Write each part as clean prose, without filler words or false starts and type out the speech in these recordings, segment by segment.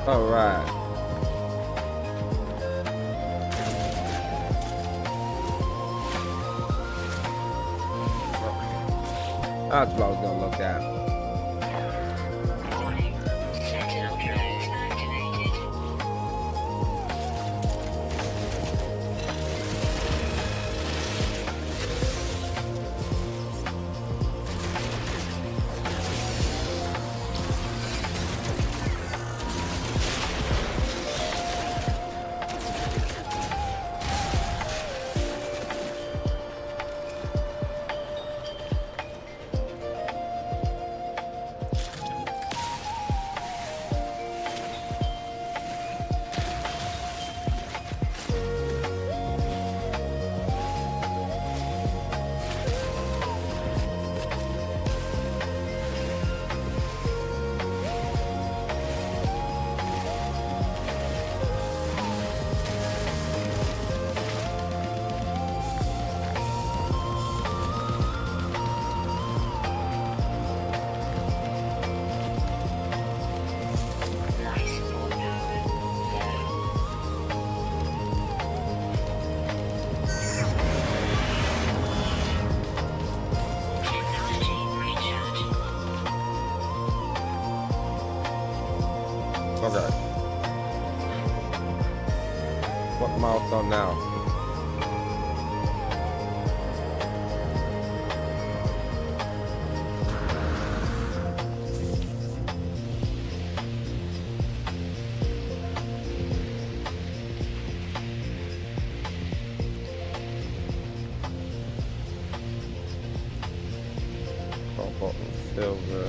All right. That's what I was gonna look at. Warning. Sentinel drones activated. Life support power low. Technology recharge. Okay. What milestone now? Cobalt and silver.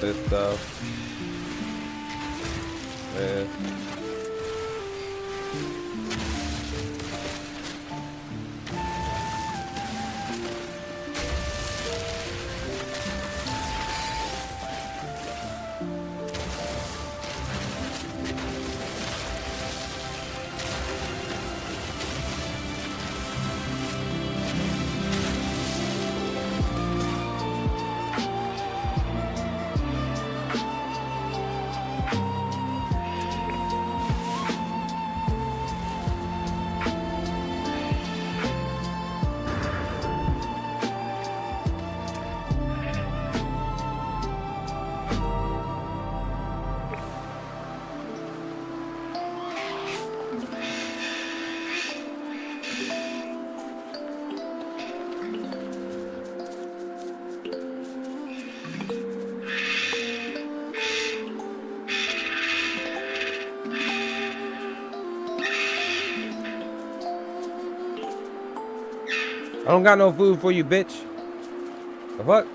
This stuff. This. I don't got no food for you, bitch. The fuck?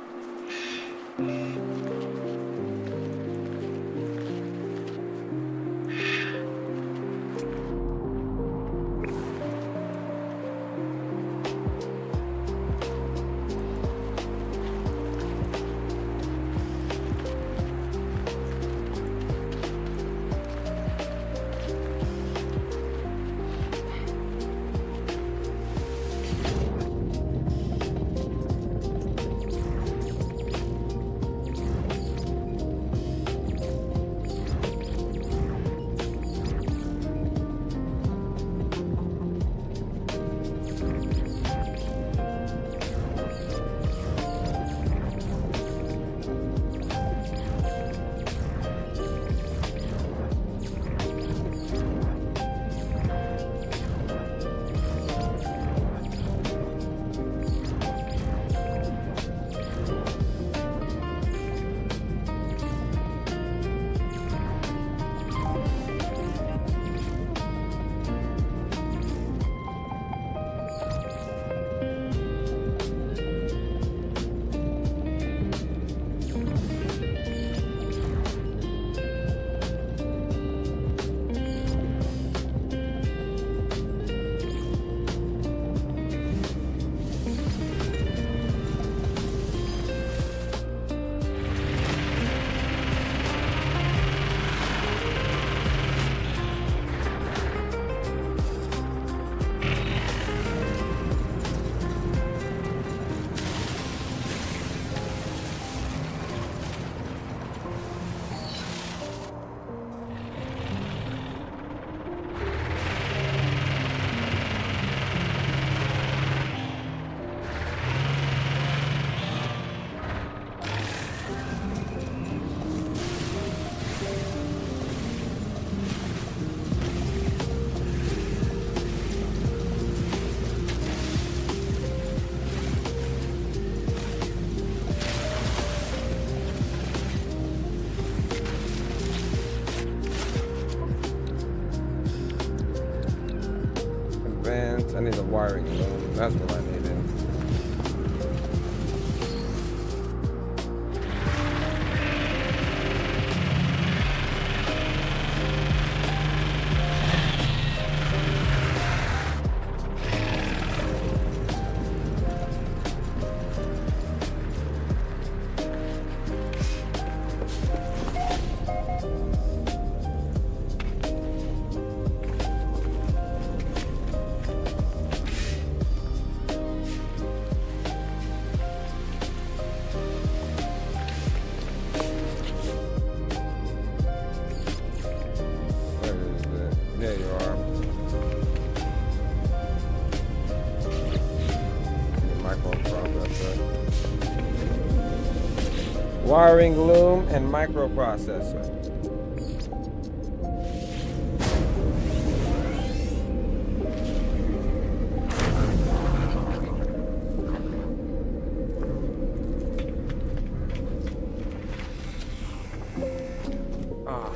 fans. I need a wiring loom. That's what I needed. There you are. Microprocessor. Wiring loom and microprocessor. Ah.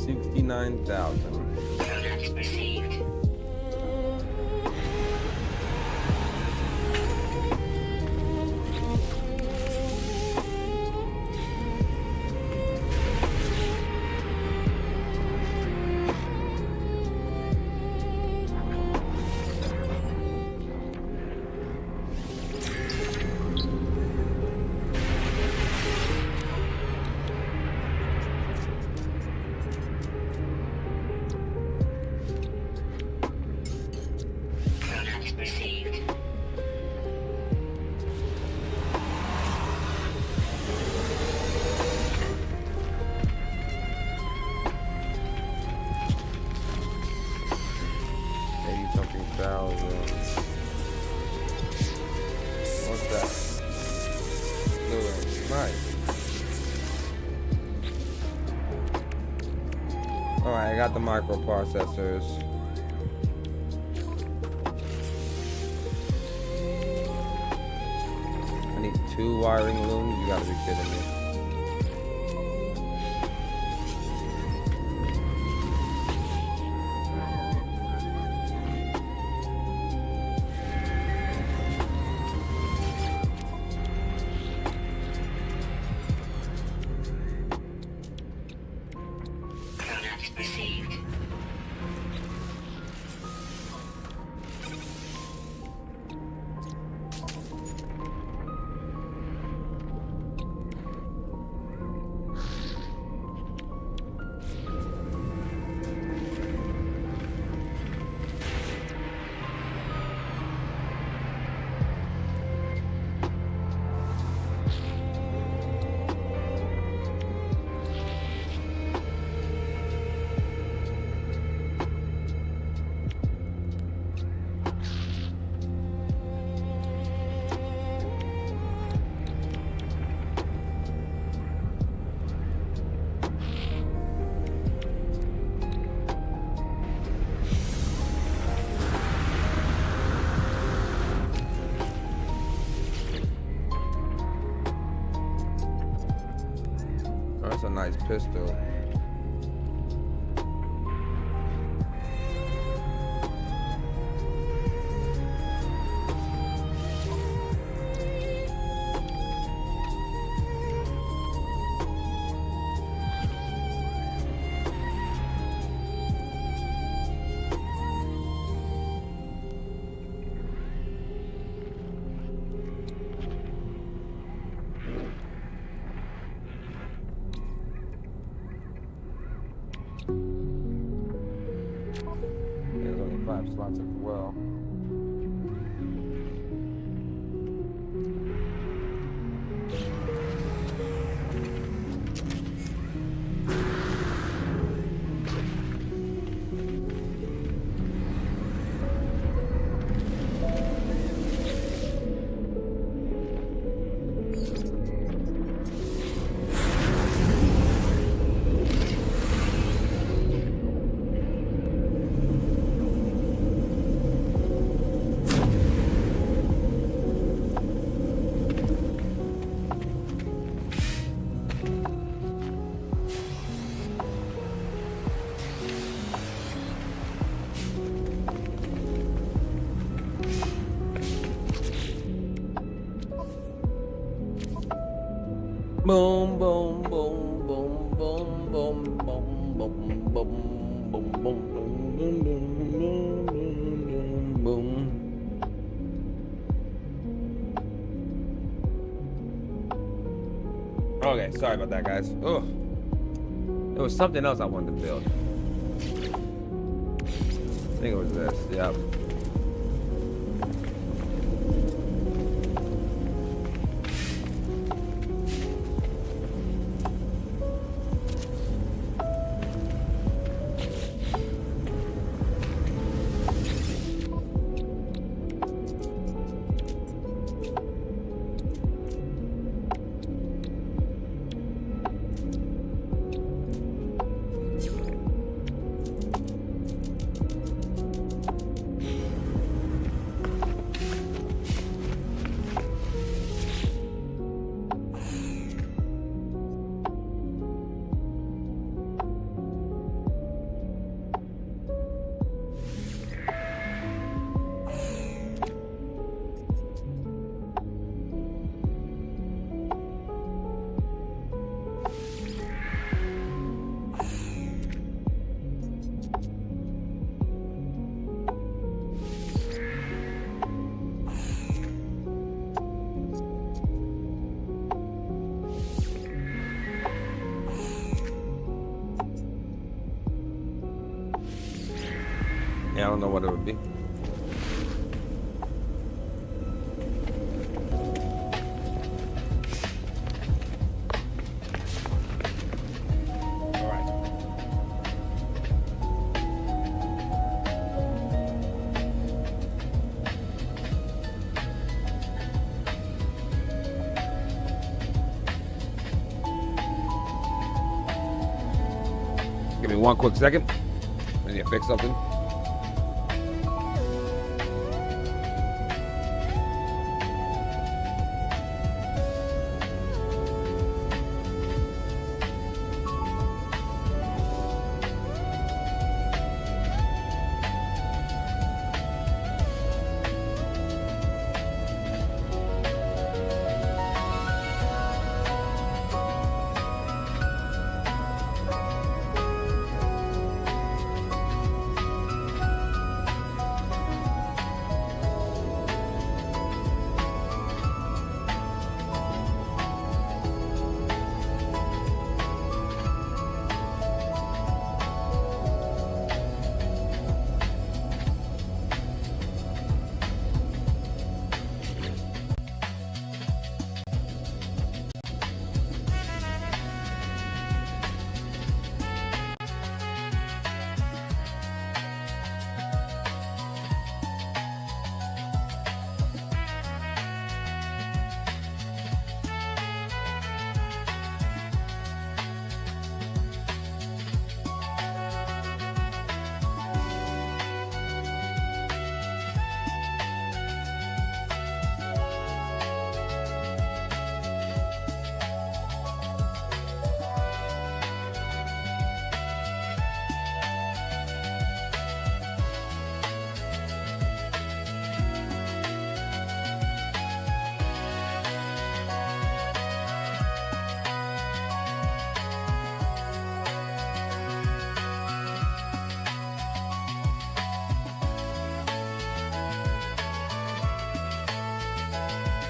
$69,000. Product received. Product received. $80-something thousand. What's that? Doing nice. All right, I got the microprocessors. I need 2 wiring looms. You gotta be kidding me. Product received. Oh, that's a nice pistol. spots as well. Boom, boom, boom, boom, boom, boom, boom, boom, boom, boom, boom, boom, boom, boom. Okay, sorry about that, guys. Ugh. There was something else I wanted to build. I think it was this. Yep. Yeah, I don't know what it would be. All right. Give me one quick second. I need to fix something.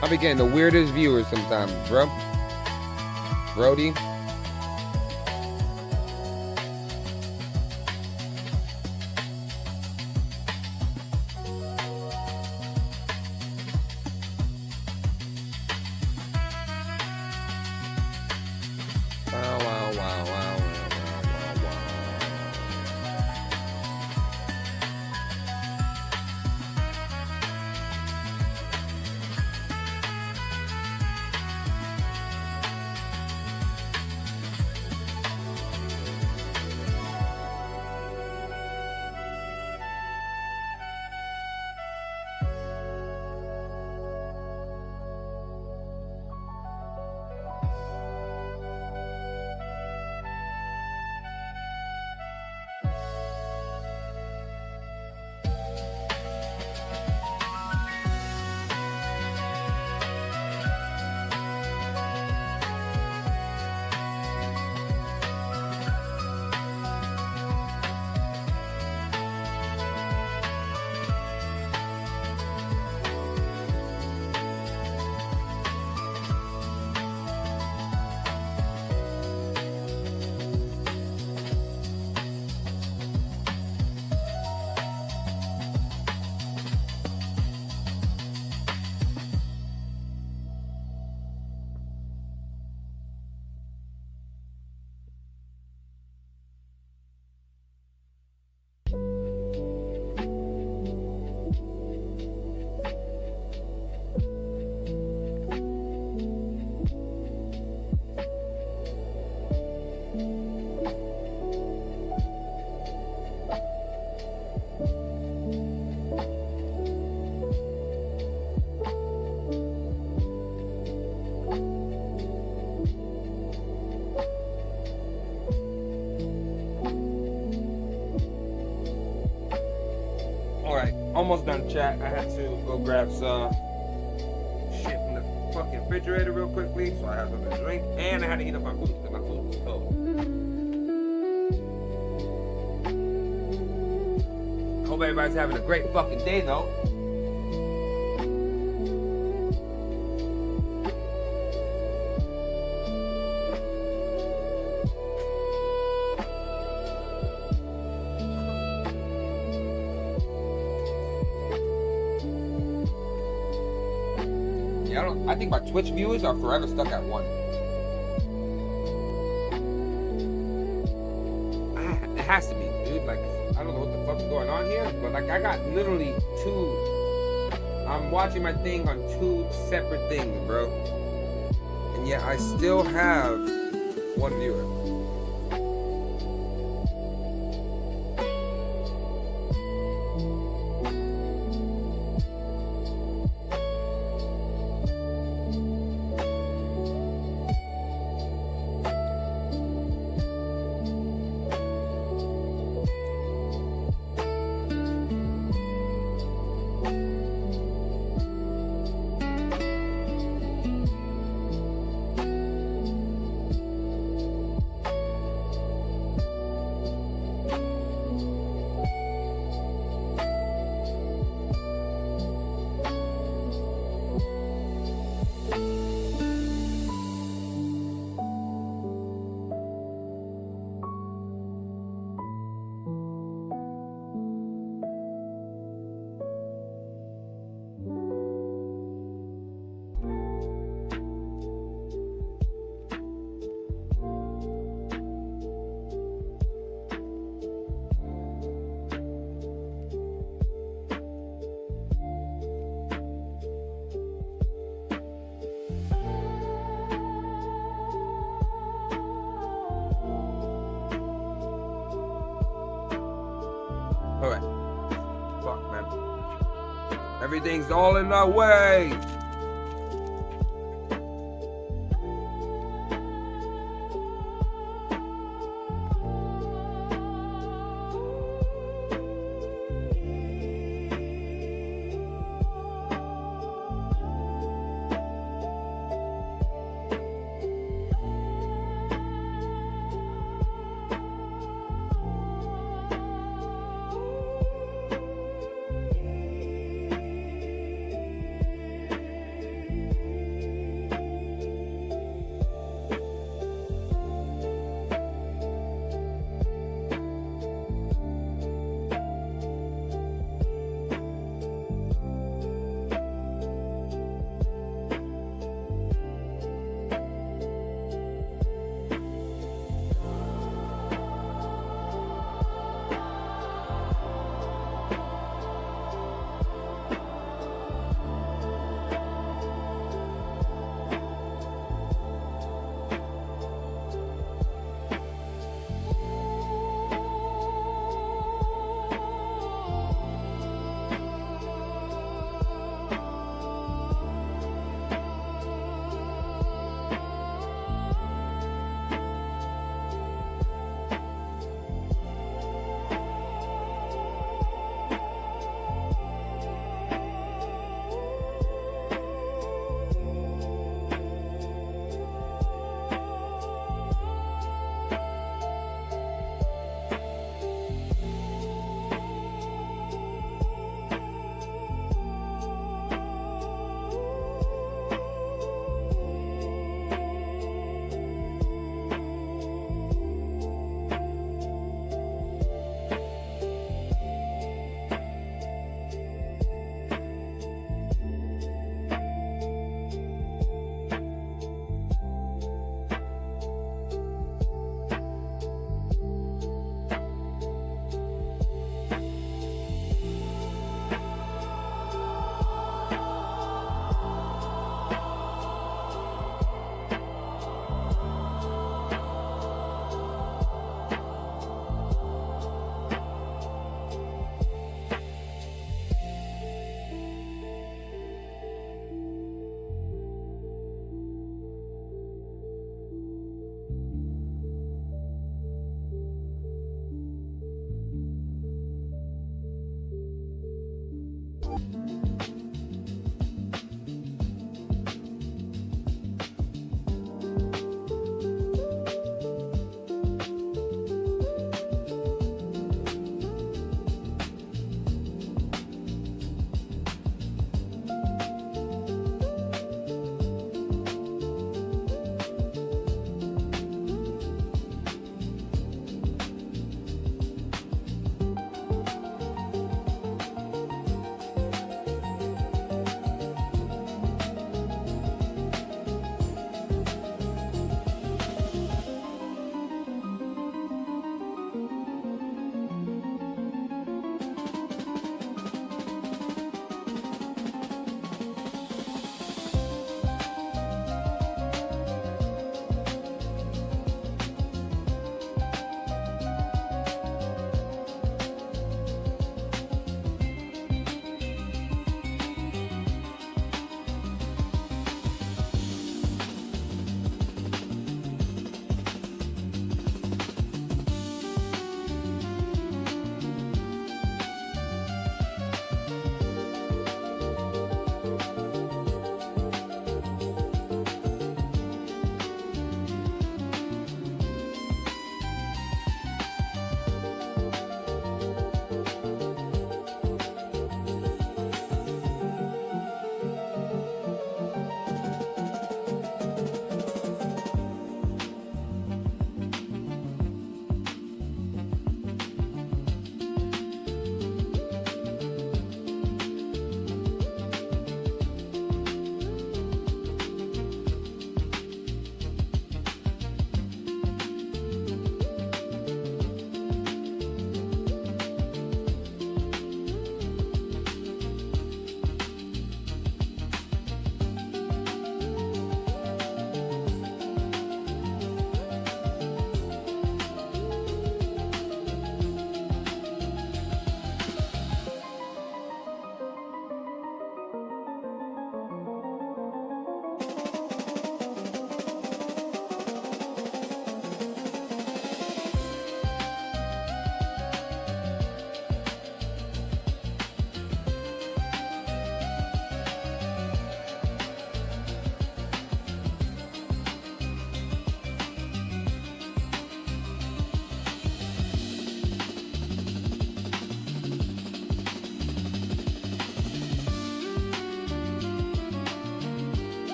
I be getting the weirdest viewers sometimes, bro. Brody. almost done, chat. I had to go grab some shit from the fucking refrigerator real quickly, so I had something to drink, and I had to heat up my food because my food was cold. Hope everybody's having a great fucking day, though. I think my Twitch viewers are forever stuck at 1. It has to be, dude. Like, I don't know what the fuck's going on here, but like, I got literally 2. I'm watching my thing on 2 separate things, bro. And yet I still have 1 viewer. Alright. Fuck, man. Everything's all in our way.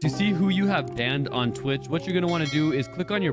To see who you have banned on Twitch, what you're going to want to do is click on your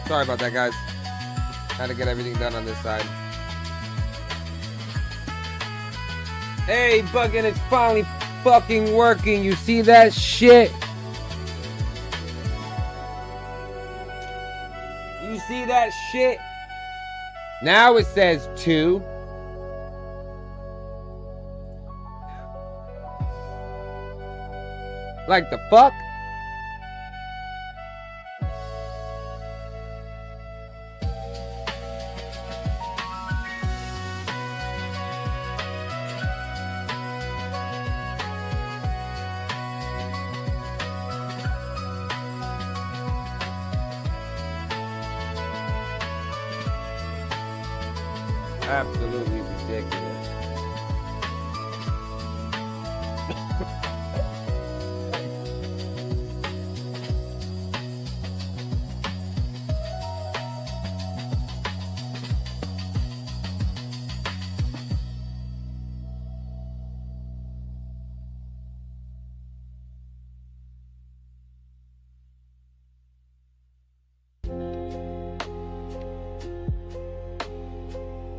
Sorry about that, guys. Had to get everything done on this side. Hey, Buggin', it's finally fucking working. You see that shit? You see that shit? Now it says 2. Like the fuck? Absolutely ridiculous.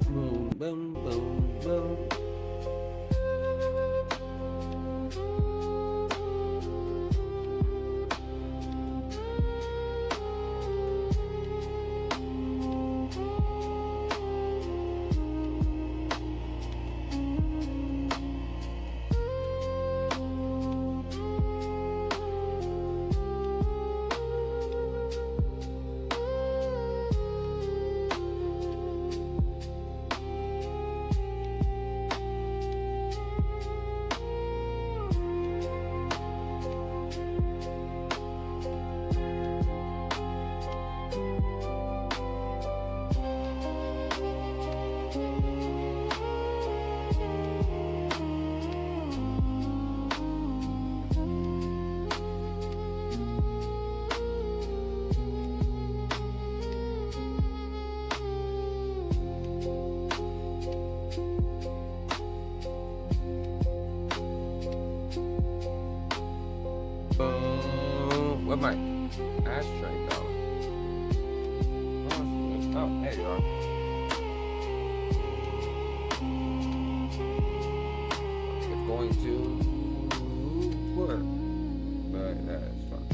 Boom, boom, boom, boom. Where my ashtray go? Oh, there you are. It's going to work, but that's fine.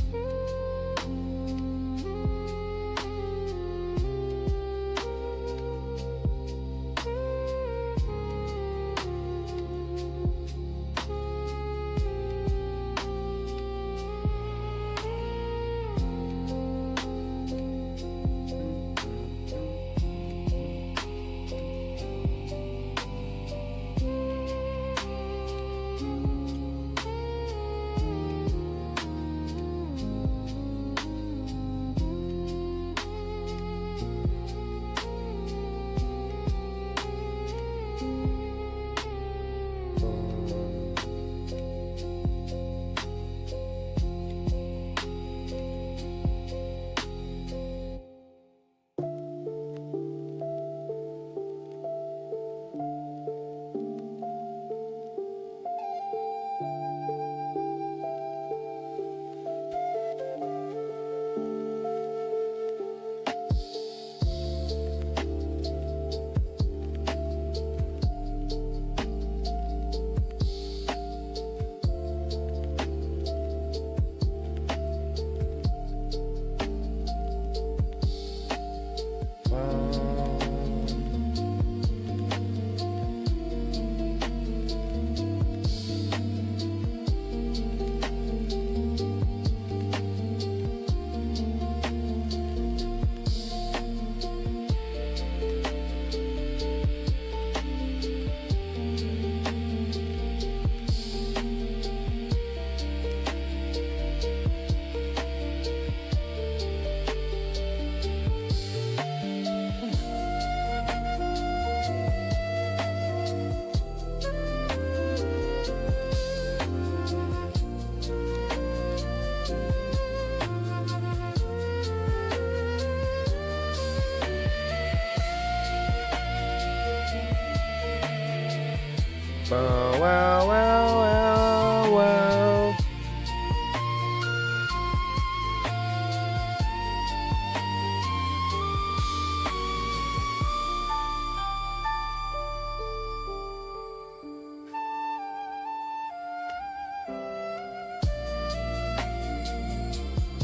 Wow, wow, wow, wow, wow.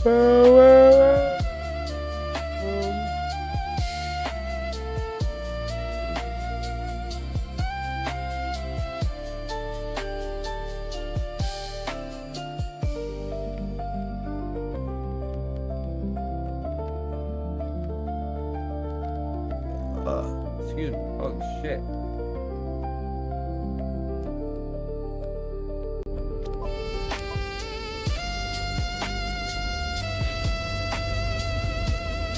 Excuse me. Holy shit.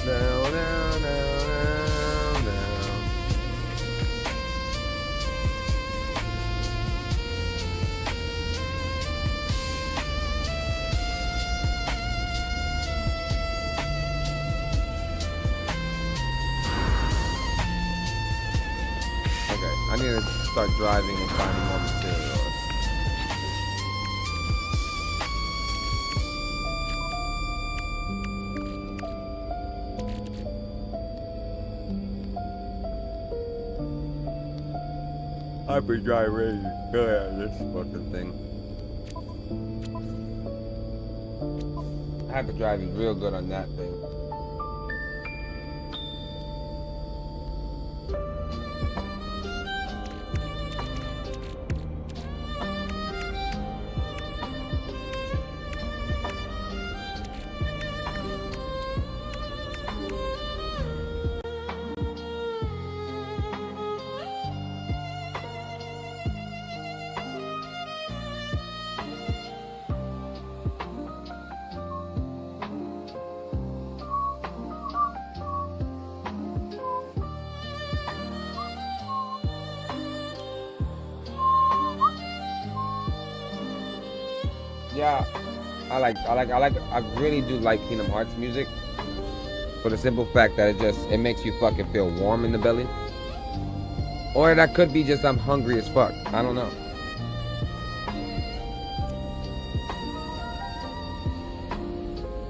No, no, no, no, no. Okay, I need to start driving and finding more materials. I've been driving ready to kill out of this fucking thing. Hyperdrive is real good on that thing. Yeah, I really do like Kingdom Hearts music. For the simple fact that it makes you fucking feel warm in the belly. Or that could be just I'm hungry as fuck. I don't know.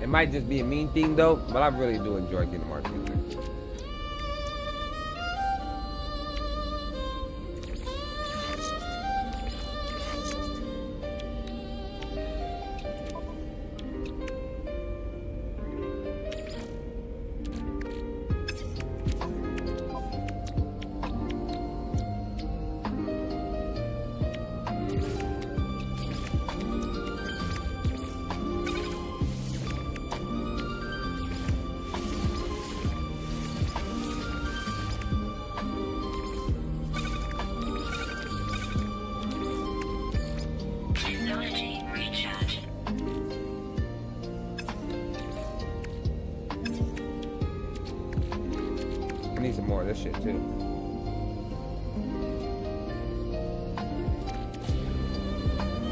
It might just be a mean thing though, but I really do enjoy Kingdom Hearts music. Technology recharge. I need some more of this shit too.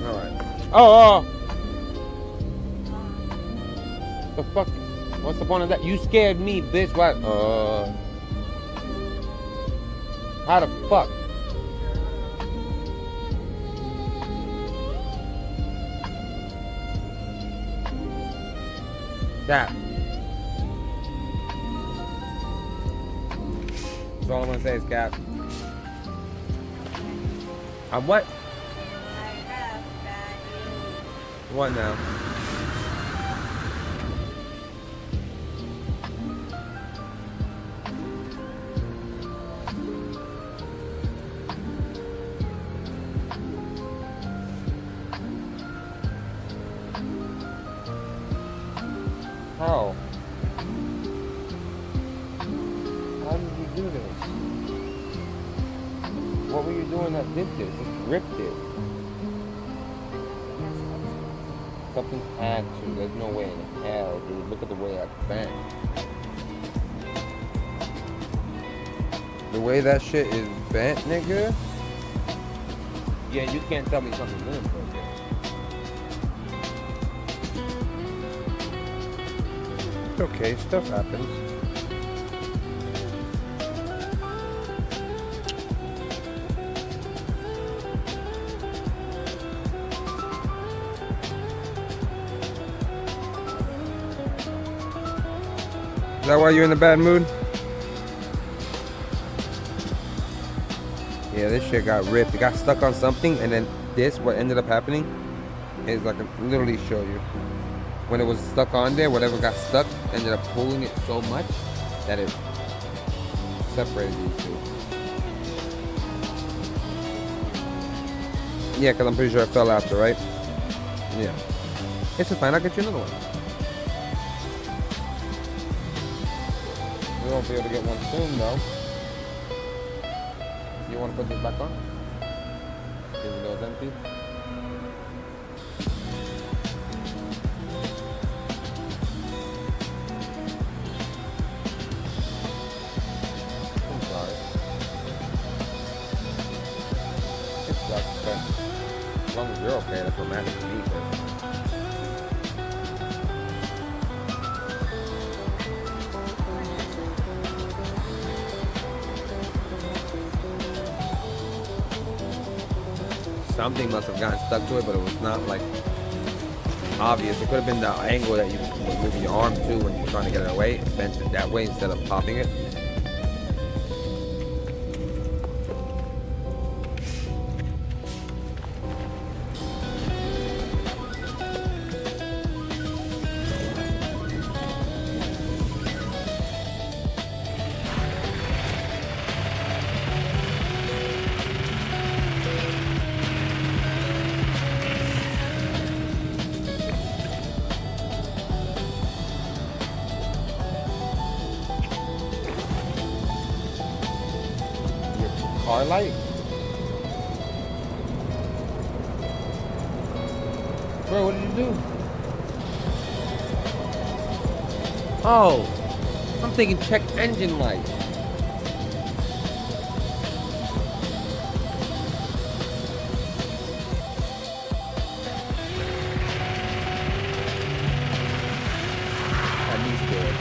Alright. Oh! The fuck? What's the point of that? You scared me, bitch. What? How the fuck? That. That's all I'm gonna say is Cap. What? I have bad news. What now? How? How did you do this? What were you doing that did this? Just ripped it. Something had to. There's no way in hell, dude. Look at the way I bent. The way that shit is bent, nigga. Yeah, you can't tell me something limp right there. Okay, stuff happens. Is that why you're in a bad mood? Yeah, this shit got ripped. It got stuck on something, and then this, what ended up happening, is like, I can literally show you. when it was stuck on there, whatever got stuck ended up pulling it so much that it separated these two. Yeah, because I'm pretty sure it fell after, right? Yeah. It's fine. I'll get you another one. We won't be able to get one soon, though. You want to put this back on? Even though it's empty? I'm sorry. It sucks, but as long as you're okay, that's what matters to me. Something must have gotten stuck to it, but it was not like obvious. It could have been the angle that you were moving your arm to when you were trying to get it away. It bent it that way instead of popping it. Car light. Bro, what did you do? Oh, I'm thinking check engine light. That means good.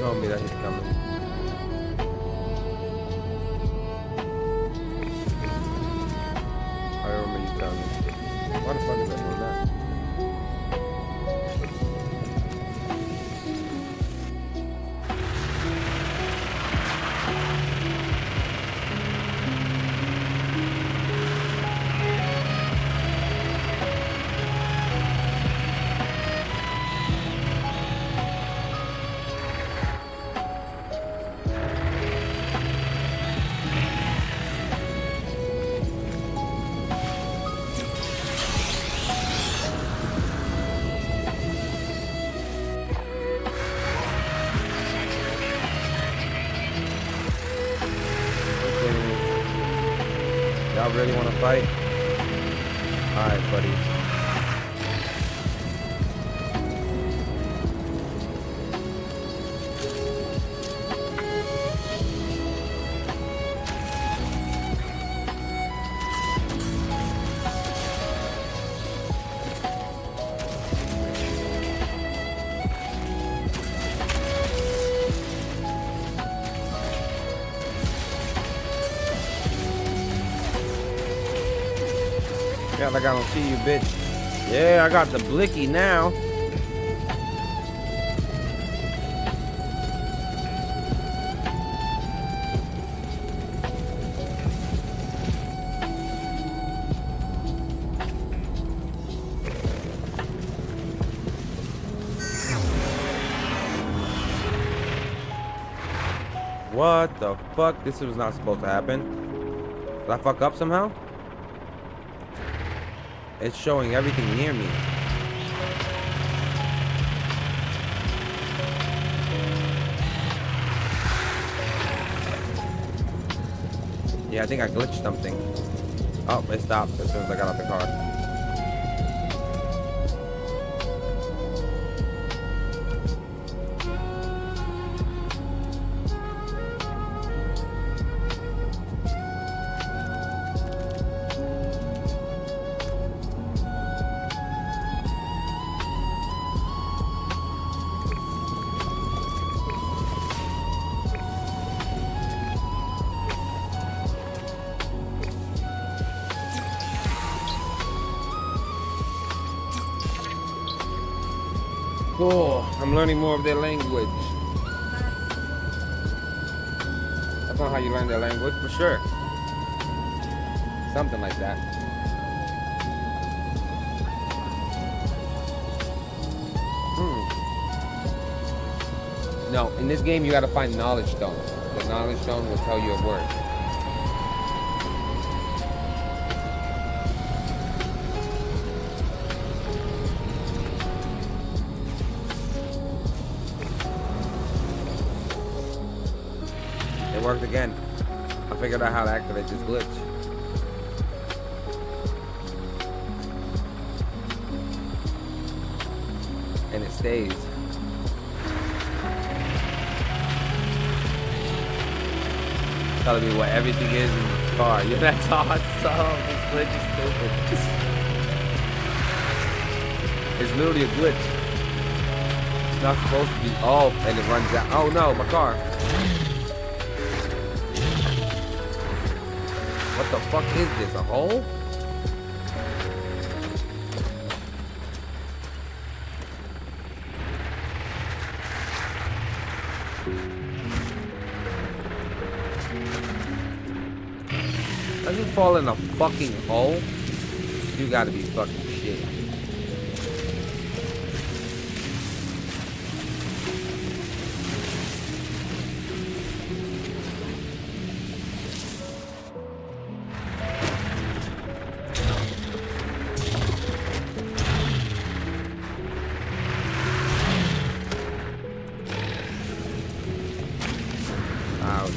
Told me that he's coming. I remember you telling me. Why the fuck is that doing that? Y'all really want to fight? Alright, buddies. Yeah, like I don't see you, bitch. Yeah, I got the blicky now. What the fuck? This was not supposed to happen. Did I fuck up somehow? It's showing everything near me. Yeah, I think I glitched something. Oh, it stopped as soon as I got out the car. Cool. I'm learning more of their language. That's not how you learn their language, for sure. Something like that. No, in this game you gotta find knowledge stone. The knowledge stone will tell you a word. It worked again. I figured out how to activate this glitch. And it stays. Telling me what everything is in the car. Yeah, that's awesome. This glitch is stupid. It's literally a glitch. It's not supposed to be off and it runs out. Oh no, my car. What the fuck is this? A hole? Does it fall in a fucking hole? You gotta be fucking shit. Ouch.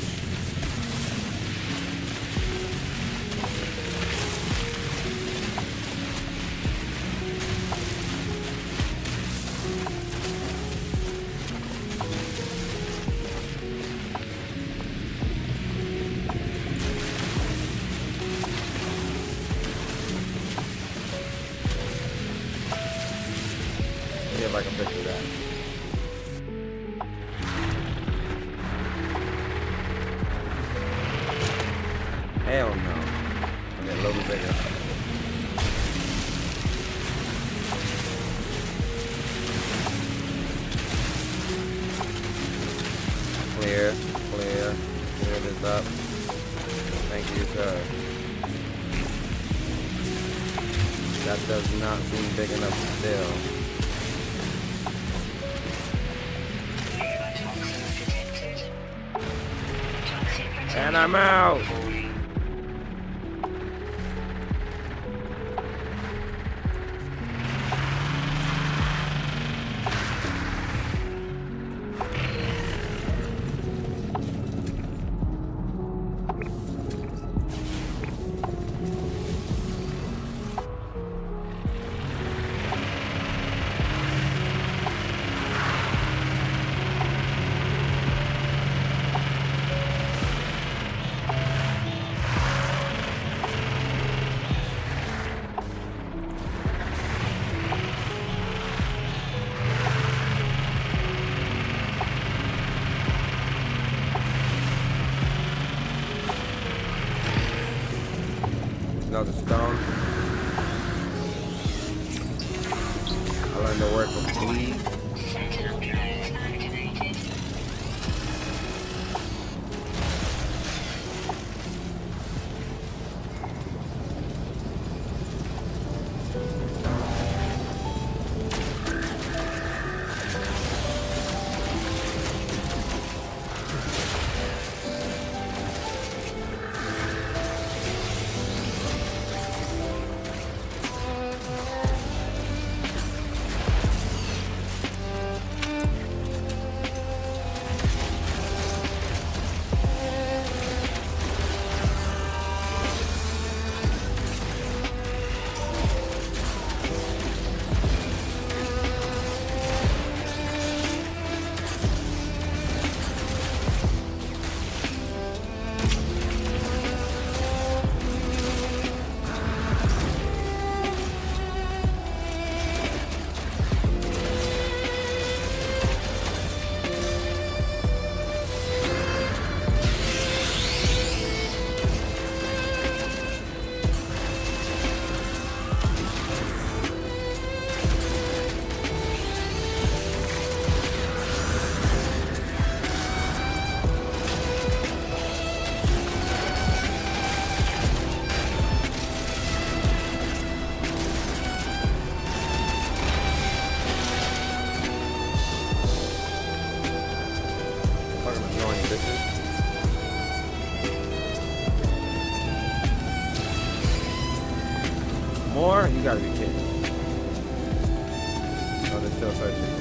See if I can picture that. Hell no. Okay, a little bigger. Clear, clear, clear this up. Thank you, sir. That does not seem big enough still. And I'm out. Another stone. I learned to work with bleed. Sentinel drones activated. more? You gotta be kidding. Oh, they're still searching.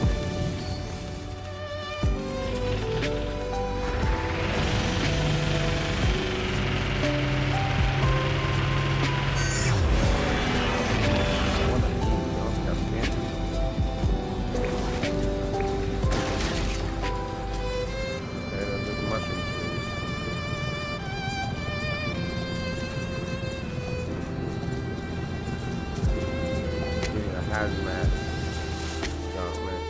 Hazmat gauntlet.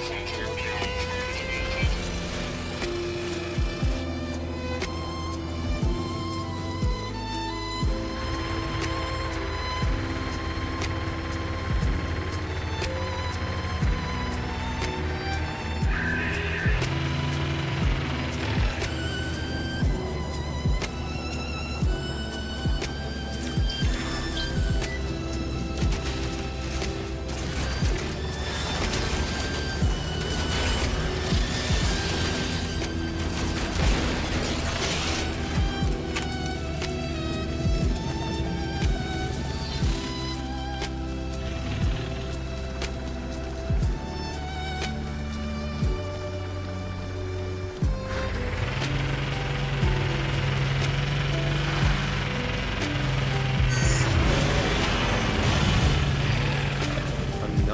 Sentinel drones activated.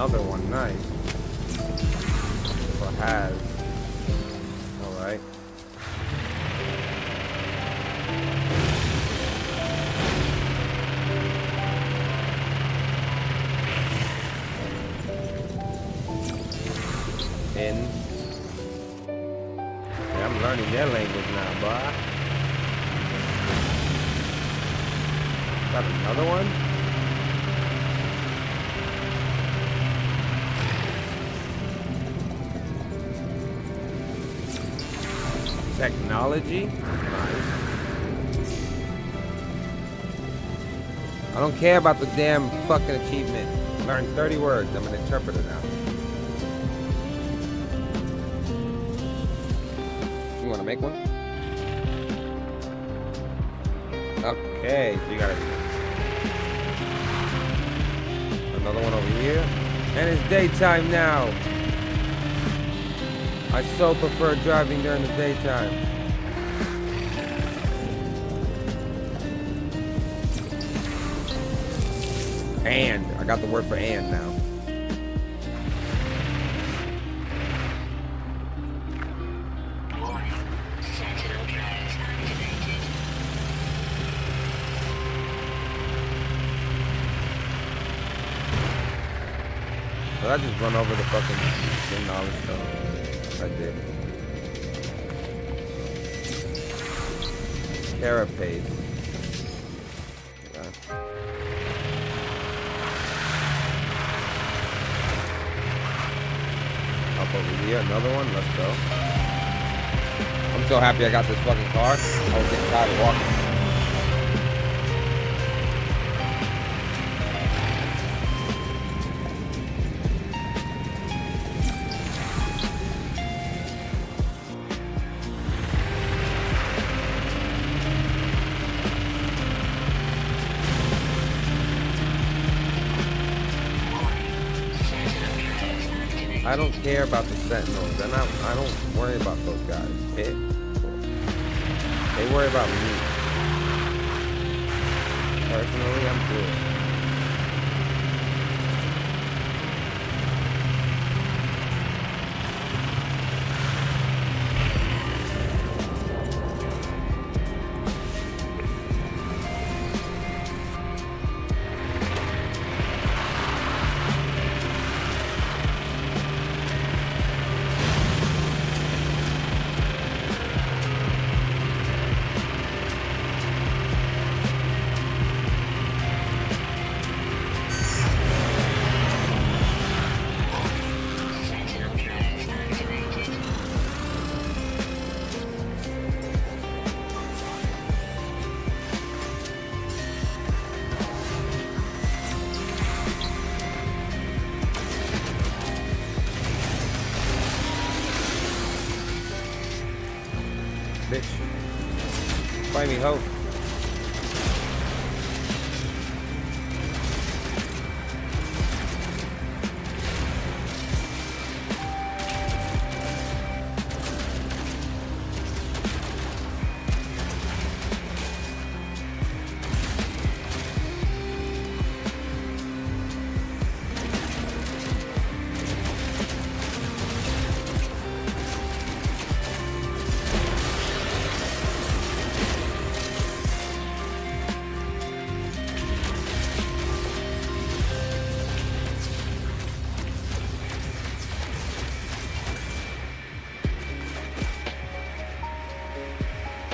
Another one, nice. For has. Alright. In. Yeah, I'm learning their language now, boy. Got another one? Technology. Nice. I don't care about the damn fucking achievement. Learn 30 words. I'm an interpreter now. You want to make one? Okay, so you got another one over here. And it's daytime now. I so prefer driving during the daytime. And I got the word for and now. Warning. Sentinel drones activated. But I just run over the fucking knowledge stone. I did. Carapace. Yeah. Up over here, another one. Let's go. I'm so happy I got this fucking car. I was getting tired of walking. I don't care about the Sentinels. I don't worry about those guys. They worry about me. Personally, I'm good. bitch. Find me hope.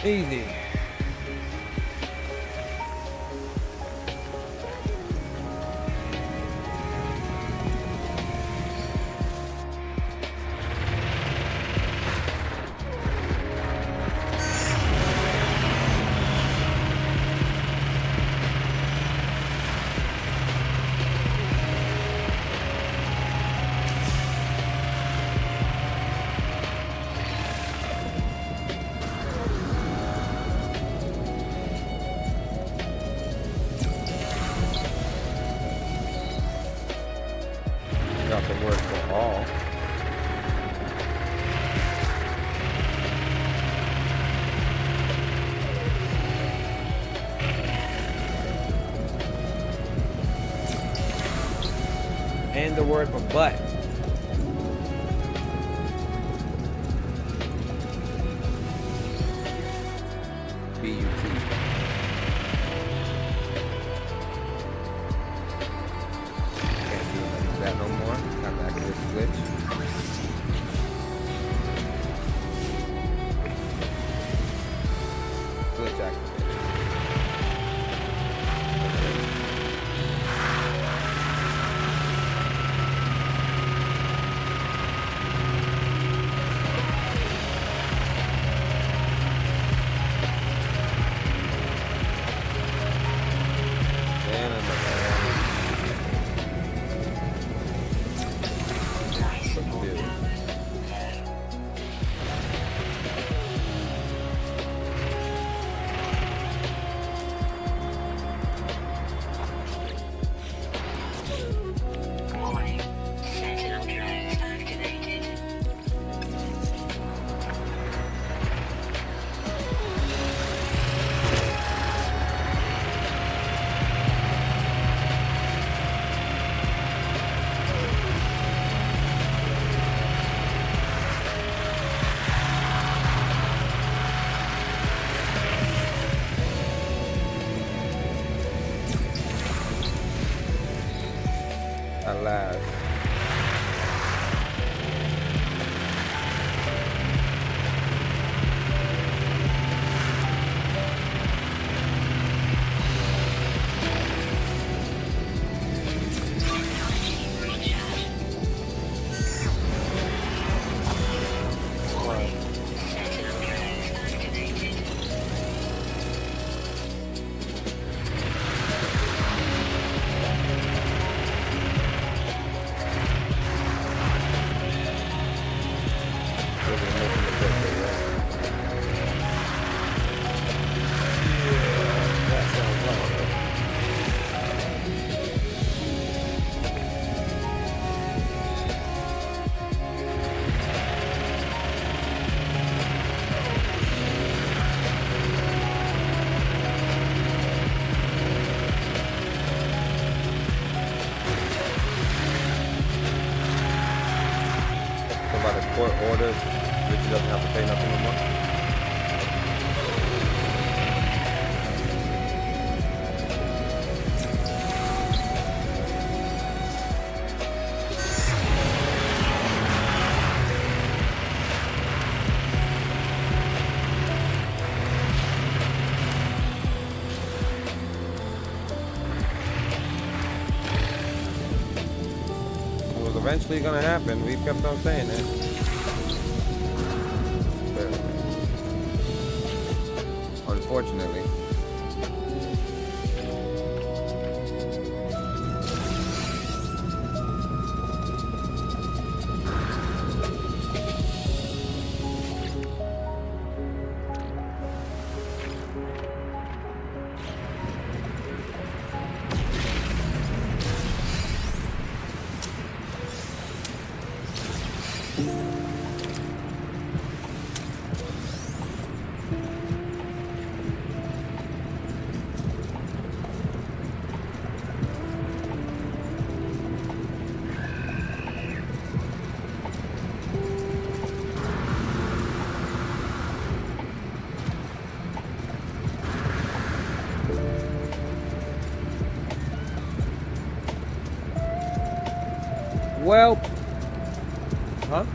Easy. Got the word for all. And the word for but. B-U-T. That no more. Got back to this switch. Switch activated. And another Warning. Sentinel drones activated. at last. Sentinel drones activated. So by the court order, Richie doesn't have to pay nothing no more. It was eventually gonna happen. We kept on saying it. But unfortunately. Well, huh?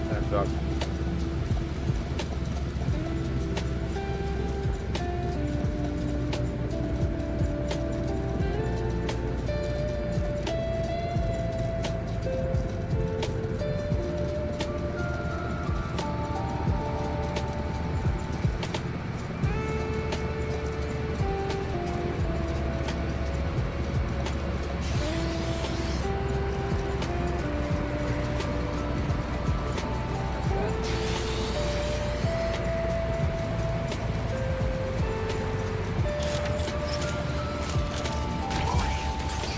That's up.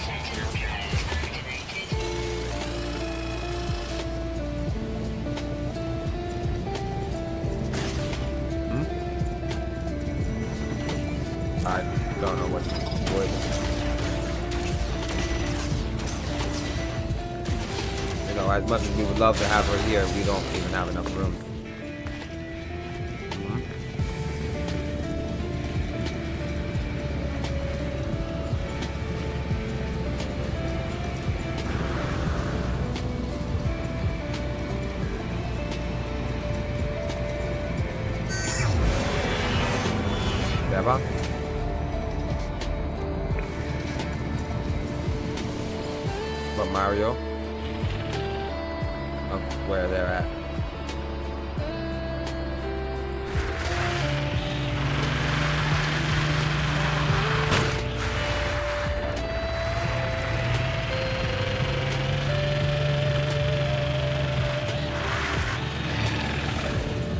Sentinel drones activated. I don't know what would. You know, as much as we would love to have her here, we don't even have enough room. Deva? But Mario? Of where they're at.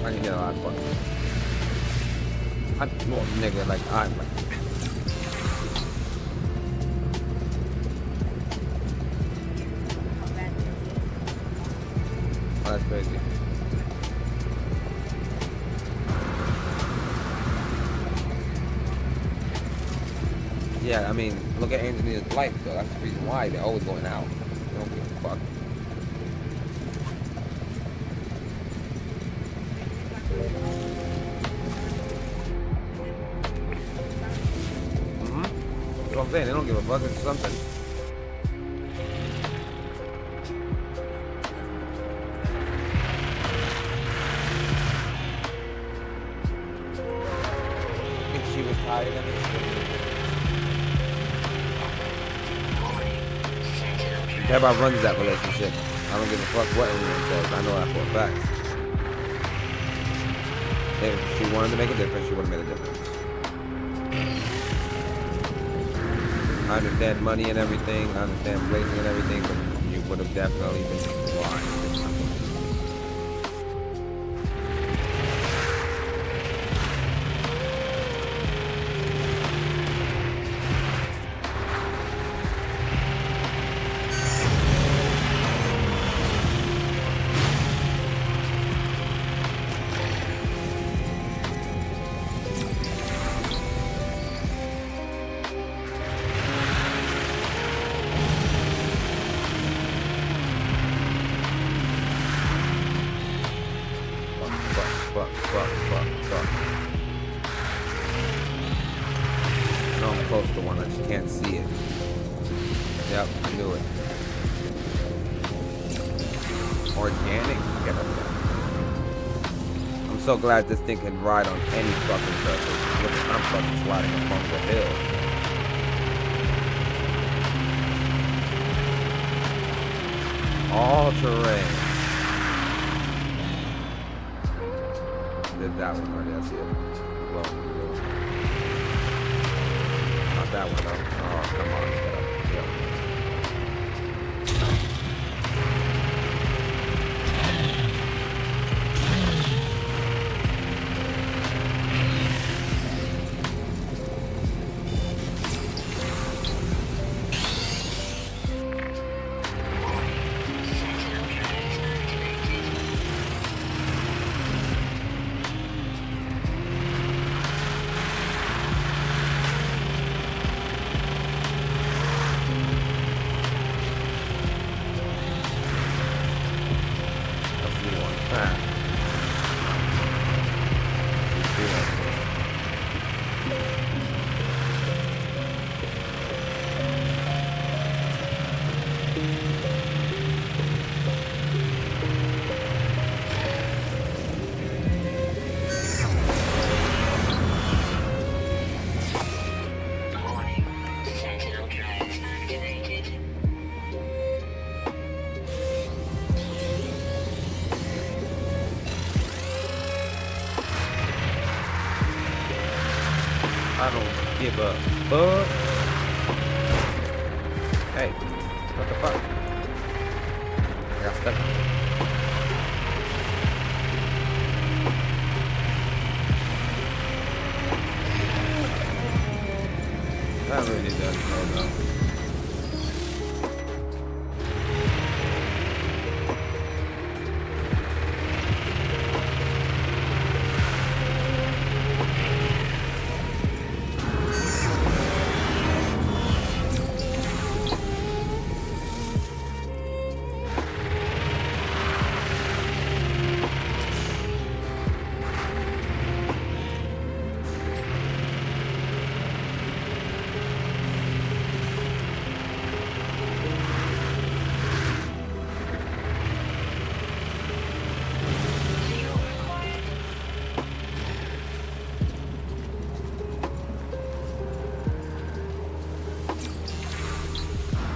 I can get a lot of fun. Well, nigga, like I'm like. Oh, that's crazy. Yeah, I mean, look at Angelina's life, though. That's the reason why they're always going out. They don't give a fuck. That's what I'm saying. They don't give a fuck. It's something. If she was tired of it. Sentinel drones. Everybody runs that relationship. I don't give a fuck what anyone says. I know that for a fact. If she wanted to make a difference, she would have made a difference. I understand money and everything. I understand placing and everything, but you would have definitely been blind. Fuck. I know I'm close to one, I just can't see it. Yep, I knew it. Organic? Get up there. I'm so glad this thing can ride on any fucking surface. Look, I'm fucking sliding along the hill. All terrain. Did that one already, I see it. Well, not that one though. Oh, come on. Get up. give a fuck. Hey, what the fuck? I got stuck. That really does no though.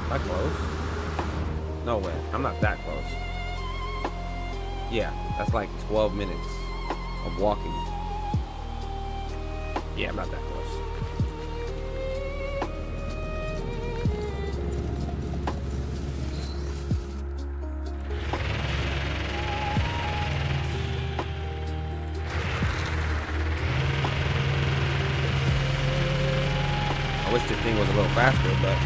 That close? No way. I'm not that close. Yeah, that's like 12 minutes of walking. Yeah, I'm not that close. I wish this thing was a little faster, but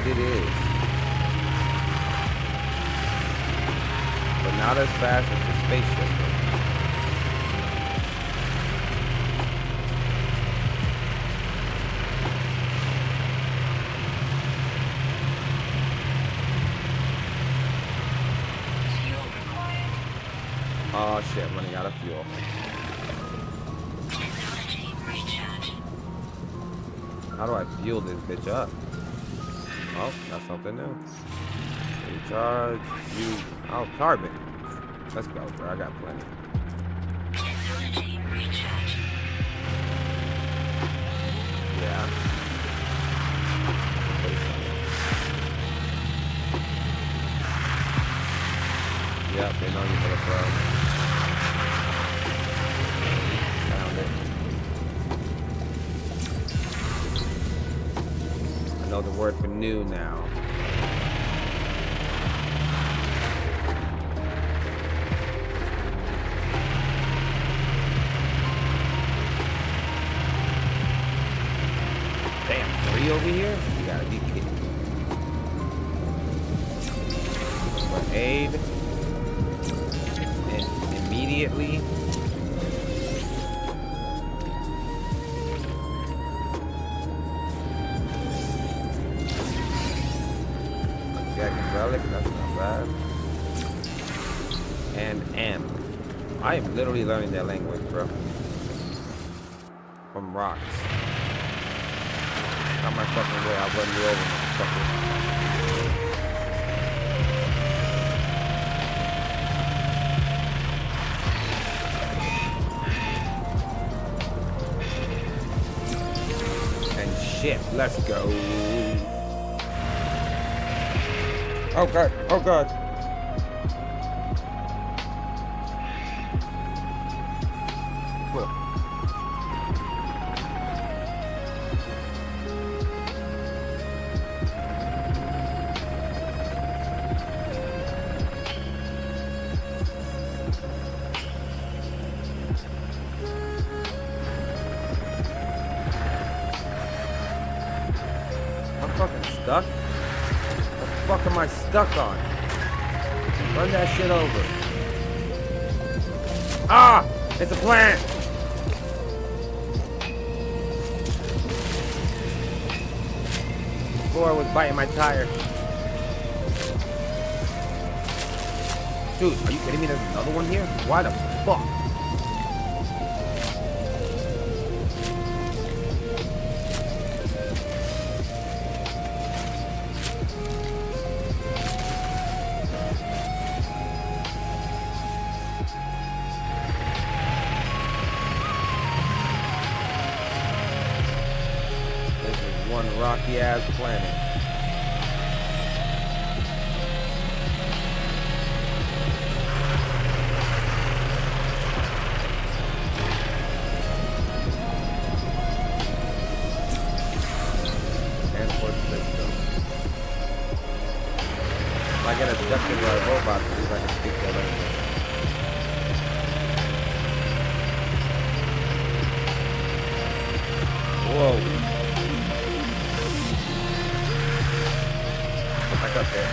it is, but not as fast as the spaceship. Fuel required. Oh shit, running out of fuel. Technology recharge. How do I fuel this bitch up? Oh, that's something new. Recharge, use, oh, carbon. Let's go, bro. I got plenty. Technology recharge. Yeah. Yep, they know you for the pro. Found it. I know the word for new now. Damn, 3 over here? You gotta be kidding me. For aid. And immediately. Jack Relic, that's not bad. And M. I am literally learning that language, bro. From rocks. Not my fucking way, I'll run you over, motherfucker. And shit, let's go. Oh god, oh god. Well. I'm fucking stuck. What the fuck am I stuck on? Run that shit over. Ah! It's a plant! Floor was biting my tire. Dude, are you kidding me? There's another one here? Why the fuck? One rocky ass planet. Whoa. Back up there.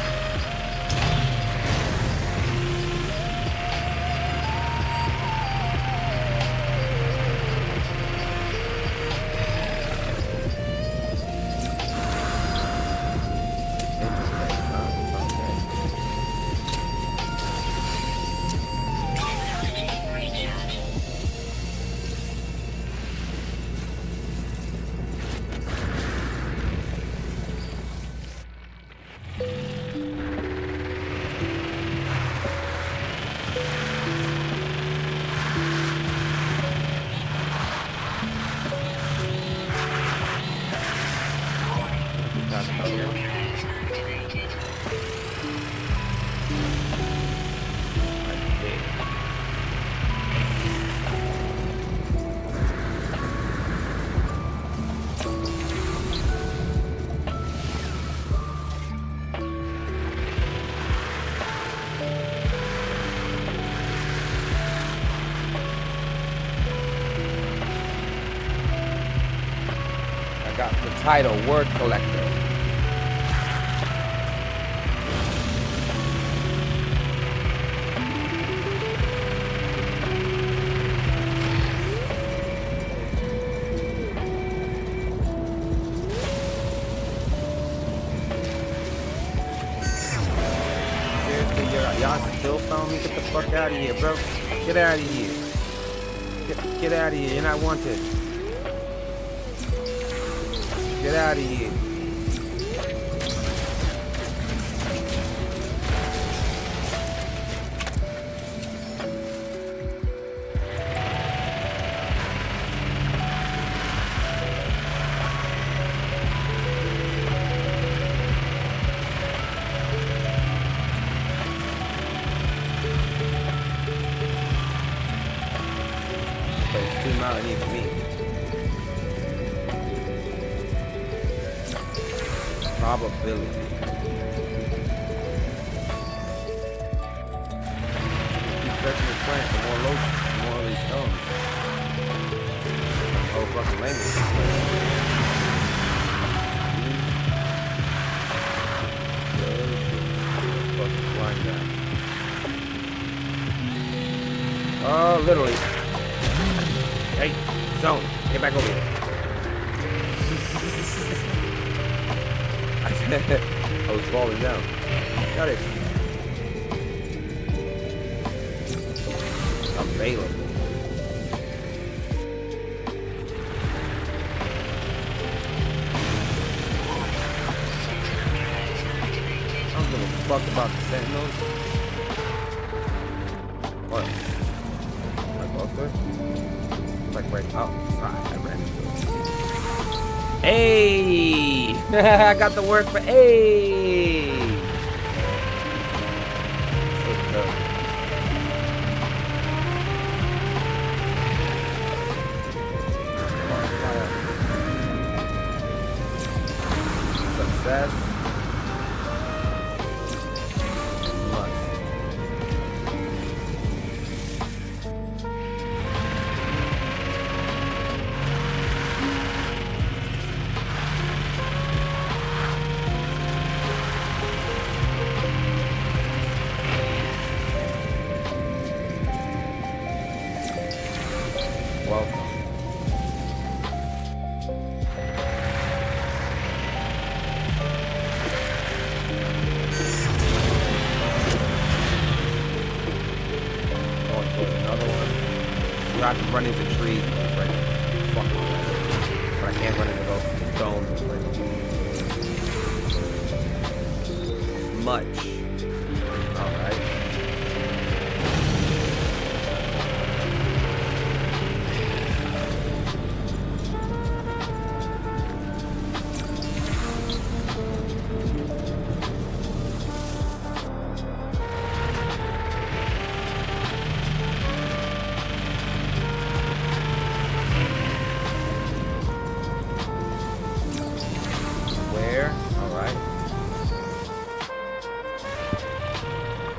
Energy recharge. Got it out here. Trains activated. Right there. I got the title Word Collector. Seriously, y'all still found me? Get the fuck out of here, bro. Get out of here. Get out of here. You're not wanted. Get out of here. But it's too mountainy for me. Probability. Keep searching the plant for more lotion, more of these stones. Oh, fucking language. Fucking blind guy. Oh, literally. Hey, zone, get back over here. I was falling down. Got it. Available. I don't give a fuck about the sentinels. What? Like also? Like right up. Sorry, I ran into it. Hey! I got the word for hey! Success. Must. Welcome. Going towards another one. You have to run into trees and break fucking away. But I can't run into those stones and break much. Alright. Where? Alright.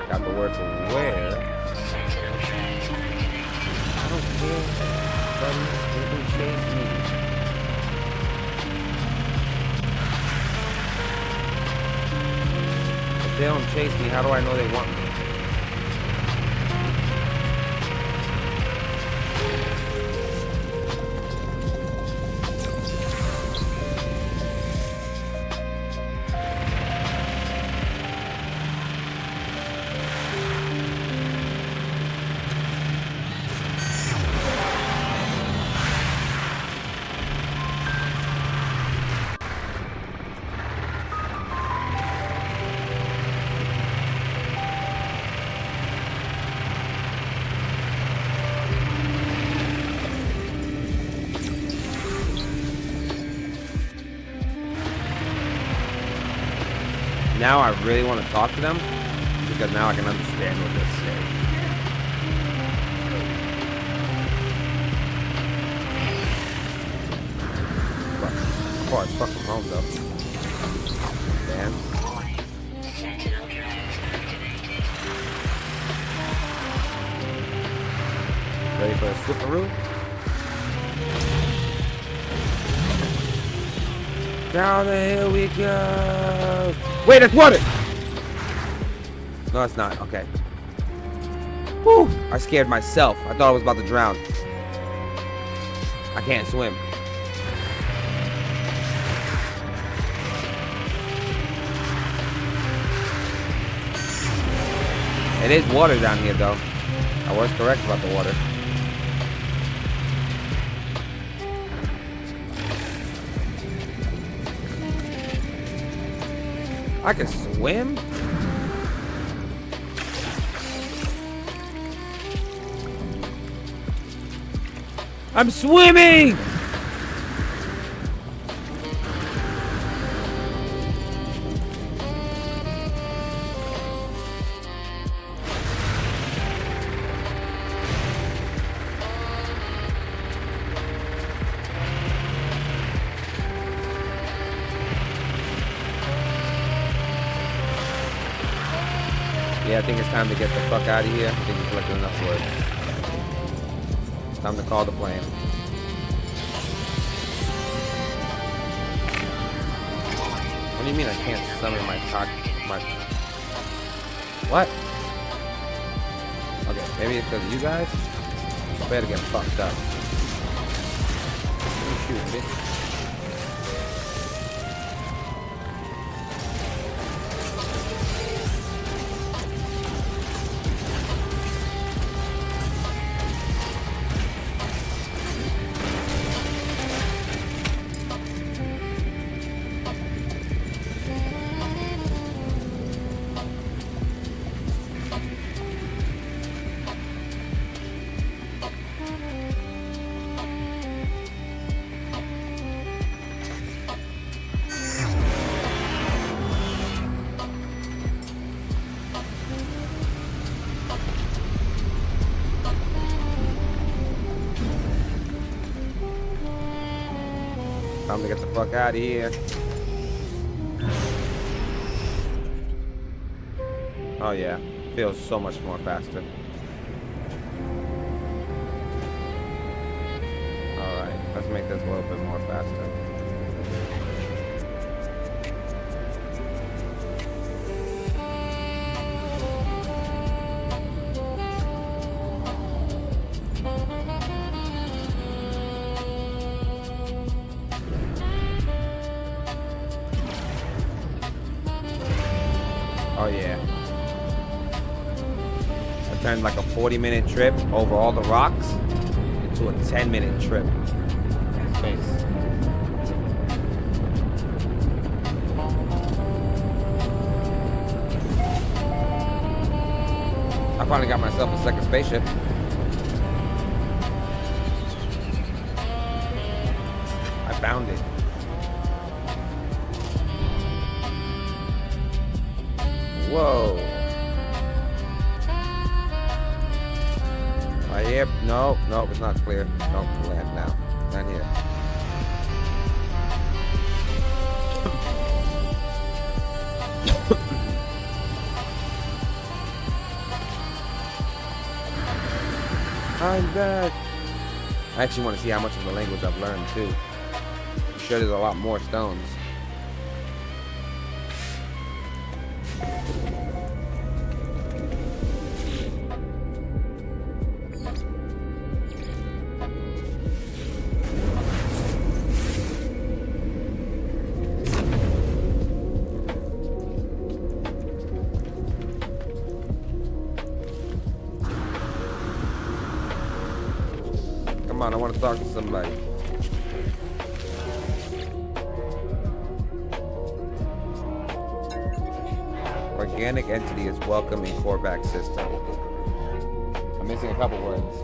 Got the word for where. Sentinel trains activated. I don't care, buddy. They can chase me. If they don't chase me, how do I know they want me? Now I really want to talk to them because now I can understand what they're saying. Of course, fuck from home though. Man. Warning. Sentinel drones activated. Ready for a swooparoo? Down the hill we go. Wait, it's water! No, it's not. Okay. Whew. I scared myself. I thought I was about to drown. I can't swim. It is water down here, though. I was correct about the water. I can swim? I'm swimming! Yeah, I think it's time to get the fuck out of here. I think we collected enough words. Time to call the plane. What do you mean I can't summon my What? Okay, maybe it's because of you guys? I better get fucked up. Shoot, bitch. Time to get the fuck out of here. Oh yeah, feels so much more faster. Alright, let's make this a little bit more faster. Oh yeah. I turned like a 40-minute trip over all the rocks into a 10-minute trip. Space. I finally got myself a second spaceship. I found it. Whoa. I hear. No, it's not clear. Don't land now. Not here. I'm back. I actually want to see how much of the language I've learned too. I'm sure there's a lot more stones. on, I want to talk to somebody. Organic entity is welcome in Korvac system. I'm missing a couple words.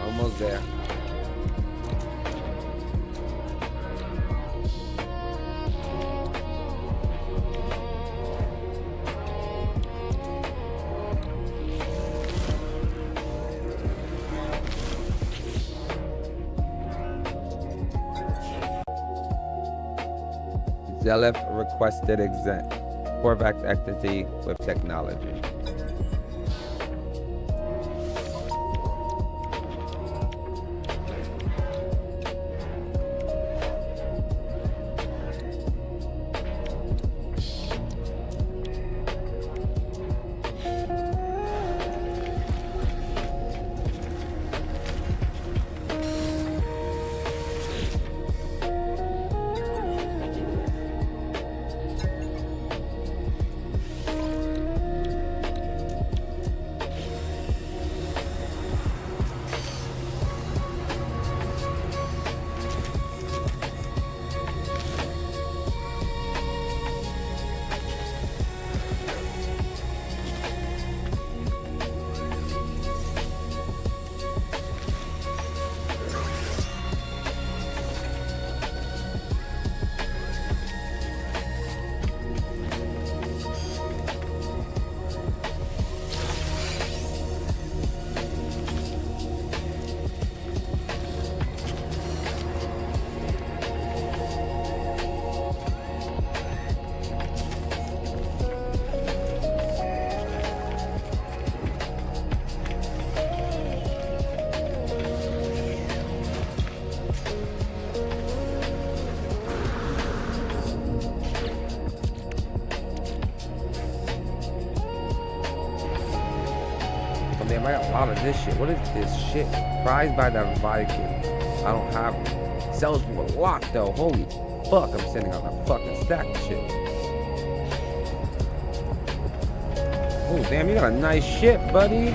Almost there. Zelef requested exempt Korvac entity with technology. Damn, I got a lot of this shit. What is this shit? Prized by the Viking. I don't have it. Sells for a lot though. Holy fuck, I'm sitting on a fucking stack of shit. Oh damn, you got a nice ship, buddy.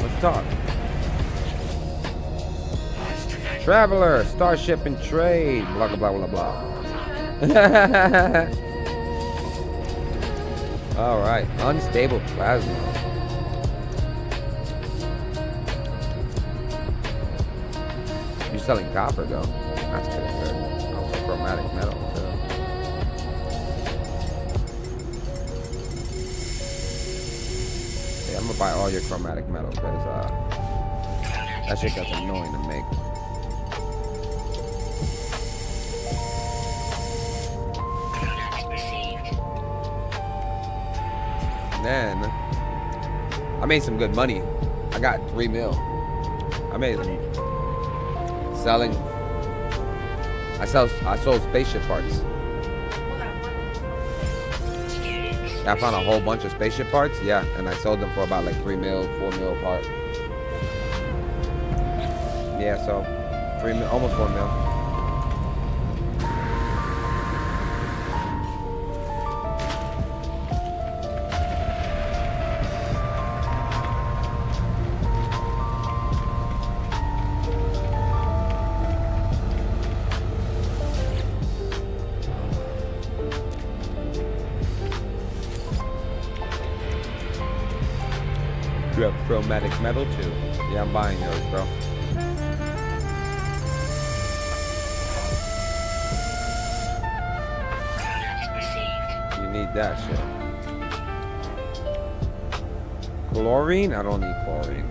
Let's talk. Traveler, starship and trade. Blah blah blah blah blah. Alright, unstable plasma. Selling copper though. That's pretty good. Also chromatic metal too. Yeah, I'm gonna buy all your chromatic metal because that shit gets annoying to make. And then I made some good money. I got 3 mil. I made them. Selling. I sold spaceship parts. I found a whole bunch of spaceship parts, yeah, and I sold them for about like 3 mil, 4 mil apart. Yeah, so 3 mil, almost 4 mil. You have chromatic metal too. Yeah, I'm buying yours, bro. You need that shit. Chlorine? I don't need chlorine.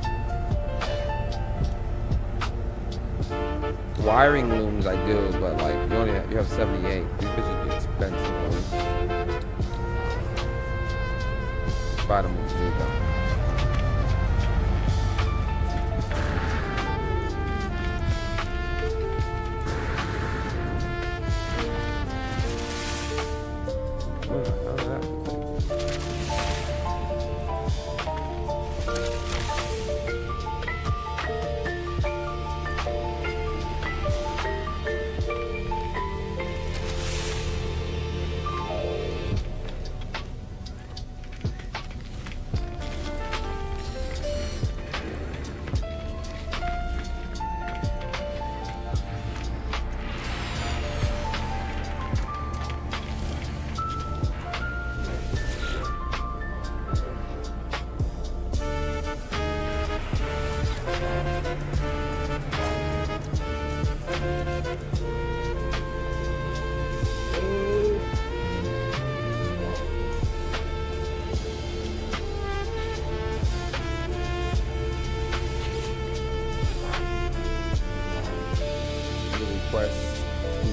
Wiring looms I do, but like you have 78. These bitches be expensive. Buy them with you though.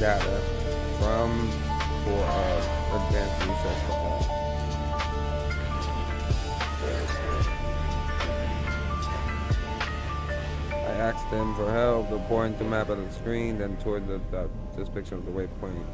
data from for advanced research for all. I asked him for help, pointing the map at the screen, then toward this picture of the waypoint.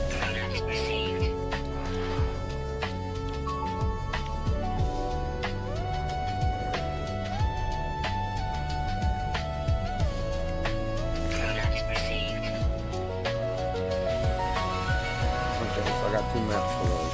Coordinates received. Coordinates received. Okay, so I got 2 maps for those.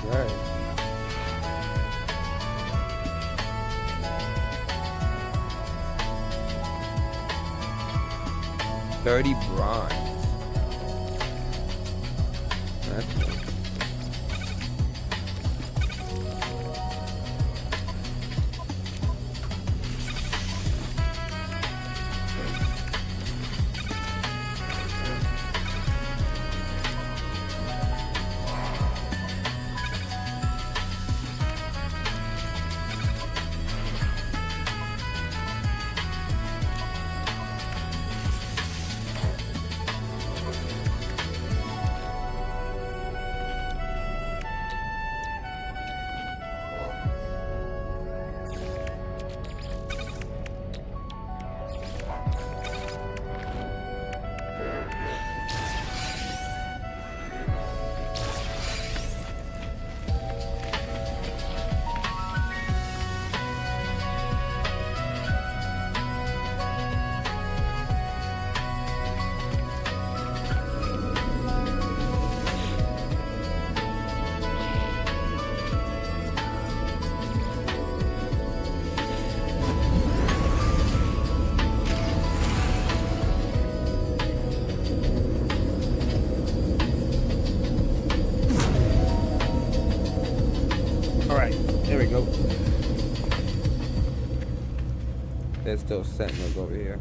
Okay. $30 bronze. That's nice. There we go. There's still sentinels over here.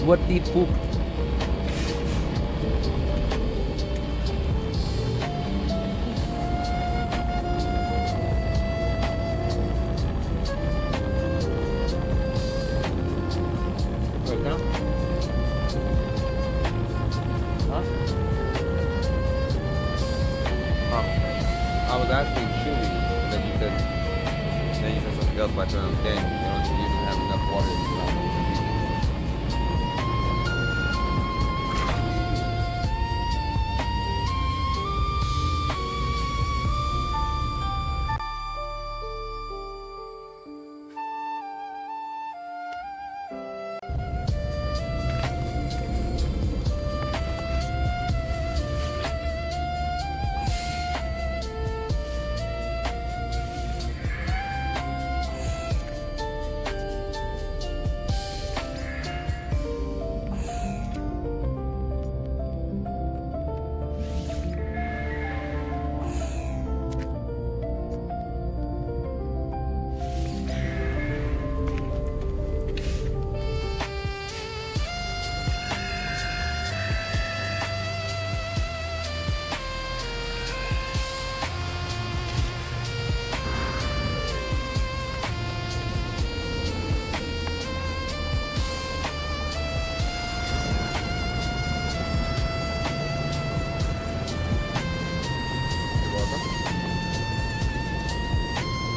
what the poop. Wait, no? Huh? Oh. I was asking Chewy, and then you said something else, but I don't understand. You don't have enough water in your mouth.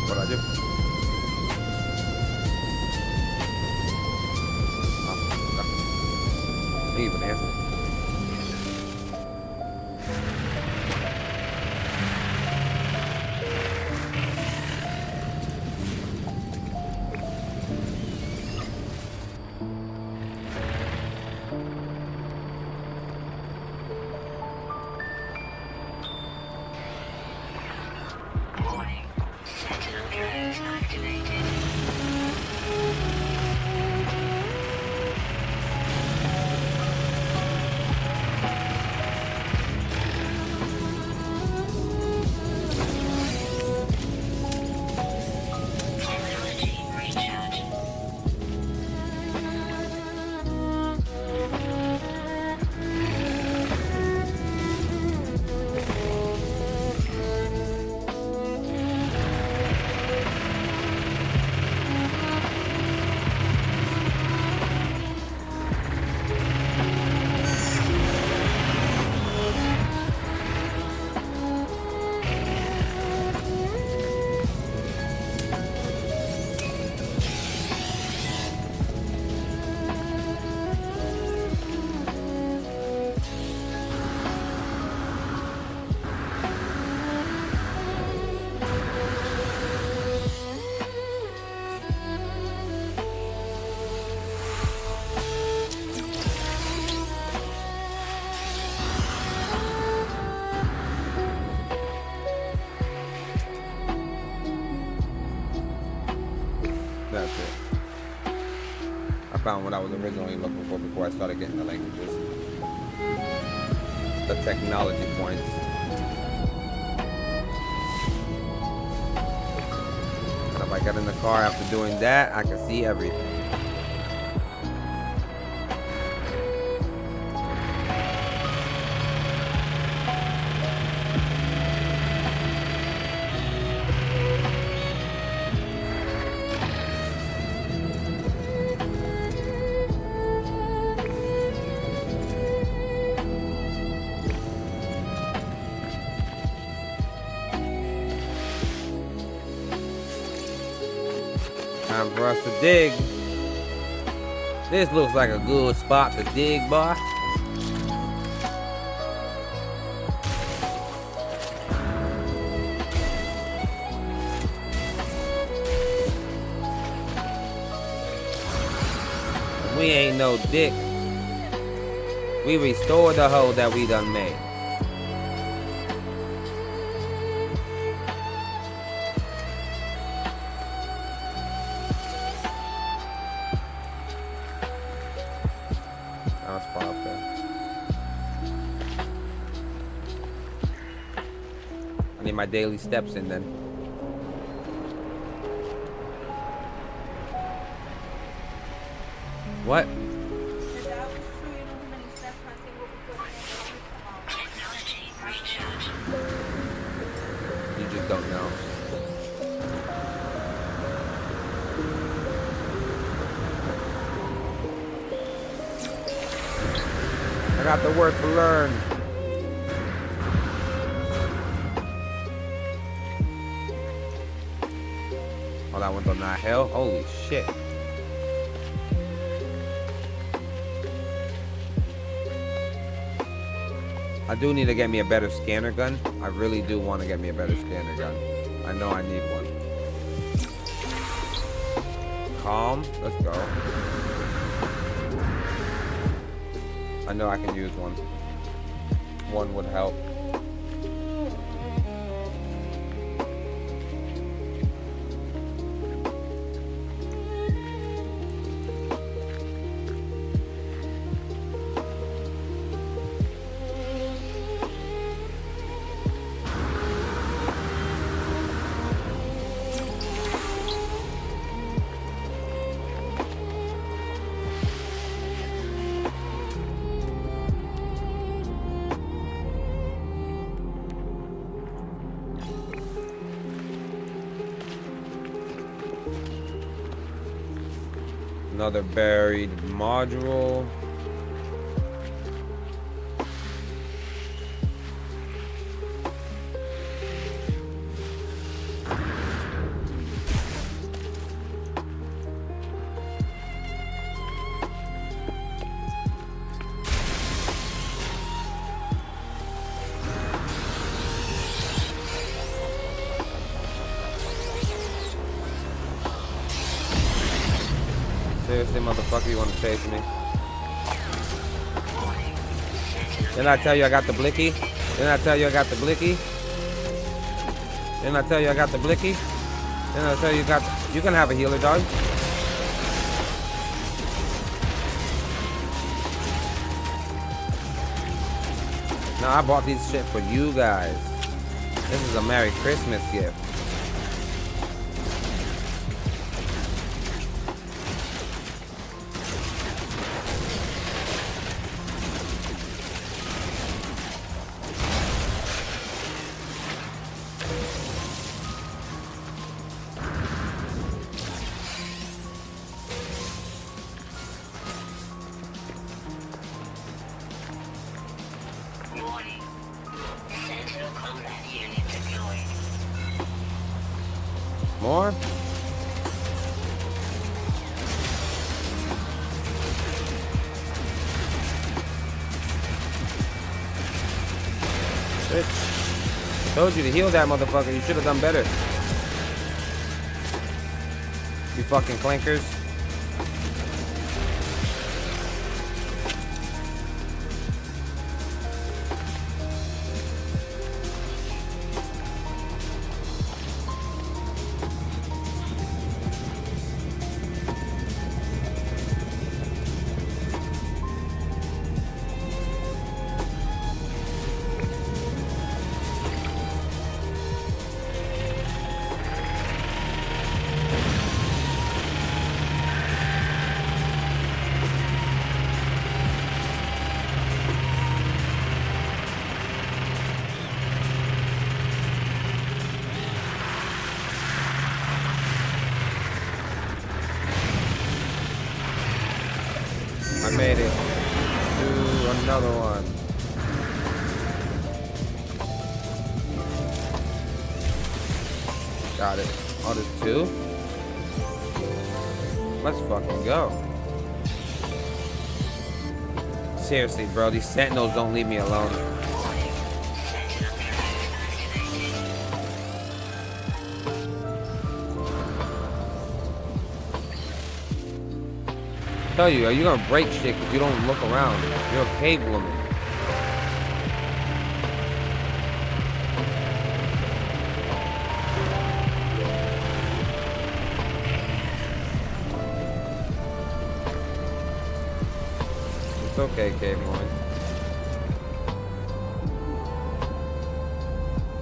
What I do? Oh, no. Even answer. Warning. Sentinel drones activated. Technology recharge. That's it. I found what I was originally looking for before I started getting the languages. The technology points. And if I get in the car after doing that, I can see everything. Time for us to dig. This looks like a good spot to dig, boy. We ain't no dick. We restored the hole that we done made. That's far up there. I need my daily steps in then. What? Is that got the word for learn. Oh, that one's on that hill. Holy shit. I do need to get me a better scanner gun. I really do want to get me a better scanner gun. I know I need one. Calm. Let's go. I know I can use one. One would help. Another buried module. Seriously, motherfucker, you want to chase me? Didn't I tell you I got the blicky? Didn't I tell you I got the blicky? Didn't I tell you I got the blicky? Didn't I tell you you can have a healer, dog. No, I bought these shit for you guys. This is a Merry Christmas gift. Warning. Sentinel combat unit deployed. More? Bitch. Told you to heal that motherfucker. You should have done better. You fucking clankers. I made it to another one. Got it. Oh, there's two? Let's fucking go. Seriously, bro, these sentinels don't leave me alone. Warning. Sentinel trains activated. Tell you, are you gonna break shit because you don't look around? You're a cave woman. It's okay, cave woman.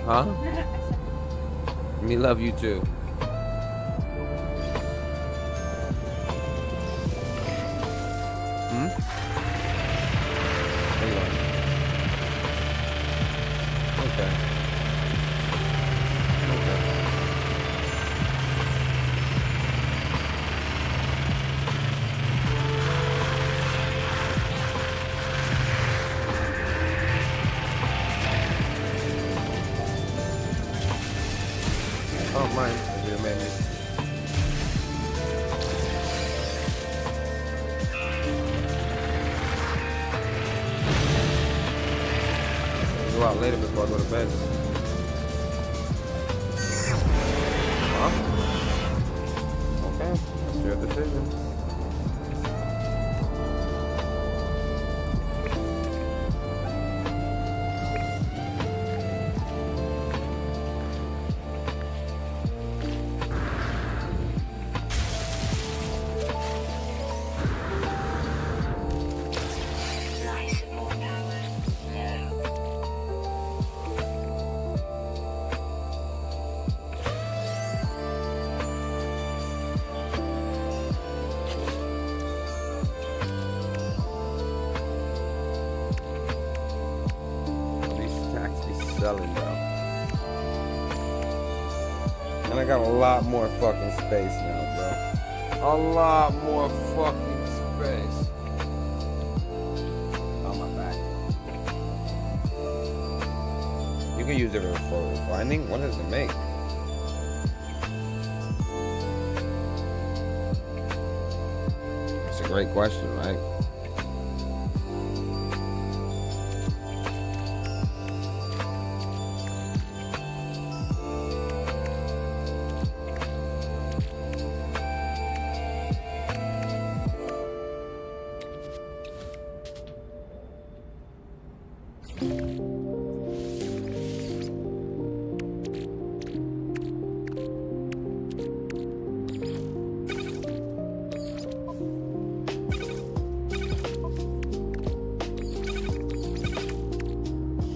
Huh? Me love you too. Hmm? There you are. Okay. Okay. out later before I go to bed. Huh? Okay, that's your decision. Nice and more powered. No. These stacks be selling, bro. And I got a lot more fucking space now, bro. A lot more fucking space. On my back. You can use it for refining. What does it make? It's a great question, right?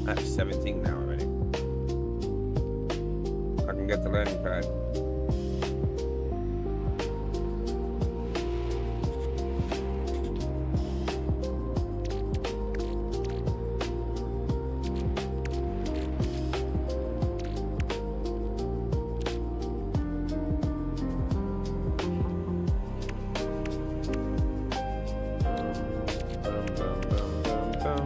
I have 17 now already. I can get the landing pad. Dum, dum, dum, dum, dum.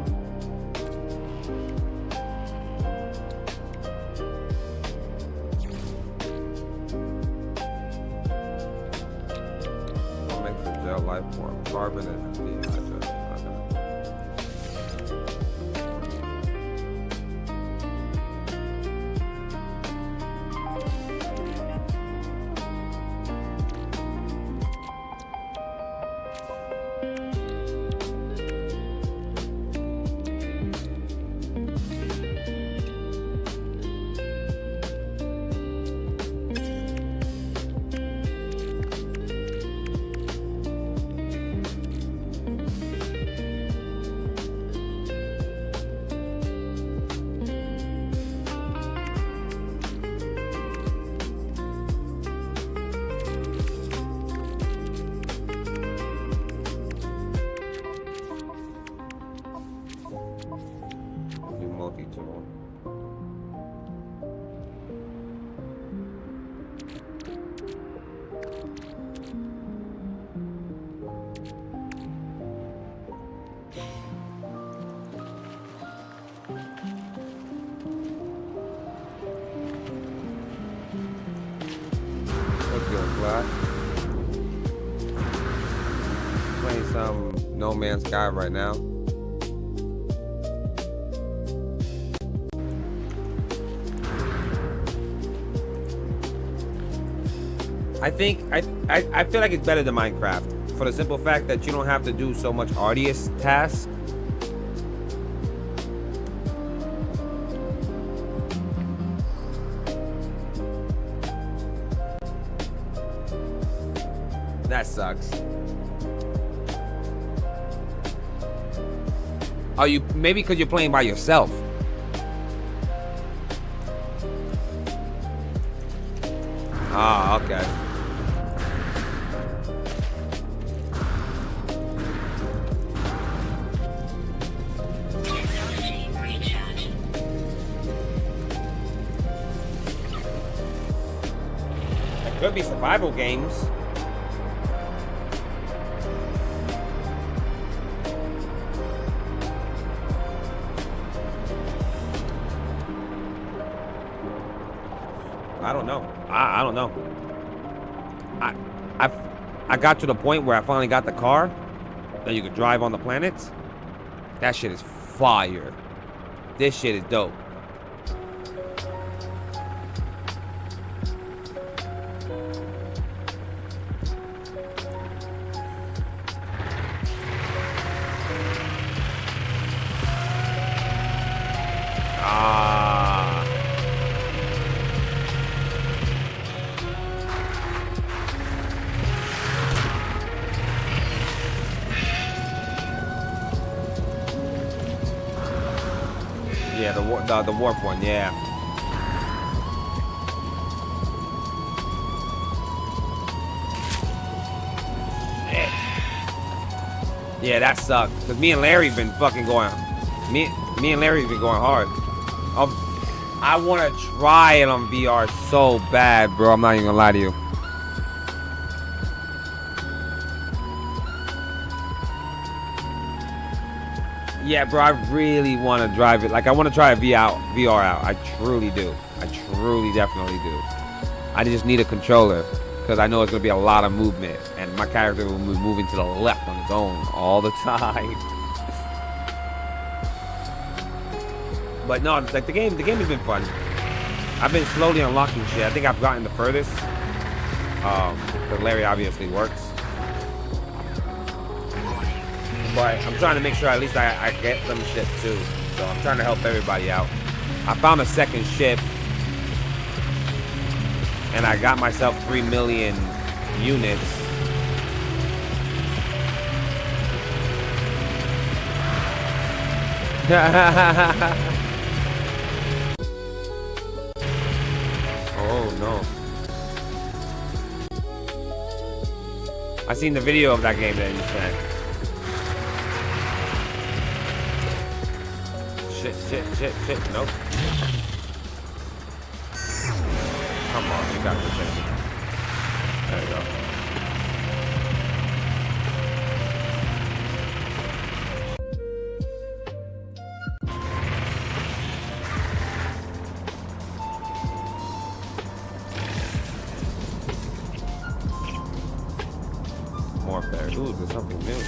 What makes a gel life form? Carbon and dehydrated. Do multi-tool. What's good, Vlad? Playing some No Man's Sky right now. I think I feel like it's better than Minecraft for the simple fact that you don't have to do so much arduous tasks. That sucks. Oh, you maybe because you're playing by yourself. Ah, okay. Technology recharge. It could be survival games. I don't know. I don't know. I got to the point where I finally got the car that you could drive on the planets. That shit is fire. This shit is dope. Yeah, the warp one. Yeah. Yeah, that sucked. Cause me and Larry been fucking going. Me and Larry been going hard. I want to try it on VR so bad, bro. I'm not even gonna lie to you. Yeah, bro. I really want to drive it. Like, I want to try VR out. I truly do. I truly, definitely do. I just need a controller because I know it's gonna be a lot of movement, and my character will be moving to the left on its own all the time. But no, like the game has been fun. I've been slowly unlocking shit. I think I've gotten the furthest. Because Larry obviously works. But I'm trying to make sure at least I get some shit too. So I'm trying to help everybody out. I found a second ship. And I got myself 3 million units. Oh no. I seen the video of that game that you sent. Shit. Nope. Come on, you got this thing. There you go. More fair. Ooh, there's something new.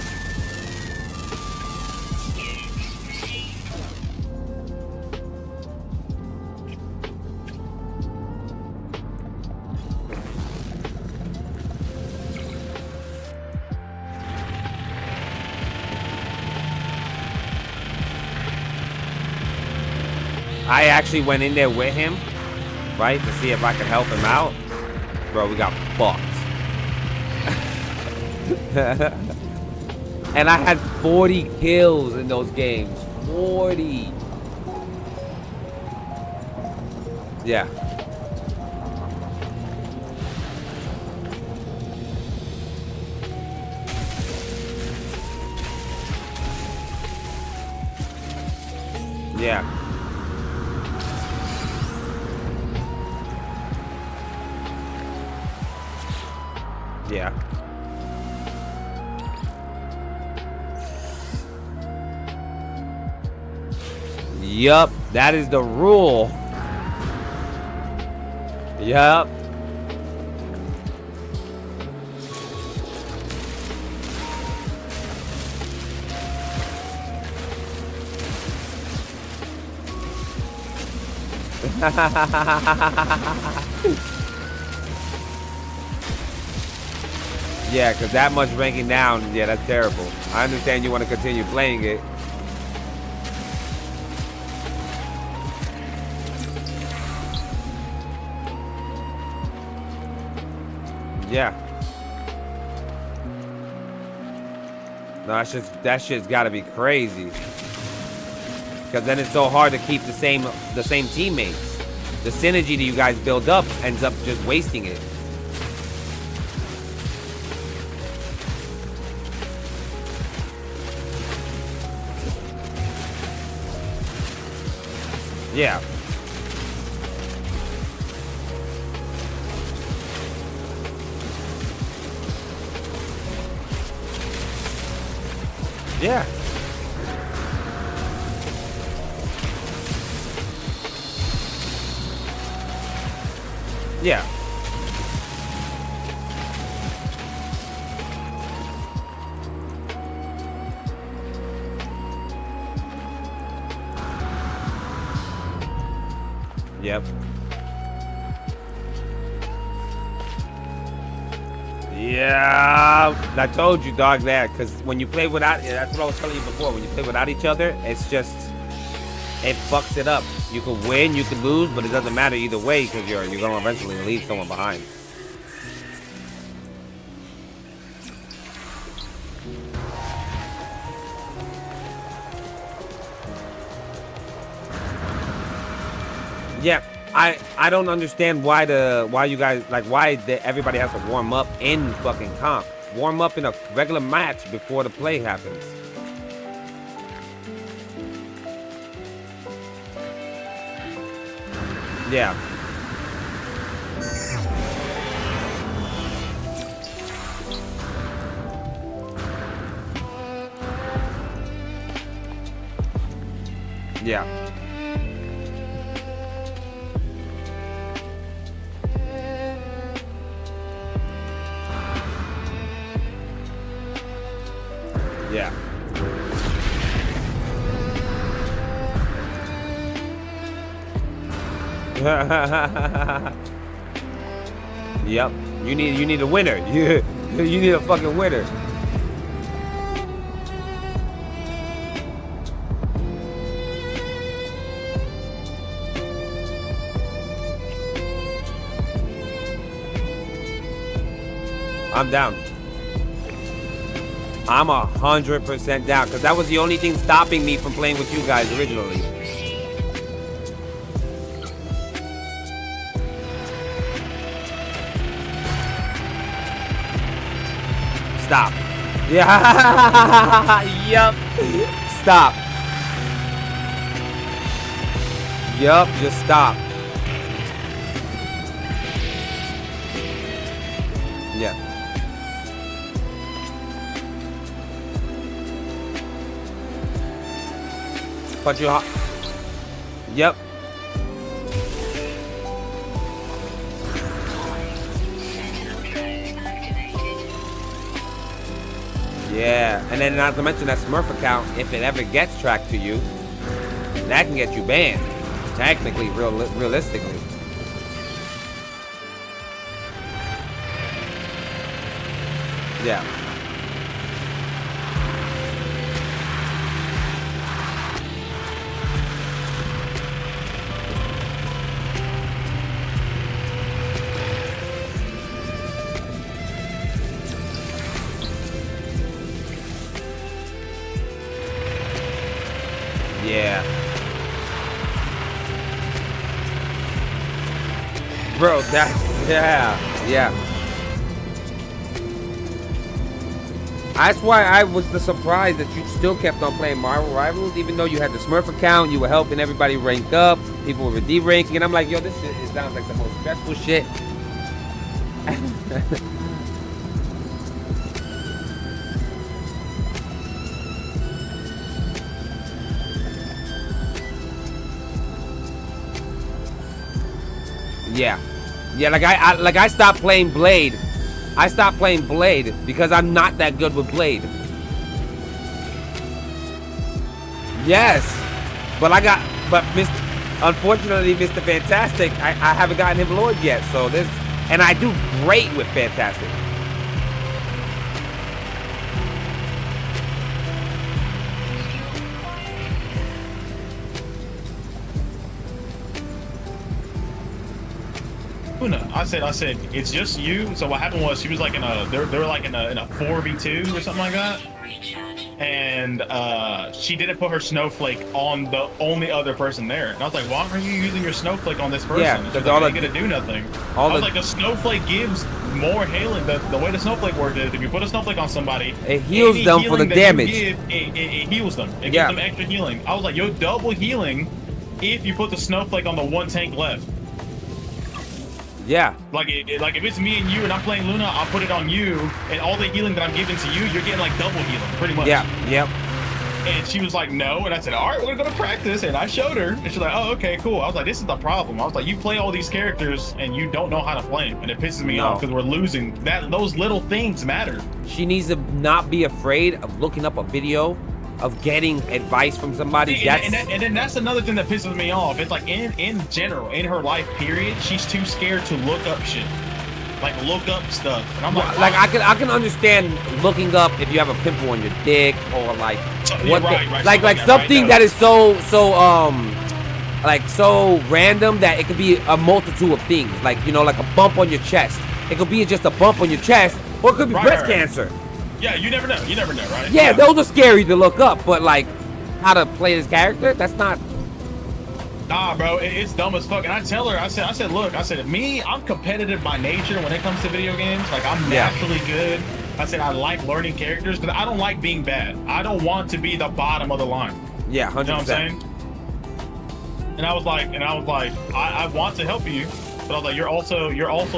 I actually went in there with him, right, to see if I could help him out. Bro, we got fucked. And I had 40 kills in those games. 40. Yeah. Yeah. Yeah. Yup, that is the rule. Yup. Yeah, because that much ranking down, yeah, that's terrible. I understand you want to continue playing it. Yeah. No, that shit's gotta be crazy. Because then it's so hard to keep the same teammates. The synergy that you guys build up ends up just wasting it. Yeah. Yeah. Yeah. Yep. Yeah, I told you, dog, that because when you play without, that's what I was telling you before. When you play without each other, it's just, it fucks it up. You can win, you can lose, but it doesn't matter either way because you're gonna eventually leave someone behind. Yeah, I don't understand why you guys like everybody has to warm up in fucking comp. Warm up in a regular match before the play happens. Yeah. Yeah. Yeah. Yep. You need a winner. You need a fucking winner. I'm down. I'm 100% down because that was the only thing stopping me from playing with you guys originally. Stop. Yeah. Yup. Stop. Yup. Just stop. Yeah. Punch you hot. Yep. Yeah, and then not to mention that Smurf account, if it ever gets tracked to you, that can get you banned. Technically, realistically. Yeah. Yeah. Bro, yeah. That's why I was surprised that you still kept on playing Marvel Rivals, even though you had the Smurf account, you were helping everybody rank up, people were de-ranking, and I'm like, yo, this shit, it sounds like the most stressful shit. Yeah, like I stopped playing Blade. I stopped playing Blade because I'm not that good with Blade. Yes, but unfortunately, Mr. Fantastic, I haven't gotten him Lord yet. So and I do great with Fantastic. I said, it's just you. So what happened was she was like they were like in a 4v2 or something like that. And she didn't put her snowflake on the only other person there. And I was like, why are you using your snowflake on this person? Yeah, because like, ain't gonna do nothing. I was like, the snowflake gives more healing. The way the snowflake works is if you put a snowflake on somebody, it heals them for the damage. It heals them. It gives them extra healing. I was like, you're double healing if you put the snowflake on the one tank left. Yeah. Like if it's me and you and I'm playing Luna, I'll put it on you, and all the healing that I'm giving to you, you're getting like double healing, pretty much. Yeah. Yep. And she was like, no, and I said, all right, we're gonna practice, and I showed her, and she's like, oh, okay, cool. I was like, this is the problem. I was like, you play all these characters and you don't know how to play them, and it pisses me off because we're losing. Those little things matter. She needs to not be afraid of looking up a video, of getting advice from somebody. See, and then that's another thing that pisses me off. It's like in general, in her life period, she's too scared to look up shit. Like look up stuff. And I'm like I can understand looking up if you have a pimple on your dick or like something that is so random that it could be a multitude of things. Like, you know, like a bump on your chest. It could be just a bump on your chest, or it could be breast cancer. Yeah, you never know. You never know, right? Yeah, those are scary to look up, but like how to play this character, that's not. Nah, bro, it's dumb as fuck. And I tell her, I said, look, I'm competitive by nature when it comes to video games. Like, I'm naturally good. I said, I like learning characters because I don't like being bad. I don't want to be the bottom of the line. Yeah, 100%. You know what I'm saying? And I was like, I want to help you, but I was like, you're also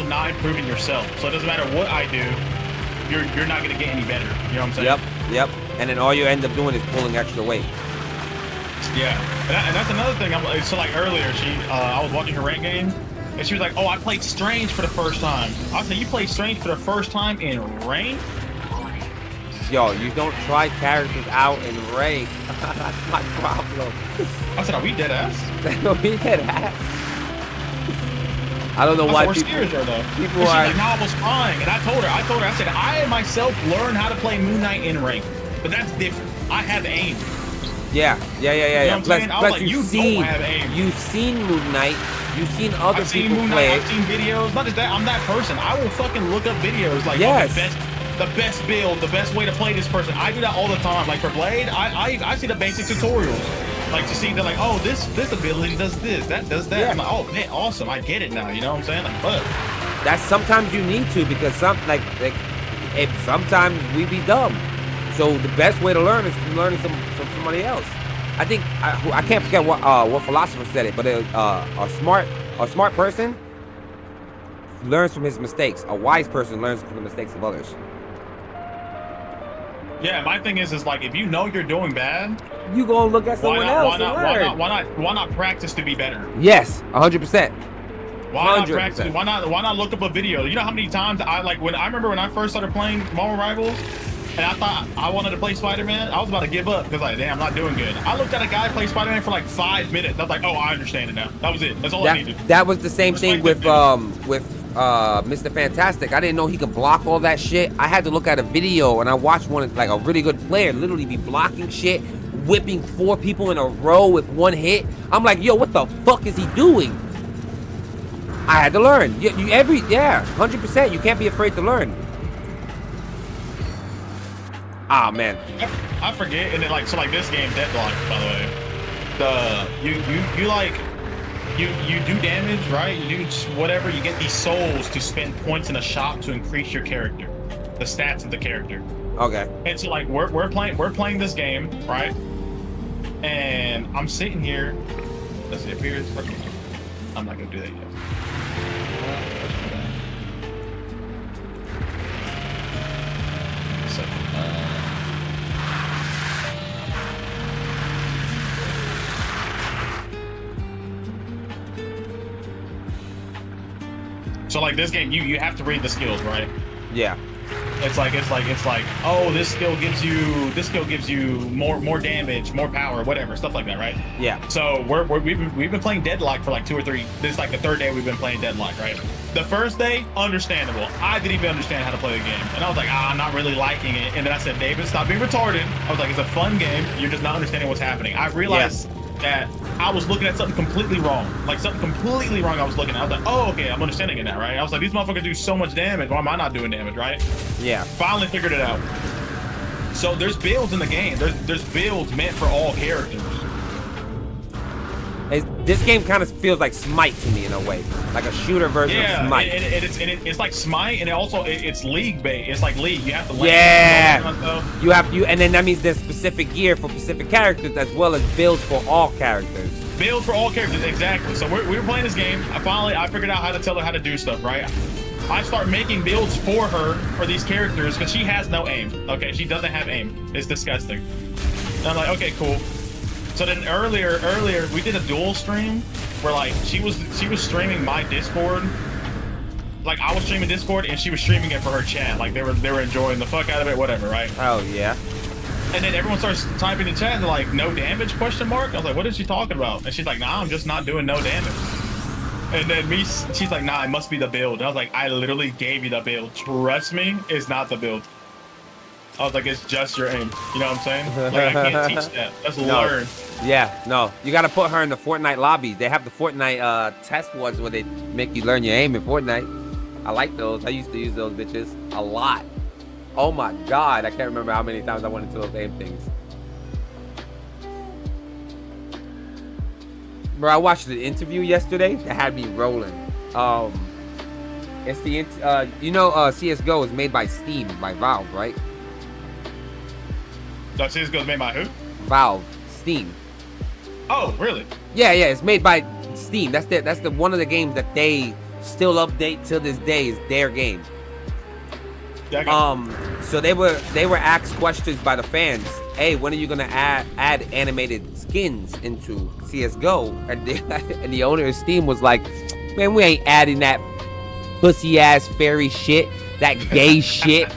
not improving yourself. So it doesn't matter what I do, you're not gonna get any better. You know what I'm saying? Yep. And then all you end up doing is pulling extra weight. Yeah, and that's another thing. So like earlier, I was watching her rank game, and she was like, "Oh, I played Strange for the first time." I said, "You played Strange for the first time in rank?" Yo, you don't try characters out in rank. That's my problem. I said, "Are we dead ass?" We dead ass. I don't know why people are though. People she's are like, "No, I was crying," and I told her, I said, "I myself learned how to play Moon Knight in rank, but that's different. I have aim." Yeah. You know plus you've seen Moon Knight. You've seen other people Moon play Knight, I've seen videos. Not just that, I'm that person. I will fucking look up videos like the best build, the best way to play this person. I do that all the time. Like for Blade, I see the basic tutorials. Like to see they're like, oh, this ability does this, that does that. Yeah. I'm like, oh man, awesome, I get it now. You know what I'm saying? Like, but that's sometimes you need to because sometimes we be dumb. So the best way to learn is from learning from somebody else. I think I can't forget what philosopher said it, but a smart person learns from his mistakes. A wise person learns from the mistakes of others. Yeah, my thing is like if you know you're doing bad, you gonna look at someone else. Why not practice to be better? Yes, 100%. Why not practice? Why not look up a video? You know how many times I remember when I first started playing Marvel Rivals. And I thought I wanted to play Spider-Man. I was about to give up because like, damn, I'm not doing good. I looked at a guy play Spider-Man for like 5 minutes. I was like, oh, I understand it now. That was it. That's all I needed. That was the same thing with Mr. Fantastic. I didn't know he could block all that shit. I had to look at a video and I watched one like a really good player literally be blocking shit, whipping 4 people in a row with 1 hit. I'm like, yo, what the fuck is he doing? I had to learn. 100%. You can't be afraid to learn. Ah, man. I forget, and then like this game Deadlock, by the way, you do damage, right? You do whatever. You get these souls to spend points in a shop to increase your character, the stats of the character. Okay. And so like we're playing this game, right? And I'm sitting here. Let's see, appears. I'm not gonna do that yet. So like this game, you have to read the skills, right? Yeah. It's like oh, this skill gives you more damage, more power, whatever, stuff like that, right? Yeah. So we've been playing Deadlock for like 2 or 3. This is like the 3rd day we've been playing Deadlock, right? The first day, understandable. I didn't even understand how to play the game, and I was like, I'm not really liking it. And then I said, David, stop being retarded. I was like, it's a fun game. You're just not understanding what's happening. I realized that I was looking at something completely wrong. Like something completely wrong I was looking at. I was like, oh, okay, I'm understanding it now, right? I was like, these motherfuckers do so much damage. Why am I not doing damage, right? Yeah. Finally figured it out. So there's builds in the game. There's builds meant for all characters. This game kind of feels like Smite to me in a way, like a shooter version of Smite. It's like Smite, and it's League based. It's like League. You have to land. Yeah. And then that means there's specific gear for specific characters as well as builds for all characters. Builds for all characters, exactly. So we were playing this game. I figured out how to tell her how to do stuff, right? I start making builds for her for these characters because she has no aim. Okay, she doesn't have aim. It's disgusting. And I'm like, okay, cool. So then earlier we did a dual stream where like she was streaming my Discord. Like I was streaming Discord and she was streaming it for her chat. Like they were enjoying the fuck out of it, whatever, right? Oh yeah. And then everyone starts typing in chat and they're like, no damage, question mark? I was like, what is she talking about? And she's like, nah, I'm just not doing no damage. And then she's like, nah, it must be the build. And I was like, I literally gave you the build. Trust me, it's not the build. I was like, it's just your aim. You know what I'm saying? Like, I can't teach that. That's learn. Yeah, no. You got to put her in the Fortnite lobbies. They have the Fortnite test ones where they make you learn your aim in Fortnite. I like those. I used to use those bitches a lot. Oh my God. I can't remember how many times I went into those aim things. Bro, I watched the interview yesterday that had me rolling. It's the CS:GO is made by Steam, by Valve, right? CS:GO is made by who? Valve, Steam. Oh, really? Yeah, it's made by Steam. That's the one of the games that they still update till this day is their game. Yeah, so they were asked questions by the fans. Hey, when are you gonna add animated skins into CS:GO? And the owner of Steam was like, man, we ain't adding that pussy ass fairy shit, that gay shit.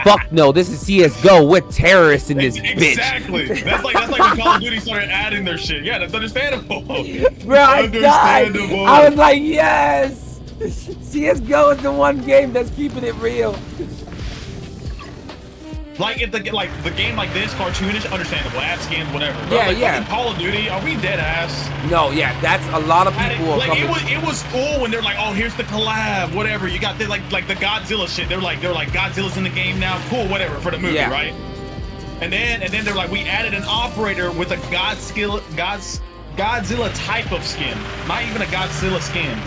Fuck no, this is CS:GO. We're terrorists in this bitch. Exactly. That's like when Call of Duty started adding their shit. Yeah, that's understandable. Bro, I died. I was like, yes. CS:GO is the one game that's keeping it real. Like if the game like this, cartoonish, understandable, ad skins, whatever. Bro. Yeah, like, yeah. Call of Duty, are we dead ass? No, yeah, that's a lot of people are like coming. it was cool when they're like, oh, here's the collab, whatever. You got the like the Godzilla shit. They're like Godzilla's in the game now, cool, whatever for the movie, Yeah. right? And then they're like, we added an operator with a Godzilla type of skin, not even a Godzilla skin.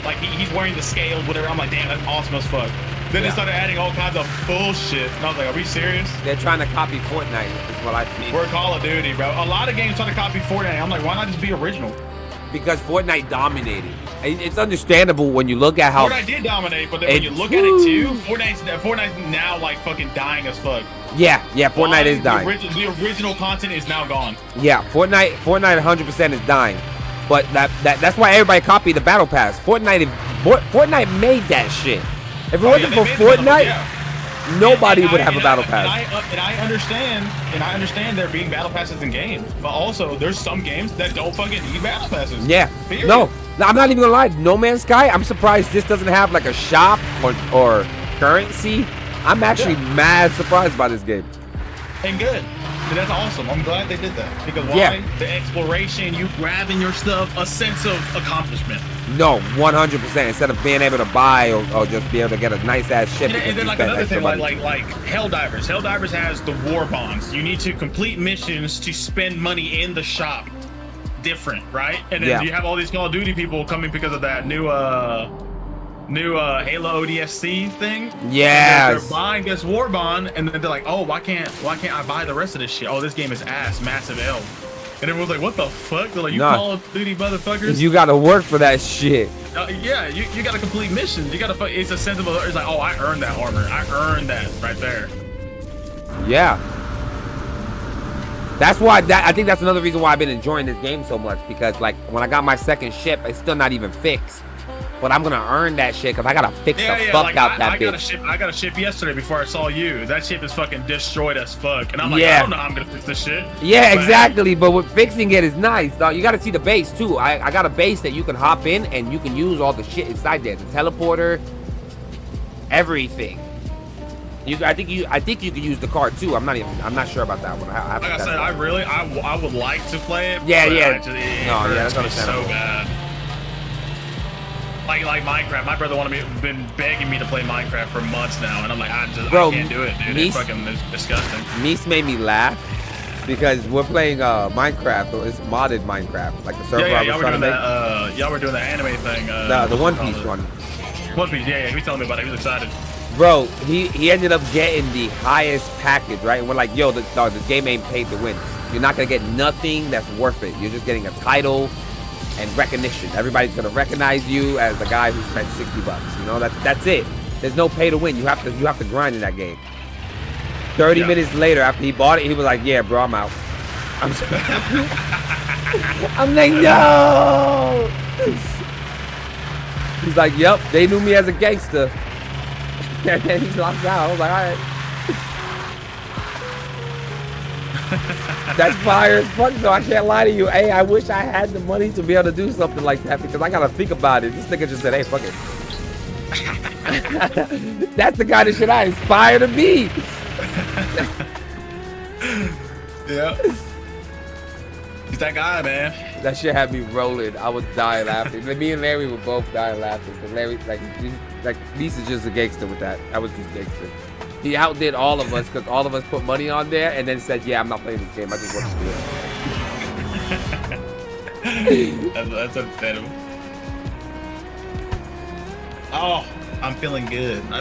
Like he's wearing the scales, whatever. I'm like, damn, that's awesome as fuck. Then they started adding all kinds of bullshit. And I was like, are we serious? They're trying to copy Fortnite, is what I think. We're Call of Duty, bro. A lot of games trying to copy Fortnite. I'm like, why not just be original? Because Fortnite dominated. It's understandable when you look at how Fortnite did dominate, but then when you look at it too, Fortnite's now like fucking dying as fuck. Yeah, Fortnite is dying. The original content is now gone. Yeah, Fortnite 100% is dying. But that's why everybody copied the Battle Pass. Fortnite made that shit. If it wasn't for Fortnite, nobody would have a Battle Pass. And I understand there being Battle Passes in games, but also there's some games that don't fucking need Battle Passes. Yeah. Period. No, I'm not even gonna lie. No Man's Sky, I'm surprised this doesn't have like a shop or currency. I'm actually mad surprised by this game. And good. But that's awesome. I'm glad they did that. Because why? Yeah. The exploration, you grabbing your stuff, a sense of accomplishment. No, 100%. Instead of being able to buy or just be able to get a nice ass ship. And then like another thing, like Helldivers. Helldivers has the war bonds. You need to complete missions to spend money in the shop. Different, right? And then you have all these Call of Duty people coming because of that new Halo ODST thing. Yeah. They're buying this war bond, and then they're like, oh, why can't I buy the rest of this shit? Oh, this game is ass, massive L. And everyone's like, what the fuck? They're like, you Call of Duty motherfuckers. You gotta work for that shit. Yeah, you gotta complete missions. You gotta. It's a sensible. It's like, oh, I earned that armor. I earned that right there. Yeah. That's why I think that's another reason why I've been enjoying this game so much, because like when I got my second ship, it's still not even fixed. But I'm gonna earn that shit because I gotta fix the fuck out that bitch. I got a ship yesterday before I saw you. That ship is fucking destroyed as fuck. And I'm like, I don't know how I'm gonna fix this shit. Yeah, exactly. But with fixing it is nice, dog. You gotta see the base too. I got a base that you can hop in and you can use all the shit inside there. The teleporter, everything. I think you can use the car too. I'm not sure about that one. Like I said, I would like to play it. Yeah. That's understandable. So bad. Like Minecraft, my brother been begging me to play Minecraft for months now, and I'm like, I can't do it, dude. It's disgusting. Meese made me laugh because we're playing Minecraft. It's modded Minecraft, like the server I was trying to make. Y'all were doing that anime thing. The One Piece one. One Piece, yeah. He was telling me about it. He was excited. Bro, he ended up getting the highest package, right? And we're like, yo, the game ain't paid to win. You're not gonna get nothing that's worth it. You're just getting a title and recognition. Everybody's gonna recognize you as the guy who spent $60. You know, that's it. There's no pay to win. You have to grind in that game. 30 minutes later, after he bought it, he was like, yeah, bro, I'm out. I'm like, no. He's like, yep, they knew me as a gangster. And then he locked out. I was like, all right. That's fire as fuck, though. I can't lie to you. Hey, I wish I had the money to be able to do something like that, because I gotta think about it. This nigga just said, hey, fuck it. That's the kind of shit I aspire to be. Yeah. He's that guy, man. That shit had me rolling. I was dying laughing. Me and Larry were both dying laughing. But Larry, like Lisa's just a gangster with that. I was just gangster. He outdid all of us because all of us put money on there and then said, yeah, I'm not playing this game. I just want to do That's understandable. Oh, I'm feeling good. I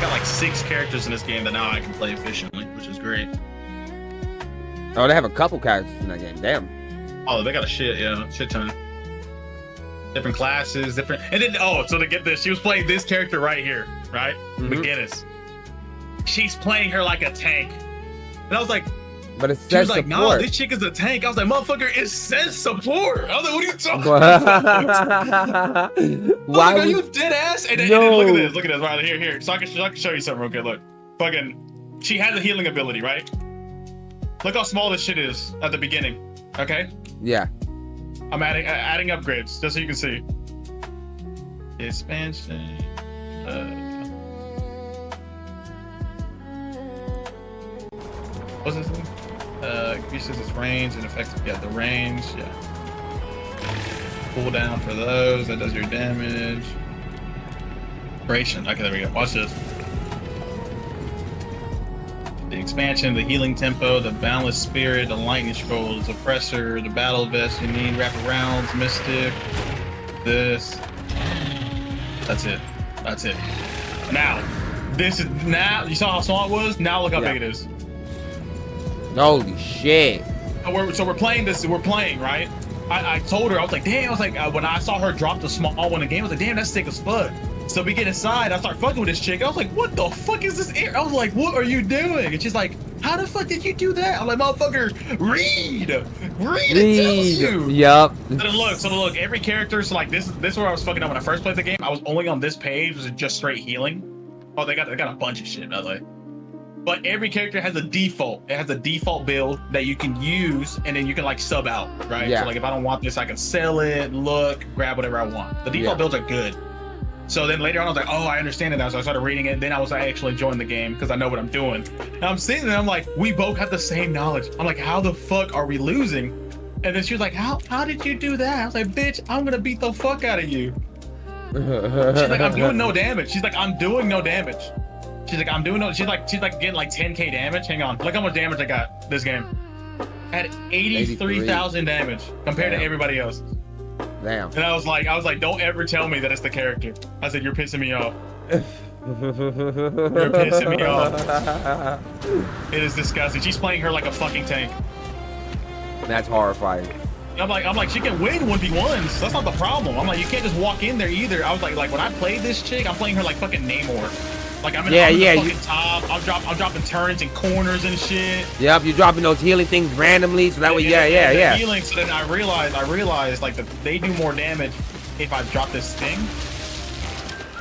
got like 6 characters in this game that now I can play efficiently, which is great. Oh, they have a couple characters in that game. Damn. Oh, they got a shit ton. Different classes, different. And then, so to get this, she was playing this character right here, right? McGinnis. She's playing her like a tank. And I was like, but it she says was like, support. no, this chick is a tank. I was like, motherfucker, it says support. I was like, what are you talking about? Why Are would you dead ass? And then, No. look at this right here. So I can show you something real good. Look, fucking, she has a healing ability, right? Look how small this shit is at the beginning. Okay, Yeah. I'm adding upgrades just so you can see. Expansion. What's this thing? Increases its range and affects the range. Yeah. Cool down for those. That does your damage. Duration. Okay, there we go. Watch this. The expansion, the healing tempo, the boundless spirit, the lightning scroll, the suppressor, the battle vest you need, wraparounds, mystic. This. That's it. That's it. Now, you saw how small it was? Now look how big it is. Holy shit. So we're playing this. We're playing, right? I told her, I was like, damn. I was like, when I saw her drop the small one in the game, I was like, damn, that's sick as fuck. So we get inside. I start fucking with this chick. I was like, what the fuck is this air? I was like, what are you doing? And she's like, how the fuck did you do that? I'm like, motherfucker, read. It tells you. Yup. So look, every character. So like this is where I was fucking up when I first played the game. I was only on this page, was just straight healing. Oh, they got a bunch of shit, by the way. But every character has a default. It has a default build that you can use, and then you can like sub out, right? Yeah. So like if I don't want this, I can sell it, look, grab whatever I want. The default builds are good. So then later on, I was like, oh, I understand it now. So I started reading it. Then I was actually enjoying the game because I know what I'm doing. And I'm sitting there, I'm like, we both have the same knowledge. I'm like, how the fuck are we losing? And then she was like, how did you do that? I was like, bitch, I'm gonna beat the fuck out of you. She's like, I'm doing no damage. She's like, I'm doing no damage. She's like, I'm doing no. She's like getting like 10k damage. Hang on, look how much damage I got this game. I had 83,000 damage compared to everybody else. Damn. And I was like, don't ever tell me that it's the character. I said, you're pissing me off. You're pissing me off. It is disgusting. She's playing her like a fucking tank. That's horrifying. I'm like, she can win 1v1s. That's not the problem. I'm like, you can't just walk in there either. I was like when I played this chick, I'm playing her like fucking Namor. Like I'm in the fucking top. I'm dropping turrets and corners and shit. Yep, you're dropping those healing things randomly, so that way, yeah. Healing. So then I realized like that they do more damage if I drop this thing.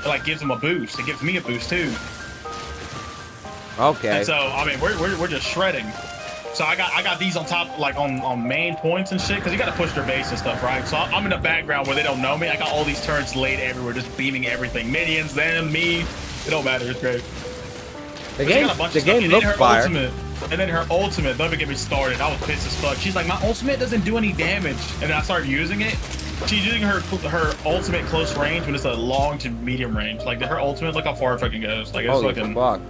It like gives them a boost. It gives me a boost too. Okay. And so I mean, we're just shredding. So I got these on top, like on main points and shit, because you got to push their base and stuff, right? So I'm in the background where they don't know me. I got all these turrets laid everywhere, just beaming everything. Minions, them, me. It don't matter. It's great. The game looks fire. Ultimate, and then her ultimate, don't even get me started. I was pissed as fuck. She's like, my ultimate doesn't do any damage. And then I started using it. She's using her ultimate close range when it's a long to medium range. Like her ultimate, look how far it fucking goes. Like it's fucking. Fuck.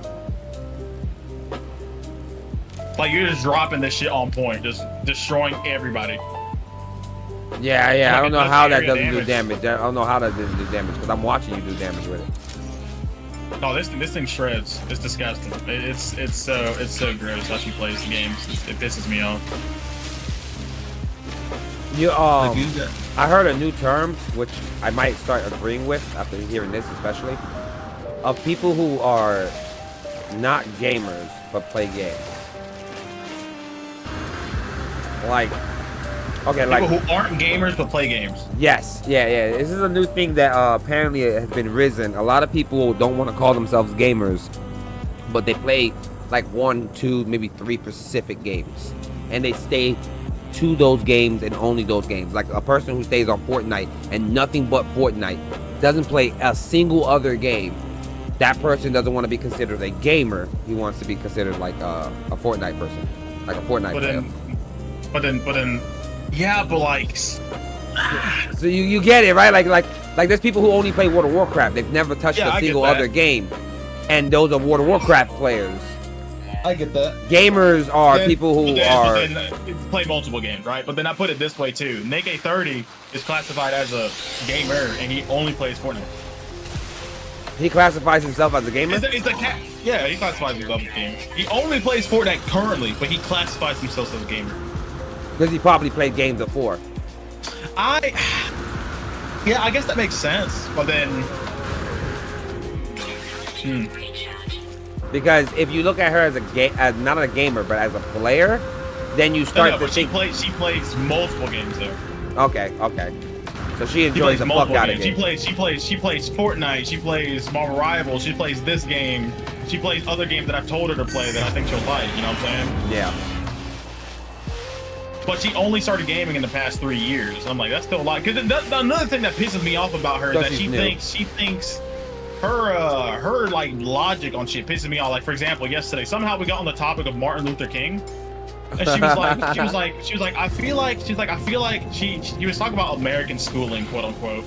Like you're just dropping this shit on point, just destroying everybody. Yeah. Like, I don't know how that doesn't damage. do damage. I don't know how that doesn't do damage because I'm watching you do damage with it. Oh, this thing shreds. It's disgusting. It's so gross how she plays the games. It pisses me off. I heard a new term which I might start agreeing with after hearing this, especially of people who are not gamers but play games. Like, okay, people who aren't gamers but play games. Yes, yeah. This is a new thing that apparently has been risen. A lot of people don't want to call themselves gamers, but they play like 1, 2, maybe 3 specific games, and they stay to those games and only those games. Like a person who stays on Fortnite and nothing but Fortnite, doesn't play a single other game. That person doesn't want to be considered a gamer. He wants to be considered like a Fortnite person, like a Fortnite player. But then, yeah, but like. So you get it, right? Like there's people who only play World of Warcraft. They've never touched a single other game, and those are World of Warcraft players. I get that. Gamers are Then- people who but then- are. but then, play multiple games, right? But then I put it this way too. Nake30 is classified as a gamer, and he only plays Fortnite. He classifies himself as a gamer. It's a cat. Yeah, he classifies himself as a gamer. He only plays Fortnite currently, but he classifies himself as a gamer. Because he probably played games before. Yeah, I guess that makes sense. But then, Because if you look at her as as not a gamer, but as a player, then you start no, to but she think. plays multiple games though. Okay. So she She enjoys plays the fuck multiple out of games. it. She plays Fortnite. She plays Marvel Rivals. She plays this game. She plays other games that I've told her to play that I think she'll like. You know what I'm saying? Yeah. But she only started gaming in the past 3 years. I'm like, that's still a lot. Because another thing that pisses me off about her is So that she's she new. thinks her like logic on shit pisses me off. Like for example, yesterday somehow we got on the topic of Martin Luther King, and she was like, I feel like she was talking about American schooling, quote unquote.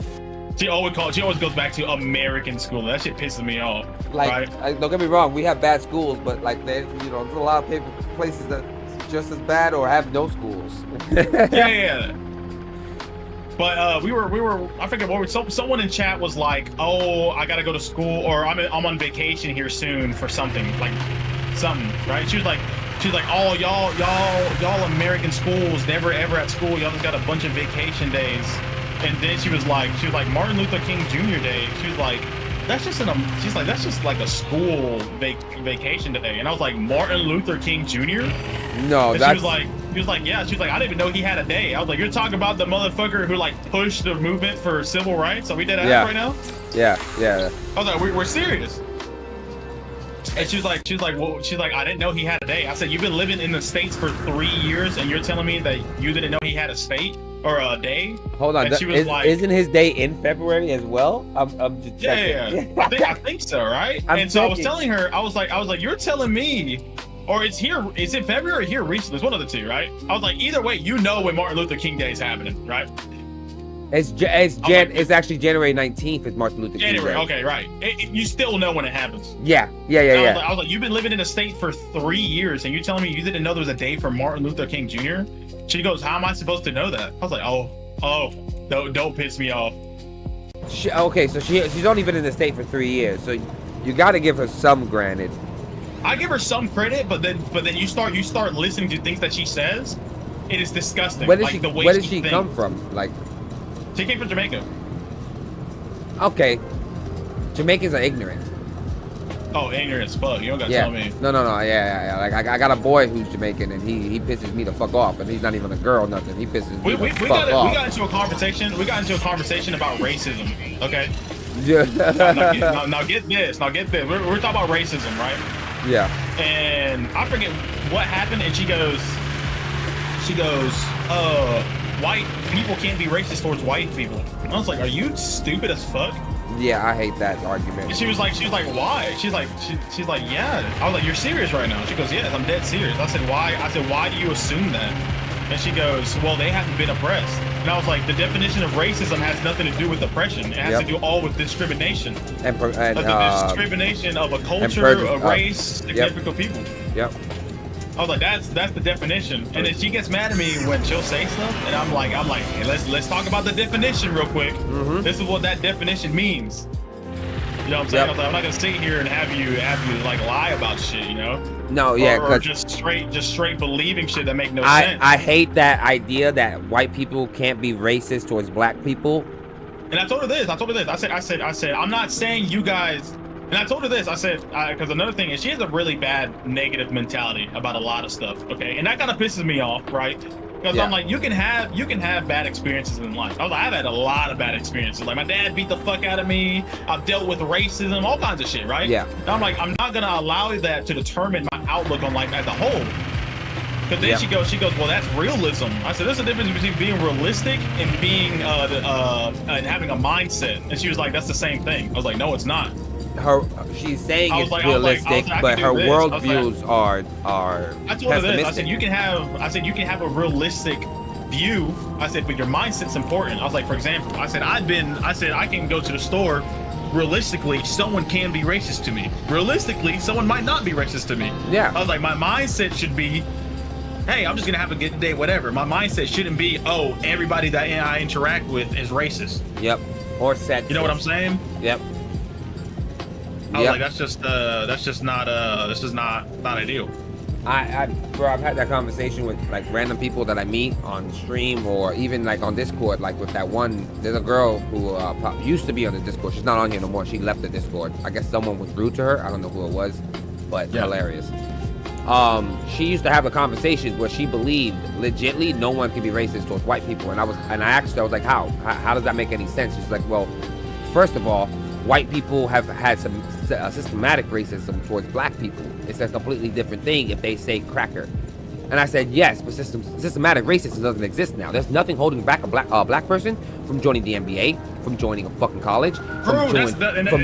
She always goes back to American schooling. That shit pisses me off. Like, right? don't get me wrong, we have bad schools, but like there's a lot of places that just as bad or have no schools. yeah. But we were I forget what someone in chat was like, oh, I gotta go to school, or I'm on vacation here soon for something, right? She was like, oh, y'all American schools never ever at school. Y'all just got a bunch of vacation days. And then she was like Martin Luther King Jr. Day. She was like, that's just like a school vacation day. And I was like, Martin Luther King Jr. No, And that's she was like, yeah. She was like, I didn't even know he had a day. I was like, you're talking about the motherfucker who like pushed the movement for civil rights? Are we dead ass Yeah. right now? yeah. I was like, we're serious. And she was like, I didn't know he had a day. I said, you've been living in the States for 3 years, and you're telling me that you didn't know he had a state or a day? Hold on, And she was like, isn't his day in February as well? I'm just yeah. checking. I think so, right? I'm And so I was checking. telling her, I was like, you're telling me, or it's in February or here recently. It's one of the two, right? I was like, either way, you know when Martin Luther King Day is happening, right? It's actually January 19th is Martin Luther King January, Day. okay, right. You still know when it happens. Yeah. I was like, you've been living in the state for 3 years, and you're telling me you didn't know there was a day for Martin Luther King Jr.? She goes, how am I supposed to know that? I was like, oh, don't piss me off. Okay, so she's only been in the state for 3 years, so you got to give her some granted. I give her some credit, but then you start listening to things that she says. It is disgusting. Where did like, the way Where did she thinks. come from? Like, She came from Jamaica. okay, Jamaicans are ignorant. Oh, ignorant as fuck. You don't gotta Yeah. tell me. No. Yeah. Like I got a boy who's Jamaican, and he pisses me the fuck off, and he's not even a girl, nothing. He pisses me We the fuck got off. into a conversation. We got into a conversation about racism. Okay. Yeah. Now get this. We're talking about racism, right? Yeah. And I forget what happened, and she goes, white people can't be racist towards white people. And I was like, are you stupid as fuck? Yeah, I hate that argument. And she was like, why? She's like, yeah. I was like, you're serious right now? She goes, yes, I'm dead serious. I said, why? Why do you assume that? And she goes, well, they haven't been oppressed. And I was like, the definition of racism has nothing to do with oppression. It has to do all with discrimination. And The discrimination of a culture, a race, significant people. Yep. I was like, that's the definition. And then she gets mad at me when she'll say stuff, and I'm like, hey, let's talk about the definition real quick. Mhm. This is what that definition means. You know what I'm saying? Yep. I was like, I'm not gonna sit here and have you like lie about shit, you know? No, yeah, or 'cause just straight believing shit that make no sense. I hate that idea that white people can't be racist towards black people. And I told her this. I said, I'm not saying you guys. And I told her this. I said, because another thing is she has a really bad negative mentality about a lot of stuff. Okay, and that kind of pisses me off, right? Because Yeah. I'm like, you can have bad experiences in life. I was like, I've had a lot of bad experiences. Like my dad beat the fuck out of me. I've dealt with racism, all kinds of shit, right? Yeah. And I'm like, I'm not gonna allow that to determine my outlook on life as a whole. Because then Yeah. she goes, well, that's realism. I said, there's a difference between being realistic and being and having a mindset. And she was like, that's the same thing. I was like, no, it's not. She's saying I was it's like- I was like, realistic, I but can her do this. I was like- worldviews are I told her this. I pessimistic. said you can have a realistic view. I said, but your mindset's important. I was like, for example, I said I can go to the store realistically, someone can be racist to me. Realistically, someone might not be racist to me. Yeah. I was like, my mindset should be, hey, I'm just gonna have a good day, whatever. My mindset shouldn't be, oh, everybody that I interact with is racist. Yep. Or sexist. You know what I'm saying? Yep. I was like, that's just not ideal. Bro, I've had that conversation with like random people that I meet on stream or even like on Discord. Like with that one, there's a girl who used to be on the Discord. She's not on here no more. She left the Discord. I guess someone was rude to her. I don't know who it was, but Yeah. hilarious. She used to have the conversations where she believed legitly no one can be racist towards white people, and I asked her, I was like, how does that make any sense? She's like, well, first of all, white people have had some systematic racism towards black people. It's a completely different thing if they say cracker. And I said, yes, but systematic racism doesn't exist now. There's nothing holding back a black person from joining the NBA, from joining a fucking college, from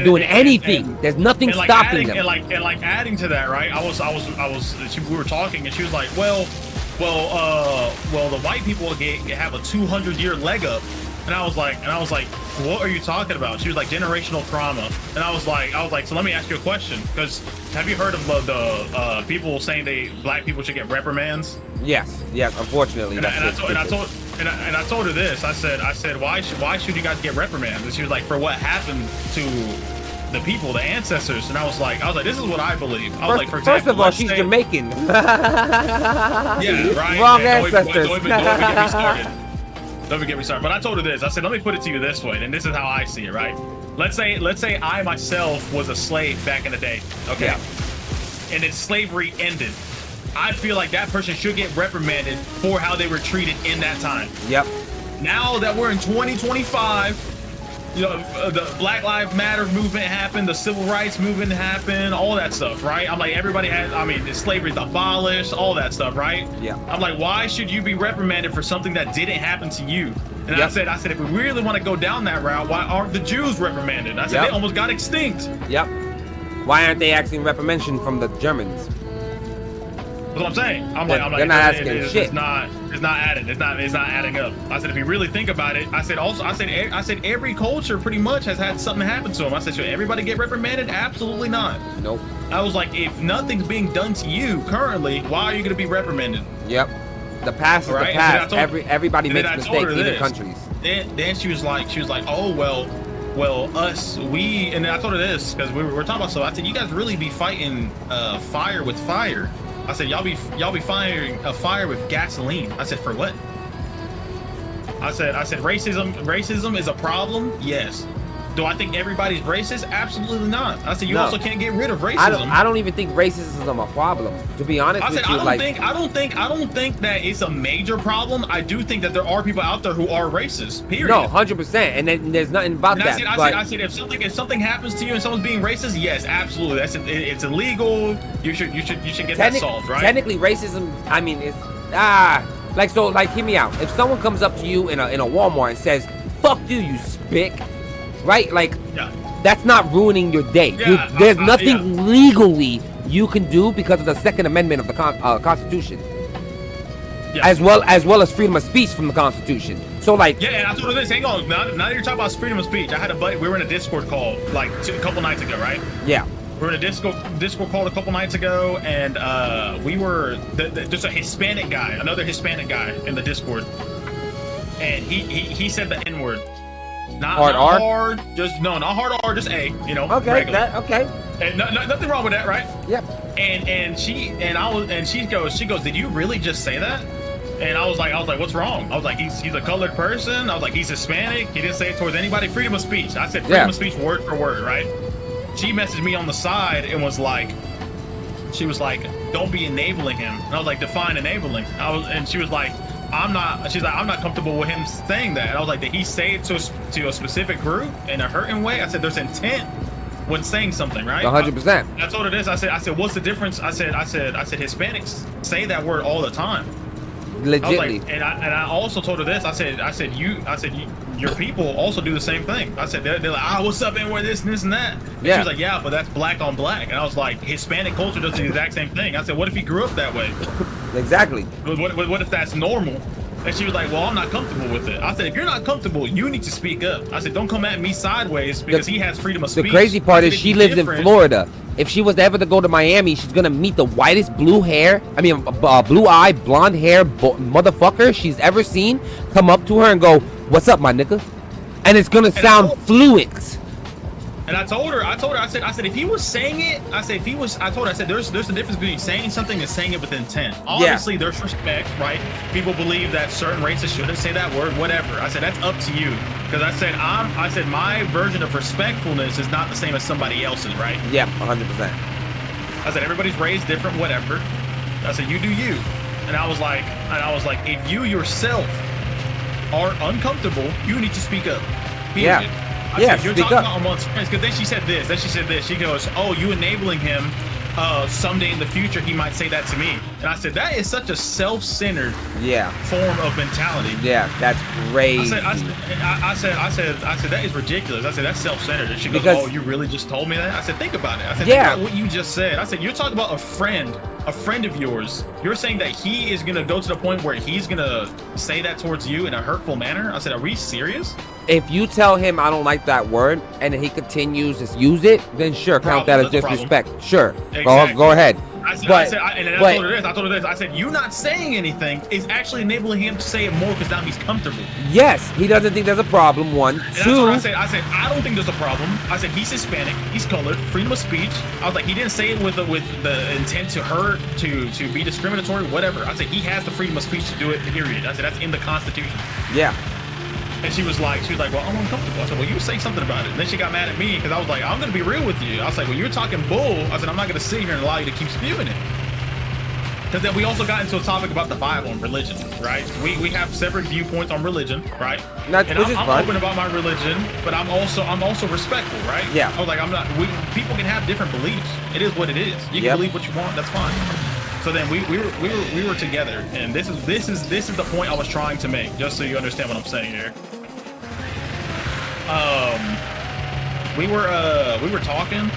doing anything. There's nothing stopping them. And like adding to that, right? We were talking, and she was like, well, the white people have a 200-year leg up. And I was like, what are you talking about? She was like, generational trauma. And I was like, so let me ask you a question. Because have you heard of the people saying black people should get reprimands? Yes, unfortunately. And I told her this. I said, why should you guys get reprimands? And she was like, for what happened to the people, the ancestors. And I was like, this is what I believe. I was like, for example, first of all, she's Jamaican. Yeah, right. Wrong ancestors. Don't even get me started. Don't even get me started. But I told her this. I said, let me put it to you this way, and this is how I see it, right? Let's say I myself was a slave back in the day, okay? Yeah. And then slavery ended. I feel like that person should get reprimanded for how they were treated in that time. Yep. Now that we're in 2025, you know, the Black Lives Matter movement happened, the Civil Rights movement happened, all that stuff, right? I'm like, everybody has, slavery's abolished, all that stuff, right? Yeah. I'm like, why should you be reprimanded for something that didn't happen to you? And I said, if we really want to go down that route, why aren't the Jews reprimanded? I said, they almost got extinct. Yep. Why aren't they asking reprimand from the Germans? That's what I'm saying. They're not asking shit. It's not adding up. I said, if you really think about it, I said every culture pretty much has had something happen to them. I said, should everybody get reprimanded? Absolutely not. Nope. I was like, if nothing's being done to you currently, why are you going to be reprimanded? Yep. The past is the past. Everybody makes mistakes, even countries. Then she was like, oh well, us, we, and I told her this because we were talking about. So I said, you guys really be fighting fire with fire. I said, y'all be firing a fire with gasoline. I said, for what? I said racism is a problem. Yes. Do I think everybody's racist? Absolutely not. I said, you also can't get rid of racism. I don't even think racism is a problem. To be honest with you, I don't think that it's a major problem. I do think that there are people out there who are racist. Period. No, 100%. And then there's nothing about that. I said, if something happens to you and someone's being racist, yes, absolutely. It's illegal. You should get that solved, right? Technically, racism. I mean, it's hear me out. If someone comes up to you in a Walmart and says, "Fuck you, you spick," right? Like, that's not ruining your day. There's nothing legally you can do because of the Second Amendment of the Constitution, as well as freedom of speech from the Constitution. So, like, and I told her this. Hang on, now that you're talking about freedom of speech, I had a buddy. We were in a Discord call like a couple nights ago, right? Yeah. We were in a Discord call a couple nights ago, and we were there's a Hispanic guy, another Hispanic guy in the Discord, and he said the N-word. Not hard, just not hard R, just A, you know. Okay, regular. okay. And nothing wrong with that, right? Yep. And she goes, did you really just say that? And I was like, what's wrong? I was like, he's a colored person. I was like, he's Hispanic. He didn't say it towards anybody. Freedom of speech. I said freedom of speech word for word, right? She messaged me on the side and was like, don't be enabling him. And I was like, define enabling. And she was like, I'm not comfortable with him saying that. And I was like, did he say it to a specific group in a hurting way? I said, there's intent when saying something, right? 100%. I told her this. I said, what's the difference? I said, Hispanics say that word all the time. Legitimately. And I also told her this. I said, your people also do the same thing. I said, they're like, what's up, and where this and that. And she was like, yeah, but that's black on black. And I was like, Hispanic culture does the exact same thing. I said, what if he grew up that way? Exactly. What if that's normal? And she was like, well, I'm not comfortable with it. I said, if you're not comfortable, you need to speak up. I said, don't come at me sideways because he has freedom of speech. The crazy part is It's she lives in different. Florida. If she was ever to go to Miami, she's gonna meet the whitest blue hair, blue eye, blonde hair motherfucker she's ever seen come up to her and go, "What's up, my nigga?" And it's gonna sound fluent. And I told her, I said, if he was saying it, I told her, I said, there's a difference between saying something and saying it with intent. Obviously, there's respect, right? People believe that certain races shouldn't say that word, whatever. I said, that's up to you. Because I said, my version of respectfulness is not the same as somebody else's, right? Yeah, 100%. I said, everybody's raised different, whatever. I said, you do you. And I was like, if you yourself are uncomfortable, you need to speak up. Period. Yeah. I said, you're talking about amongst friends. Because then she said this. She goes, oh, you enabling him. Someday in the future, he might say that to me. And I said, that is such a self-centered form of mentality. Yeah, that's crazy. I said, that is ridiculous. I said, that's self-centered. And she goes, oh, you really just told me that? I said, think about it. I said, think about what you just said. I said, you're talking about a friend of yours. You're saying that he is going to go to the point where he's going to say that towards you in a hurtful manner? I said, are we serious? If you tell him I don't like that word and he continues to use it, then sure, count that as disrespect. Sure. Exactly. Go ahead. I told her this. I said, you not saying anything is actually enabling him to say it more because now he's comfortable. Yes, he doesn't think there's a problem. One, two. I said, I don't think there's a problem. I said, he's Hispanic, he's colored, freedom of speech. I was like, he didn't say it with the intent to hurt, to be discriminatory, whatever. I said, he has the freedom of speech to do it, period. I said, that's in the Constitution. Yeah. And she was like, well, I'm uncomfortable. I said, well, you say something about it. And then she got mad at me because I was like, I'm going to be real with you. I was like, well, you're talking bull. I said, I'm not going to sit here and allow you to keep spewing it. Because then we also got into a topic about the Bible and religion, right? We have separate viewpoints on religion, right? And I'm open about my religion, but I'm also respectful, right? Yeah. I was like, people can have different beliefs. It is what it is. You can believe what you want. That's fine. So then we were together, and this is the point I was trying to make, just so you understand what I'm saying here. We were talking,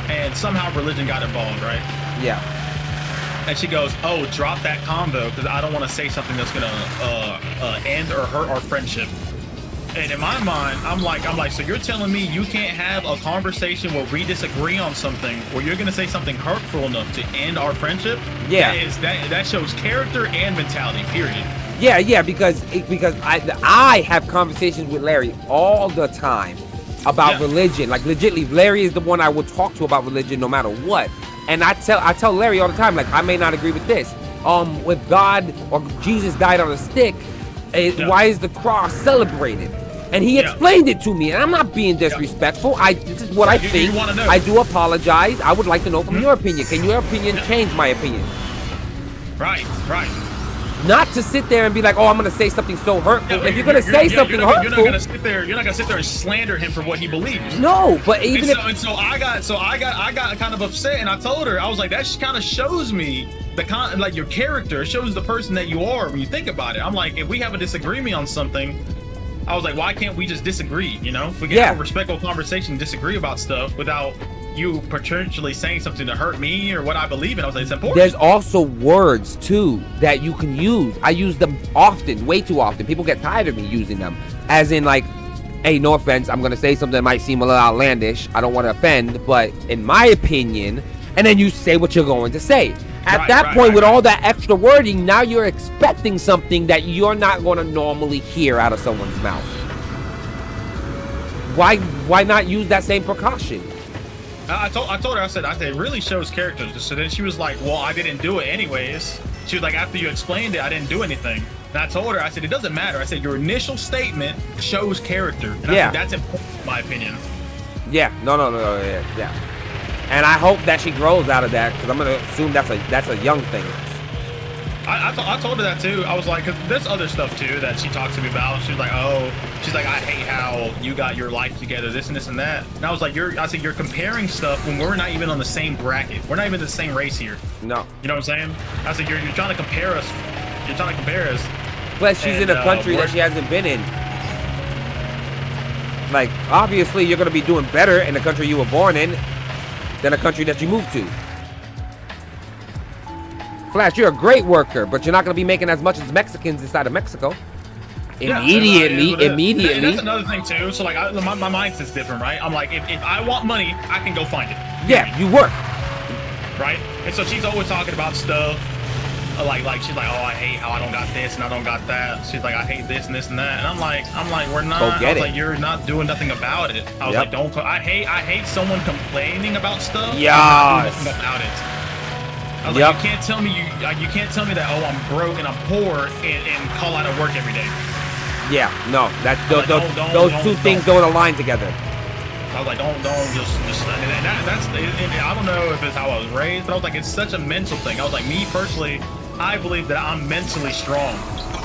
and somehow religion got involved, right? Yeah. And she goes, "Oh, drop that convo because I don't want to say something that's gonna end or hurt our friendship." And in my mind, I'm like, so you're telling me you can't have a conversation where we disagree on something, where you're gonna say something hurtful enough to end our friendship? Yeah. That shows character and mentality. Period. Yeah, because I have conversations with Larry all the time about religion. Like, legitly, Larry is the one I would talk to about religion no matter what. And I tell Larry all the time, like, I may not agree with this. If God or Jesus died on a stick, why is the cross celebrated? And he explained it to me, and I'm not being disrespectful. This is what I think. You wanna know. I do apologize. I would like to know from your opinion. Can your opinion change my opinion? Right. Not to sit there and be like, oh, I'm gonna say something so hurtful. If you're gonna say something hurtful, you're not gonna sit there and slander him for what he believes. No, but even so I got kind of upset, and I told her, I was like, that kind of shows me like your character. It shows the person that you are when you think about it. I'm like, if we have a disagreement on something, I was like, why can't we just disagree? You know, we can have a respectful conversation, and disagree about stuff without you potentially saying something to hurt me or what I believe in. I was like, it's important. There's also words too that you can use. I use them often, way too often. People get tired of me using them. As in, like, hey, no offense, I'm gonna say something that might seem a little outlandish. I don't want to offend, but in my opinion, and then you say what you're going to say. At that point, with all that extra wording, now you're expecting something that you're not going to normally hear out of someone's mouth. Why not use that same precaution? I told her, I said, it really shows character. So then she was like, well, I didn't do it anyways. She was like, after you explained it, I didn't do anything. And I told her, I said, it doesn't matter. I said, your initial statement shows character. And I said, that's important, in my opinion. Yeah, no, yeah. And I hope that she grows out of that, because I'm going to assume that's a young thing. I told her that too. I was like, cause there's other stuff too that she talks to me about. She's like, I hate how you got your life together, this and this and that. And I was like, you're comparing stuff when we're not even on the same bracket. We're not even the same race here. No. You know what I'm saying? I said, you're trying to compare us. You're trying to compare us. Plus, she's in a country that she hasn't been in. Like, obviously, you're going to be doing better in the country you were born in than a country that you moved to. Flash, you're a great worker, but you're not gonna be making as much as Mexicans inside of Mexico. Yeah, Immediately. And that's another thing too. So like, my mindset's different, right? I'm like, if I want money, I can go find it. Yeah, you work. Right? And so she's always talking about stuff. Like she's like, oh, I hate how I don't got this and I don't got that. She's like, I hate this and this and that. And I'm like, we're not. Go get I was it. like, you're not doing nothing about it. I was Yep. like, don't. I hate someone complaining about stuff. and Yes. not doing nothing about it. I was Yep. like, you can't tell me you can't tell me that, oh, I'm broke and I'm poor and call out of work every day. Yeah, no, that's those Don't- two things don't align together. I was like, don't just and I don't know if it's how I was raised, but I was like, it's such a mental thing. I was like, me personally, I believe that I'm mentally strong,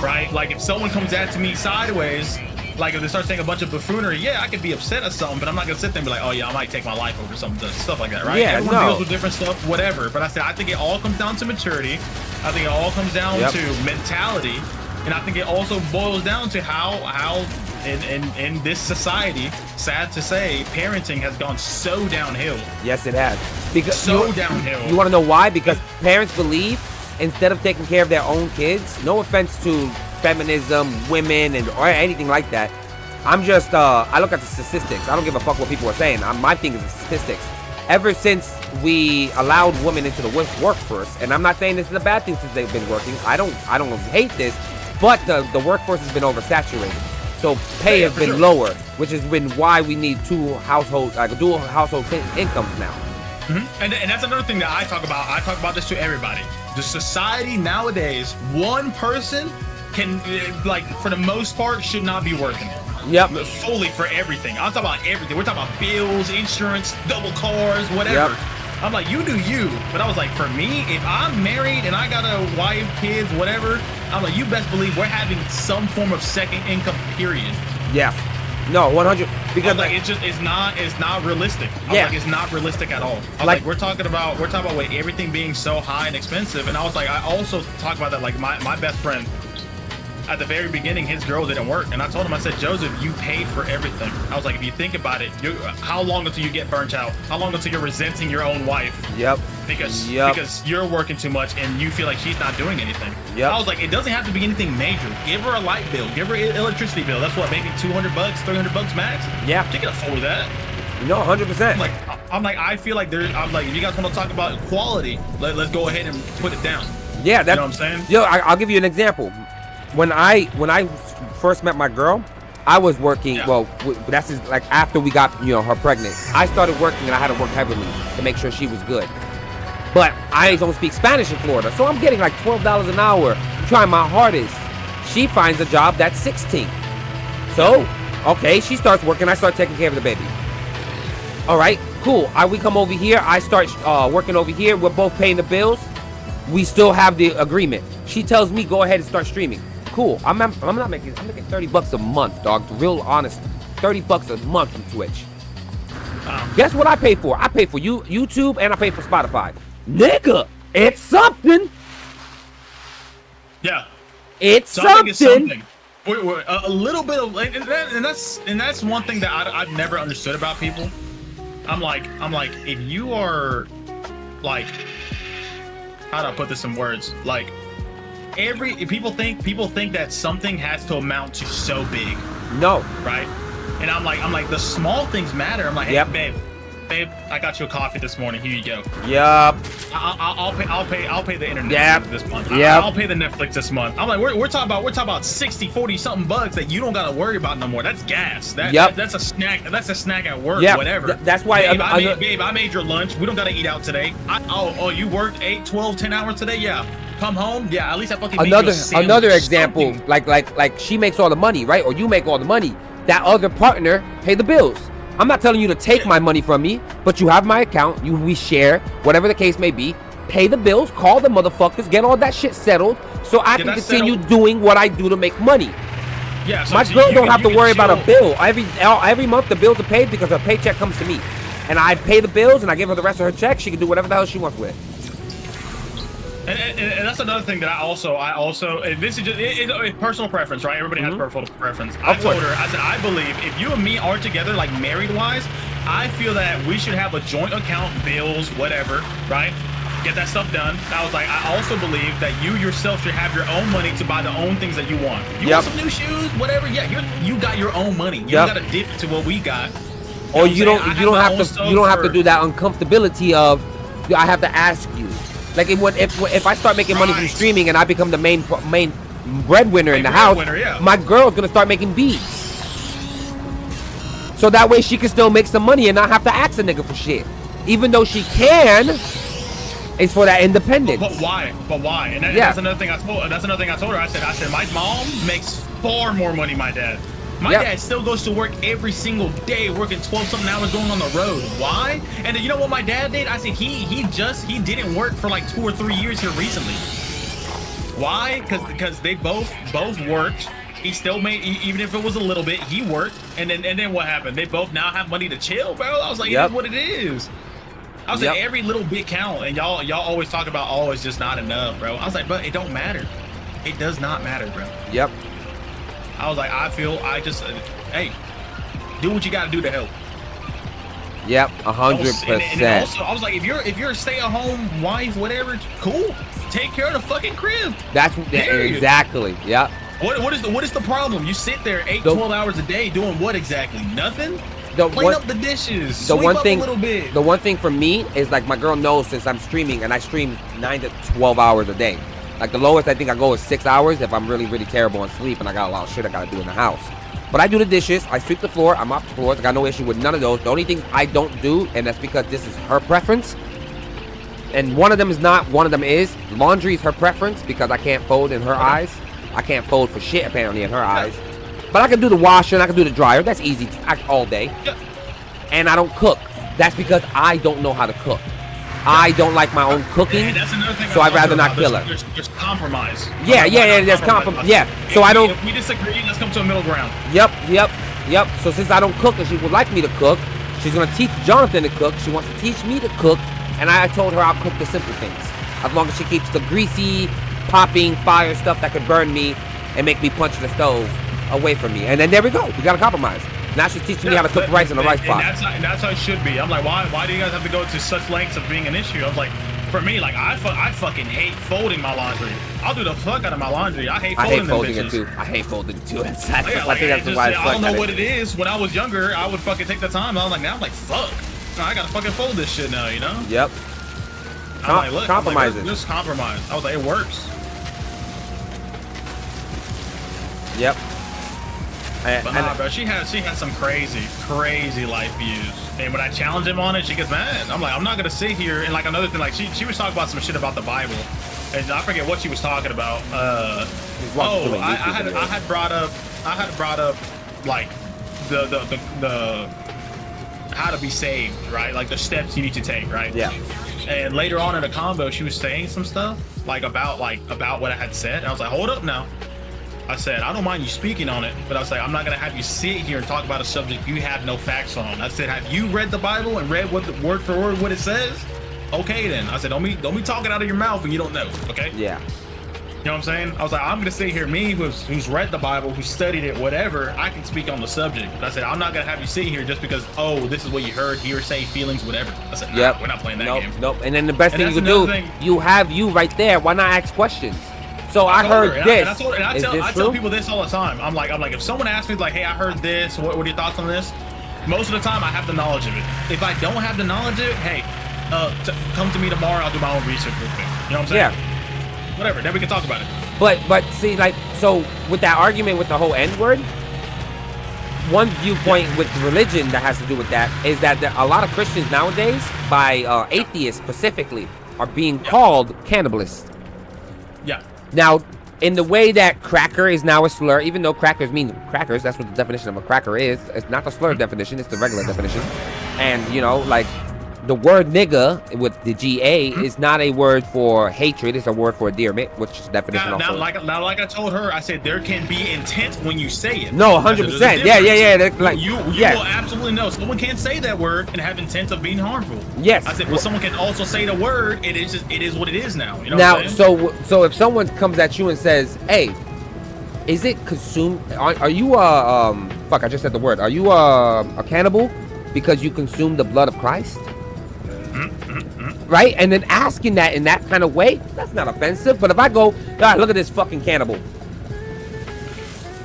right? Like if someone comes at to me sideways, like if they start saying a bunch of buffoonery, yeah, I could be upset at something, but I'm not gonna sit there and be like, oh yeah, I might take my life over something, stuff like that, right? Yeah, Everyone no. deals with different stuff, whatever. But I said, I think it all comes down to maturity. I think it all comes down Yep. to mentality. And I think it also boils down to how in this society, sad to say, parenting has gone so downhill. Yes, it has. Because So downhill. You want to know why? Because parents believe instead of taking care of their own kids, no offense to feminism, women, or anything like that. I'm just, I look at the statistics. I don't give a fuck what people are saying. My thing is the statistics. Ever since we allowed women into the workforce, and I'm not saying this is a bad thing since they've been working. I don't hate this, but the workforce has been oversaturated. So pay has been lower, which has been why we need dual household incomes now. Mm-hmm. And that's another thing that I talk about. I talk about this to everybody. The society nowadays, one person can, like, for the most part, should not be working. Yep. Fully for everything. I'm talking about everything. We're talking about bills, insurance, double cars, whatever. Yep. I'm like, you do you. But I was like, for me, if I'm married and I got a wife, kids, whatever, I'm like, you best believe we're having some form of second income, period. Yeah. No, 100. Because Like it's not realistic. Yeah. Like, it's not realistic at all. I was Like- like, we're talking about with everything being so high and expensive. And I was like, I also talk about that, like my best friend at the very beginning, his girl didn't work, and I told him, I said, Joseph, you paid for everything. I was like, if you think about it, how long until you get burnt out? How long until you're resenting your own wife? Yep. Because you're working too much and you feel like she's not doing anything. Yep. I was like, it doesn't have to be anything major. Give her a light bill. Give her an electricity bill. That's what, maybe $200, $300 max. Yeah. She can afford that. No, 100%. I'm like, I feel like I'm like, if you guys want to talk about equality, let's go ahead and put it down. Yeah, that's, you know what I'm saying? Yo, I'll give you an example. When I first met my girl, I was working. Yeah. Well, that's just like after we got her pregnant. I started working and I had to work heavily to make sure she was good. But I don't speak Spanish in Florida, so I'm getting like $12 an hour. I'm trying my hardest. She finds a job that's 16. So, okay, she starts working. I start taking care of the baby. All right, cool. We come over here. I start working over here. We're both paying the bills. We still have the agreement. She tells me go ahead and start streaming. Cool. I'm making $30 a month, dog. Real honest, $30 a month from Twitch. Guess what I pay for? I pay for YouTube and I pay for Spotify. Nigga, it's something. Yeah. It's Something is something. something. We're a little bit of, and that's one thing that I've never understood about people. I'm like, if you are, like, how do I put this in words? Like, people think that something has to amount to so big, No. right? And I'm like, the small things matter. I'm like, hey, Yep. babe, I got you a coffee this morning. Here you go. Yup. I'll pay the internet Yep. this month. Yep. I'll pay the Netflix this month. I'm like, we're talking about 60, 40 something bucks that you don't gotta worry about no more. That's gas. Yep. That's a snack. That's a snack at work. Yep. Whatever. That's why Babe, I made your lunch. We don't gotta eat out today. You worked 8, 12, 10 hours today? Yeah. Come home? Yeah. At least I fucking made you a sandwich, another example, something. like she makes all the money, right? Or you make all the money. That other partner pay the bills. I'm not telling you to take my money from me, but you have my account. We share, whatever the case may be. Pay the bills, call the motherfuckers, get all that shit settled, so I can continue doing what I do to make money. Yeah. So My you girl can- don't have you to can worry about a chill. bill. Every month the bills are paid because her paycheck comes to me, and I pay the bills and I give her the rest of her check. She can do whatever the hell she wants with it. And that's another thing that I also, and this is just it's personal preference, right? Everybody has personal preference. I told her, I said, I believe if you and me are together, like married wise, I feel that we should have a joint account, bills, whatever, right? get that stuff done. I was like, I also believe that you yourself should have your own money to buy the own things that you want. You want some new shoes, whatever. Yeah, you got your own money. You don't got to dip to what we got. Or you don't have to do that uncomfortability of I have to ask you. Like if I start making money from streaming and I become the main breadwinner in the house, my girl's gonna start making beats. So that way she can still make some money and not have to ask a nigga for shit. Even though she can, it's for that independence. But why? And that's another thing I told. That's another thing I told her. I said my mom makes far more money than my dad. My dad still goes to work every single day, working 12-something hours going on the road. Why? And you know what my dad did? I said he didn't work for like 2 or 3 years here recently. Why? Because they both worked. He still made, even if it was a little bit, he worked. And then what happened? They both now have money to chill, bro. I was like, it is what it is. I was like, every little bit count. And y'all always talk about, oh, it's just not enough, bro. I was like, but it don't matter. It does not matter, bro. Yep. I was like, hey, do what you got to do to help. Yep, 100%. And also, I was like, if you're a stay-at-home wife, whatever, cool. Take care of the fucking crib. That's exactly. Yep. What is the problem? You sit there 12 hours a day doing what exactly? Nothing. Clean up the dishes. Sweep up a little bit. The one thing for me is like my girl knows since I'm streaming and I stream 9 to 12 hours a day. Like the lowest I think I go is 6 hours if I'm really, really terrible on sleep and I got a lot of shit I gotta do in the house. But I do the dishes, I sweep the floor, I mop the floors, I got no issue with none of those. The only thing I don't do, and that's because this is her preference, and one of them is not, one of them is, laundry is her preference because I can't fold in her eyes. I can't fold for shit apparently in her eyes. But I can do the washer and I can do the dryer, that's easy all day. And I don't cook. That's because I don't know how to cook. I don't like my own cooking, so I'd rather not kill her. There's compromise. Yeah, there's compromise. Yeah, so I don't. If we disagree, let's come to a middle ground. Yep. So since I don't cook and she would like me to cook, she's gonna teach Jonathan to cook. She wants to teach me to cook, and I told her I'll cook the simple things, as long as she keeps the greasy, popping fire stuff that could burn me and make me punch the stove away from me. And then there we go. We got a compromise. Now she's teaching me how to cook rice in a rice pot. And that's how it should be. I'm like, why do you guys have to go to such lengths of being an issue? I was like, for me, like I fucking hate folding my laundry. I'll do the fuck out of my laundry. I hate folding it too. I think that's why I don't know what it is. When I was younger, I would fucking take the time. I was like, now I'm like, fuck. I gotta fucking fold this shit now, you know? Yep. I'm like, look, compromises. Just compromise. I was like, it works. Yep. But nah, bro, she has some crazy life views. And when I challenge him on it, she gets mad. I'm like, I'm not gonna sit here and like another thing, like she was talking about some shit about the Bible, and I forget what she was talking about. I had brought up like the how to be saved, right? Like the steps you need to take, right? Yeah. And later on in the convo, she was saying some stuff like about what I had said. And I was like, hold up now. I said, I don't mind you speaking on it, but I was like, I'm not going to have you sit here and talk about a subject you have no facts on. I said, have you read the Bible and read what the word for word what it says? Okay, then. I said, don't be talking out of your mouth when you don't know, okay? Yeah. You know what I'm saying? I was like, I'm going to sit here, me who's read the Bible, who studied it, whatever, I can speak on the subject. But I said, I'm not going to have you sit here just because, oh, this is what you heard, hearsay, feelings, whatever. I said, nah, we're not playing that game. Nope. And then the best thing you can do, you have you right there. Why not ask questions? So I heard this. I tell people this all the time. I'm like, if someone asks me like, hey, I heard this. What are your thoughts on this? Most of the time, I have the knowledge of it. If I don't have the knowledge of it, hey, come to me tomorrow. I'll do my own research real quick. You know what I'm saying? Yeah. Whatever. Then we can talk about it. But see, like, so with that argument with the whole N word, one viewpoint with religion that has to do with that is that a lot of Christians nowadays, by atheists specifically, are being called cannibalists. Yeah. Now, in the way that cracker is now a slur, even though crackers mean crackers, that's what the definition of a cracker is. It's not the slur definition, it's the regular definition. And, you know, like, the word nigga with the GA is not a word for hatred, it's a word for endearment, which is definition now, like I told her, I said there can be intent when you say it. No, 100%. Yeah. Like, you will absolutely know. Someone can't say that word and have intent of being harmful. Yes. I said, but someone can also say the word, it is what it is now. You know now, what I'm saying? so if someone comes at you and says, hey, is it consumed, are you fuck, I just said the word. Are you a cannibal because you consume the blood of Christ? right? And then asking that in that kind of way, that's not offensive. But if I go, God, look at this fucking cannibal,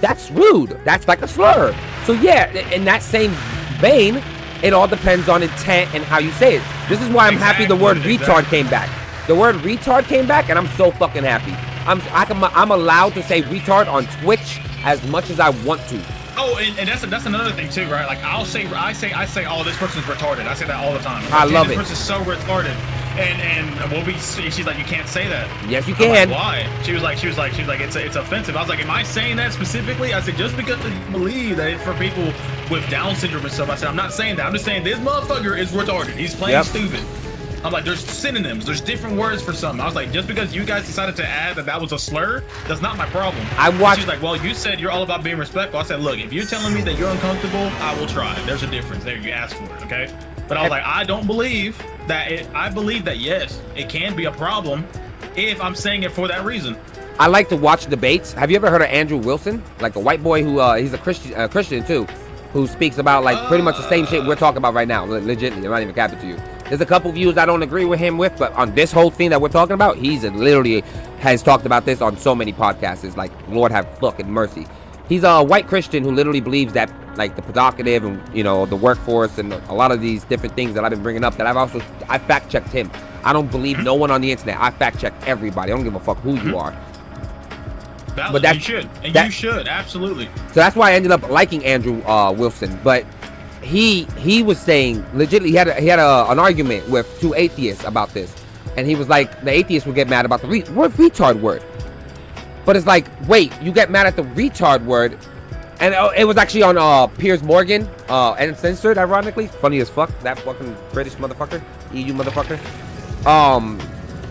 that's rude. That's like a slur. So yeah, in that same vein, it all depends on intent and how you say it. This is why I'm happy the word retard came back. The word retard came back, and I'm so fucking happy. I'm allowed to say retard on Twitch as much as I want to. Oh, and that's another thing too, right? Like I say, oh, this person's retarded. I say that all the time. I love this it. This person's so retarded. And she's like, you can't say that. Yes, you I'm can. like, why? She was like, it's offensive. I was like, am I saying that specifically? I said, just because I believe that it's for people with Down syndrome and stuff. I said, I'm not saying that. I'm just saying this motherfucker is retarded. He's playing stupid. I'm like, there's synonyms. There's different words for something. I was like, just because you guys decided to add that was a slur, that's not my problem. She's like, well, you said you're all about being respectful. I said, look, if you're telling me that you're uncomfortable, I will try. There's a difference there. You asked for it, okay? But I was like, I don't believe that I believe that, yes, it can be a problem if I'm saying it for that reason. I like to watch debates. Have you ever heard of Andrew Wilson? Like a white boy who, he's a Christian too, who speaks about like pretty much the same shit we're talking about right now. Legitimately, I'm not even capping to you. There's a couple views I don't agree with him with, but on this whole thing that we're talking about, he's literally has talked about this on so many podcasts. It's like, Lord have fucking mercy. He's a white Christian who literally believes that like the provocative and, you know, the workforce and a lot of these different things that I've been bringing up that I fact checked him. I don't believe no one on the internet. I fact check everybody. I don't give a fuck who you are. But you should, and you should, absolutely. So that's why I ended up liking Andrew Wilson. But he was saying legitimately he had an argument with two atheists about this, and he was like, the atheists would get mad about the retard word, but it's like, wait, you get mad at the retard word, and it was actually on Piers Morgan, Uncensored, ironically, funny as fuck, that fucking British motherfucker, EU motherfucker,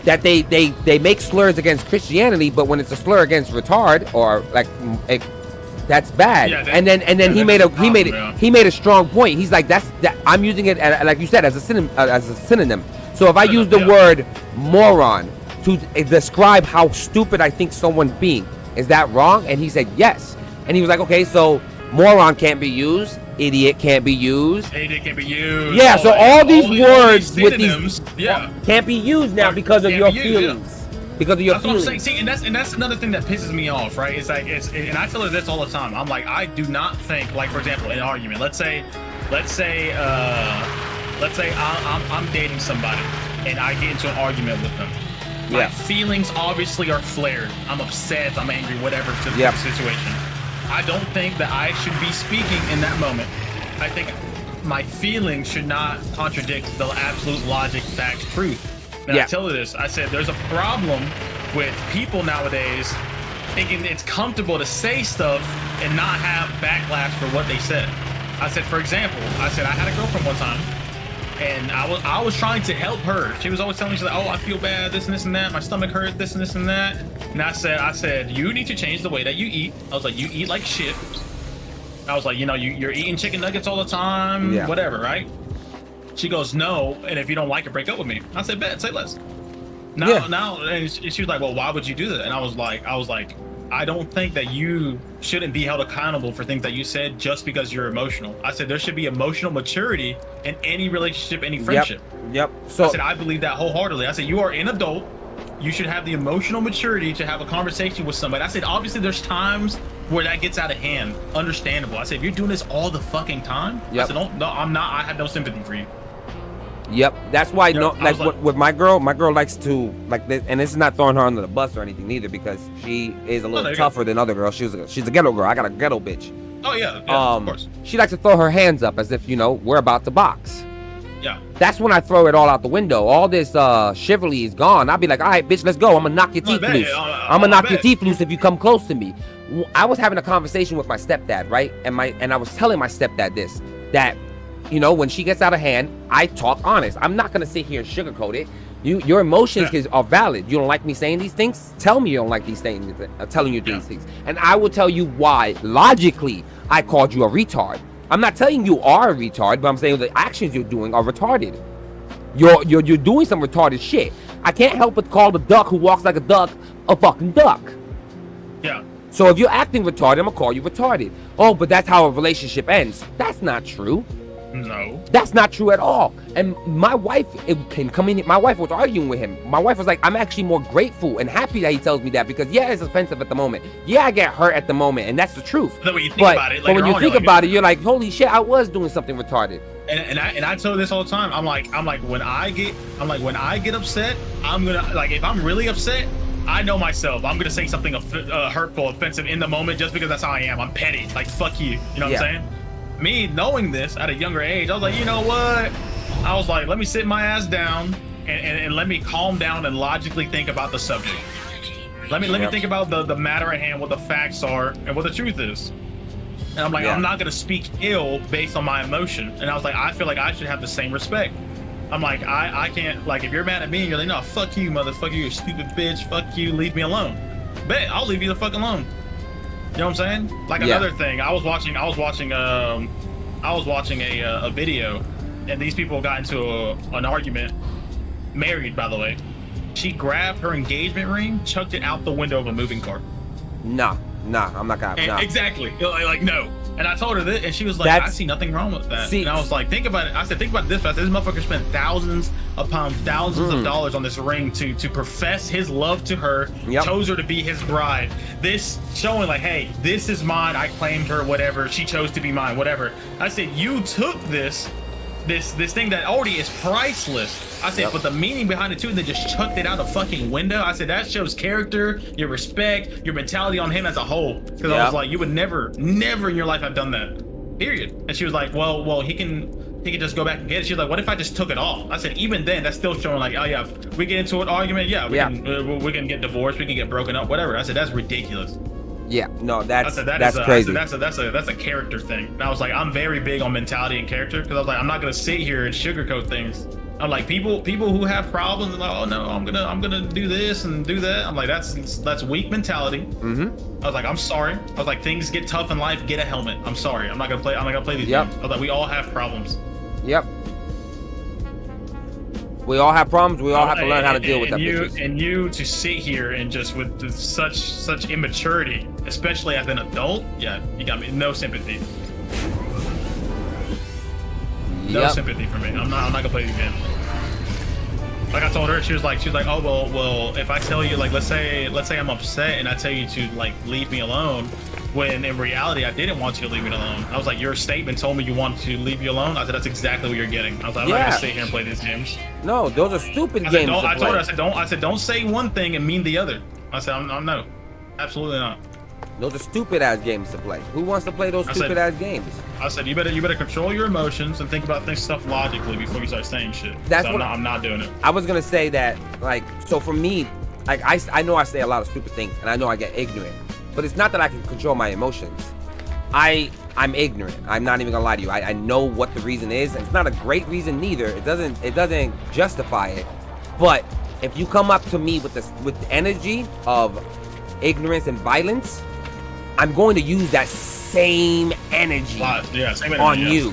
that they make slurs against Christianity, but when it's a slur against retard or like that's bad. Yeah, and then he made a strong point. He's like, that I'm using it like you said as a synonym. So if I use the word moron to describe how stupid I think someone's being, is that wrong? And he said yes. And he was like, okay, so moron can't be used, idiot can't be used. Idiot can't be used. Yeah, so all these words with these yeah can't be used now because of your feelings. Because of your feelings. What I'm saying. See, and that's another thing that pisses me off, right? It's like and I tell her this all the time. I'm like, I do not think, like, for example, in an argument, let's say I'm dating somebody and I get into an argument with them. My feelings obviously are flared. I'm upset, I'm angry, whatever to the situation. I don't think that I should be speaking in that moment. I think my feelings should not contradict the absolute logic, fact, truth. And I tell her this, I said, there's a problem with people nowadays thinking it's comfortable to say stuff and not have backlash for what they said. I said, for example, I had a girlfriend one time, and I was trying to help her. She was always telling me, she's like, oh, I feel bad, this and this and that, my stomach hurt, this and this and that. And I said, you need to change the way that you eat. I was like, you eat like shit. I was like, you know, you're eating chicken nuggets all the time, whatever, right? She goes, no, and if you don't like it, break up with me. I said, bet, say less. Now, and she was like, well, why would you do that? And I was like, I don't think that you shouldn't be held accountable for things that you said just because you're emotional. I said, there should be emotional maturity in any relationship, any friendship. Yep. So I said, I believe that wholeheartedly. I said, you are an adult. You should have the emotional maturity to have a conversation with somebody. I said, obviously there's times where that gets out of hand. Understandable. I said, if you're doing this all the fucking time, I said, no, I'm not. I have no sympathy for you. Yep, that's why with my girl likes to like this, and this is not throwing her under the bus or anything neither, because she is a little tougher than other girls. She's a ghetto girl. I got a ghetto bitch. Oh yeah, of course. She likes to throw her hands up as if, you know, we're about to box. Yeah. That's when I throw it all out the window. All this chivalry is gone. I'll be like, all right, bitch, let's go. I'm gonna knock your teeth loose. I'm gonna knock your teeth loose if you come close to me. I was having a conversation with my stepdad, right? And I was telling my stepdad this, that, you know, when she gets out of hand, I talk honest. I'm not gonna sit here and sugarcoat it. Your emotions are valid. You don't like me saying these things? Tell me you don't like these things. I'm telling you these things, and I will tell you why. Logically, I called you a retard. I'm not telling you are a retard, but I'm saying the actions you're doing are retarded. You're doing some retarded shit. I can't help but call the duck who walks like a duck a fucking duck. Yeah. So if you're acting retarded, I'm gonna call you retarded. Oh, but that's how a relationship ends. That's not true. No. That's not true at all. And my wife can come in. My wife was arguing with him. My wife was like, I'm actually more grateful and happy that he tells me that, because yeah, it's offensive at the moment. Yeah, I get hurt at the moment, and that's the truth. Then when you think But, about it, but when later you on, think you're about it, you're like, holy shit, I was doing something retarded. And I tell this all the time. I'm like when I get upset, I'm gonna, like, if I'm really upset, I know myself. I'm gonna say something hurtful, offensive in the moment, just because that's how I am. I'm petty. Like, fuck you. You know what I'm saying? Me knowing this at a younger age, I was like, you know what? I was like, let me sit my ass down and let me calm down and logically think about the subject. Let me think about the matter at hand, what the facts are, and what the truth is. And I'm like, I'm not gonna speak ill based on my emotion. And I was like, I feel like I should have the same respect. I'm like, I can't, like, if you're mad at me and you're like, no, fuck you, motherfucker, you stupid bitch, fuck you, leave me alone. Bet, I'll leave you the fuck alone. You know what I'm saying? Like, another thing, I was watching a video, and these people got into an argument. Married, by the way. She grabbed her engagement ring, chucked it out the window of a moving car. Nah, I'm not gonna. Nah. Exactly. Like, no. And I told her that, and she was like, I see nothing wrong with that. And I was like, think about it. I said, think about this. I said, this motherfucker spent thousands upon thousands of dollars on this ring to profess his love to her, chose her to be his bride. This showing like, hey, this is mine. I claimed her, whatever. She chose to be mine, whatever. I said, you took this thing that already is priceless. I said, but the meaning behind it too, they just chucked it out a fucking window. I said, that shows character, your respect, your mentality on him as a whole. Because I was like, you would never in your life have done that. Period. And she was like, well, he can just go back and get it. She was like, what if I just took it off? I said, even then, that's still showing like, oh yeah, if we get into an argument, we can get divorced, we can get broken up, whatever. I said, that's ridiculous. Yeah, no, that's crazy. crazy. That's a character thing. And I was like, I'm very big on mentality and character, because I was like, I'm not gonna sit here and sugarcoat things. I'm like, people who have problems and like, oh no, I'm gonna do this and do that. I'm like, that's weak mentality. I was like, I'm sorry. I was like, things get tough in life. Get a helmet. I'm sorry. I'm not gonna play these games. I was like, we all have problems. Yep. We all have problems. We all have to learn how to deal with them. And you to sit here and just with such immaturity, especially as an adult, you got me no sympathy. No sympathy for me. I'm not gonna play these games. Like I told her, she was like, oh well, if I tell you, like, let's say I'm upset and I tell you to like leave me alone, when in reality I didn't want you to leave me alone. I was like, your statement told me you wanted to leave me alone. I said, that's exactly what you're getting. I was like, I'm not gonna sit here and play these games. No, those are stupid games. I told her, I said, don't say one thing and mean the other. I said, I'm no, absolutely not. Those are stupid ass games to play. Who wants to play those stupid ass games? I said, you better control your emotions and think about stuff logically before you start saying shit. That's what I'm not doing it. I was gonna say that, like, so for me, like, I know I say a lot of stupid things and I know I get ignorant, but it's not that I can control my emotions. I'm ignorant. I'm not even gonna lie to you. I know what the reason is. It's not a great reason neither. It doesn't justify it. But if you come up to me with the energy of ignorance and violence, I'm going to use that same energy on you.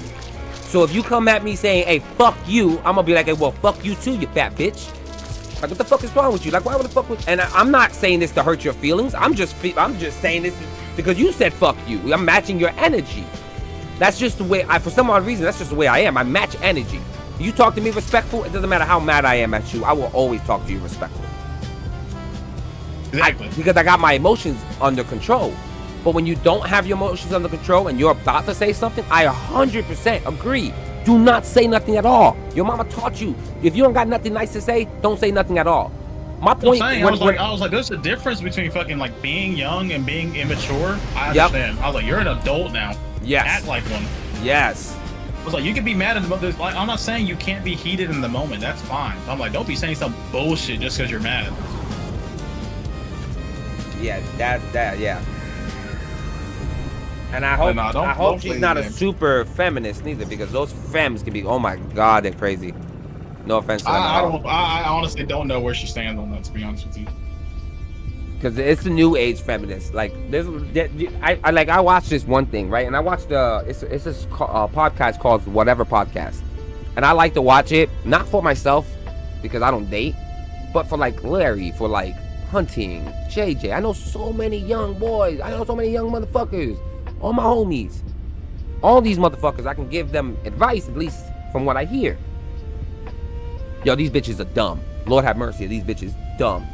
So if you come at me saying, hey, fuck you, I'm gonna be like, hey, well, fuck you too, you fat bitch. Like, what the fuck is wrong with you? Like, why would the fuck with... And I'm not saying this to hurt your feelings. I'm just saying this because you said fuck you. I'm matching your energy. That's just the way, for some odd reason, that's just the way I am. I match energy. You talk to me respectful, it doesn't matter how mad I am at you. I will always talk to you respectful. Exactly. Because I got my emotions under control. But when you don't have your emotions under control and you're about to say something, I 100% agree. Do not say nothing at all. Your mama taught you. If you don't got nothing nice to say, don't say nothing at all. My point. I was like, there's a difference between fucking like being young and being immature. I understand. I was like, you're an adult now. Yes. Act like one. Yes. I was like, you can be mad at the like, I'm not saying you can't be heated in the moment. That's fine. I'm like, don't be saying some bullshit just because you're mad. Yeah, yeah. And I hope she's not a super feminist neither, because those femmes can be, oh my god, they're crazy. No offense to them I honestly don't know where she stands on that, to be honest with you. Because it's a new age feminist. Like, I watched this one thing, right? And I watched it's this podcast called Whatever Podcast, and I like to watch it not for myself because I don't date, but for like Larry, for like Hunting, JJ. I know so many young boys. I know so many young motherfuckers. All my homies. All these motherfuckers, I can give them advice, at least from what I hear. Yo, these bitches are dumb. Lord have mercy, these bitches dumb.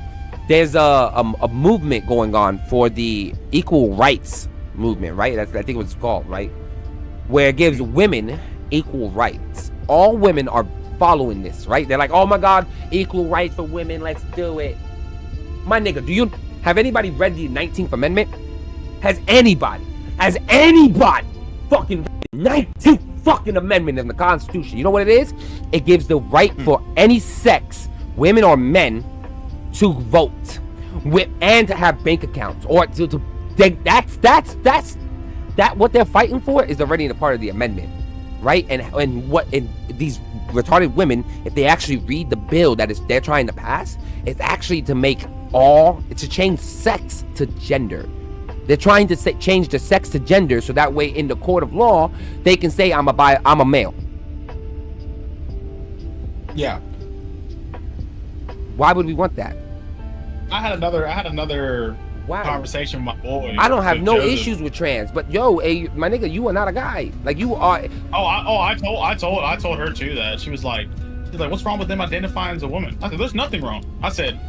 There's a movement going on for the equal rights movement, right? That's, I think what it's called, right? Where it gives women equal rights. All women are following this, right? They're like, oh my God, equal rights for women, let's do it. My nigga, do you have anybody read the 19th Amendment? Has anybody fucking 19th fucking amendment in the Constitution? You know what it is? It gives the right for any sex, women or men, to vote and to have bank accounts, or that's what they're fighting for is already a part of the amendment, right? And these retarded women, if they actually read the bill that they're trying to pass, it's actually to change sex to gender. They're trying to change the sex to gender, so that way in the court of law they can say I'm a male. Yeah. Why would we want that? I had another conversation with my boy. I don't have no Joseph. issues with trans, but yo, hey, my nigga, you are not a guy. Like you are. I told her too that she's like, what's wrong with them identifying as a woman? I said, there's nothing wrong. I said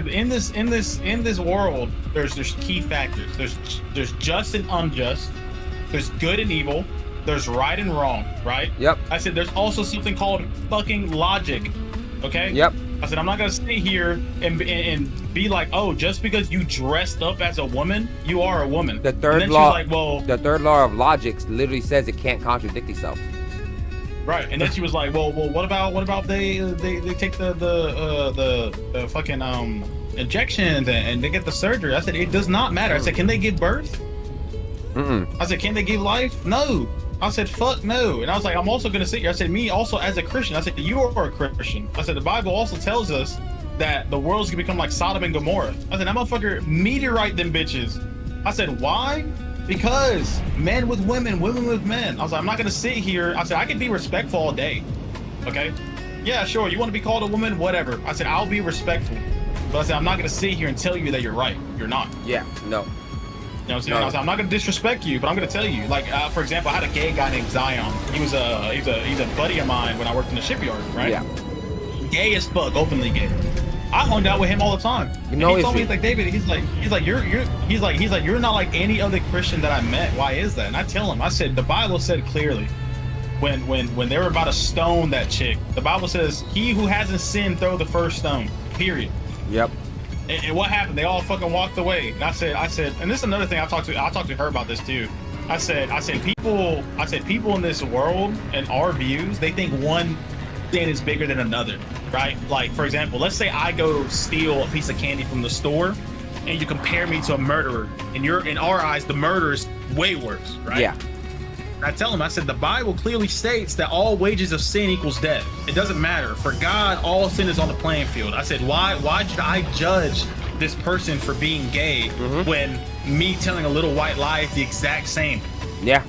in this world, there's key factors. There's just and unjust. There's good and evil. There's right and wrong, right? Yep. I said, there's also something called fucking logic. Okay? Yep. I said, I'm not gonna stay here and be like, oh, just because you dressed up as a woman, you are a woman. The third law of logic literally says it can't contradict itself. Right, and then she was like, well, what about they take the fucking injections and they get the surgery? I said, it does not matter. I said, can they give birth? I said, can they give life? No. I said, fuck no. And I was like, I'm also gonna sit here. I said, me also as a Christian. I said, you are a Christian. I said, the Bible also tells us that the world's gonna become like Sodom and Gomorrah. I said, that motherfucker meteorite them bitches. I said, why? Because men with women, women with men. I was like, I'm not gonna sit here. I said, I can be respectful all day. Okay? Yeah, sure. You want to be called a woman? Whatever. I said, I'll be respectful. But I said, I'm not gonna sit here and tell you that you're right. You're not. Yeah, no. You know what I'm saying? No. I was like, I'm not gonna disrespect you, but I'm gonna tell you. Like, for example, I had a gay guy named Zion. He's a buddy of mine when I worked in the shipyard, right? Yeah. Gay as fuck, openly gay. I hung out with him all the time. You know, he told me, he's like, David, he's like you're not like any other Christian that I met. Why is that? And I tell him, I said, the Bible said clearly, when they were about to stone that chick, the Bible says, he who hasn't sinned throw the first stone. Period. Yep. And what happened? They all fucking walked away. And I said, and this is another thing I talked to her about this too. I said people in this world and our views, they think one sin is bigger than another, right? Like, for example, let's say I go steal a piece of candy from the store and you compare me to a murderer, and in our eyes, the murderer is way worse, right? Yeah. I tell him, I said, the Bible clearly states that all wages of sin equals death. It doesn't matter. For God, all sin is on the playing field. I said, why should I judge this person for being gay when me telling a little white lie is the exact same? Yeah.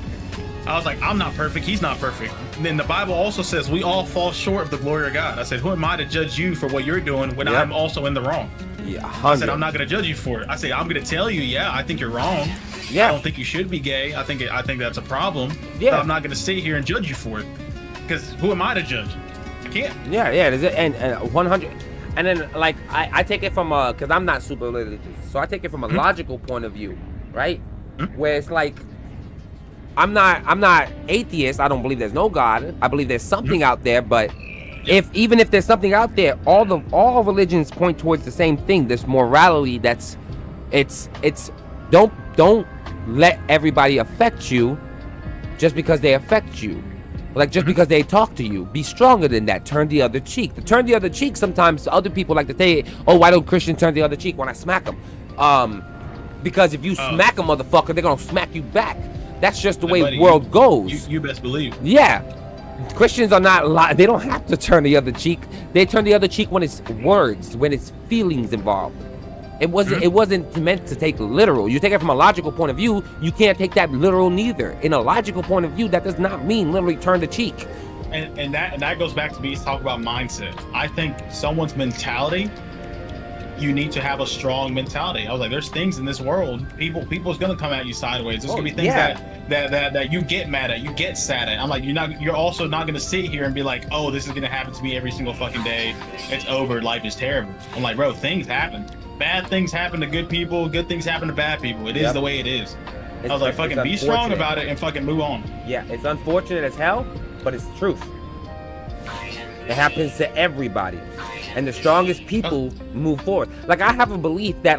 I was like, I'm not perfect. He's not perfect. And then the Bible also says we all fall short of the glory of God. I said, who am I to judge you for what you're doing when I'm also in the wrong? Yeah. 100. I said, I'm not going to judge you for it. I said, I'm going to tell you, yeah, I think you're wrong. Yeah. I don't think you should be gay. I think that's a problem. Yeah. But I'm not going to sit here and judge you for it. Because who am I to judge? I can't. Yeah. And 100. And then, like, I take it from because I'm not super religious, so I take it from a logical point of view, right? Where it's like, I'm not atheist. I don't believe there's no God. I believe there's something out there, but even if there's something out there, all religions point towards the same thing. This morality it's don't let everybody affect you just because they affect you. Like, just because they talk to you, be stronger than that. Turn the other cheek. To turn the other cheek, sometimes other people like to say, oh, why don't Christians turn the other cheek when I smack them? Because if you smack a motherfucker, they're gonna smack you back. That's just the way the world goes. You best believe. Yeah. Christians are not they don't have to turn the other cheek. They turn the other cheek when it's words, when it's feelings involved. It wasn't meant to take literal. You take it from a logical point of view, you can't take that literal neither. In a logical point of view, that does not mean literally turn the cheek. And that goes back to me talking about mindset. I think someone's mentality you need to have a strong mentality. I was like, there's things in this world, people's gonna come at you sideways. There's gonna be things that you get mad at, you get sad at. I'm like, you're also not gonna sit here and be like, oh, this is gonna happen to me every single fucking day. It's over, life is terrible. I'm like, bro, things happen. Bad things happen to good people, good things happen to bad people. It is the way it is. I was like, fucking be strong about it and fucking move on. Yeah, it's unfortunate as hell, but it's the truth. It happens to everybody. And the strongest people move forward. Like, I have a belief that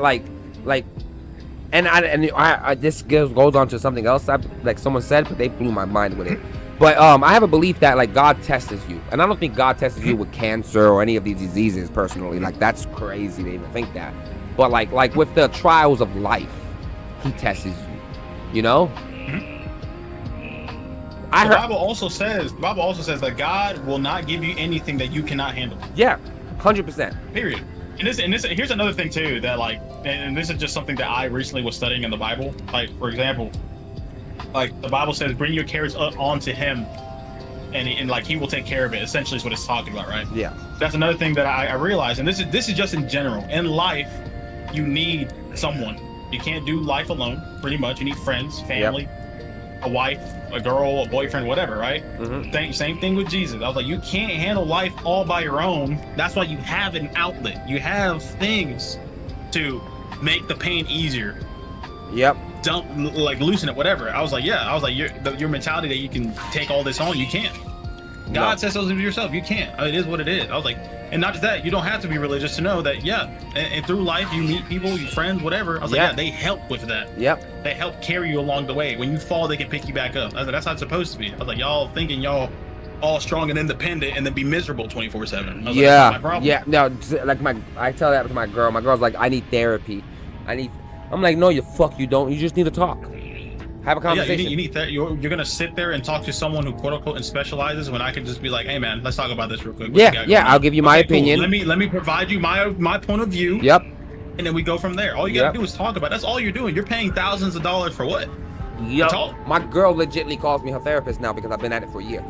this goes on to something else like someone said, but they blew my mind with it. But I have a belief that like God tests you. And I don't think God tests you with cancer or any of these diseases personally. Like, that's crazy to even think that. But like with the trials of life, he tests you. You know? The Bible also says that God will not give you anything that you cannot handle. Yeah, 100%. Period. And here's another thing too that like, and this is just something that I recently was studying in the Bible. Like, for example, like the Bible says, bring your cares onto Him, and like He will take care of it. Essentially, is what it's talking about, right? Yeah. That's another thing that I realized, and this is just in general. In life, you need someone. You can't do life alone. Pretty much, you need friends, family, a wife, a girl, a boyfriend, whatever, right? Same thing with Jesus. I was like, you can't handle life all by your own. That's why you have an outlet. You have things to make the pain easier. Yep. Loosen it, whatever. I was like, your mentality that you can take all this on, you can't. God says so to yourself, you can't. It is what it is. I was like, and not just that, you don't have to be religious to know that, and through life you meet people, your friends, whatever. I was like, they help with that. Yep. They help carry you along the way. When you fall, they can pick you back up. I was like, that's how it's supposed to be. I was like, y'all thinking y'all all strong and independent and then be miserable 24/7. Like, that's my problem. Yeah. No, like I tell that to my girl. My girl's like, I need therapy. I'm like, no, you don't. You just need to talk. Have a conversation. Yeah, you need that. You're gonna sit there and talk to someone who quote unquote specializes when I can just be like, hey man, let's talk about this real quick. I'll give you my opinion. Cool. Let me provide you my point of view. Yep. And then we go from there. All you gotta do is talk about it. That's all you're doing. You're paying thousands of dollars for what? Yep. My girl legitly calls me her therapist now because I've been at it for a year.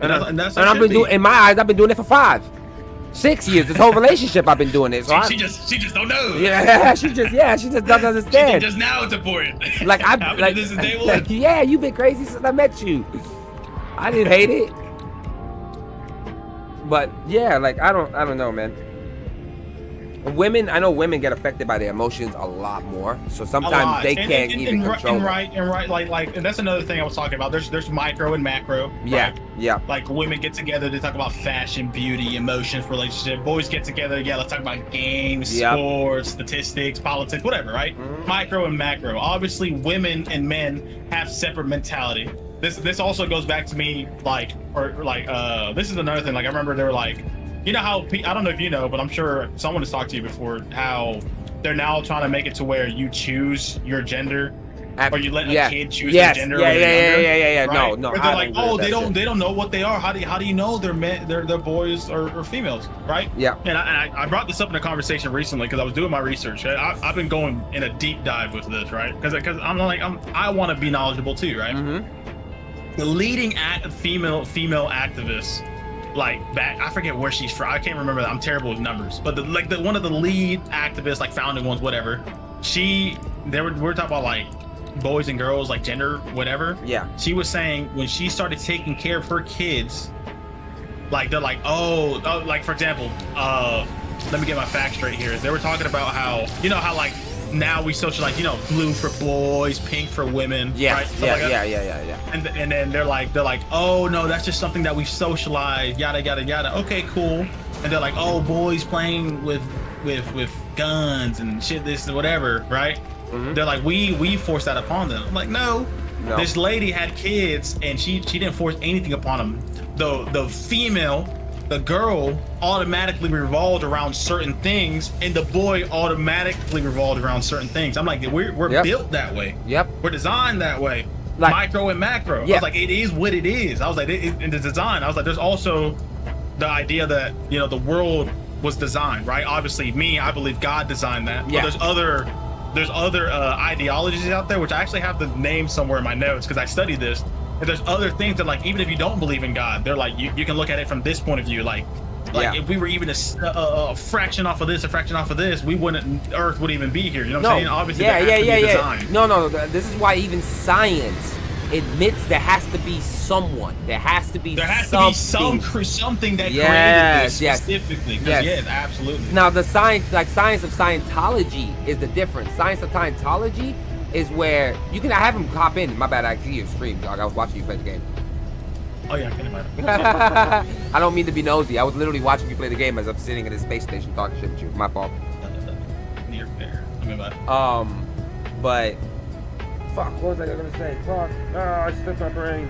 And I've been doing, in my eyes, I've been doing it for 6 years. This whole relationship, I've been doing it. So she just don't know. Yeah, she just doesn't understand. Just now it's important. Like this is day one. Yeah, you've been crazy since I met you. I didn't hate it, but yeah, like I don't know, man. I know women get affected by their emotions a lot more. So sometimes they can't even control. And that's another thing I was talking about. There's micro and macro. Yeah, right? yeah. Like women get together to talk about fashion, beauty, emotions, relationship. Boys get together, let's talk about games, sports, statistics, politics, whatever, right? Micro and macro. Obviously, women and men have separate mentality. This also goes back to me, this is another thing. Like I remember they were like, you know how, I don't know if you know, but I'm sure someone has talked to you before, how they're now trying to make it to where you choose your gender, or you let a kid choose their gender. Yeah. Right? No. Where they're like, oh, they don't know what they are. How do you know they're men, they're boys or females, right? Yeah. And I brought this up in a conversation recently because I was doing my research. I've been going in a deep dive with this, right? Because I want to be knowledgeable too, right? The leading female activists. Like back, I forget where she's from. I can't remember that. I'm terrible with numbers. But one of the lead activists, like founding ones, whatever. We're talking about like boys and girls, like gender, whatever. Yeah. She was saying when she started taking care of her kids, like they're like, like for example, let me get my facts straight here. They were talking about how like now we socialize, blue for boys, pink for women. Yeah, right? Yeah. And then they're like, oh no, that's just something that we socialize, yada yada yada. Okay, cool. And they're like, oh, boys playing with guns and shit, this and whatever, right? They're like, we force that upon them. I'm like, no. This lady had kids and she didn't force anything upon them. The girl automatically revolved around certain things, and the boy automatically revolved around certain things. I'm like, we're built that way. Yep. We're designed that way. Like, micro and macro. I was like, it is what it is. I was like, in the design, I was like, there's also the idea that, the world was designed, right? Obviously, I believe God designed that. Yeah. But there's other ideologies out there, which I actually have the name somewhere in my notes because I studied this. And there's other things that, like, even if you don't believe in God, they're like, you can look at it from this point of view, like Like Yeah. if we were even a fraction off of this, a fraction off of this, we wouldn't. Earth wouldn't even be here. You know what I'm saying? Obviously, yeah, there has to be a design. No. This is why even science admits there has to be someone. There has to be. There has something. to be something that Yes, created this yes. specifically. 'Cause, Yes. Yeah, absolutely. Now the science of Scientology is the difference. Science of Scientology is where you can. I have him hop in. My bad. I see your stream, dog. I was watching you play the game. Oh yeah, I can imagine. I don't mean to be nosy. I was literally watching you play the game as I'm sitting in a space station talking shit with you. My fault. Near there. I mean, but But fuck, what was I gonna say? Fuck. Oh, I slipped my brain.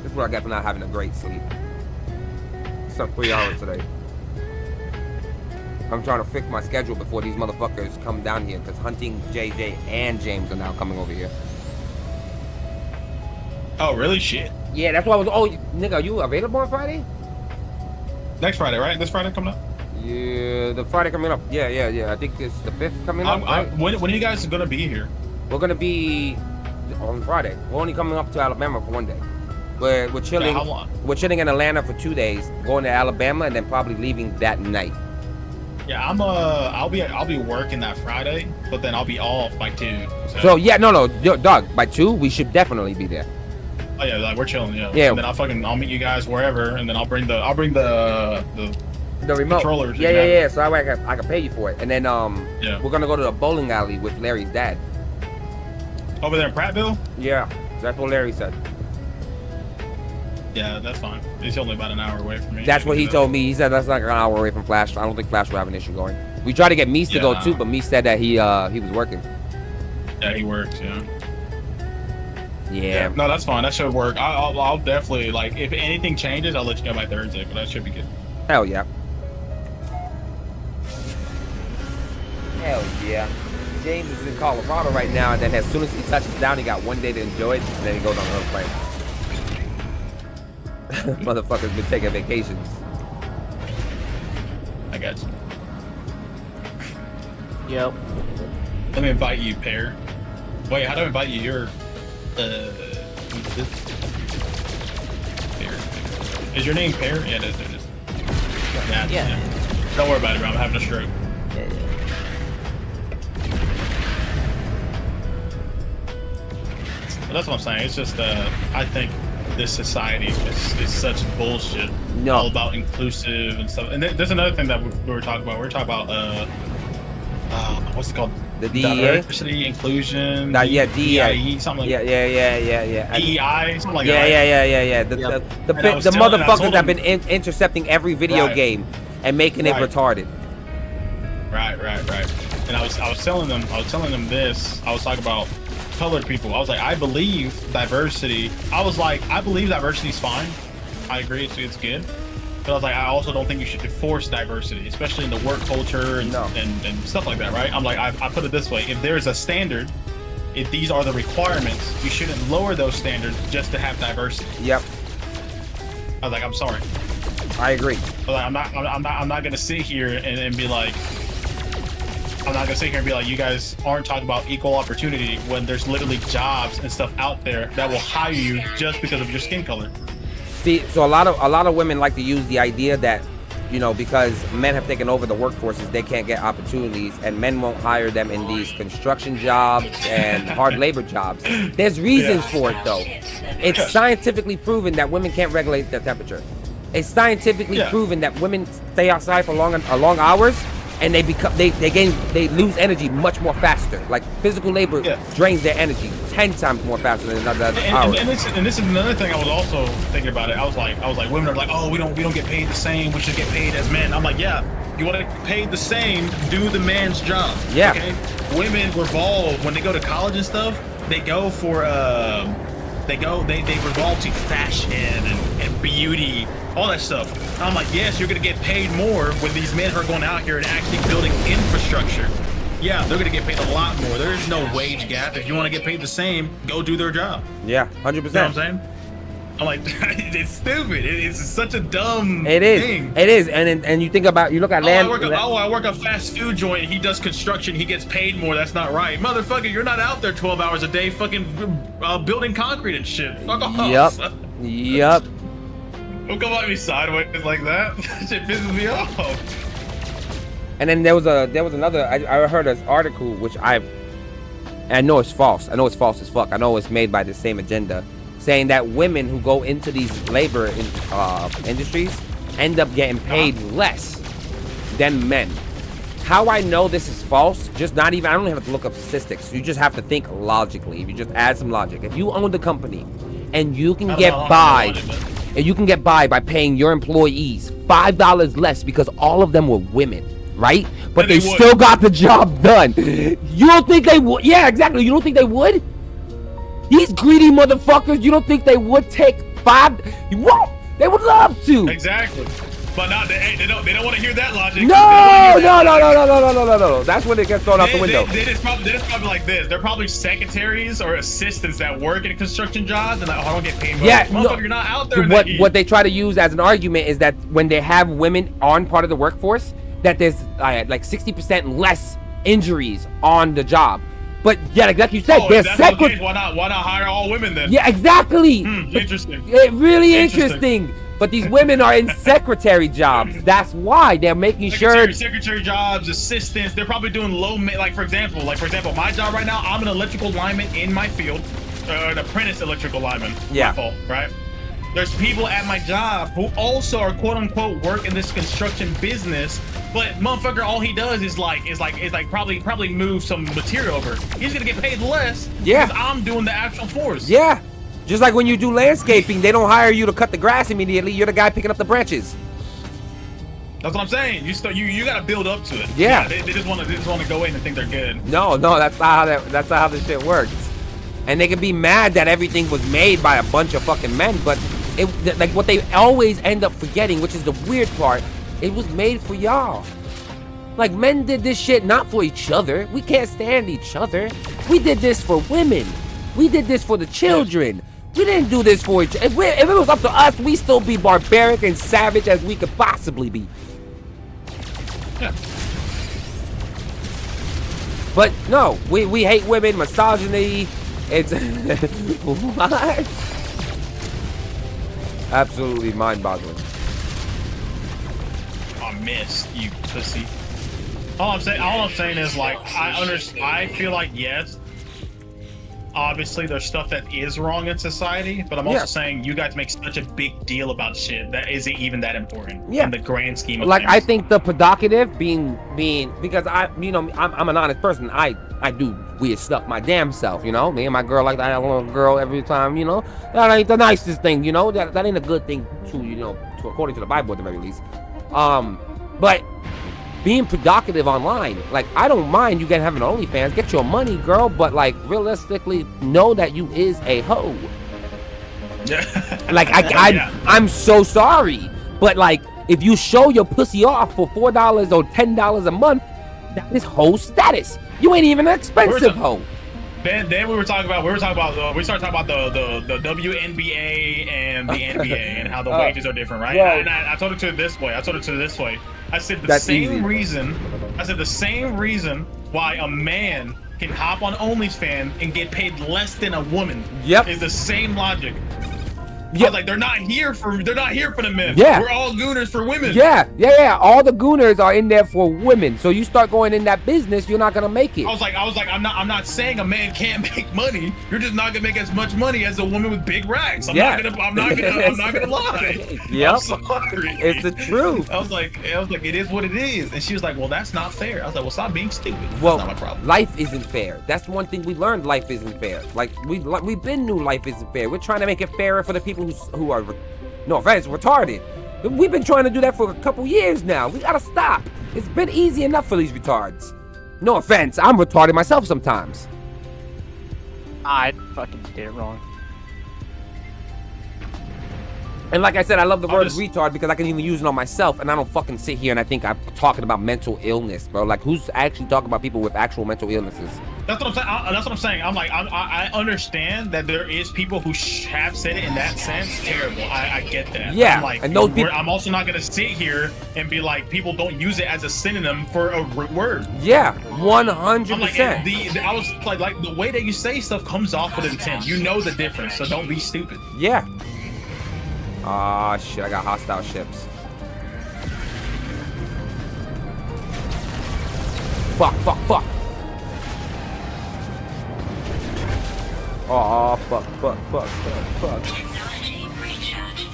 This is what I get for not having a great sleep. Slept 3 hours today. I'm trying to fix my schedule before these motherfuckers come down here because Hunting, JJ, and James are now coming over here. oh really? Shit. Yeah, that's why I was. Oh, nigga, are you available on Friday? Next Friday, right? This Friday coming up. Yeah, the Friday coming up. Yeah. I think it's the 5th coming up. Right? When are you guys gonna be here? We're gonna be on Friday. We're only coming up to Alabama for 1 day. We're chilling. Yeah, how long? We're chilling in Atlanta for 2 days, going to Alabama, and then probably leaving that night. Yeah, I'll be working that Friday, but then I'll be off by 2. So yeah, no, dog. By 2, we should definitely be there. Oh yeah, like we're chilling, yeah. Yeah. And then I'll meet you guys wherever, and then I'll bring the The remote. controllers. Yeah. So I can pay you for it, and then Yeah. we're gonna go to the bowling alley with Larry's dad. Over there in Prattville. Yeah, that's what Larry said. Yeah, that's fine. It's only about an hour away from me. That's what he told me. He said that's like an hour away from Flash. I don't think Flash will have an issue going. We tried to get Meese to go Yeah. too, but Meese said that he was working. Yeah, he works. Yeah. Yeah. No, that's fine. That should work. I'll definitely like if anything changes, I'll let you know by Thursday. But that should be good. Hell yeah. Hell yeah. James is in Colorado right now, and then as soon as he touches down, he got 1 day to enjoy it, and then he goes on another plane. Motherfucker's been taking vacations. I got you. Yep. Let me invite you, Pear. Wait, how do I invite you? You're Pear. Is your name Pear? Yeah, it is. Yeah. Don't worry about it, bro. I'm having a stroke. But that's what I'm saying. It's just, I think this society is such bullshit. No. All about inclusive and stuff. And there's another thing that we were talking about. We were talking about, what's it called? The DEA? Diversity, inclusion. Yeah, DEI. DIE, something like Yeah. DEI, something like Yeah. that. The And I was telling- I motherfuckers told that have him- been intercepting every video Right. game and making it Right. retarded. Right. And I was telling them this. I was talking about colored people. I was like, I believe diversity. I believe diversity is fine. I agree, it's good. But I was like, I also don't think you should force diversity, especially in the work culture and, No. and stuff like that, right? I'm like, I put it this way: if there's a standard, if these are the requirements, you shouldn't lower those standards just to have diversity. Yep, I was like, I'm sorry. I agree. I was like, I'm not gonna sit here and be like. I'm not gonna sit here and be like, you guys aren't talking about equal opportunity when there's literally jobs and stuff out there that will hire you just because of your skin color. See, so a lot of women like to use the idea that, you know, because men have taken over the workforces, they can't get opportunities, and men won't hire them in these construction jobs and hard labor jobs. There's reasons for it, though. It's scientifically proven that women can't regulate their temperature. It's scientifically proven that women stay outside for long hours, and they lose energy much more faster. Like physical labor drains their energy 10 times more faster than another hour. And this is another thing I was also thinking about it. I was like, women are like, oh, we don't get paid the same. We should get paid as men. I'm like, yeah, you want to get paid the same, do the man's job. Yeah. Okay. Women revolve when they go to college and stuff. They go for they revolve to fashion and beauty, all that stuff. And I'm like, yes, you're gonna get paid more when these men are going out here and actually building infrastructure. Yeah, they're gonna get paid a lot more. There is no wage gap. If you want to get paid the same, go do their job. Yeah, 100%. You know what I'm saying? I'm like, it's stupid. It's such a dumb It is. thing. It is. And you think about, you look at land. I work a fast food joint. He does construction. He gets paid more. That's not right, motherfucker. You're not out there 12 hours a day, fucking building concrete and shit. Fuck off. Yep. Don't come at me sideways like that. That shit pisses me off. And then there was another. I heard an article which I know it's false. I know it's false as fuck. I know it's made by the same agenda, saying that women who go into these labor industries end up getting paid less than men. How I know this is false? Just not even. I don't have to look up statistics. You just have to think logically. If you just add some logic. If you own the company and you can get by, and you can get by paying your employees $5 less because all of them were women. Right? But they still got the job done. You don't think they would? Yeah, exactly. You don't think they would? These greedy motherfuckers, you don't think they would take what? They would love to. Exactly. But not they don't want to hear that logic. No. That's when it gets thrown out the window. It's probably like this. They're probably secretaries or assistants that work in construction jobs and like, I don't get paid. Yeah, no. You're not out there. What they try to use as an argument is that when they have women on part of the workforce, that there's like 60% less injuries on the job. But yeah, like you said, there's secretaries. Why not hire all women then? Yeah, exactly. Interesting. Really interesting. But these women are in secretary jobs. That's why they're making secretary jobs, assistants. They're probably doing like for example, my job right now. I'm an electrical lineman in my field, an apprentice electrical lineman. Yeah. My fault, right? There's people at my job who also are quote unquote work in this construction business, but motherfucker, all he does is probably move some material over. He's gonna get paid less. Yeah. Because I'm doing the actual force. Yeah. Just like when you do landscaping, they don't hire you to cut the grass immediately. You're the guy picking up the branches. That's what I'm saying. You gotta build up to it. Yeah. They just want to go in and think they're good. No, that's not how this shit works. And they can be mad that everything was made by a bunch of fucking men, but like what they always end up forgetting, which is the weird part, it was made for y'all. Like, men did this shit not for each other. We can't stand each other. We did this for women. We did this for the children. We didn't do this for each other. If it was up to us, we'd still be barbaric and savage as we could possibly be. Yeah. But no, we hate women, misogyny. It's what? Absolutely mind-boggling. I missed you, pussy. All I'm saying is like I feel like yes, obviously there's stuff that is wrong in society, but I'm also saying you guys make such a big deal about shit that isn't even that important in the grand scheme of things. I think the provocative being because I'm an honest person. I do weird stuff my damn self, me and my girl like that. I want a girl every time, that ain't the nicest thing, that ain't a good thing to according to the Bible at the very least. But being provocative online, like, I don't mind you having OnlyFans, get your money, girl, but like realistically know that you is a hoe. Like I'm so sorry, but like if you show your pussy off for $4 or $10 a month, that is hoe status. You ain't even an expensive hoe. Then we started talking about the WNBA and the NBA and how the wages are different, right? And I told it to it this way. I said the same reason why a man can hop on OnlyFans and get paid less than a woman. Yep. Is the same logic. Yeah, like they're not here for the men. Yeah, we're all gooners for women. Yeah. All the gooners are in there for women. So you start going in that business, you're not gonna make it. I was like, I'm not saying a man can't make money. You're just not gonna make as much money as a woman with big racks. I'm not gonna lie. Yep. I'm sorry. It's the truth. I was like, it is what it is. And she was like, well, that's not fair. I was like, well, stop being stupid. Well, that's not my problem. Life isn't fair. That's one thing we learned. Life isn't fair. Like we've been knew life isn't fair. We're trying to make it fairer for the people who are, no offense, retarded. We've been trying to do that for a couple years now. We gotta stop. It's been easy enough for these retards. No offense, I'm retarded myself sometimes. I fucking did it wrong. And like I said, I love the word retard because I can even use it on myself, and I don't fucking sit here and I think I'm talking about mental illness, bro. Like, who's actually talking about people with actual mental illnesses? That's what I'm saying. I'm like, I understand that there is people who have said it in that sense. Terrible. I get that. Yeah. I'm like, and those people, I'm also not gonna sit here and be like, people don't use it as a synonym for a word. Yeah, 100%. I'm like, I was like the way that you say stuff comes off with intent. You know the difference, so don't be stupid. Yeah. Ah, shit, I got hostile ships. Fuck, fuck, fuck. Oh, fuck, fuck, fuck, fuck, fuck. Technology recharge.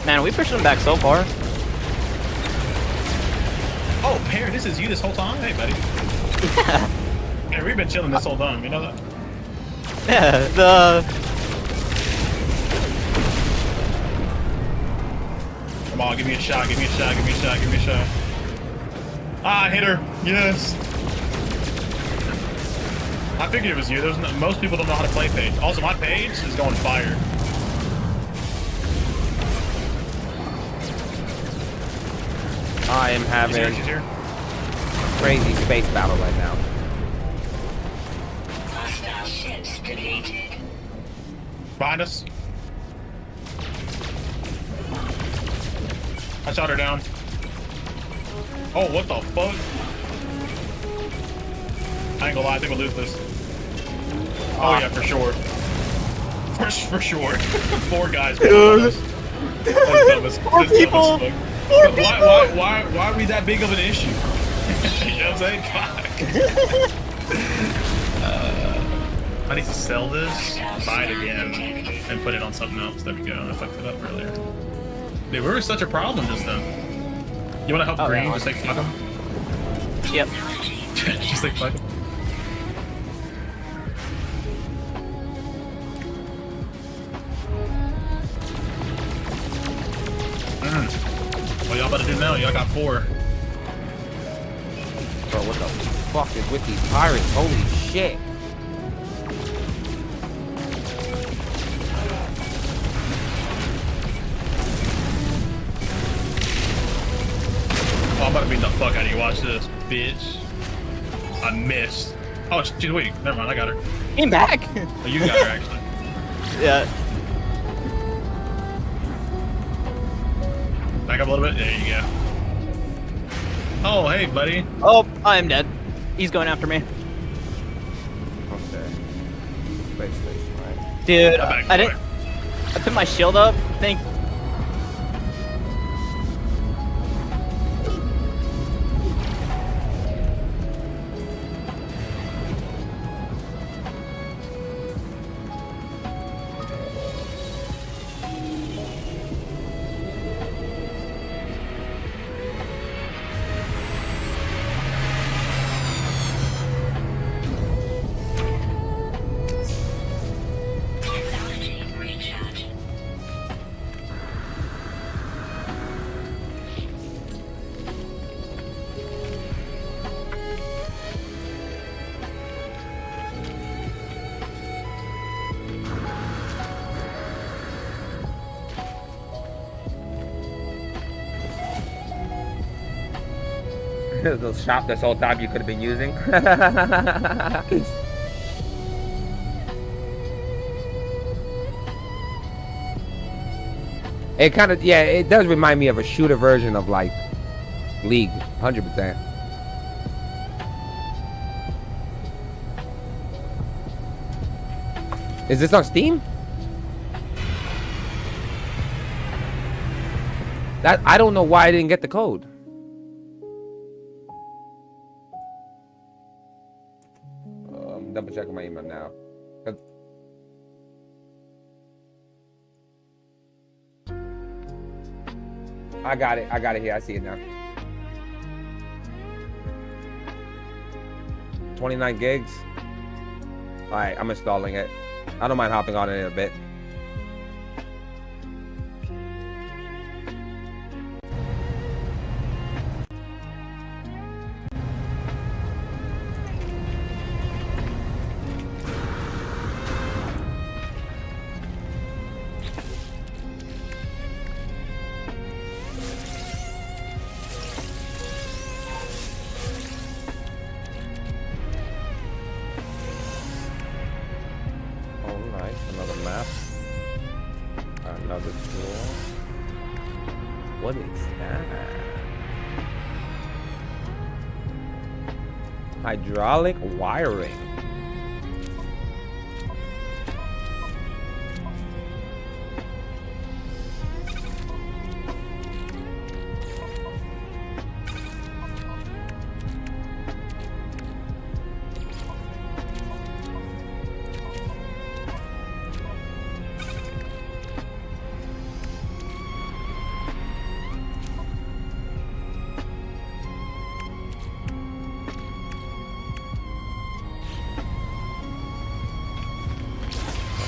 Man, we pushed them back so far. Oh, Pear, this is you this whole time? Hey, buddy. Hey, we've been chilling this whole time. You know that? Yeah, the Come on, give me a shot, give me a shot, give me a shot, give me a shot. Ah, I hit her. Yes. I figured it was you. There's no, most people don't know how to play Page. Also, my Page is going fire. I am She's having here, she's here. crazy space battle right now. Hostile ships deleted. Behind us. I shot her down. Oh, what the fuck? I ain't gonna lie, I think we'll lose this. Oh yeah, for sure. For sure. 4 guys. Dude. Four people. Why are we that big of an issue? You know what I'm saying? Fuck. I need to sell this, buy it again, and put it on something else. There we go. I fucked it up earlier. Dude, we were such a problem just then. You wanna help Oh, Green? yeah, Just like fuck him? Yep. Just like fuck him. What y'all about to do now? Y'all got 4. Bro, what the fuck is with these pirates? Holy shit. Oh, I'm about to beat the fuck out of you. Watch this, bitch. I missed. Oh, she's waiting. Never mind, I got her. Came back. Oh, you got her, actually. Yeah. Back up a little bit. There you go. Oh, hey, buddy. Oh, I'm dead. He's going after me. Okay. Space station, right? Dude, I'm back I didn't. I put my shield up. Think. Technology recharge. The shop this whole time you could have been using. It kind of, yeah, it does remind me of a shooter version of like League, 100%. Is this on Steam? That I don't know why I didn't get the code. Double checking my email now. 'Cause- I got it. I got it here. I see it now. 29 gigs. All right, I'm installing it. I don't mind hopping on it in a bit. Oh, nice. Another map. Another tool. What is that? Hydraulic wiring.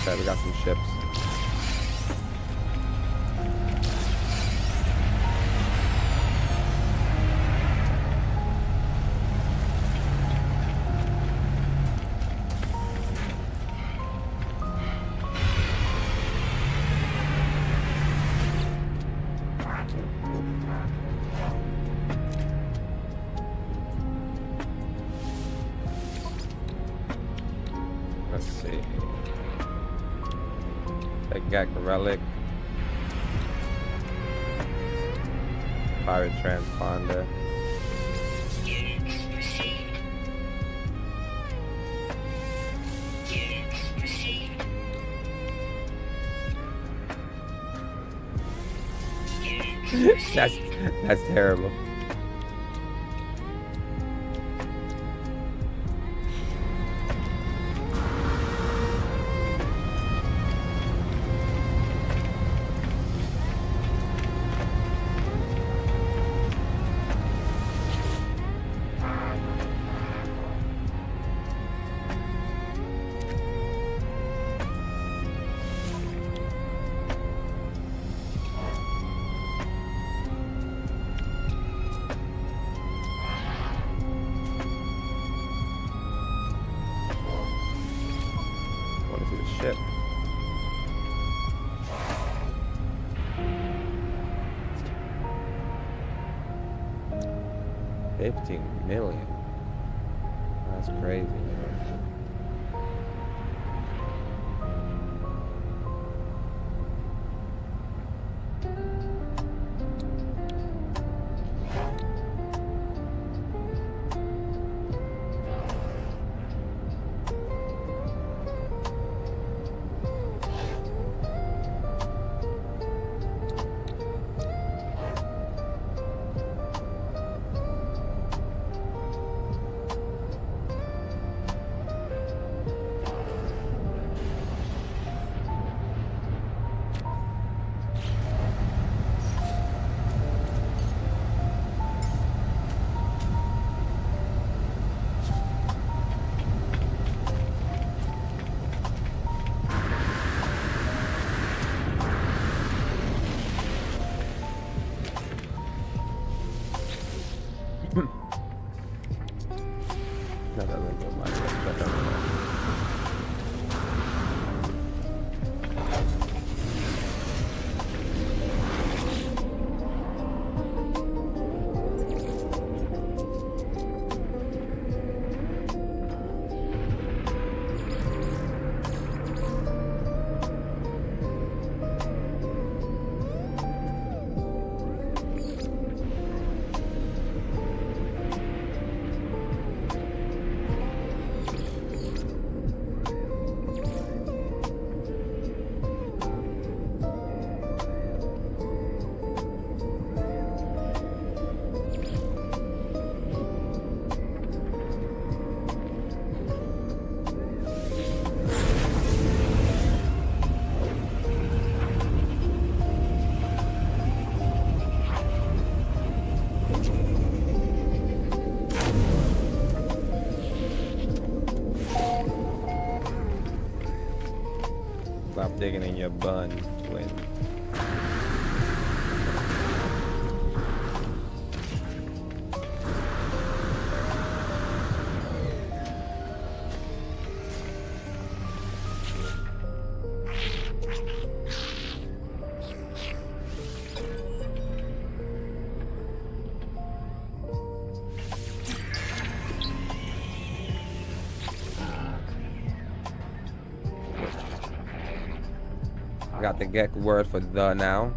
Okay, we got some ships. Let's see. Gek relic. Pirate transponder. Units received. Units received. Units received. That's terrible. Want to see the ship? $15 million. That's crazy. That doesn't go much. That doesn't work. Stop digging in your bun, twin. Got the Gek word for the now.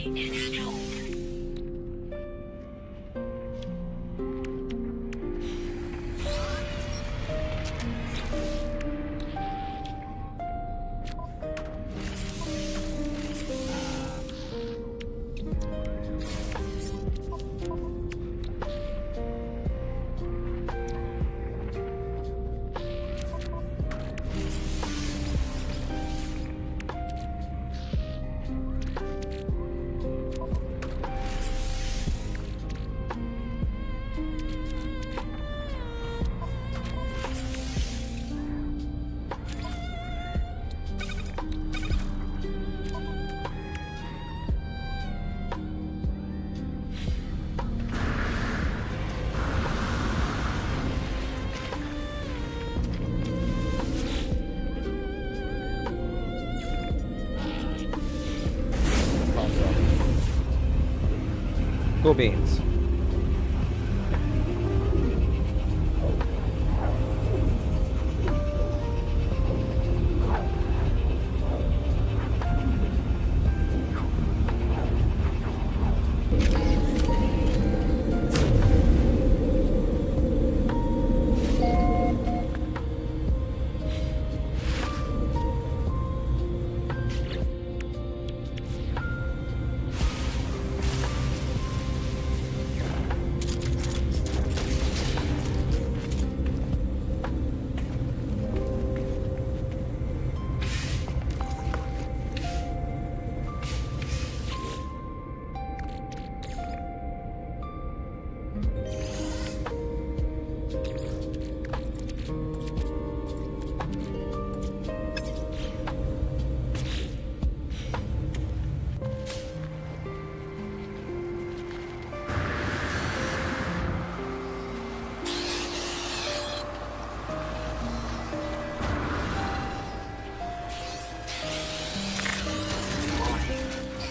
installed. Cool beans.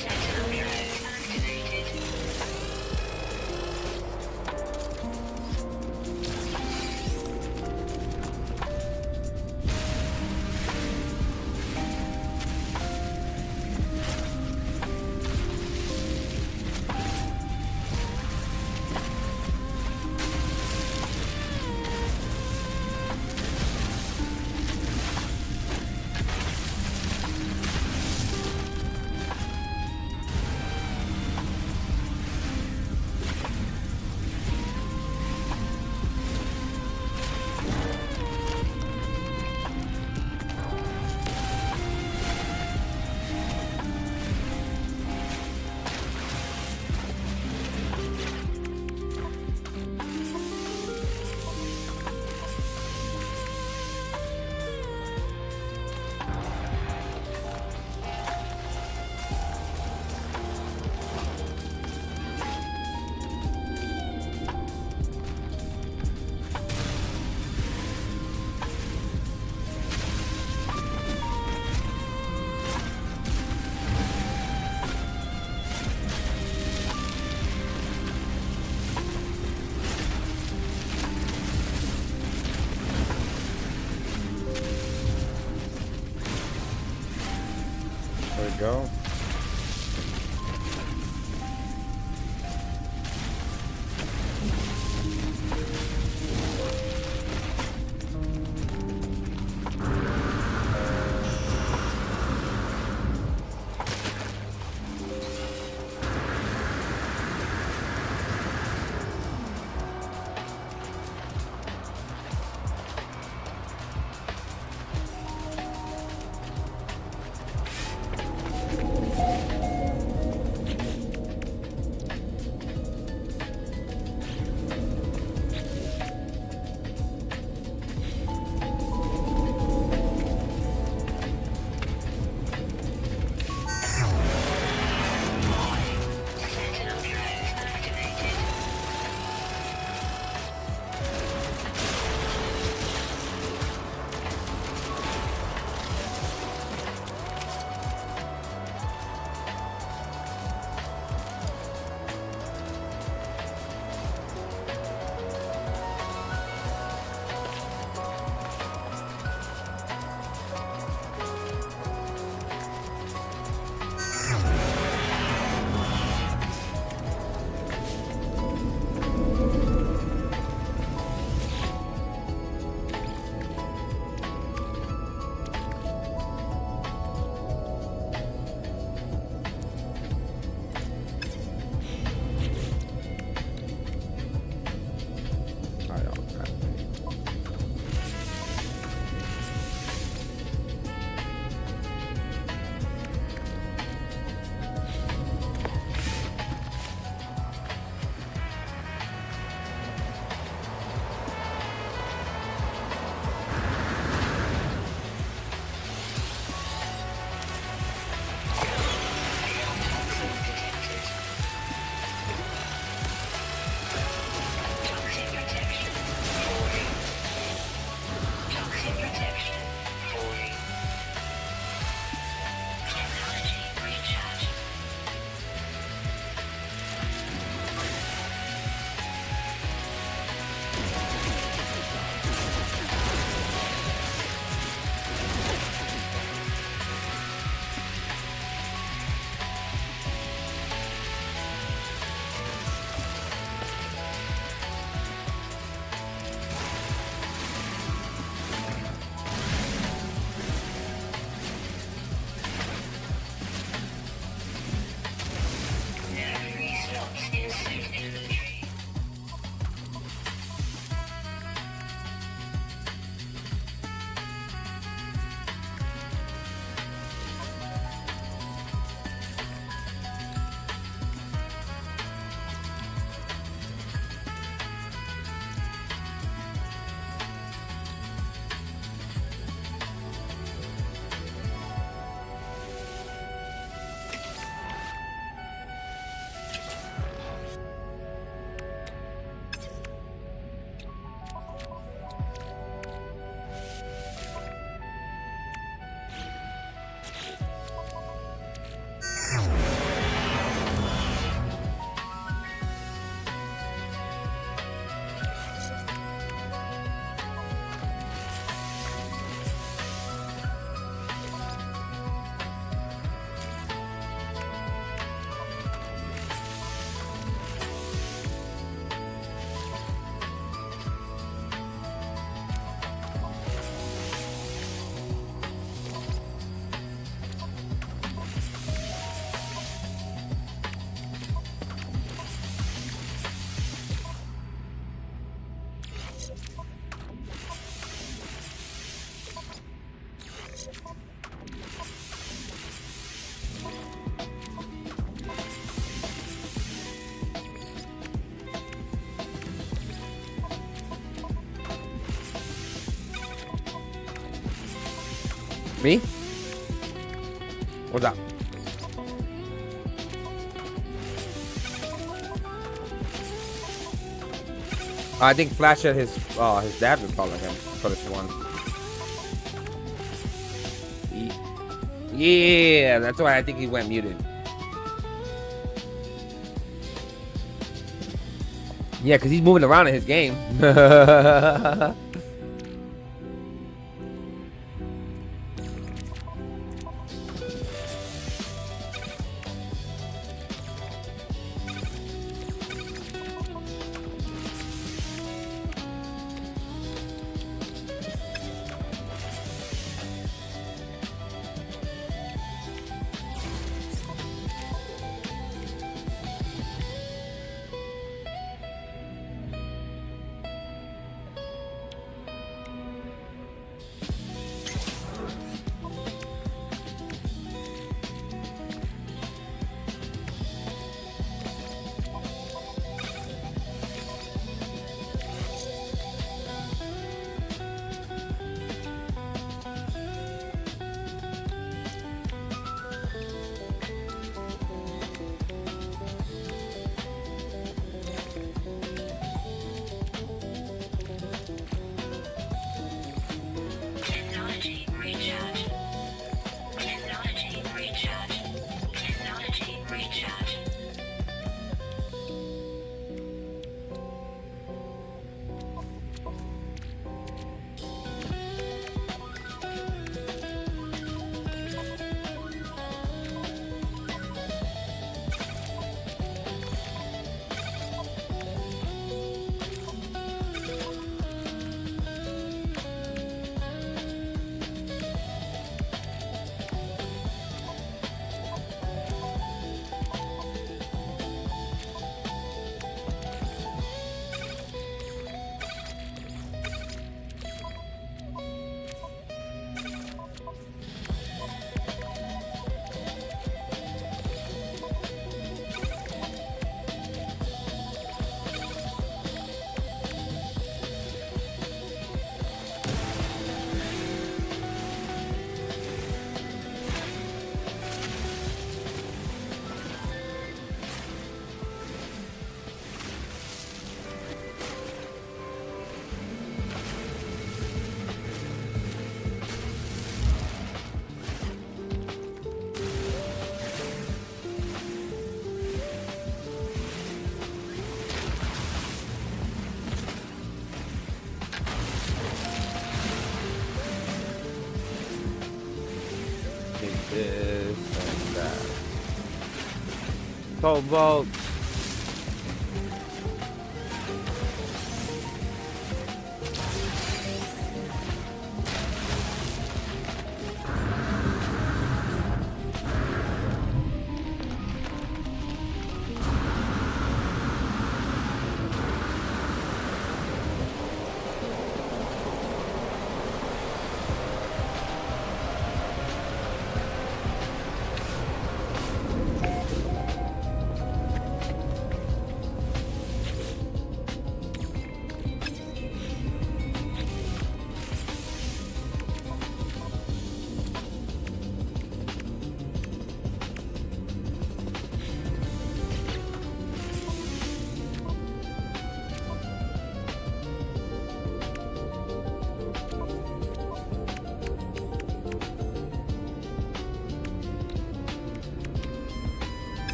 Sentinel turret activated. There we go. Me? What's up? I think Flash said his dad would follow him for this one. Yeah, that's why I think he went muted. Yeah, because he's moving around in his game. Technology recharge. Technology recharge. Technology recharge. This and that. Cobalt.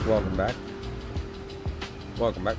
Welcome back. Welcome back.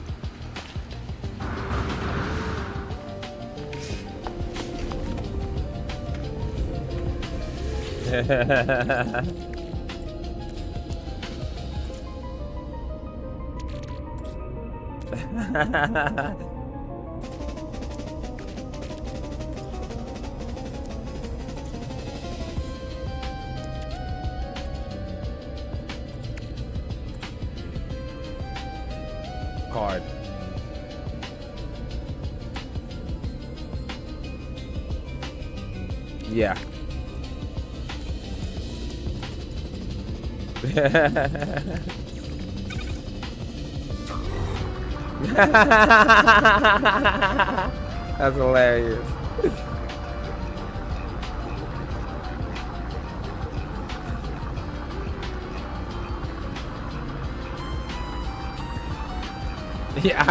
card. Yeah. That's hilarious. Yeah,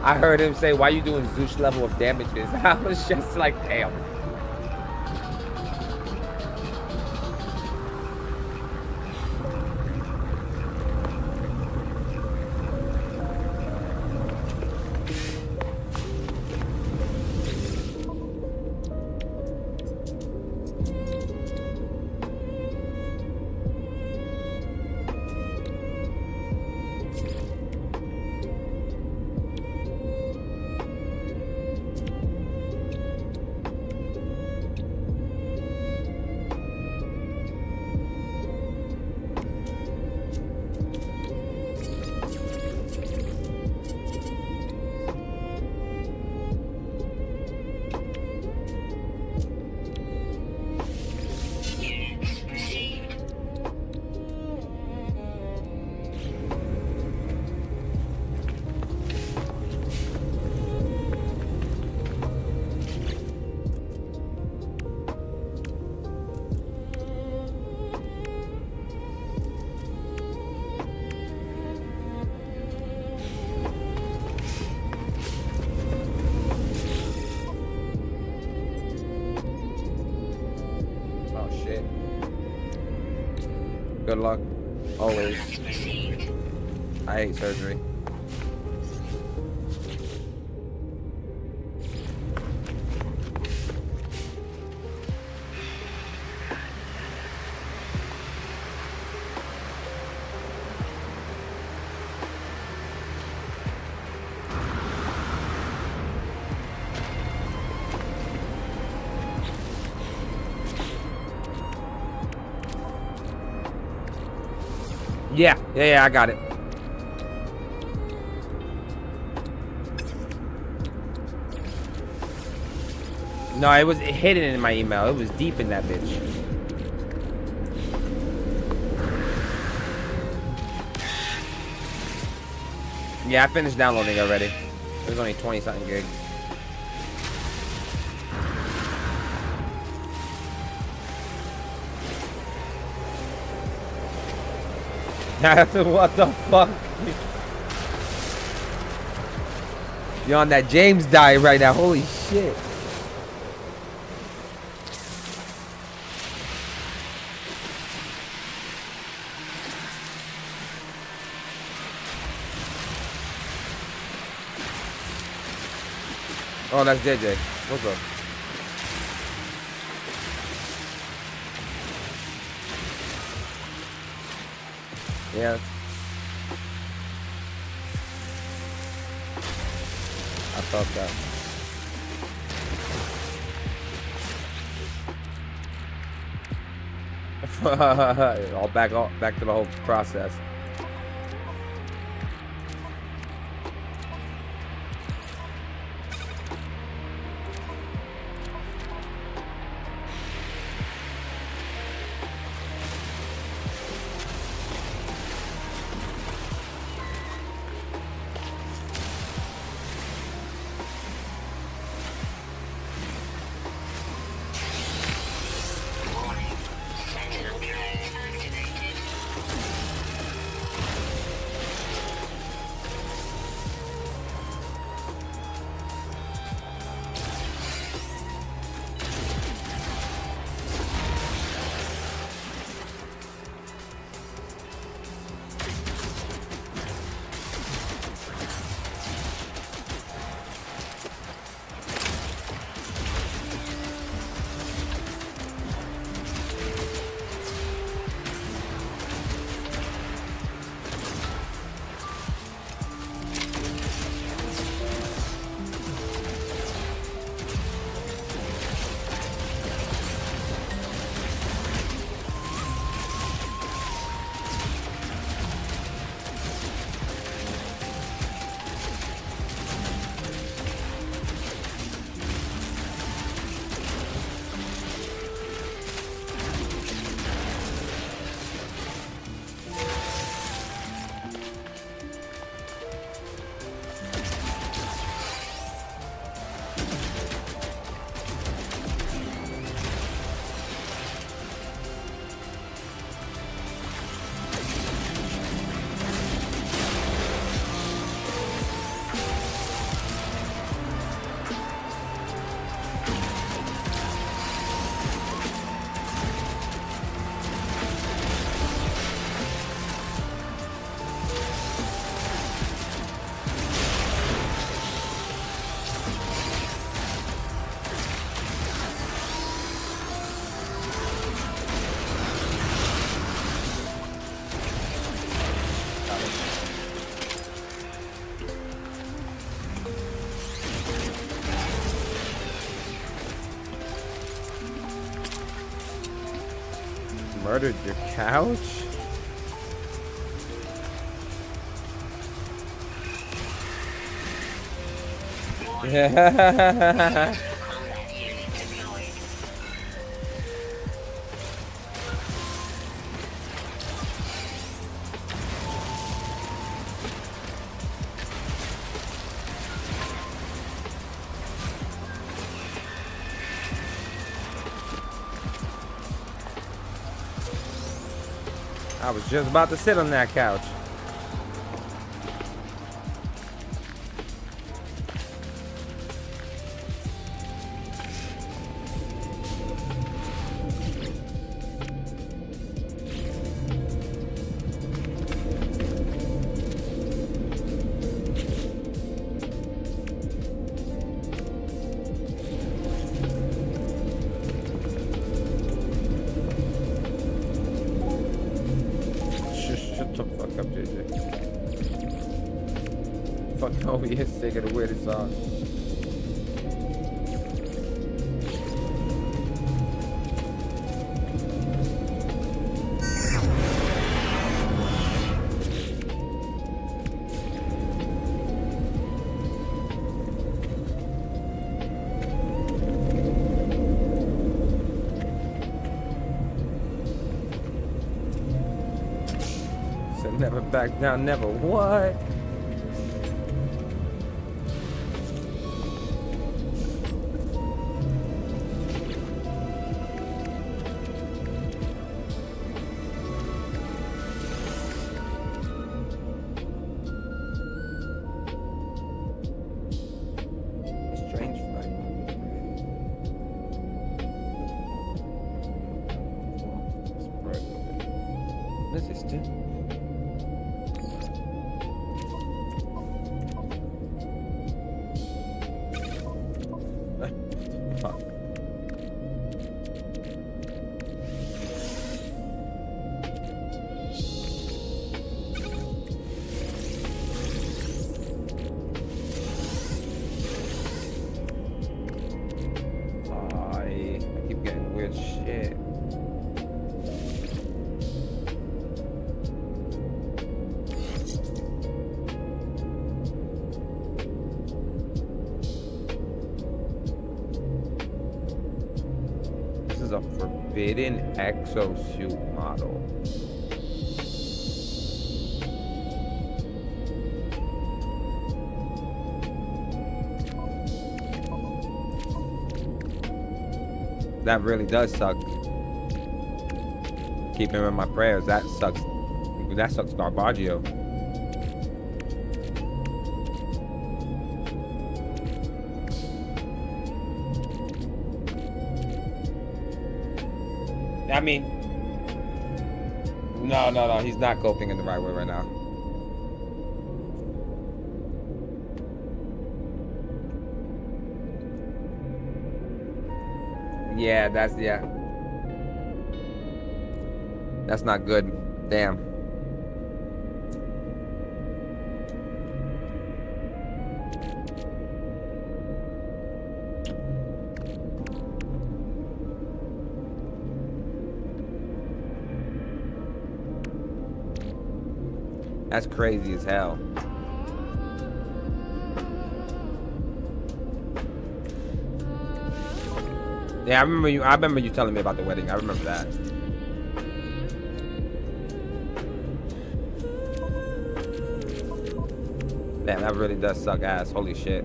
I heard him say, "Why you doing Zeus level of damages?" I was just like, "Damn." Units received. Oh shit. Good luck. Always. Received. I hate surgery. Yeah, I got it. No, it was hidden in my email. It was deep in that bitch. Yeah, I finished downloading already. It was only 20-something gigs. What the fuck? You're on that James diet right now. Holy shit. Oh, that's JJ. What's up? Yeah. I thought that. all back to the whole process. Warning. Sentinel drones activated. Murdered your couch? Yeah. Combat unit deployed. I was just about to sit on that couch. Shut the fuck up, JJ. Fuck over here singing the weirdest song. Said never back down, never what? Strange fight. What is this, dude? Fuck. I keep getting weird shit. This is a forbidden exosuit model. That really does suck. Keep him in my prayers. That sucks. That sucks, Garbaggio. I mean, no, he's not coping in the right way right now. Yeah, that's not good. Damn. That's crazy as hell. Yeah, I remember you telling me about the wedding. I remember that. Damn, that really does suck ass. Holy shit.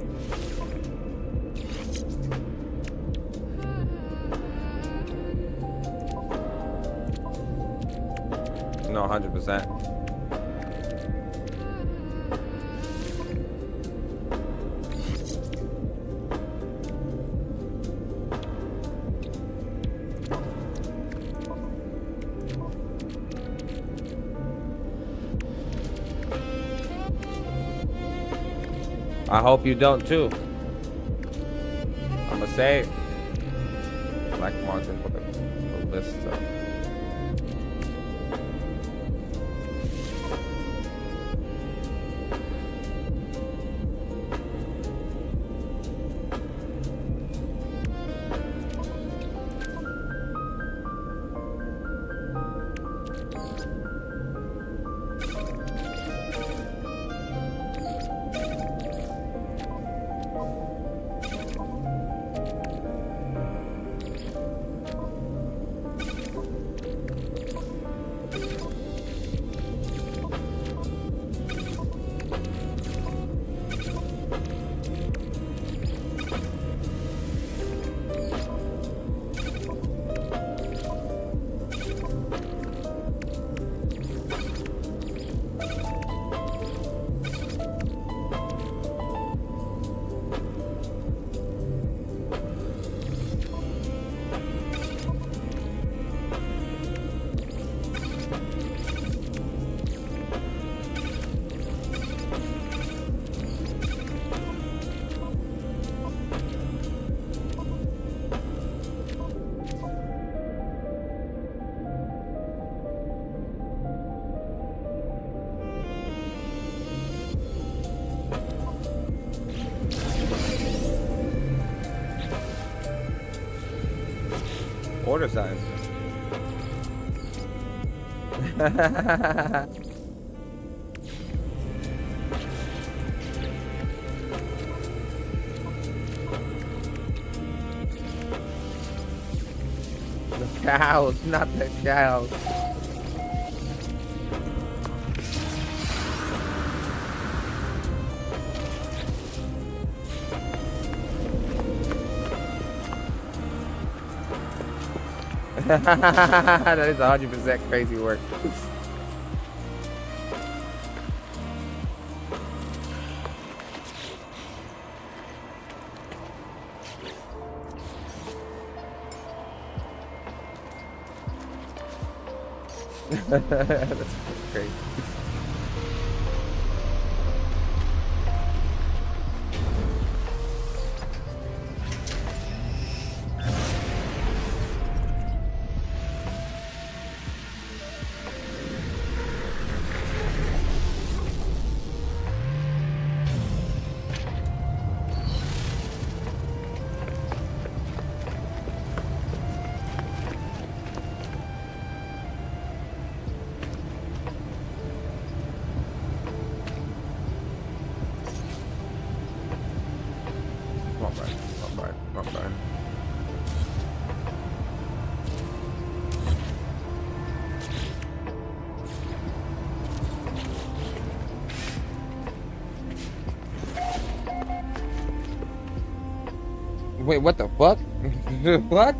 No, 100%. I hope you don't too. I'ma say black margin for the list. Order size. The cows, not the cows. That is 100% crazy work. That's crazy. Come on, bro. Wait, what the fuck? What?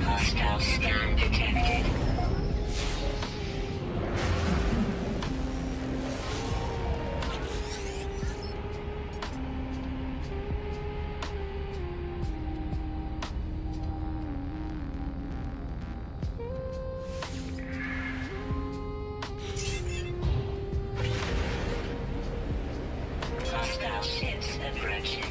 Hostile scan detected. Hostile ships approaching.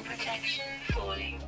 protection falling.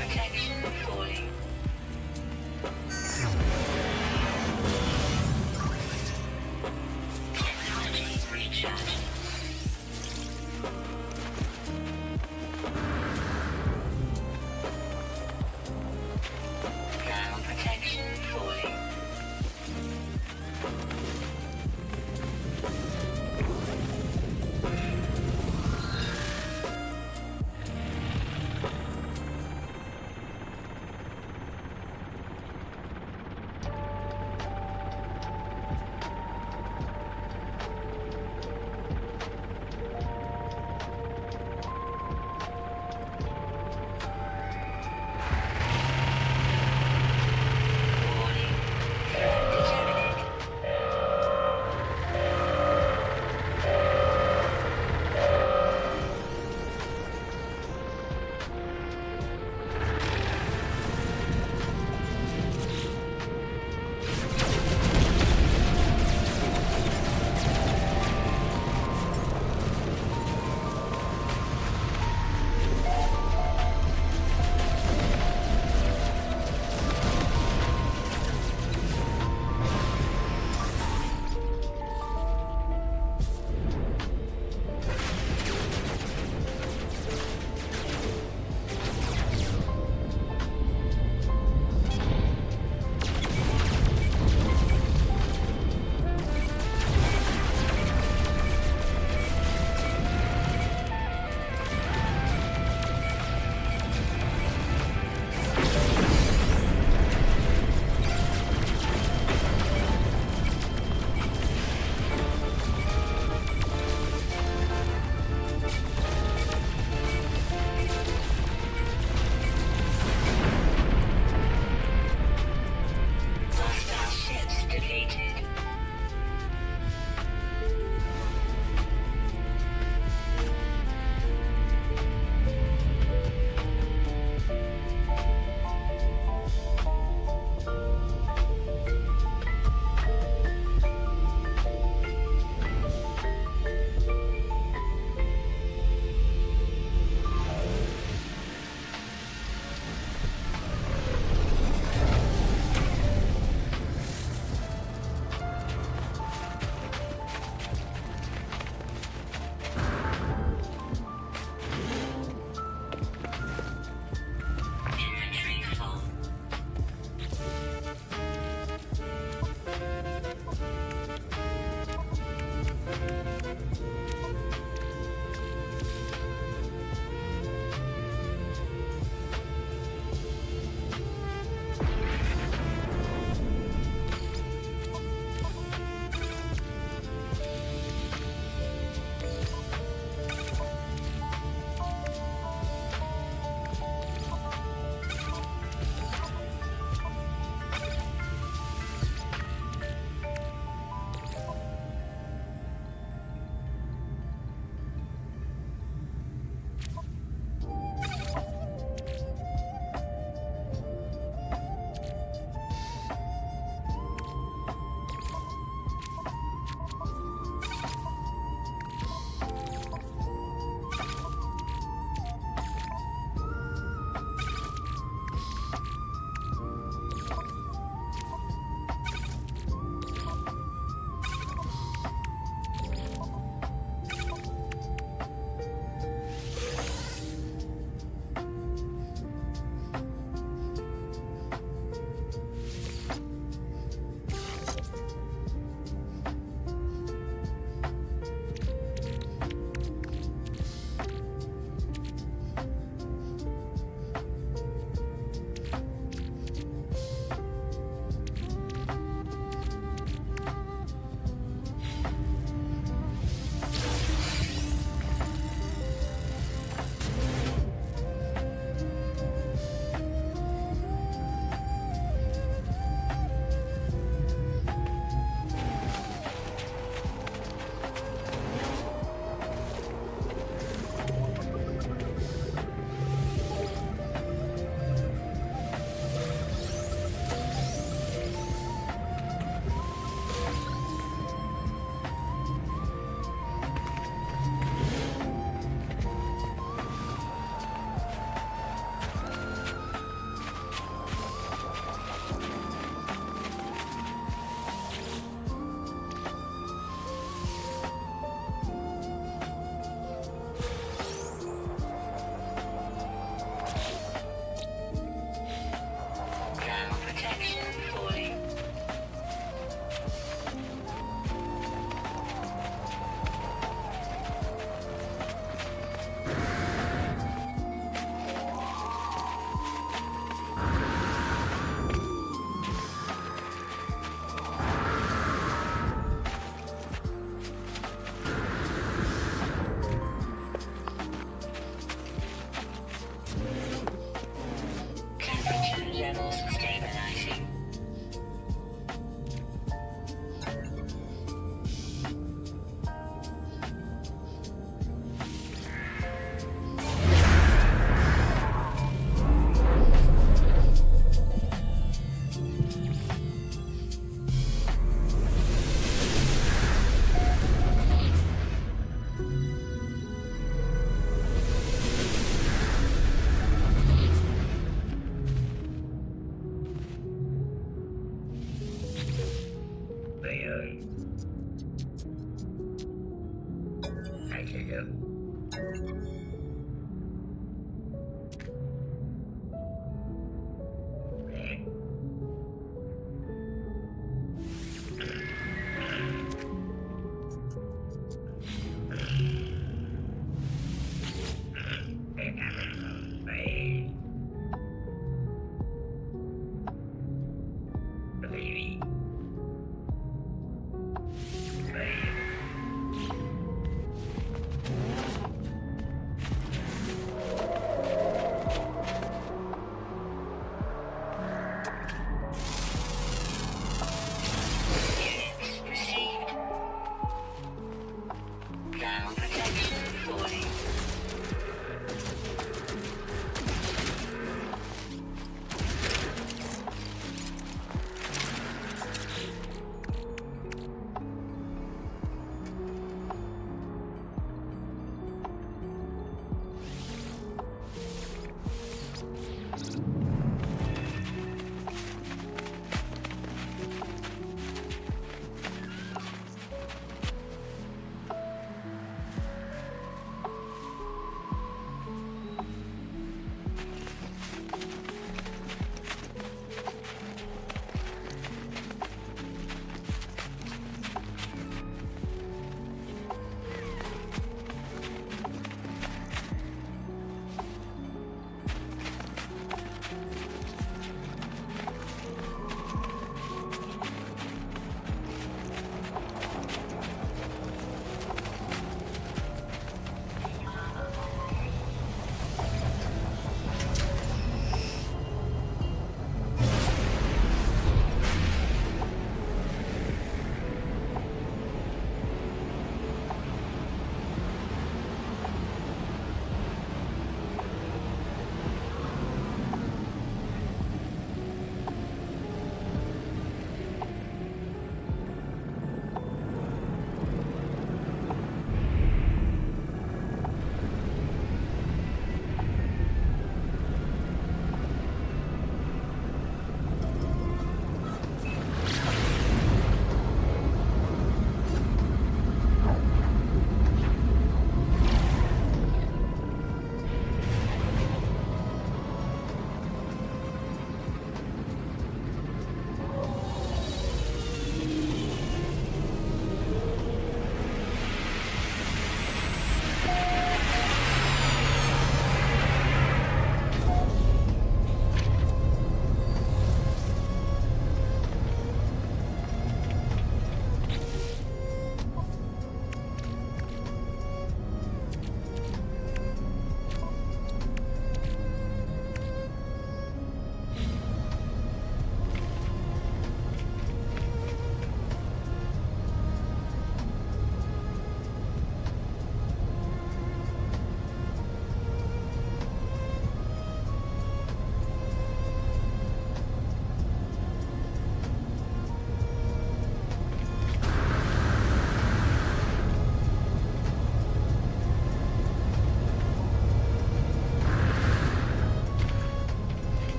protection falling. Technology recharging. Ground protection falling.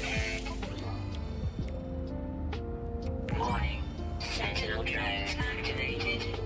prepared. Warning. Sentinel drones activated.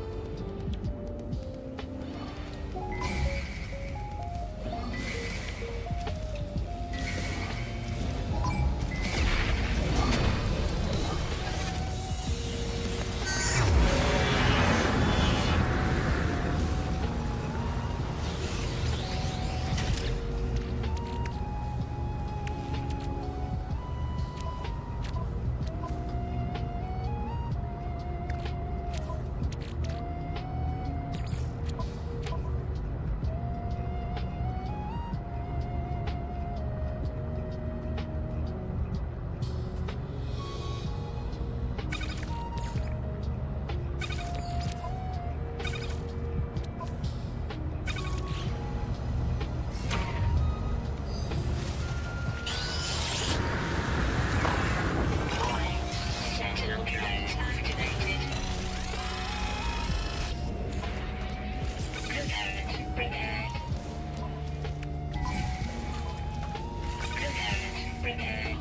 Sentinel drones activated. Prepared. Prepared. Prepared. Prepared.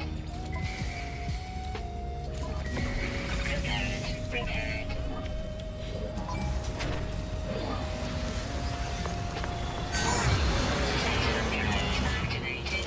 Prepared. Prepared. Sentinel drones activated.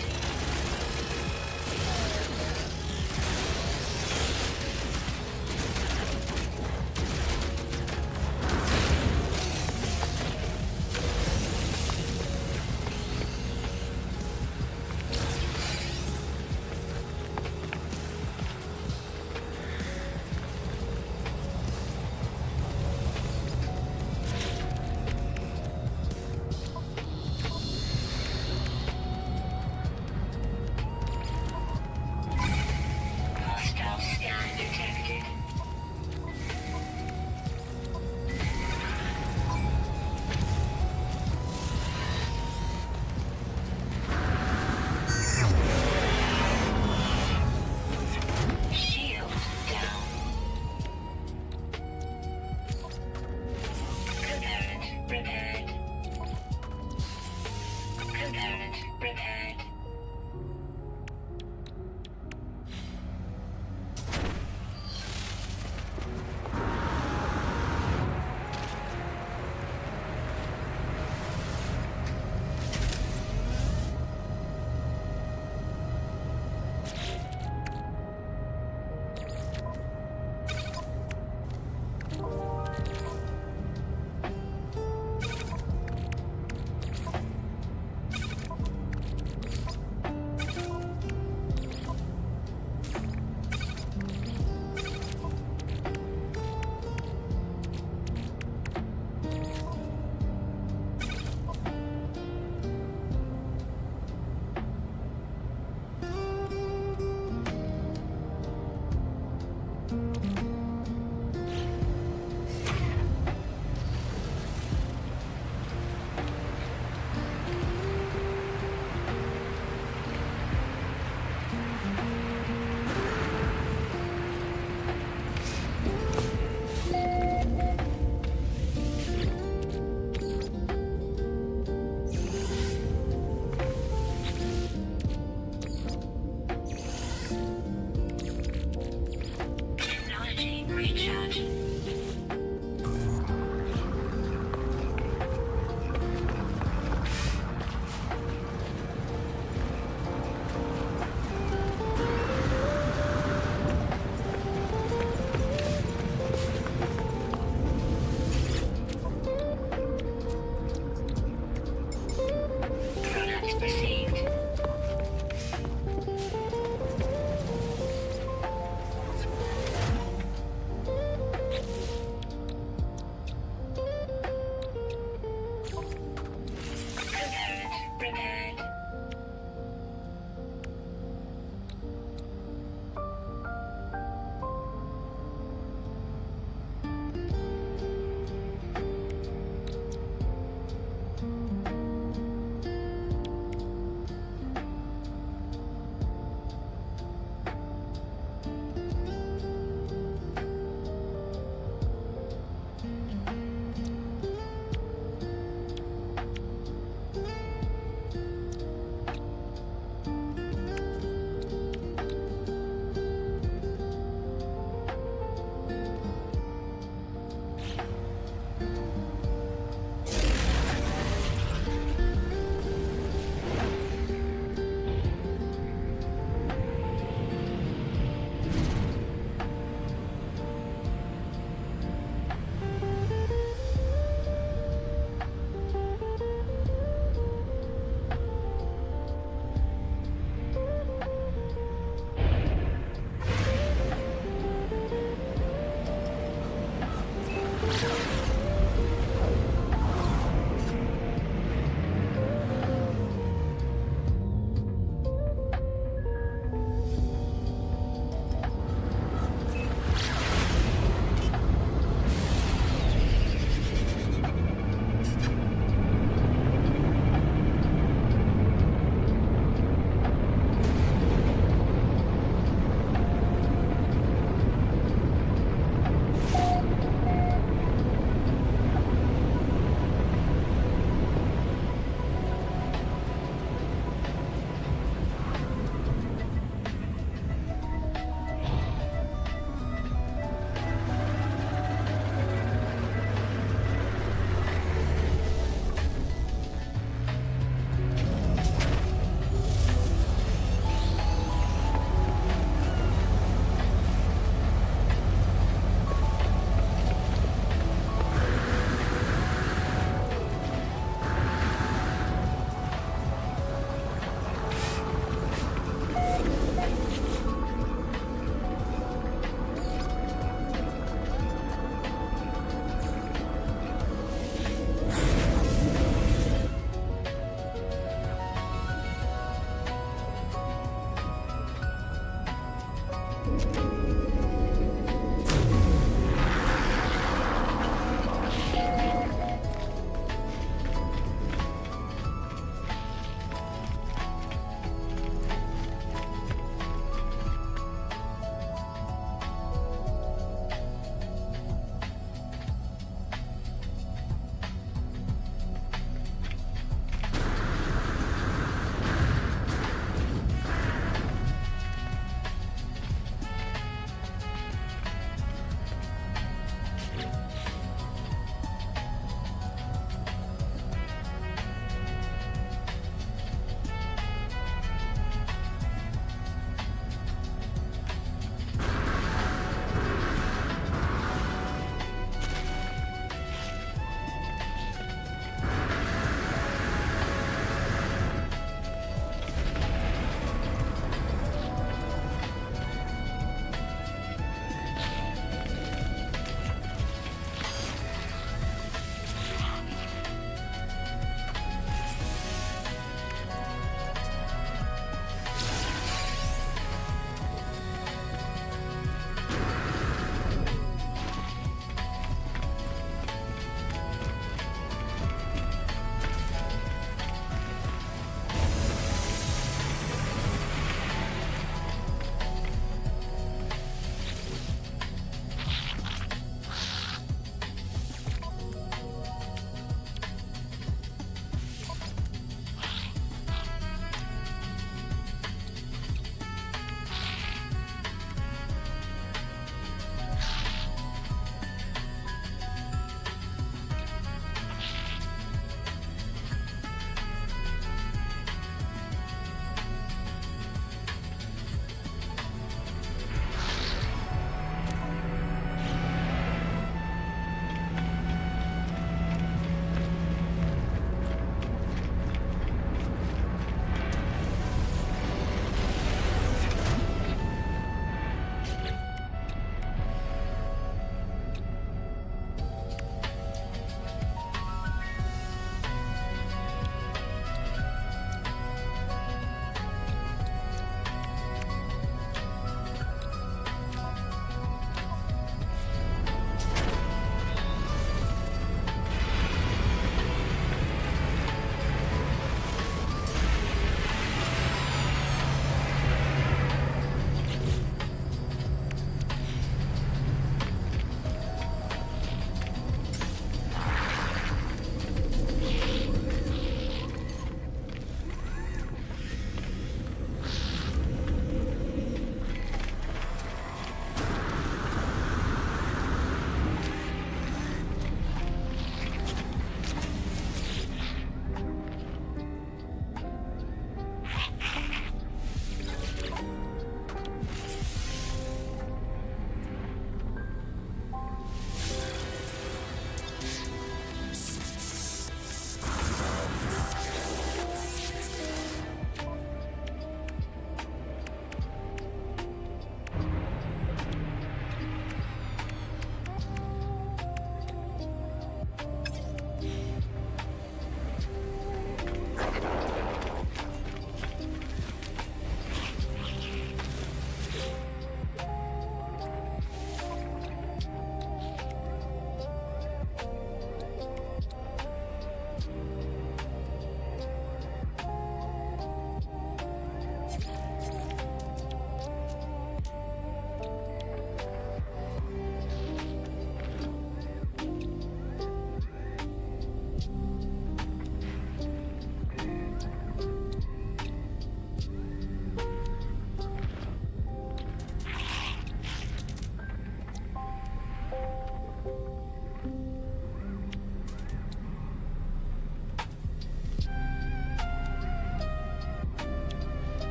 Hostile scan detected. Shield down. Prepared. Prepared. Prepared. Prepared. Technology recharge. Product received. Prepared. Prepared.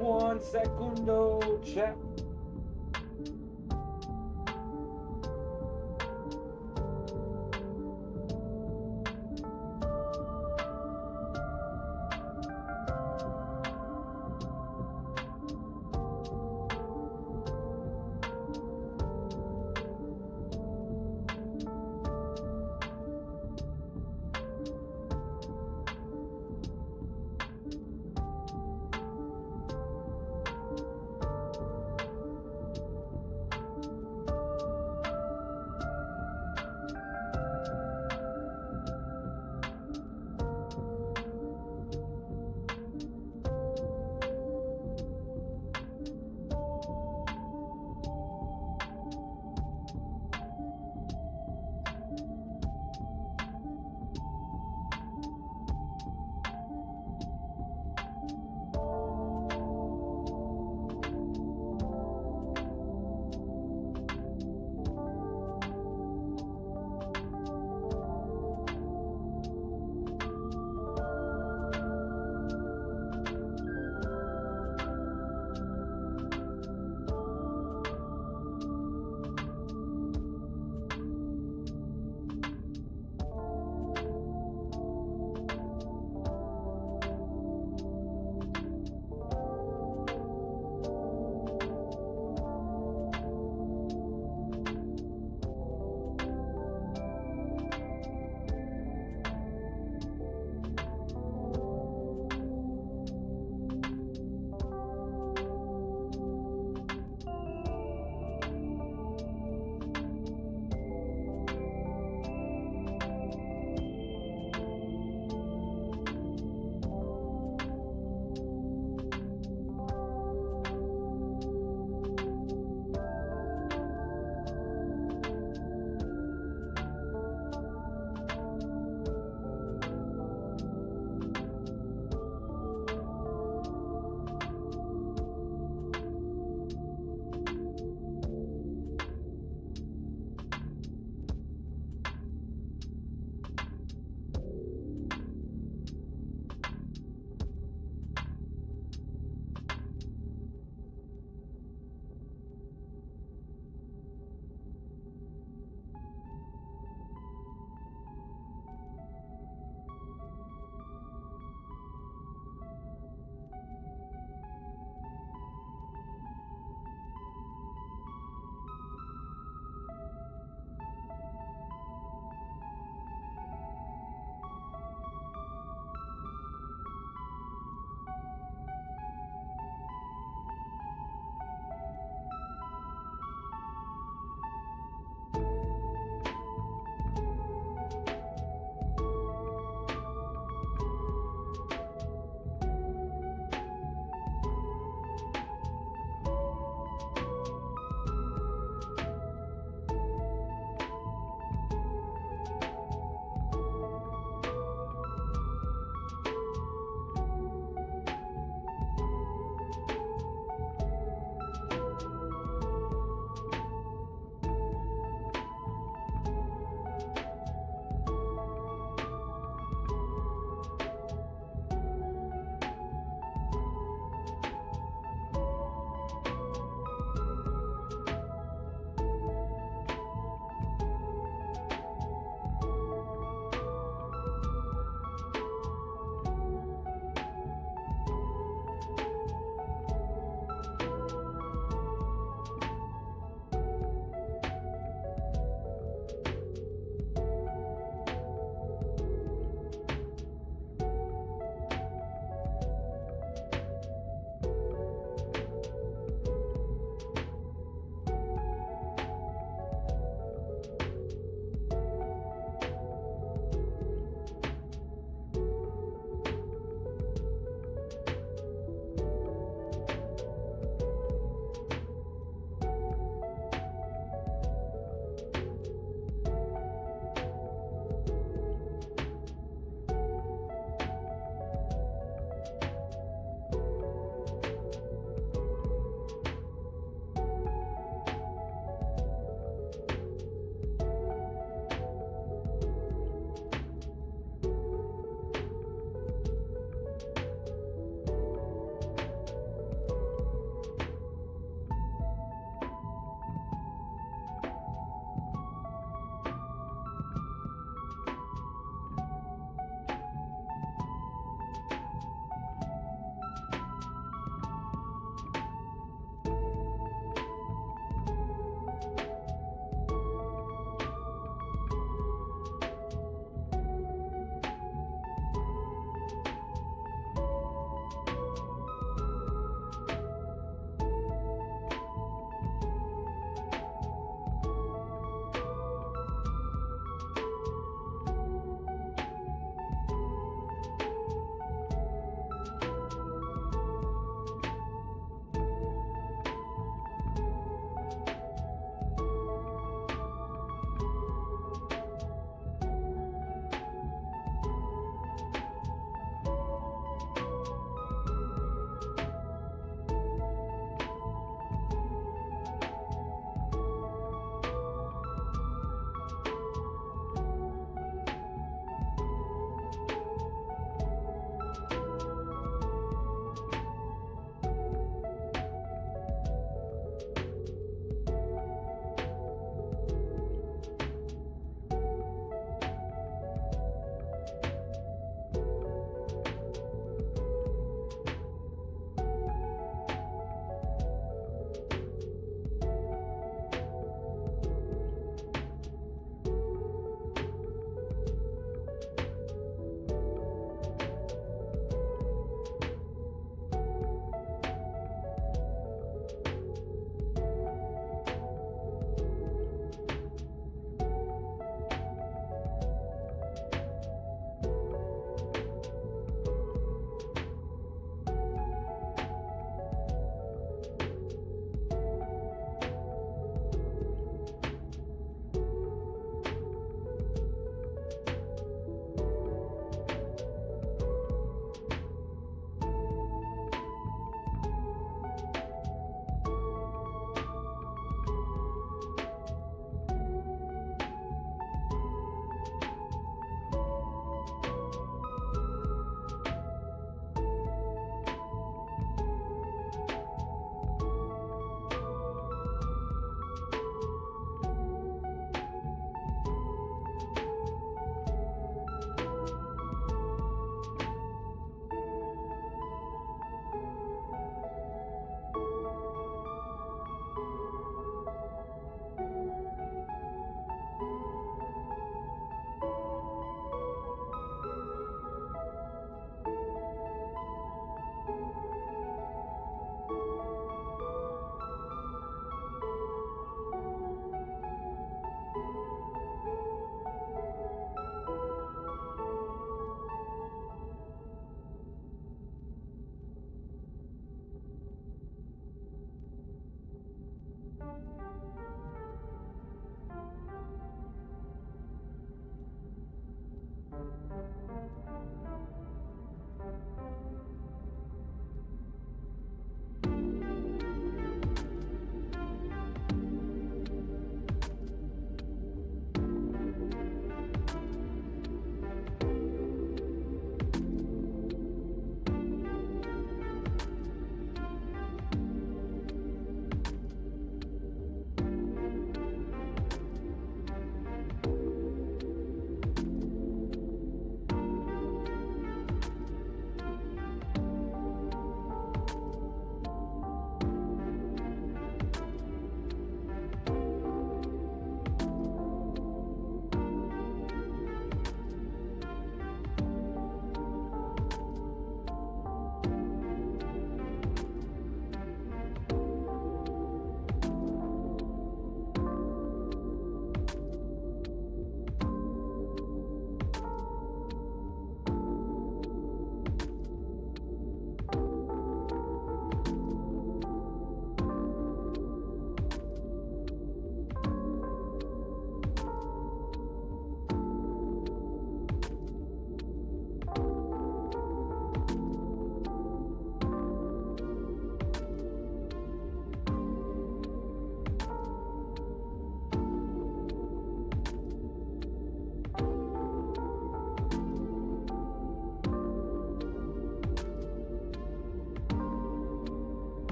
1 secundo, chat.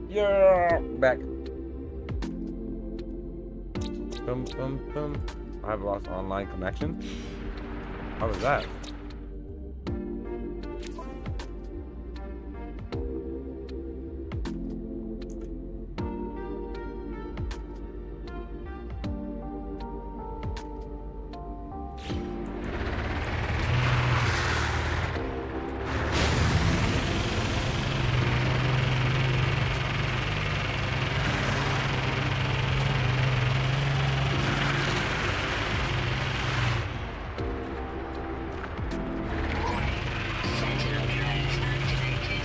Yeah, back. Boom, boom, boom. I've lost online connection. How was that? Sentinel drones activated.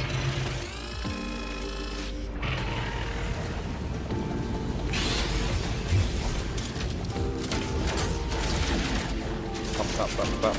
Up.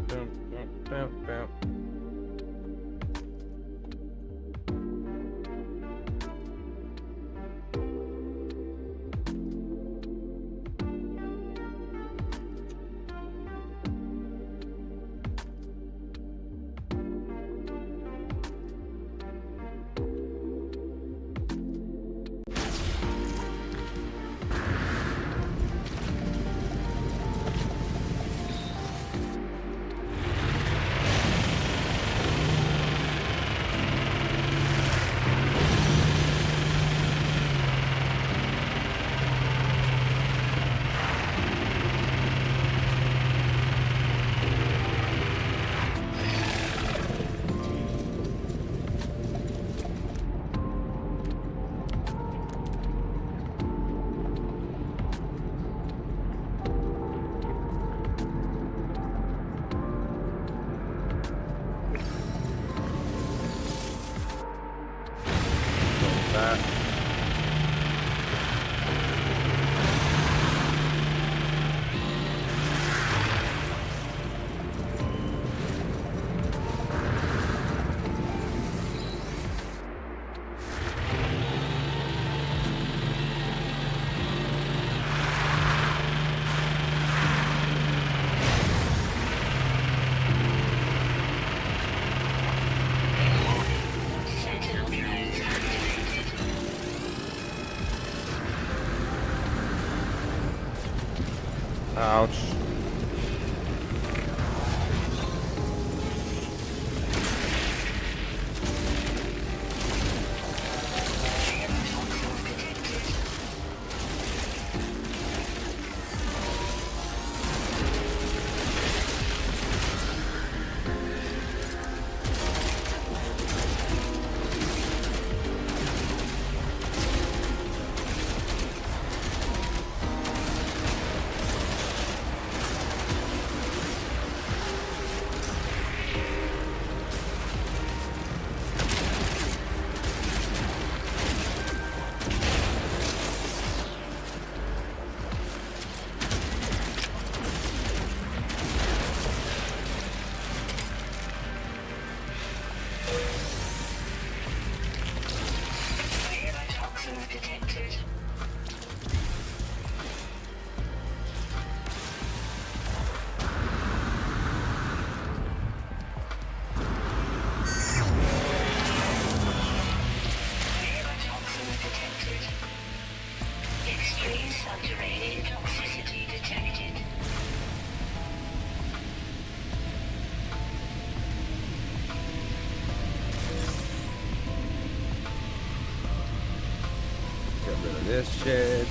Boom. That. Sentinel drones activated. Ouch. this shit.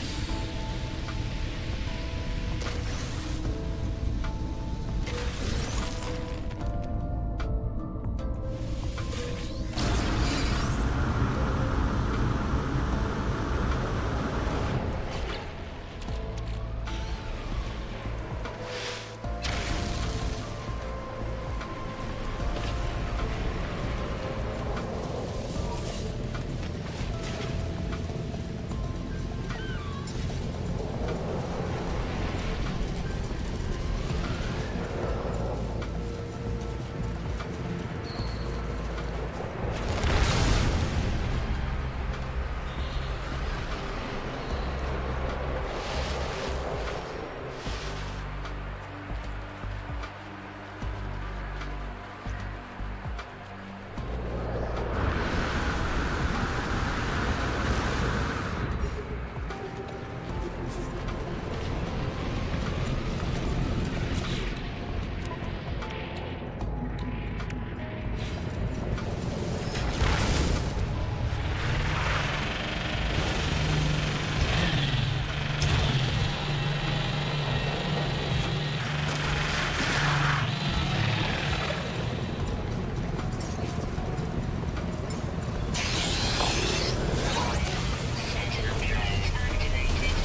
Sentinel drones activated.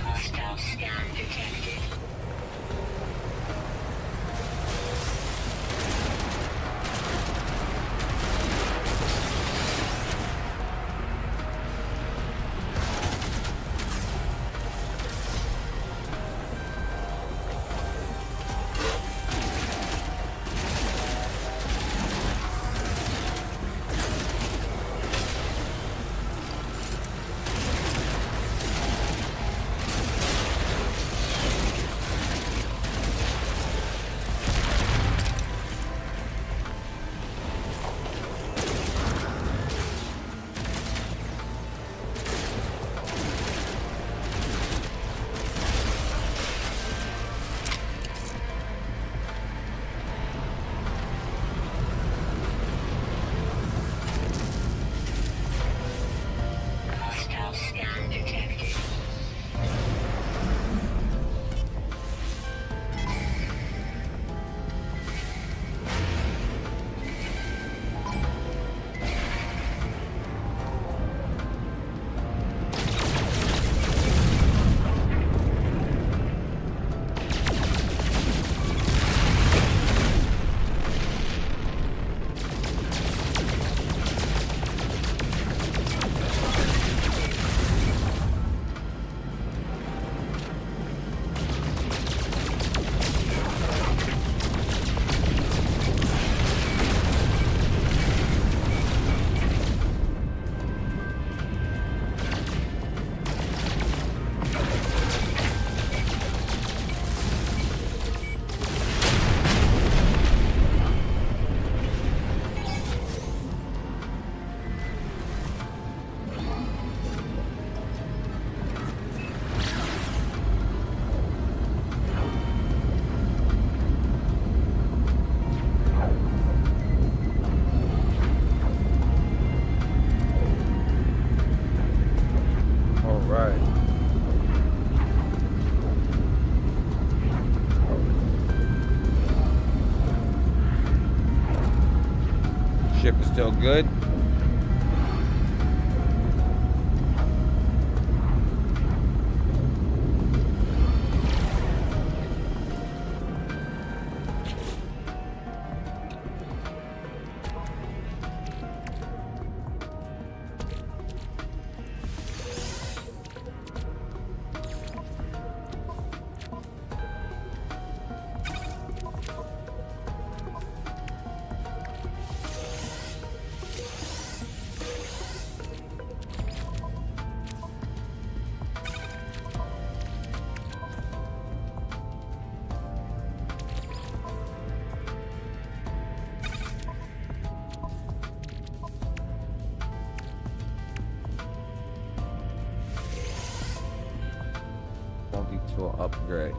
Hostile scan detected. Hostile scan detected. All right. Ship is still good. Multi-tool upgrade.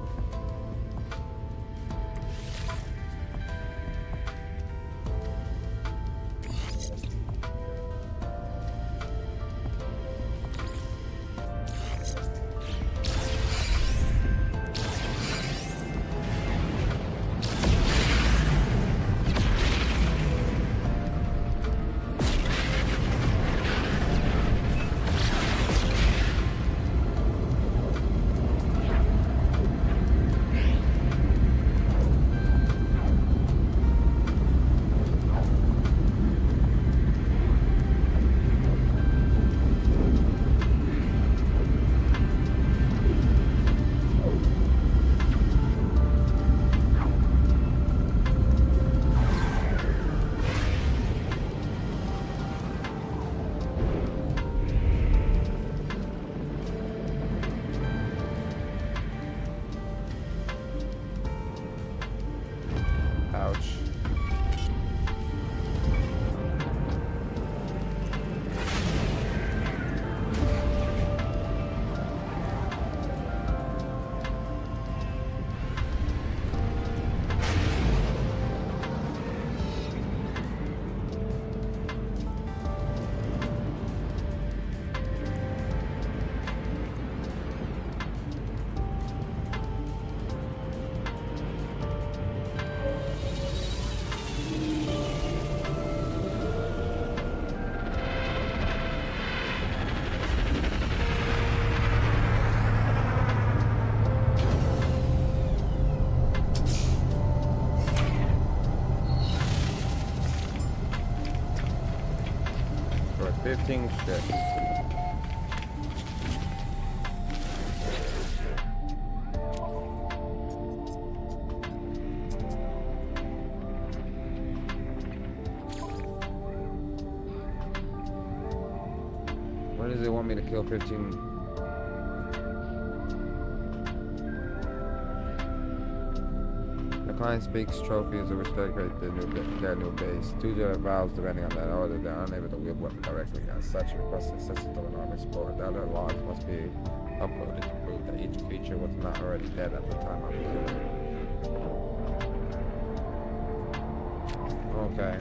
15 shit. When does it want me to kill 15? The client speaks trophies which decorate their new base. 2 general vows depending on that order. They're unable to wield weapon directly. As such, requesting assistance of an army explorer. The other logs must be uploaded to prove that each creature was not already dead at the time of the killing. Okay.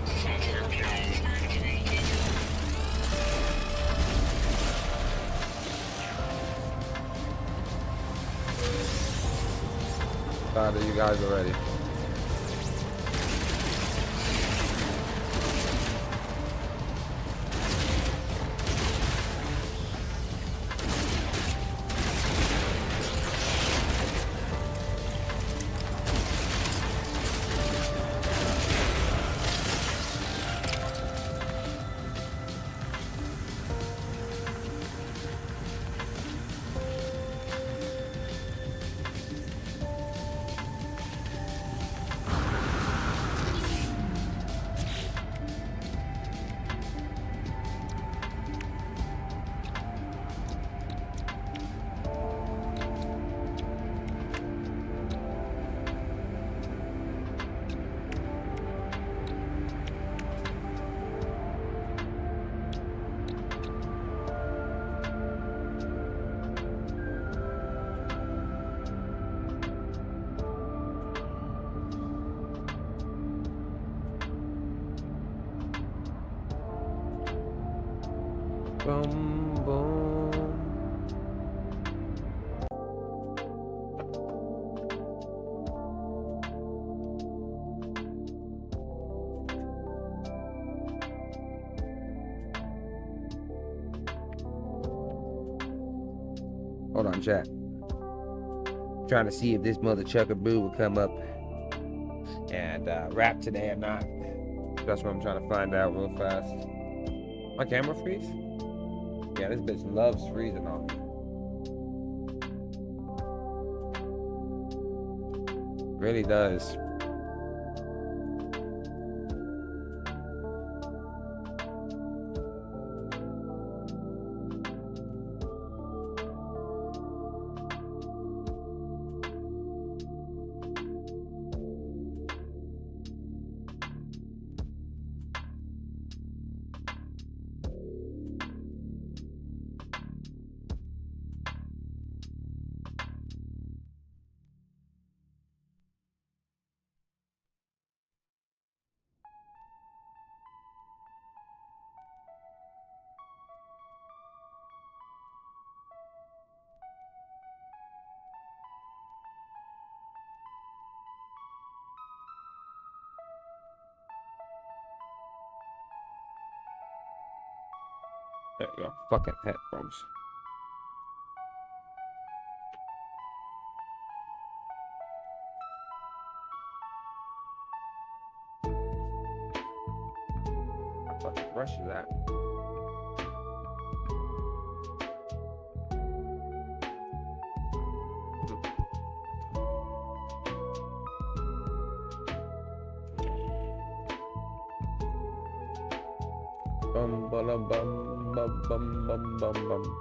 Sentinel drive activated. Glad that you guys are ready. Boom, boom. Hold on, chat. Trying to see if this mother chucker boo will come up and rap today or not. That's what I'm trying to find out real fast. My camera freeze? Yeah, this bitch loves freezing on me. Really does. There you go. Fucking headphones. What the brush is that? Bum bum bum bum bum bum bum bum.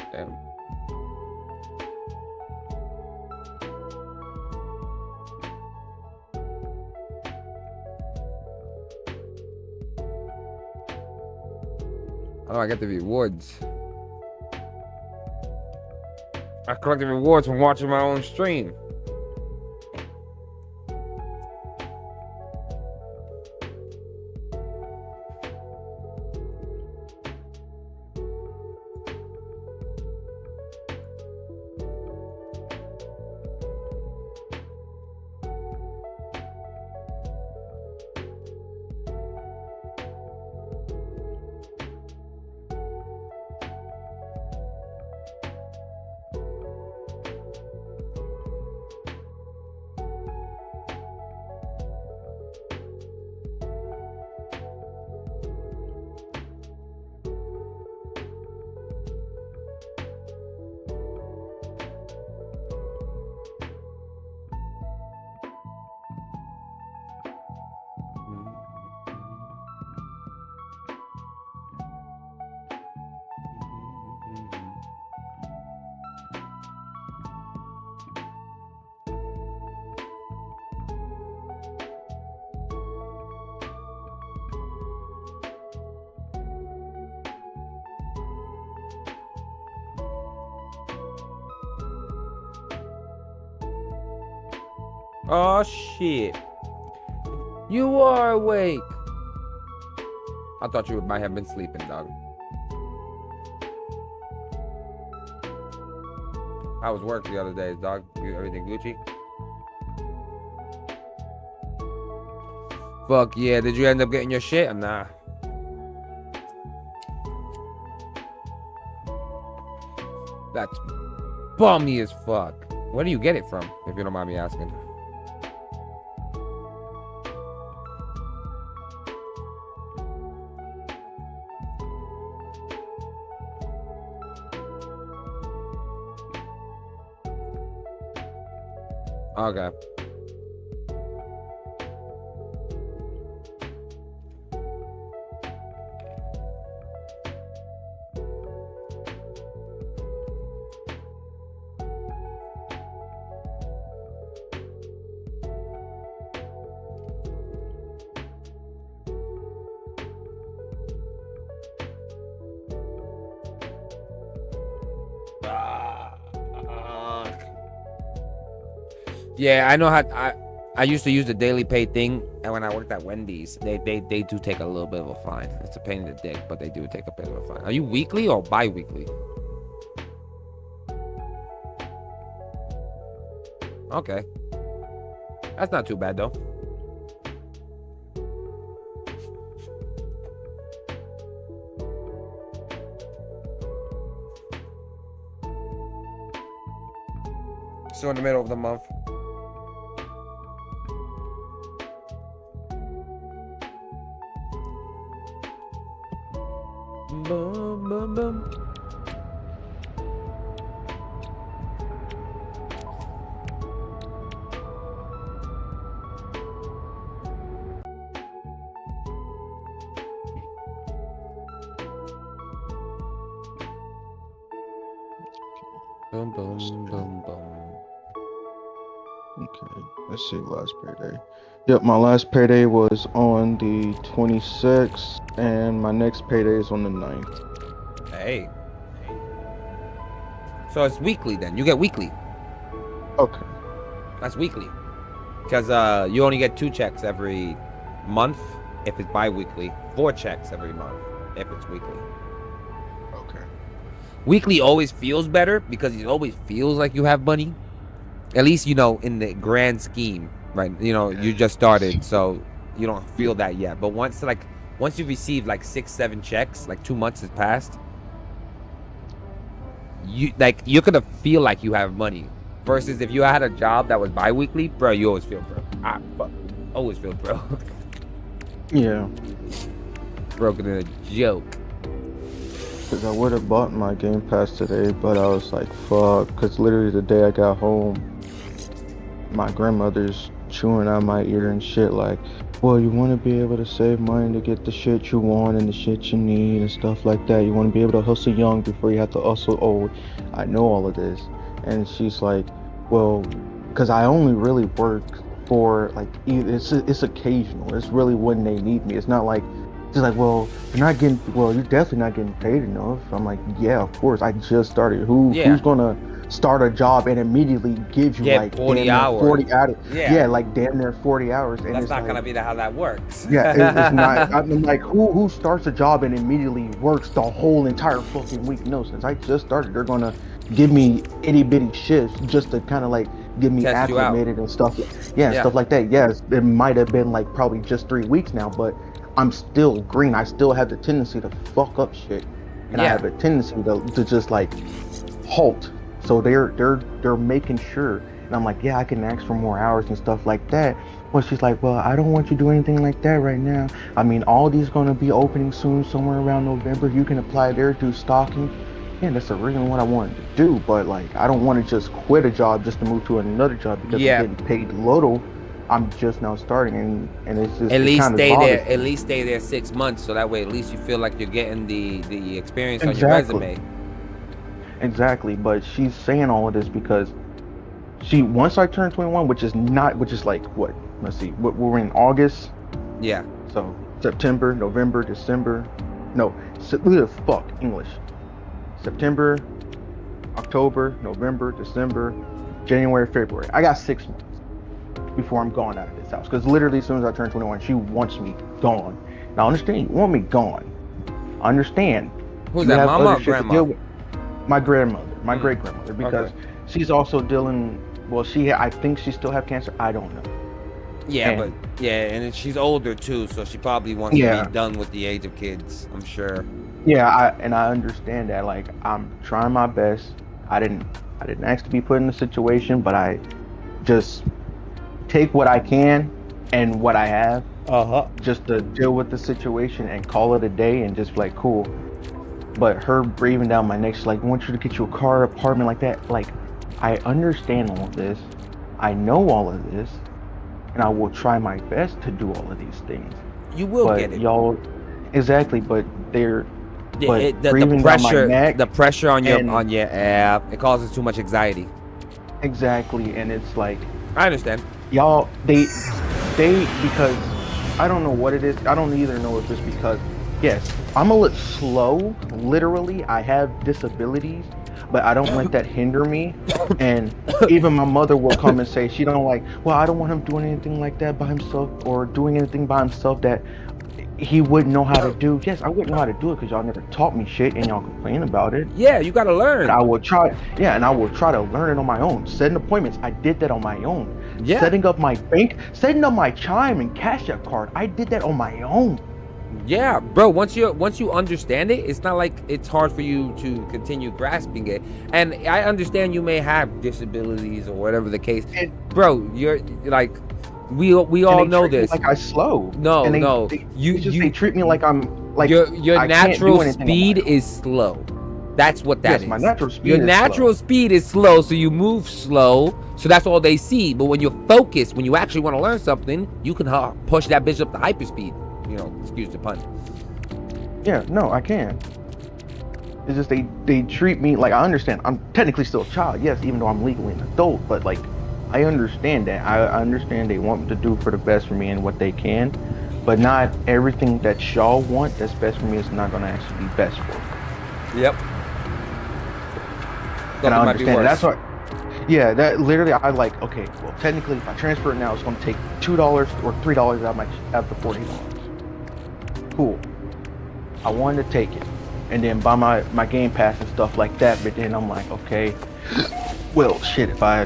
Damn. How do I get the rewards? I collect the rewards from watching my own stream. Oh shit. You are awake. I thought you might have been sleeping, dog. How was work the other days, dog? Everything Gucci? Fuck yeah. Did you end up getting your shit or nah? That's bummy as fuck. Where do you get it from, if you don't mind me asking? Okay. Yeah, I know how. I used to use the daily pay thing, and when I worked at Wendy's, they do take a little bit of a fine. It's a pain in the dick, but they do take a bit of a fine. Are you weekly or bi-weekly? Okay, that's not too bad though. So in the middle of the month. Boom, boom, boom. Boom, boom, boom, boom. Okay, let's see, last payday. Yep, my last payday was on the 26th, and my next payday is on the 9th. Hey. So it's weekly then. You get weekly. Okay. That's weekly. Because you only get 2 checks every month, if it's bi-weekly. 4 checks every month if it's weekly. Okay. Weekly always feels better because it always feels like you have money. At least, you know, in the grand scheme, right? You know, you just started, so you don't feel that yet. But once you've received like 6-7 checks, like 2 months has passed, you're gonna feel like you have money. Versus if you had a job that was bi-weekly, bro, you always feel broke. Always feel broke. Yeah. Broken in a joke. Because I would have bought my Game Pass today, but I was like, fuck. Because literally the day I got home, my grandmother's chewing out my ear and shit like, well, you want to be able to save money to get the shit you want and the shit you need and stuff like that. You want to be able to hustle young before you have to hustle old. I know all of this. And she's like, well, because I only really work for, like, it's occasional. It's really when they need me. It's not like, she's like, well, you're definitely not getting paid enough. I'm like, yeah, of course. I just started. Who's gonna start a job and immediately give you like 40 hours? 40 hours. Yeah, like damn near 40 hours. And that's it's not like, gonna be how that works. Yeah, it's not. I'm like, who starts a job and immediately works the whole entire fucking week? No, since I just started, they're gonna give me itty bitty shifts just to kind of like get me Test you out. acclimated and stuff. Yeah, stuff like that. Yes, it might have been like probably just 3 weeks now, but I'm still green. I still have the tendency to fuck up shit, and I have a tendency to just like halt. So they're making sure, and I'm like, yeah, I can ask for more hours and stuff like that. Well, she's like, well, I don't want you to do anything like that right now. I mean, all these gonna be opening soon, somewhere around November. You can apply there, do stocking. Yeah, that's originally what I wanted to do, but like, I don't want to just quit a job just to move to another job because I'm getting paid little. I'm just now starting, and it's just at least stay there. At least stay there 6 months, so that way at least you feel like you're getting the experience on your resume. Exactly, but she's saying all of this because once I turn 21, which is like what? Let's see, we're in August. Yeah. So September, November, December. No, fuck English. September, October, November, December, January, February. I got 6 months before I'm gone out of this house. Because literally as soon as I turn 21, she wants me gone. Now I understand you want me gone. I understand. Who's that, mama or grandma? My grandmother, my great grandmother, because she's also dealing. Well, I think she still have cancer. I don't know. Yeah, and she's older too, so she probably wants to be done with the age of kids. I'm sure. Yeah, I understand that. Like, I'm trying my best. I didn't ask to be put in the situation, but I just take what I can and what I have, just to deal with the situation and call it a day and just be like, cool. But her breathing down my neck, she's like, I want you to get you a car, apartment like that. Like, I understand all of this. I know all of this. And I will try my best to do all of these things. You will get it. Y'all, exactly, but the pressure on your app, it causes too much anxiety. Exactly, and it's like, I understand. Y'all, they because I don't know what it is. I don't either know if it's because, yes, I'm a little slow. Literally, I have disabilities, but I don't let that hinder me. And even my mother will come and say she don't like, well, I don't want him doing anything like that by himself or doing anything by himself that he wouldn't know how to do. Yes, I wouldn't know how to do it because y'all never taught me shit and y'all complain about it. Yeah, you gotta learn. And I will try to learn it on my own. Setting appointments, I did that on my own. Yeah. Setting up my bank, setting up my Chime and Cash App card, I did that on my own. Yeah, bro, once you understand it, it's not like it's hard for you to continue grasping it. And I understand you may have disabilities or whatever the case. Bro, you're like, we all know this. Like I slow. No, they treat me like I'm like your natural speed is slow. That's what that is. My natural speed. Your natural speed is slow, so you move slow. So that's all they see. But when you're focused, when you actually want to learn something, you can push that bitch up to hyperspeed. You know, excuse the pun. Yeah, no, I can. It's just they treat me like, I understand. I'm technically still a child, yes, even though I'm legally an adult. But like, I understand that. I understand they want to do for the best for me and what they can, but not everything that y'all want that's best for me is not going to actually be best for me. Yep. And I understand. That's what. Yeah, that literally, I like. Okay, well, technically, if I transfer it now, it's going to take $2 or $3 out of the $40. cool. I wanted to take it and then buy my Game Pass and stuff like that. But then I'm like, okay, well, shit. If I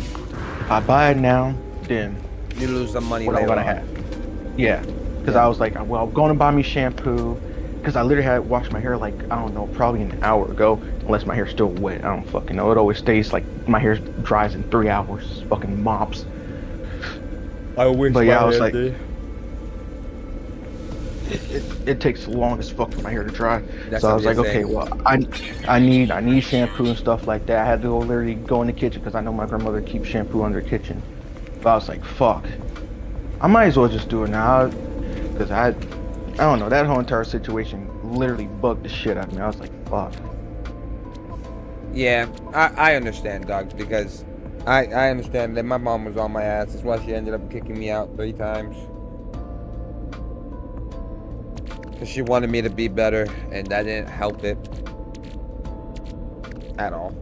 buy it now, then You lose some money what am I later gonna on. have? Yeah, because I was like, well, I'm gonna buy me shampoo. Because I literally had washed my hair like, I don't know, probably an hour ago. Unless my hair's still wet. I don't fucking know. It always stays like, my hair dries in 3 hours. Fucking mops. I wish. But yeah, I was like, it takes long as fuck for my hair to dry. That's So I what was like, I'm okay, saying. well, I need shampoo and stuff like that. I had to go literally go in the kitchen because I know my grandmother keeps shampoo under the kitchen. But I was like, fuck, I might as well just do it now, because I don't know, that whole entire situation literally bugged the shit out of me. I was like, fuck. Yeah, I understand, dog, because I understand that my mom was on my ass. That's why she ended up kicking me out 3 times. Because she wanted me to be better, and that didn't help it. At all.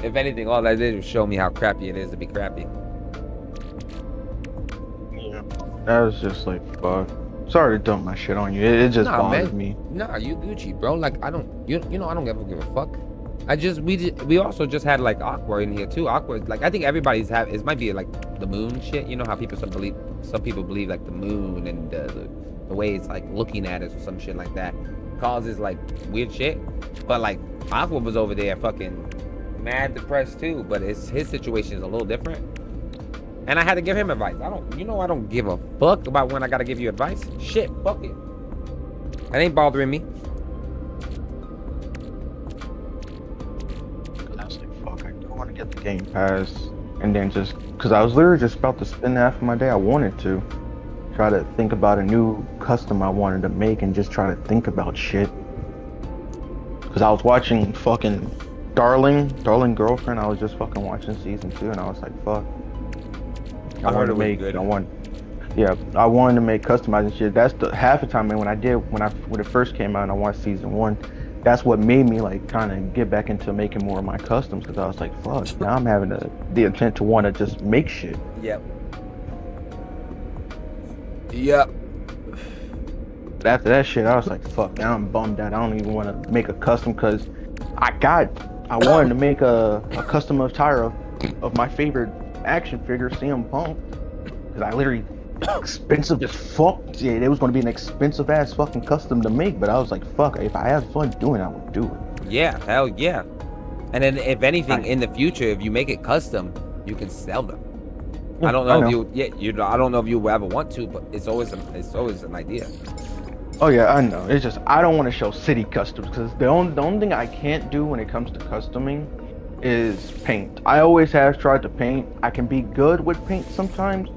If anything, all that did was show me how crappy it is to be crappy. Yeah. That was just like, fuck. Sorry to dump my shit on you. It just Nah, bothered man. me. Nah, you Gucci, bro. Like, I don't, you know, I don't ever give a fuck. We also just had like Aqua in here too. Aqua, like, I think everybody's it might be like the moon shit. You know how some people believe like the moon and the way it's like looking at us or some shit like that causes like weird shit. But like Aqua was over there fucking mad depressed too. But his situation is a little different. And I had to give him advice. I don't give a fuck about when I gotta give you advice. Shit, fuck it. That ain't bothering me. I was like, fuck, I do want to get the Game Pass. And then just, because I was literally just about to spend half of my day, I wanted to try to think about a new custom I wanted to make and just try to think about shit. Because I was watching fucking Darling Girlfriend. I was just fucking watching season 2 and I was like, fuck. I wanted to make, I wanted to make customizing shit. That's the half the time, man, when it first came out and I watched season 1, that's what made me like kind of get back into making more of my customs, because I was like, fuck, now I'm having the intent to want to just make shit. Yep. But after that shit, I was like, fuck, now I'm bummed out. I don't even want to make a custom, because I wanted to make a custom attire of my favorite action figure, CM Punk, because I literally expensive as fuck. Yeah, it was going to be an expensive ass fucking custom to make, but I was like, fuck, if I had fun doing it, I would do it. Yeah, hell yeah. And then if anything, in the future, if you make it custom, you can sell them. Yeah, I don't know I if know. I don't know if you will ever want to, but it's always an idea. Oh yeah, I know. It's just I don't want to show city customs, because the only thing I can't do when it comes to customing is paint. I always have tried to paint. I can be good with paint sometimes,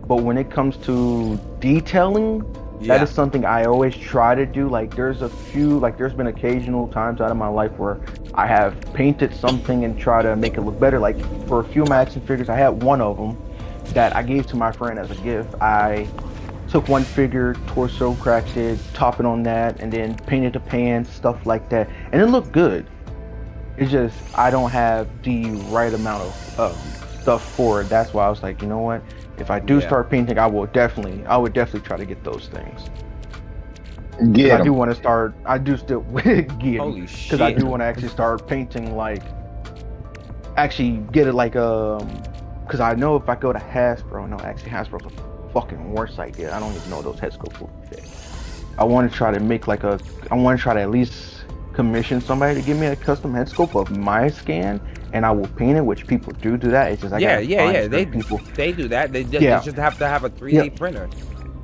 but when it comes to detailing, that is something I always try to do. Like there's been occasional times out of my life where I have painted something and try to make it look better. Like for a few of my action figures, I had one of them that I gave to my friend as a gift. I took one figure, torso, cracked it, top it on that, and then painted the pants, stuff like that, and it looked good. It's just I don't have the right amount of stuff for it. That's why I was like, you know what? If I do start painting, I would definitely try to get those things. Yeah. I do want to start. I do still get Holy shit. because I do want to actually start painting, like actually get it like because I know if I go to Hasbro, no, actually Hasbro's a fucking worse idea. I don't even know those head sculpts will fit. I want to try to make like I want to try to at least commission somebody to give me a custom head sculpt of my scan, and I will paint it, which people do that. It's just I gotta find they do that. They just have to have a 3D printer.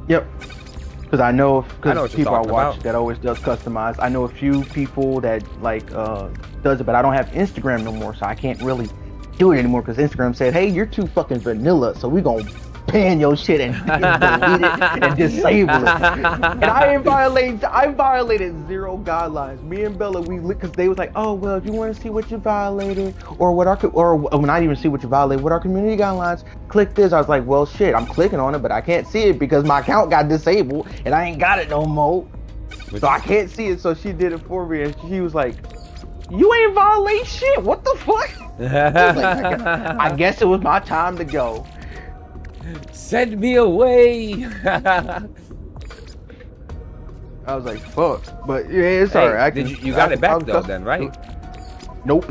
Yep. Because I know what people I you're talking watch about. that always does customize. I know a few people that like does it, but I don't have Instagram no more, so I can't really do it anymore because Instagram said, hey, you're too fucking vanilla, so we gonna ban your shit and delete it and disable it. And I violated 0 guidelines. Me and Bella, because they was like, oh well, if you want to see what you violated or not even see what you violated, what our community guidelines, click this. I was like, well shit, I'm clicking on it, but I can't see it because my account got disabled and I ain't got it no more, so I can't see it. So she did it for me, and she was like, you ain't violate shit, what the fuck? I was like, I guess it was my time to go. Send me away. I was like, fuck. But yeah, it's Hey, alright. you got it back though, then, right? Nope.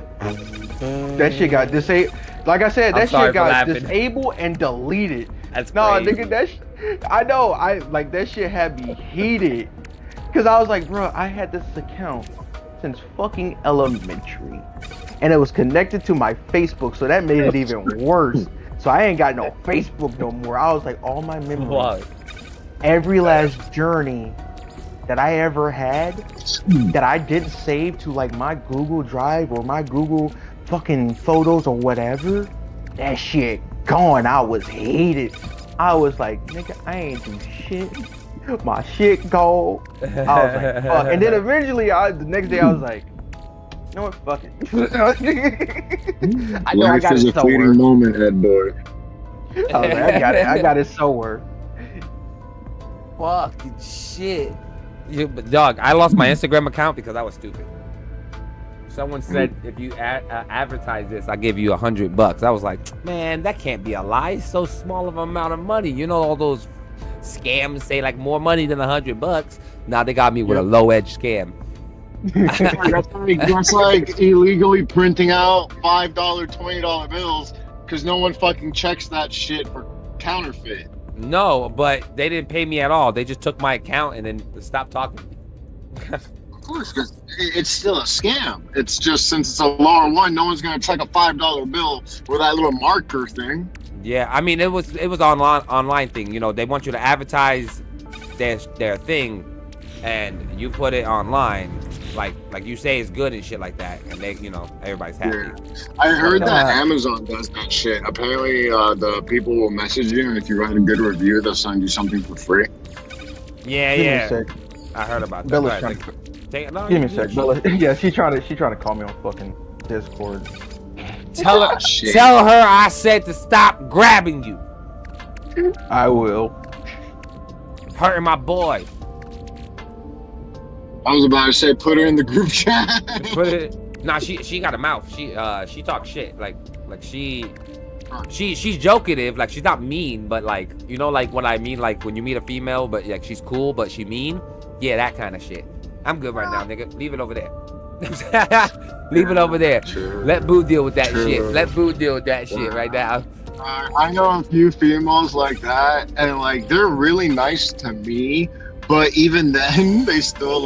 That shit got disabled. Like I said, I'm that sorry shit for got laughing. disabled and deleted. That's No, crazy. nigga, I know. I like that shit had me heated. Cause I was like, bro, I had this account since fucking elementary, and it was connected to my Facebook, so that made it even worse. So I ain't got no Facebook no more. I was like, all my memories, What? every last journey that I ever had that I didn't save to like my Google Drive or my Google fucking photos or whatever, that shit gone. I was heated. I was like, nigga, I ain't do shit. My shit gone. I was like, fuck. And then eventually, the next day, I was like, you know what, fuck it. I know I Life got is it a fleeting somewhere. moment, Ed boy. I was like, I got it somewhere. Fucking shit. But dog, I lost my Instagram account because I was stupid. Someone said if you advertise this, I give you $100. I was like, man, that can't be a lie. It's so small of an amount of money. You know, all those scams say like more money than $100. Now they got me with a low edge scam. That's like illegally printing out $5, $20 bills because no one fucking checks that shit for counterfeit. No, but they didn't pay me at all. They just took my account and then stopped talking. Of course, because it's still a scam. It's just since it's a lower one, no one's gonna check a $5 bill with that little marker thing. Yeah, I mean it was online thing. You know, they want you to advertise their thing, and you put it online, like you say it's good and shit like that, and they, you know, everybody's happy. Yeah. I heard that Amazon does that shit. Apparently, the people will message you, and if you write a good review, they'll send you something for free. Yeah, Give me a yeah. sec. I heard about that. Bella's Go ahead, trying no, Give me a you- sec, Bella. Yeah, she trying to call me on fucking Discord. Tell her, Shit. tell her I said to stop grabbing you, I will. hurting my boy. I was about to say, put her in the group chat. Put it. Nah, she got a mouth. She talks shit. Like she's jokative. Like she's not mean, but like, you know, like what I mean, like when you meet a female, but like she's cool, but she mean. Yeah, that kind of shit. I'm good right now, nigga. Leave it over there. Leave it over there. True. Let Boo deal with that True. shit. Let Boo deal with that shit right now. I know a few females like that, and like they're really nice to me, but even then, they still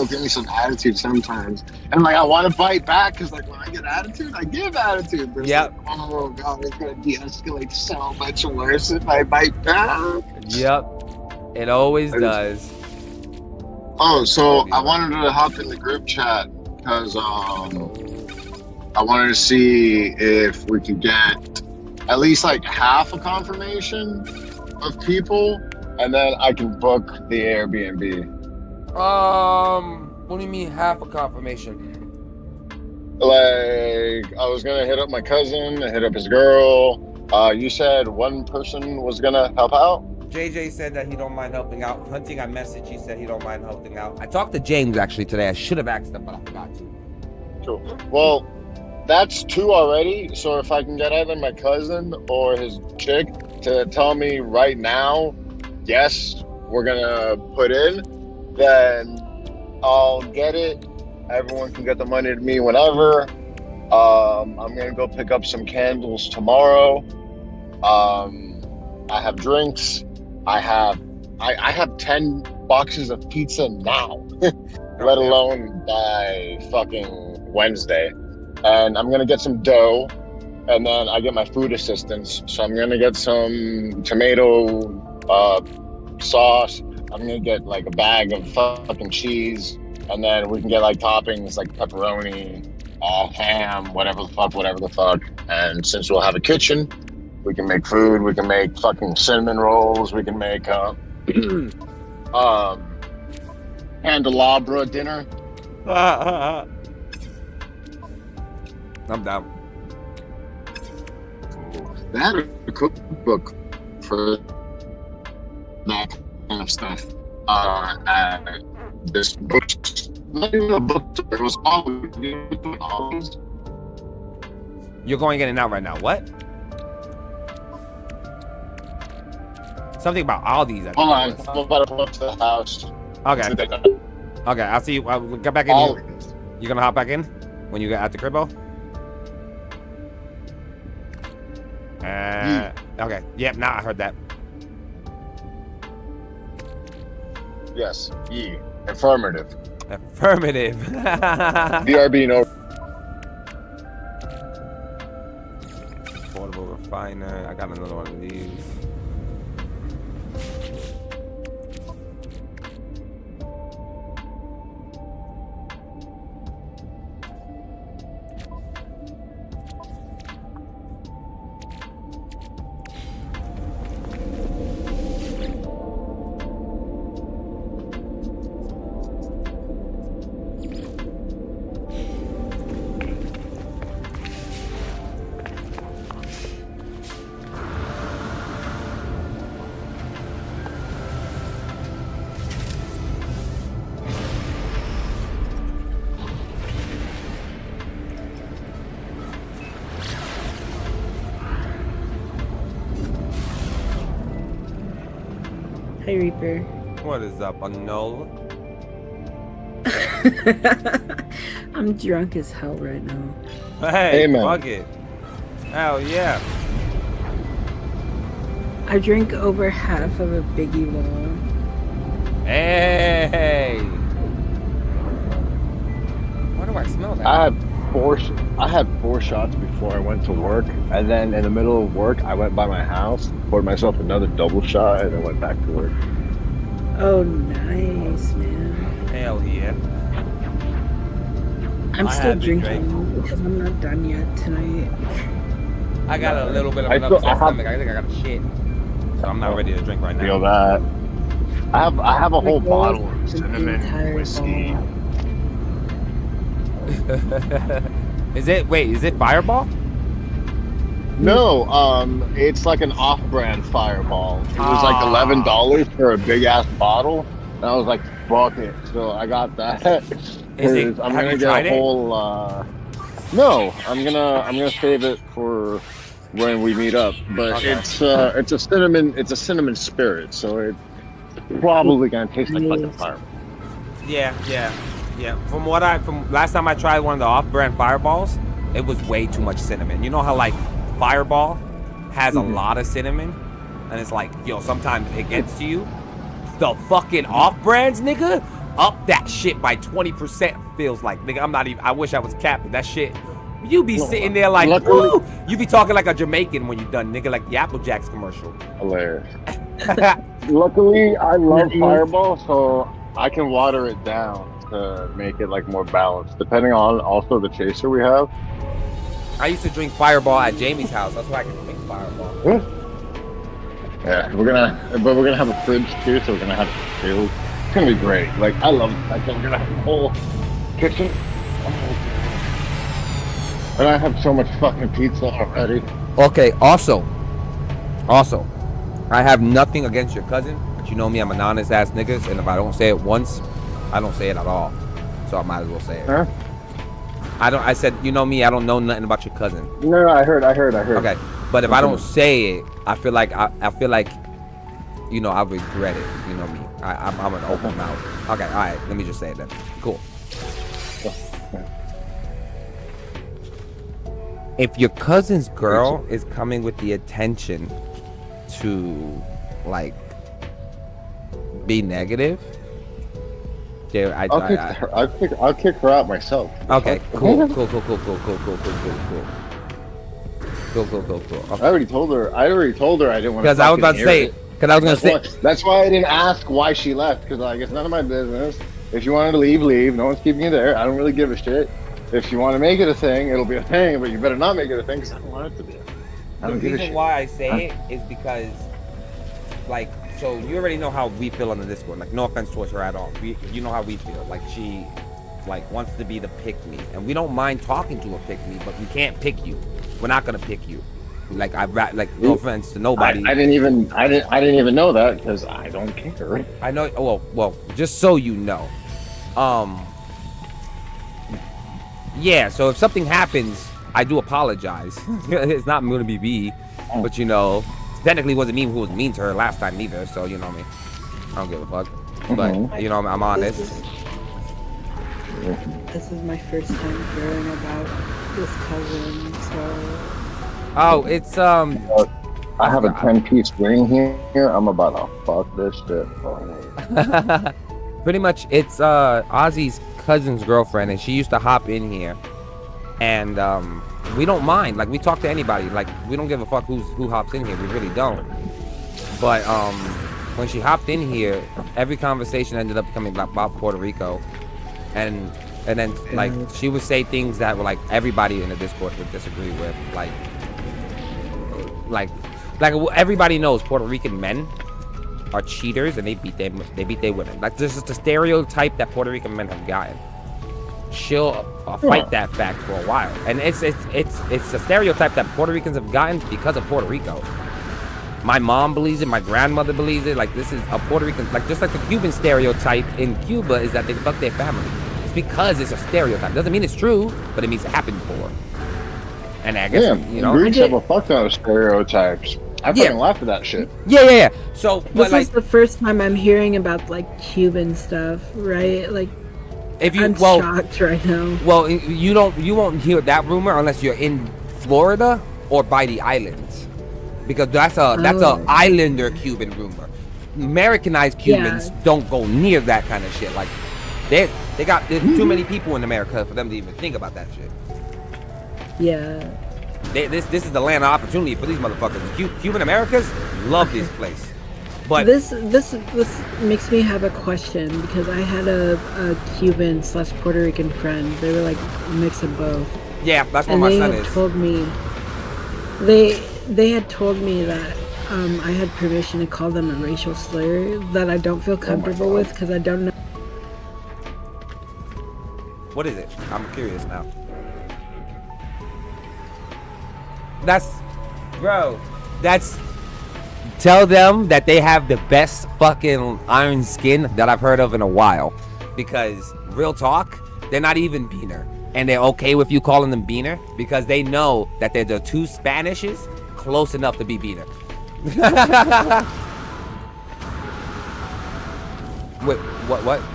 give me some attitude sometimes, and like I want to bite back because like when I get attitude, I give attitude. But it's Yep. like, oh god, it's gonna de-escalate so much worse if I bite back. Yep. It always does. Oh, so I wanted to hop in the group chat because I wanted to see if we could get at least like half a confirmation of people, and then I can book the Airbnb. What do you mean half a confirmation? Like, I was gonna hit up my cousin, hit up his girl. You said one person was gonna help out? JJ said that he don't mind helping out. Hunting, I messaged, he said he don't mind helping out. I talked to James actually today. I should have asked him, but I forgot to. Cool. Well, that's two already. So if I can get either my cousin or his chick to tell me right now, yes, we're gonna put in, then I'll get it. Everyone can get the money to me whenever. I'm gonna go pick up some candles tomorrow. I have drinks. I have 10 boxes of pizza now, let alone by fucking Wednesday. And I'm gonna get some dough, and then I get my food assistance. So I'm gonna get some tomato sauce. I'm gonna get like a bag of fucking cheese, and then we can get like toppings like pepperoni, ham, whatever the fuck. And since we'll have a kitchen, we can make food. We can make fucking cinnamon rolls. We can make candelabra dinner. I'm down. They had a cookbook for that kind of stuff. At this book, not even a bookstore. It was always. You're going in and out right now. What? Something about Aldi's. I think Hold it on, was. I'm about to pull up to the house. Okay. Okay, I'll see you. We'll get back in. All Here. You gonna hop back in when you get at the cribbo? Okay. Yep. Now I heard that. Yes. E. Affirmative. Affirmative. BRB no. Portable refiner. I got another one of these. Hi, Reaper. What is up, Unknown? I'm drunk as hell right now. Hey, Amen. fuck it. Hell yeah. I drank over half of a Biggie Wall. Hey. Why do I smell that? I had four shots before I went to work, and then in the middle of work, I went by my house, poured myself another double shot, and then went back to work. Oh, nice, man. Hell yeah. I'm I still had to drinking drink. because I'm not done yet tonight. I got a little bit of I an feel- upset I have- stomach. I think I got shit. So I'm not ready to drink right Feel now. that. I have a whole Like, bottle of the entire cinnamon whiskey. ball. Is it Fireball? No, it's like an off-brand Fireball. It was like Ah. $11 for a big ass bottle, and I was like, "Fuck it!" So I got that. Is it? 'Cause I'm Have gonna you get tried a it? whole. No, I'm gonna save it for when we meet up. But Okay. it's a cinnamon spirit, so it's probably gonna taste like a Fireball. Yeah. From last time I tried one of the off-brand Fireballs, it was way too much cinnamon. You know how like Fireball has a lot of cinnamon, and it's like, yo, sometimes it gets to you. The fucking off-brands, nigga, up that shit by 20%. Feels like, nigga, I'm not even. I wish I was capping that shit. You be sitting there like, Luckily- woo! You be talking like a Jamaican when you done, nigga, like the Apple Jacks commercial. Hilarious. Luckily, I love Mhm. Fireball, so I can water it down to make it like more balanced, depending on also the chaser we have. I used to drink Fireball at Jamie's house. That's why I can drink Fireball. Yeah, we're gonna have a fridge too, so we're gonna have it filled. It's gonna be great. Like I love it. Like, we're gonna have a whole kitchen. And I have so much fucking pizza already. Okay, also, I have nothing against your cousin, but you know me, I'm an honest ass nigga, and if I don't say it once, I don't say it at all. So I might as well say it. Huh? I said, you know me, I don't know nothing about your cousin. No, I heard. Okay, but if I don't say it, I feel like you know, I regret it. You know me, I'm an open mouth. Okay, all right, let me just say it then. Cool. If your cousin's girl is coming with the intention to, like, be negative, there, I'll kick her out myself. Okay, cool. I already told her I didn't want to. Because I was about to say, because I was gonna say, That's why I didn't ask why she left, because like it's none of my business. If you wanted to leave, leave. No one's keeping you there. I don't really give a shit. If you want to make it a thing, it'll be a thing, but you better not make it a thing because I don't want it to be. I the don't give a reason shit. why I say it is because, like, so you already know how we feel on the Discord. Like, no offense towards her at all. You know how we feel. Like, she, like, wants to be the pick me, and we don't mind talking to a pick me, but we can't pick you. We're not gonna pick you. Like, no offense to nobody. I didn't even know that because I don't care. I know. Well, just so you know, yeah. So if something happens, I do apologize. It's not gonna be me, but you know, technically it wasn't me who was mean to her last time either. So you know me. I don't give a fuck. but Mhm. you know, I'm honest. This is my first time hearing about this cousin, so Oh, it's I have a 10-piece ring here. I'm about to fuck this shit. pretty much it's Ozzy's cousin's girlfriend, and she used to hop in here, and we don't mind. Like, we talk to anybody. Like, we don't give a fuck who hops in here. We really don't. But when she hopped in here, every conversation ended up becoming about Puerto Rico, and then like she would say things that were like everybody in the Discord would disagree with, like everybody knows Puerto Rican men are cheaters and they beat their women. Like, this is the stereotype that Puerto Rican men have gotten. She'll fight that fact for a while, and it's a stereotype that Puerto Ricans have gotten because of Puerto Rico. My mom believes it. My grandmother believes it. Like, this is a Puerto Rican, like, just like the Cuban stereotype in Cuba is that they fuck their family. It's because it's a stereotype. Doesn't mean it's true, but it means it happened before. And I guess, Yeah, you know. Greeks have a fuck ton of stereotypes. I fucking laugh at that shit. Yeah. So, but this like, is the first time I'm hearing about like Cuban stuff, right? Like, if you I'm shocked right now. Well, you won't hear that rumor unless you're in Florida or by the islands, because that's a islander Cuban rumor. Americanized Cubans don't go near that kind of shit. Like, there's too many people in America for them to even think about that shit. Yeah. This is the land of opportunity for these motherfuckers. Cuban Americans love this place. But this makes me have a question, because I had a Cuban / Puerto Rican friend. They were like a mix of both. Yeah, that's what and my they son had is. told me they had told me that I had permission to call them a racial slur that I don't feel comfortable with, because I don't know. What is it? I'm curious now. Tell them that they have the best fucking iron skin that I've heard of in a while. Because, real talk, they're not even Beaner. And they're okay with you calling them Beaner because they know that they're the two Spanishes close enough to be Beaner. Wait,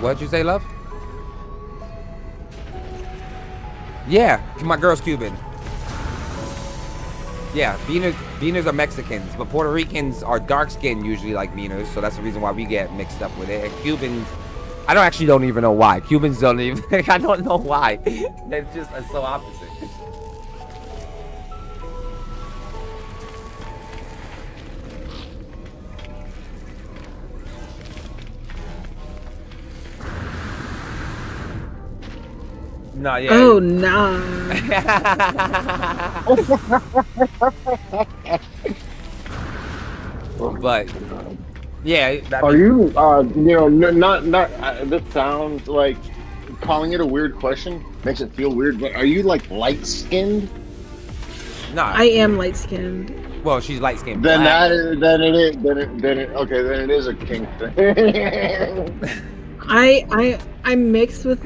what'd you say, love? Yeah, my girl's Cuban. Yeah, Beaners are Mexicans, but Puerto Ricans are dark skinned usually like Beaners, so that's the reason why we get mixed up with it. And Cubans, I don't even know why. Cubans don't even, I don't know why. They're just so opposite. No, yeah. Oh, nah. But yeah, Are you not this sounds like calling it a weird question makes it feel weird, but are you like light skinned? Nah. I am light skinned. Well, she's light skinned. Then it is a kink thing. I'm mixed with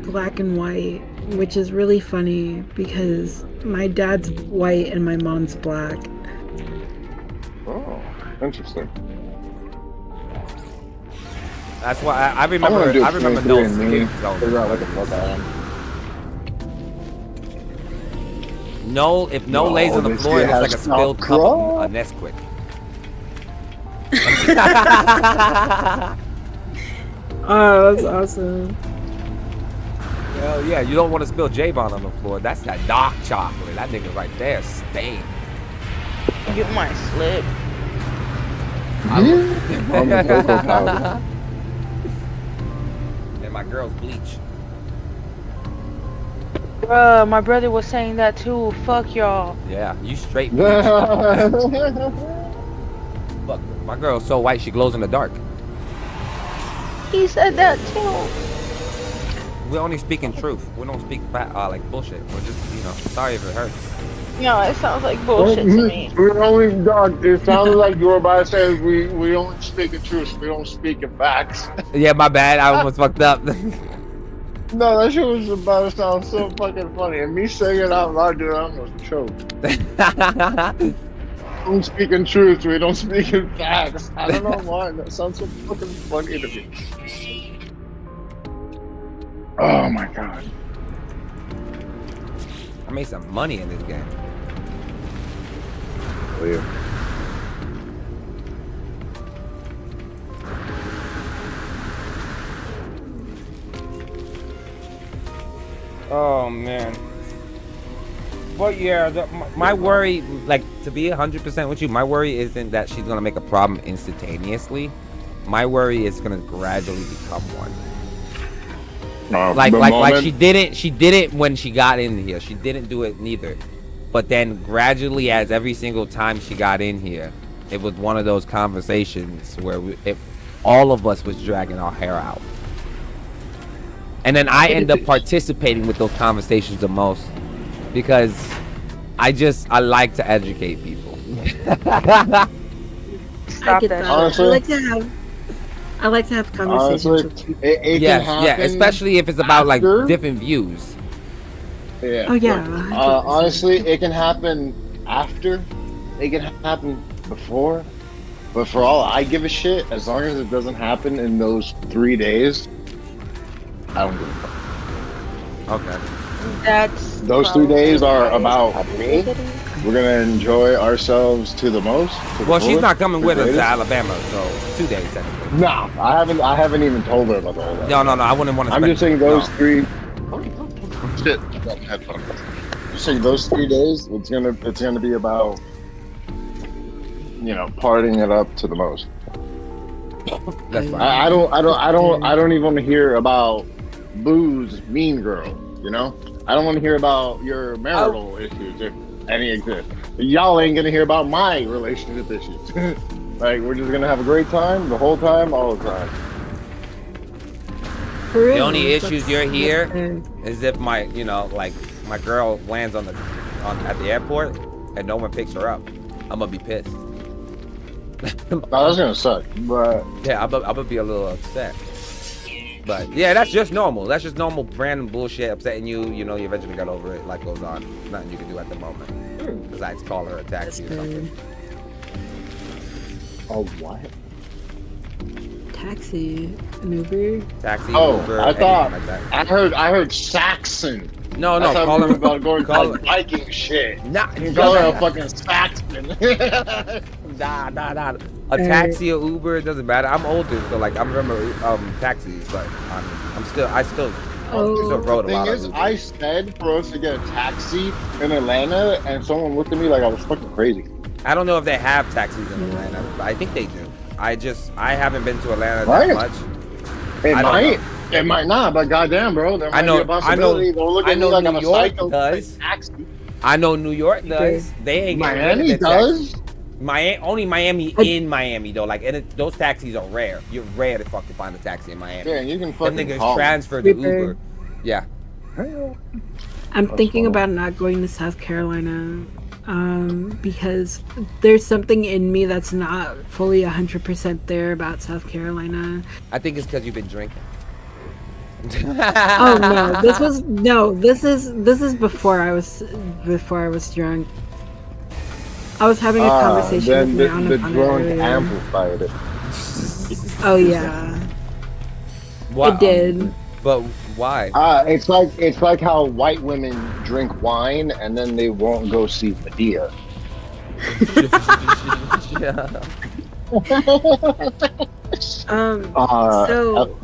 black and white, which is really funny because my dad's white and my mom's black. Oh, interesting. That's why I remember those me. zones. Figure out what the fuck I am. No, if no lays on the floor, it's like a spilled cup of Nesquik. Oh, that's awesome. Hell yeah, you don't want to spill J-Bon on the floor. That's that dark chocolate. That nigga right there, stained. You might slip. And my girl's bleach. Bruh, my brother was saying that too. Fuck y'all. Yeah, you straight bleach. Fuck, my girl's so white she glows in the dark. He said that too. We're only speaking truth. We don't speak like bullshit. We're just, sorry if it hurts. No, it sounds like bullshit to me. We only, dog, it sounded like you were about to say we only speak in truth. We don't speak in facts. Yeah, my bad. I almost fucked up. No, that shit was about to sound so fucking funny. And me saying it out loud, dude, I almost choked. don't speak in truth. We don't speak in facts. I don't know why. That sounds so fucking funny to me. Oh my god. I made some money in this game. Weird. Oh man. But yeah, my worry, like to be 100% with you, my worry isn't that she's gonna make a problem instantaneously. My worry is gonna gradually become one. Like she didn't when she got in here. She didn't do it neither. But then gradually, as every single time she got in here, it was one of those conversations where all of us was dragging our hair out. And then I end up participating with those conversations the most because I like to educate people. Stop I get that. that. Honestly- I like to have conversations Honestly, with people. it Yes, can happen. yeah, especially if it's about like after. different views. Yeah. Oh yeah. 100%. Honestly, it can happen after. It can happen before. But for all I give a shit, as long as it doesn't happen in those 3 days, I don't give a fuck. Okay. That's Those 3 days are probably about me. We're gonna enjoy ourselves to the most. to the Well, she's fullest, not coming the with us to greatest. Alabama, so 2 days technically. No, I haven't even told her about the whole. No, I wouldn't want to. I'm spend, just saying those no. 3. Shit, I got my headphones. Just saying those 3 days. It's gonna be about, partying it up to the most. That's fine. I don't even want to hear about Boo's mean girl. I don't want to hear about your marital issues if any exist. Y'all ain't gonna hear about my relationship issues. Like we're just gonna have a great time the whole time, all the time. For real, The only that's- issues you're here fair. is if my girl lands at the airport and no one picks her up. I'm gonna be pissed. No, that's gonna suck, but Yeah, I'm gonna be a little upset. But yeah, that's just normal. That's just normal random bullshit upsetting you. You eventually got over it. Life goes on. Nothing you can do at the moment. Besides call her a That's taxi or fair. something. oh what? Taxi, an Uber. Taxi, Oh, Uber, I thought anything like that. I heard Saxon. No, I thought call we were him. about going call to him. Viking shit. Nah, You call her a fucking Saxon. Nah. A taxi or Uber, it doesn't matter. I'm older, so like I remember taxis, but I still rode a The lot thing of is, Uber. I said for us to get a taxi in Atlanta, and someone looked at me like I was fucking crazy. I don't know if they have taxis in Atlanta, but I think they do. I haven't been to Atlanta Right. that much. It I don't might, know. it might not, but goddamn, bro, there might I know- be a possibility. They'll look at me like I'm New a York psycho. does. Taxi. I know New York does. They ain't getting rid of Miami the taxis. does. Only Miami in Miami though. Like, those taxis are rare. You're rare to fucking find a taxi in Miami. Yeah, you can Them fucking niggas call. transfer to Uber. Uber. Yeah. I'm That's thinking fine. about not going to South Carolina because there's something in me that's not fully 100% there about South Carolina. I think it's because you've been drinking. Oh no, this is before I was drunk. I was having a conversation Then with Rihanna the on it drunk earlier. amplified it. Oh yeah, it did. But why? It's like how white women drink wine and then they won't go see Medea. So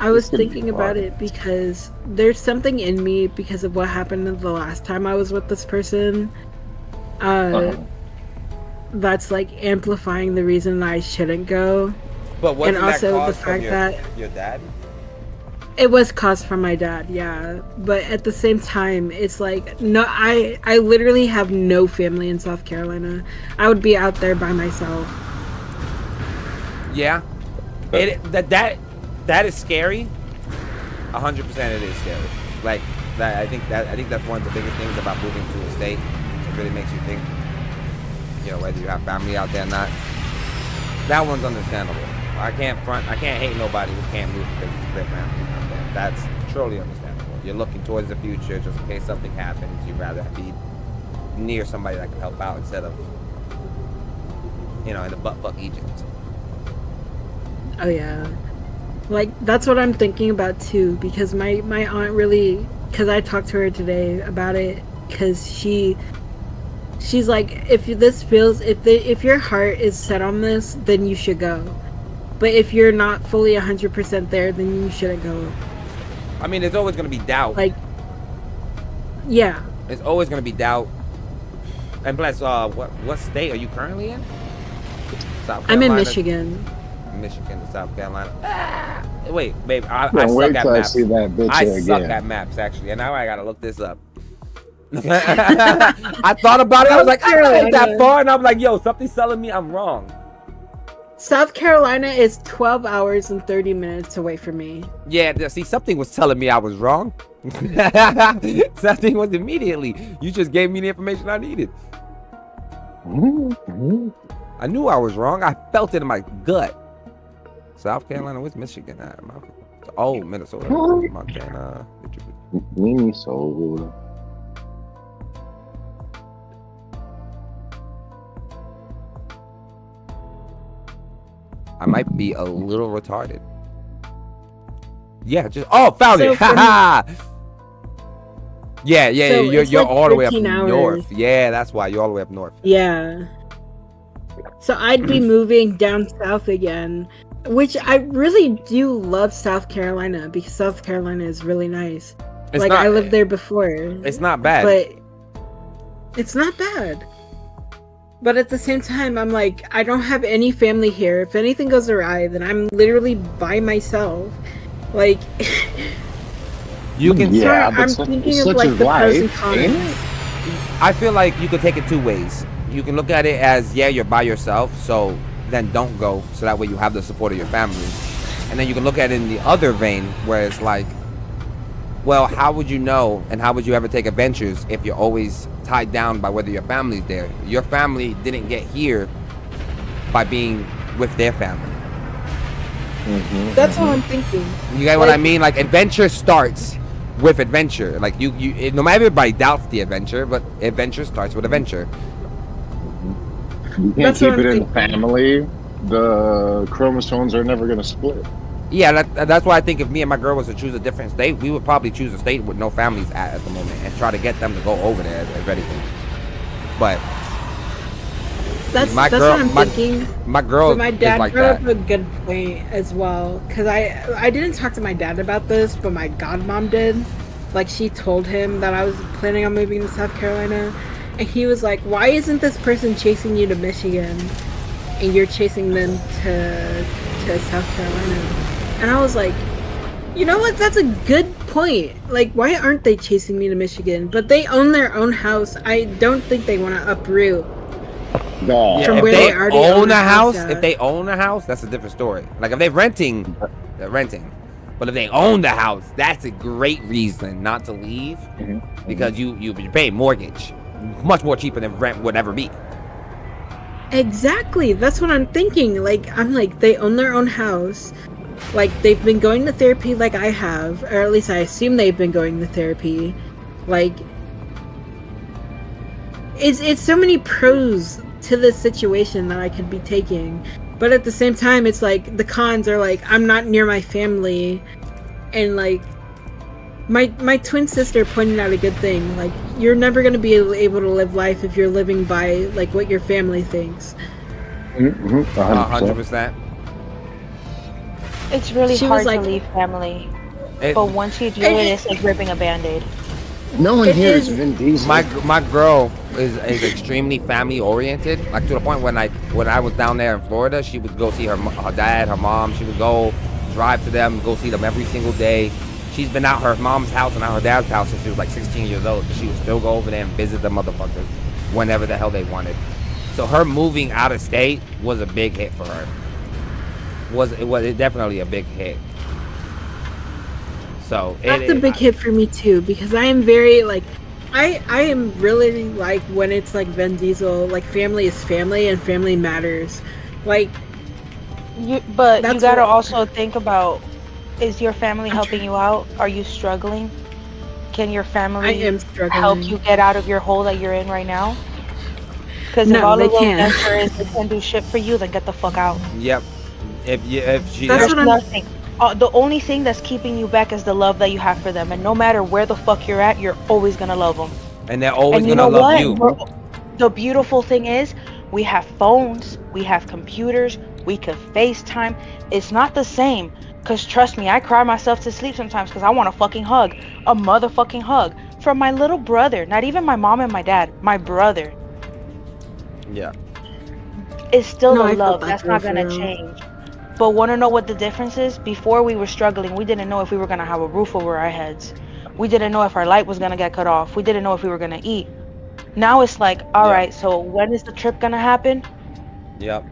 I was thinking about it because there's something in me because of what happened the last time I was with this person. That's like amplifying the reason I shouldn't go. But wasn't And also that the caused from fact that your dad? it was caused from my dad, yeah. But at the same time, it's like no, I literally have no family in South Carolina. I would be out there by myself. Yeah. That is scary. 100% it is scary. Like that, I think that's one of the biggest things about moving to a state. It really makes you think. Whether you have family out there or not. That one's understandable. I can't hate nobody who can't move because their family out there. That's truly understandable. You're looking towards the future just in case something happens. You'd rather be near somebody that can help out instead of you know, in the buttfuck Egypt. Oh yeah, like that's what I'm thinking about too. Because my aunt really, because I talked to her today about it. Because she's like, if your heart is set on this, then you should go. But if you're not fully 100% there, then you shouldn't go. I mean, there's always gonna be doubt. Like, yeah. There's always gonna be doubt. And plus, what state are you currently in? South Carolina? I'm in Michigan. Michigan to South Carolina. Wait, babe, I Can't suck wait at till I maps. see that bitch I here suck again. at maps, actually, and now I gotta look this up. I thought about it. I was like, I don't that far, and I'm like, yo, something's telling me I'm wrong. South Carolina is 12 hours and 30 minutes away from me. Yeah, see, something was telling me I was wrong. Something was immediately. You just gave me the information I needed. I knew I was wrong. I felt it in my gut. South Carolina, where's Michigan at? Oh, Minnesota, Montana. Minnesota. I might be a little retarded. Yeah, found So it. Ha ha. Yeah, So you're it's like all the way up 13 hours. north. Yeah, that's why you're all the way up north. Yeah. So I'd be moving down south again, which I really do love South Carolina because South Carolina is really nice. It's like not, I lived there before. It's not bad. But it's not bad. But at the same time, I'm like, I don't have any family here. If anything goes awry, then I'm literally by myself. Like, you can. Yeah, but I'm thinking of like the pros and cons. I feel like you could take it two ways. You can look at it as, yeah, you're by yourself, so then don't go, so that way you have the support of your family. And then you can look at it in the other vein, where it's like, well, how would you know and how would you ever take adventures if you're always tied down by whether your family's there? Your family didn't get here by being with their family. That's what I'm thinking. You get what I mean? Like, adventure starts with adventure. Like, you no matter, everybody doubts the adventure, but adventure starts with adventure. You can't That's keep what it I'm in the family. The chromosomes are never gonna split. Yeah, that's why I think if me and my girl was to choose a different state, we would probably choose a state with no families at the moment and try to get them to go over there if anything. But That's my what girl, I'm thinking. my girl But my dad is like brought that. up a good point as well, because I didn't talk to my dad about this, but my godmom did. Like, she told him that I was planning on moving to South Carolina, and he was like, why isn't this person chasing you to Michigan and you're chasing them to South Carolina? And I was like, you know what, that's a good point. Like, why aren't they chasing me to Michigan? But they own their own house. I don't think they want to uproot. No. Yeah, From if where they they already own own a a house, house if at. they own a house, that's a different story. Like, if they're renting, they're renting. But if they own the house, that's a great reason not to leave, because you pay mortgage much more cheaper than rent would ever be. Exactly. That's what I'm thinking. Like, I'm like, they own their own house. Like, they've been going to therapy like I have, or at least I assume they've been going to therapy. Like, it's so many pros to this situation that I could be taking. But at the same time, it's like, the cons are like, I'm not near my family. And like, my twin sister pointed out a good thing. Like, you're never going to be able to live life if you're living by like what your family thinks. 100%. It's really She hard was like- to leave family. It- But once you do it, it's like ripping a band-aid. No one It here is is- Vin Diesel. My girl is extremely family oriented, like to the point when I was down there in Florida, she would go see her dad, her mom. She would go drive to them, go see them every single day. She's been out her mom's house and out her dad's house since she was like 16 years old. She would still go over there and visit the motherfuckers whenever the hell they wanted. So her moving out of state was a big hit for her. It was definitely a big hit. So That's a big hit for me too, because I am very like, I am really like when it's like Vin Diesel, like family is family and family matters. Like, But you That's gotta what- also think about, is your family helping you out? Are you struggling? Can your I family am struggling. help you get out of your hole that you're in right now? Because if No, all they of those can't. answer is they can't do shit for you, then get the fuck out. Yep. If she That's There's what I'm- nothing. The only thing that's keeping you back is the love that you have for them, and no matter where the fuck you're at, you're always gonna love them. and they're always And you gonna know love what? you. The beautiful thing is, we have phones, we have computers, we could FaceTime. It's not the same. Cause trust me, I cry myself to sleep sometimes because I want a fucking hug, a motherfucking hug from my little brother. Not even my mom and my dad, my brother. Yeah. It's still No, I the felt love. that That's for not gonna real. change. But want to know what the difference is? Before we were struggling, we didn't know if we were gonna have a roof over our heads. We didn't know if our light was gonna get cut off. We didn't know if we were gonna eat. Now it's like, all Yeah. right, so when is the trip gonna happen? Yep.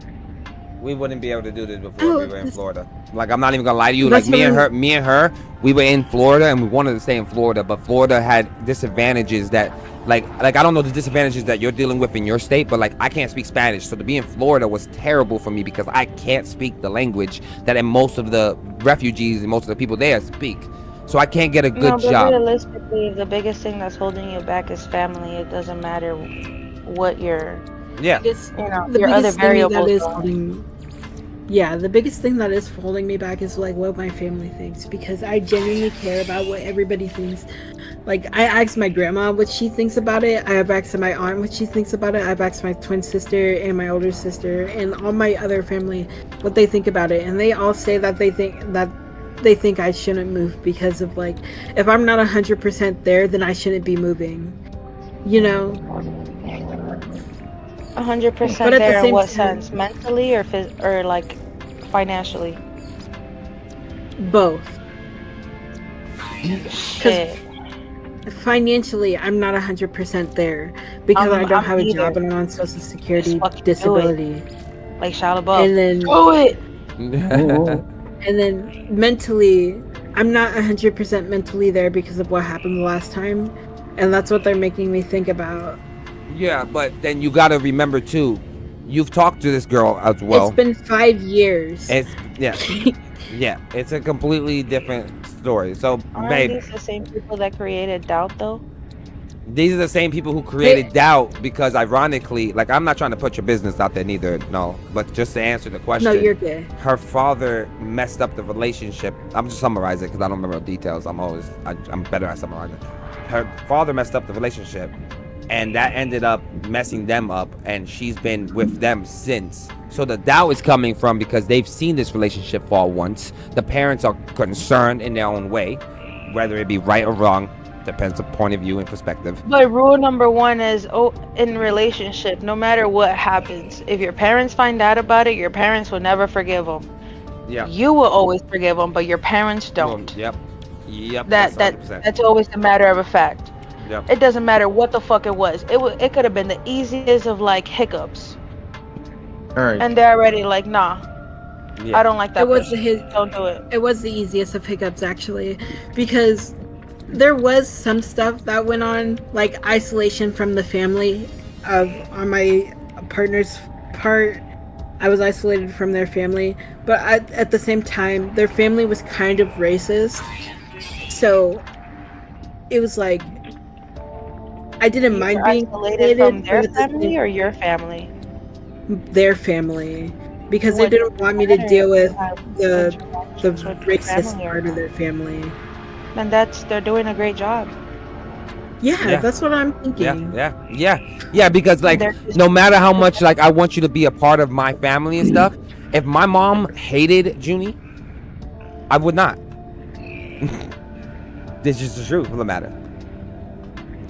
We wouldn't be able to do this before we Oh, were in this- Florida. Like, I'm not even gonna lie to you. That's Like, me and what her, we were in Florida and we wanted to stay in Florida, but Florida had disadvantages that, like I don't know the disadvantages that you're dealing with in your state, but like I can't speak Spanish, so to be in Florida was terrible for me because I can't speak the language that most of the refugees and most of the people there speak. So I can't get a No, good but job. realistically, the biggest thing that's holding you back is family. It doesn't matter what your, Yeah. It's you know, the your other biggest thing variables that is are. holding. Yeah, the biggest thing that is holding me back is like what my family thinks, because I genuinely care about what everybody thinks. Like, I asked my grandma what she thinks about it. I have asked my aunt what she thinks about it. I've asked my twin sister and my older sister and all my other family what they think about it, and they all say that they think I shouldn't move because of, like, if I'm not 100% there, then I shouldn't be moving. You know? 100% But at the there in same what time- sense? Mentally or like financially? Both. Shit. Financially, I'm not 100% there because I don't I'm have a neither. job and I'm on Social Security Just fucking do it. disability. Like Shia LaBeouf. And then Do it! and then mentally, I'm not 100% mentally there because of what happened the last time, and that's what they're making me think about. Yeah, but then you gotta remember too, you've talked to this girl as well. It's been 5 years. It's yeah, it's a completely different story. So, Aren't babe, these the same people that created doubt though? these are the same people who created doubt because, ironically, like, I'm not trying to put your business out there neither, no, but just to answer the question. No, you're good. Her father messed up the relationship. I'm just summarizing because I don't remember the details. I'm better at summarizing. Her father messed up the relationship, and that ended up messing them up, and she's been with them since. So the doubt is coming from because they've seen this relationship fall once. The parents are concerned in their own way, whether it be right or wrong, depends on point of view and perspective. But rule number one is, in relationship, no matter what happens, if your parents find out about it, your parents will never forgive them. Yeah. You will always forgive them, but your parents don't. Yep. That's 100%. That's always a matter of a fact. Yep. It doesn't matter what the fuck it was. It could have been the easiest of like hiccups, All right. and they're already like, nah, Yeah. I don't like that. It was person. Don't do it. It was the easiest of hiccups, actually, because there was some stuff that went on, like isolation from the family on my partner's part. I was isolated from their family, but at the same time, their family was kind of racist, so it was like I didn't mind being Isolated from but their at the same- family or your family. their family, because they What didn't want me to matter deal if with you have the interactions with your racist family or part of not. their family. And they're doing a great job. Yeah, that's what I'm thinking. Yeah, because like They're just- no matter how much like I want you to be a part of my family and stuff, if my mom hated Junie, I would not. This is the truth of the matter.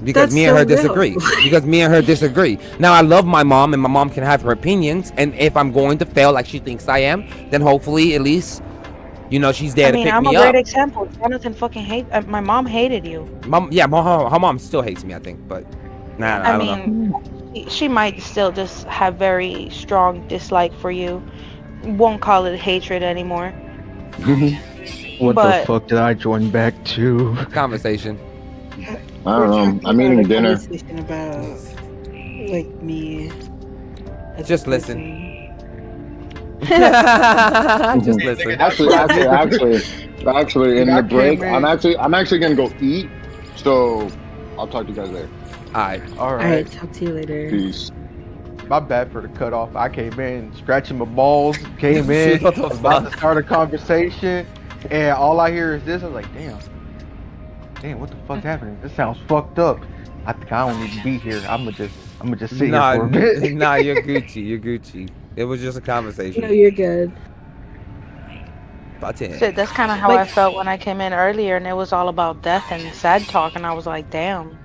Because That's me and so her real. disagree. Because me and her disagree. Now I love my mom and my mom can have her opinions, and if I'm going to fail like she thinks I am, then hopefully at least, you know, she's there I to mean, pick I'm a me great up. example. Jonathan fucking my mom hated you. Her mom still hates me, I think, but nah, I don't know. mean, she might still just have very strong dislike for you. Won't call it hatred anymore. What But- the fuck did I join back to? Conversation. I don't know. I'm eating dinner. Conversation about like me. as Just a listen. person. Just listen. Actually, in the got break, cameras. I'm actually gonna go eat. So I'll talk to you guys later. Alright. All All right. right, talk to you later. Peace. My bad for the cutoff. I came in scratching my balls. Came in, What the was about fuck? to start a conversation, and all I hear is this. I was like, damn, what the fuck's happening? This sounds fucked up. I think I don't need to be here. I'm gonna just sit Nah, here for a bit. nah, you're Gucci. You're Gucci. It was just a conversation. No, you're good. Button. Shit, that's kind of how I felt when I came in earlier, and it was all about death and sad talk, and I was like, damn.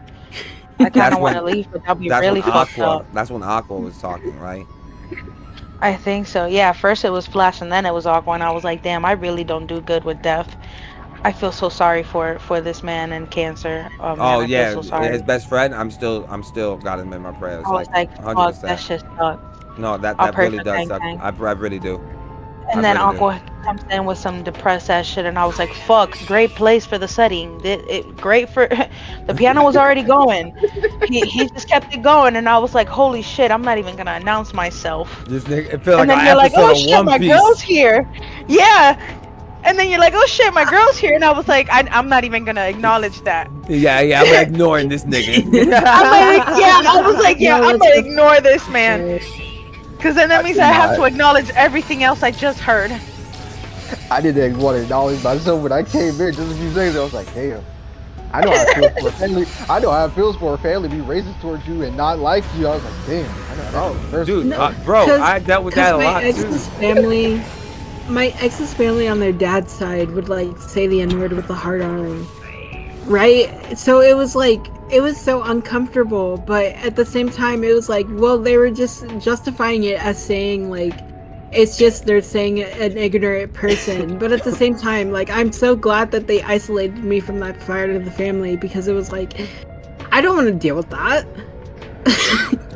I kind That's of want to when- leave, but that'd be That's really when fucked Aqua. up. That's when Aqua was talking, right? I think so. Yeah, first it was Flash, and then it was Aqua, and I was like, damn, I really don't do good with death. I feel so sorry for this man and cancer. Oh, man, Oh I yeah, feel so sorry. his best friend. I'm still got him in my prayers. I was like, fuck, 100%. that shit sucks. No, that I'll pray really for does Tang suck. Tang. I really do. And I then really do. Aqua comes in with some depressed ass shit, and I was like, fuck, great place for the setting. Great for the piano was already going. He just kept it going, and I was like, holy shit, I'm not even gonna announce myself. This nigga, it feels And like then an you're like, episode oh of shit, One my Piece. girl's here. Yeah. And then you're like, oh shit, my girl's here, and I was like, I'm not even gonna acknowledge that. Yeah, I'm ignoring this nigga. I'm like, yeah, I was like, yeah, No, I'm it's gonna just- ignore this man, because then that means I have to acknowledge everything else I just heard. I didn't want to acknowledge myself when I came in just a few seconds. I was like, damn. I know how it feels for a family. I know how it feels for a family to be racist towards you and not like you. I was like, damn. I know Oh, that's the first- dude, No, bro, 'cause- I dealt with that a lot too. My ex's family on their dad's side would like say the N-word with the hard R, right? So it was like, it was so uncomfortable, but at the same time it was like, well, they were just justifying it as saying like, it's just they're saying an ignorant person, but at the same time, like, I'm so glad that they isolated me from that part of the family, because it was like, I don't want to deal with that.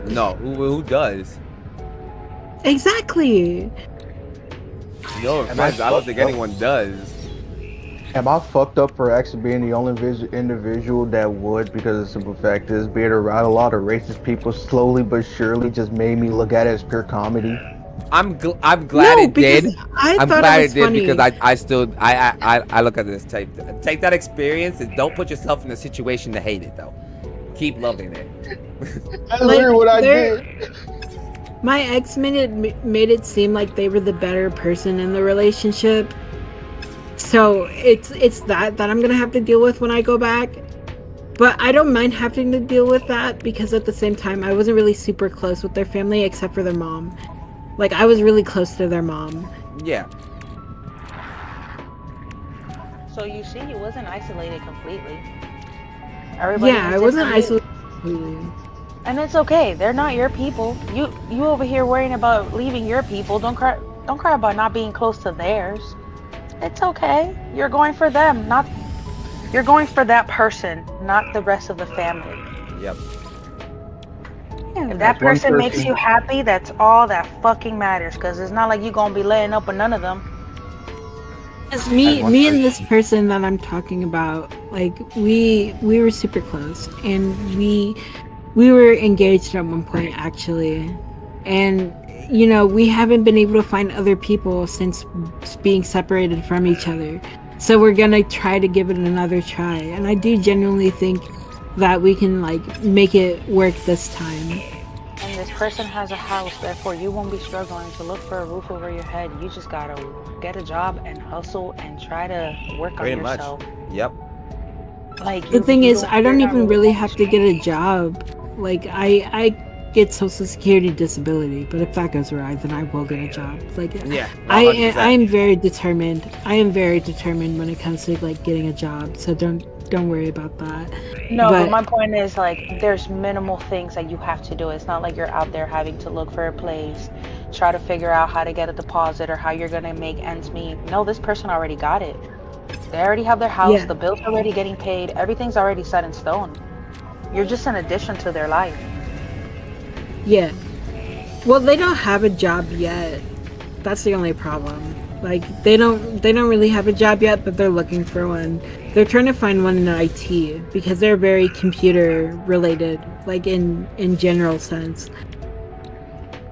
No, who does? Exactly. No And I offense, I don't fucked think up. anyone does. Am I fucked up for actually being the only individual that would? Because the simple fact is, being around a lot of racist people slowly but surely just made me look at it as pure comedy. I'm glad No, it did. because I I'm thought glad it it was did funny. because I look at this take that experience and don't put yourself in a situation to hate it though. Keep loving it. That's Like, literally what I they're- did. My ex made it seem like they were the better person in the relationship. So it's that I'm gonna have to deal with when I go back. But I don't mind having to deal with that, because at the same time I wasn't really super close with their family except for their mom. Like, I was really close to their mom. Yeah. So you see, he wasn't isolated completely. Everybody Yeah, I was wasn't isolated. isolated completely. And it's okay. They're not your people. You over here worrying about leaving your people. Don't cry about not being close to theirs. It's okay. You're going for them, not you're going for that person, not the rest of the family. Yep. If that That's one person makes person. you happy, that's all that fucking matters. Cause it's not like you're gonna be laying up with none of them. It's me As one and this person that I'm talking about, like, we were super close, and we were engaged at one point, actually. And you know, we haven't been able to find other people since being separated from each other. So we're gonna try to give it another try. And I do genuinely think that we can, like, make it work this time. And this person has a house, therefore you won't be struggling to look for a roof over your head. You just gotta get a job and hustle and try to work Pretty on much. yourself. Yep. Like The thing is, I don't you're not even really really have to get a job. Like, I get Social Security disability, but if that goes awry, then I will get a job. Like, Yeah. I 100%. am very determined. I am very determined when it comes to, like, getting a job. So don't worry about that. No, but But- my point is, like, there's minimal things that you have to do. It's not like you're out there having to look for a place, try to figure out how to get a deposit or how you're gonna make ends meet. No, this person already got it. They already have their house, Yeah. the bill's already getting paid, everything's already set in stone. You're just an addition to their life. Yeah. Well, they don't have a job yet. That's the only problem. Like, they don't really have a job yet, but they're looking for one. They're trying to find one in IT because they're very computer related, like in general sense.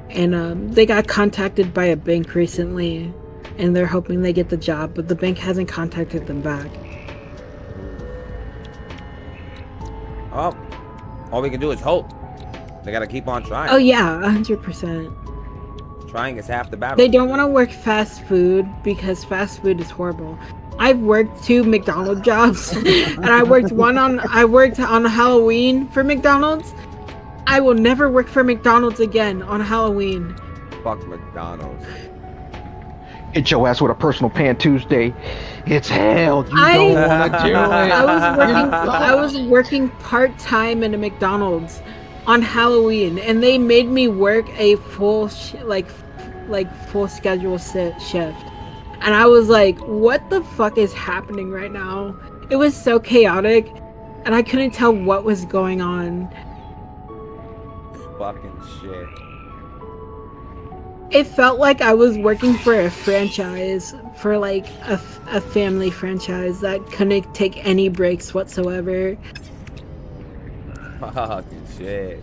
And they got contacted by a bank recently, and they're hoping they get the job, but the bank hasn't contacted them back. Oh, all we can do is hope. They gotta keep on trying. Oh yeah, 100%. Trying is half the battle. They don't want to work fast food because fast food is horrible. I've worked 2 McDonald's jobs, and I worked on Halloween for McDonald's. I will never work for McDonald's again on Halloween. Fuck McDonald's. Hit your ass with a personal pan Tuesday. It's hell. You don't want to do it. I was working part-time in a McDonald's on Halloween, and they made me work a full full schedule shift. And I was like, what the fuck is happening right now? It was so chaotic, and I couldn't tell what was going on. Fucking shit. It felt like I was working for a franchise, for like a family franchise that couldn't take any breaks whatsoever. Fucking shit.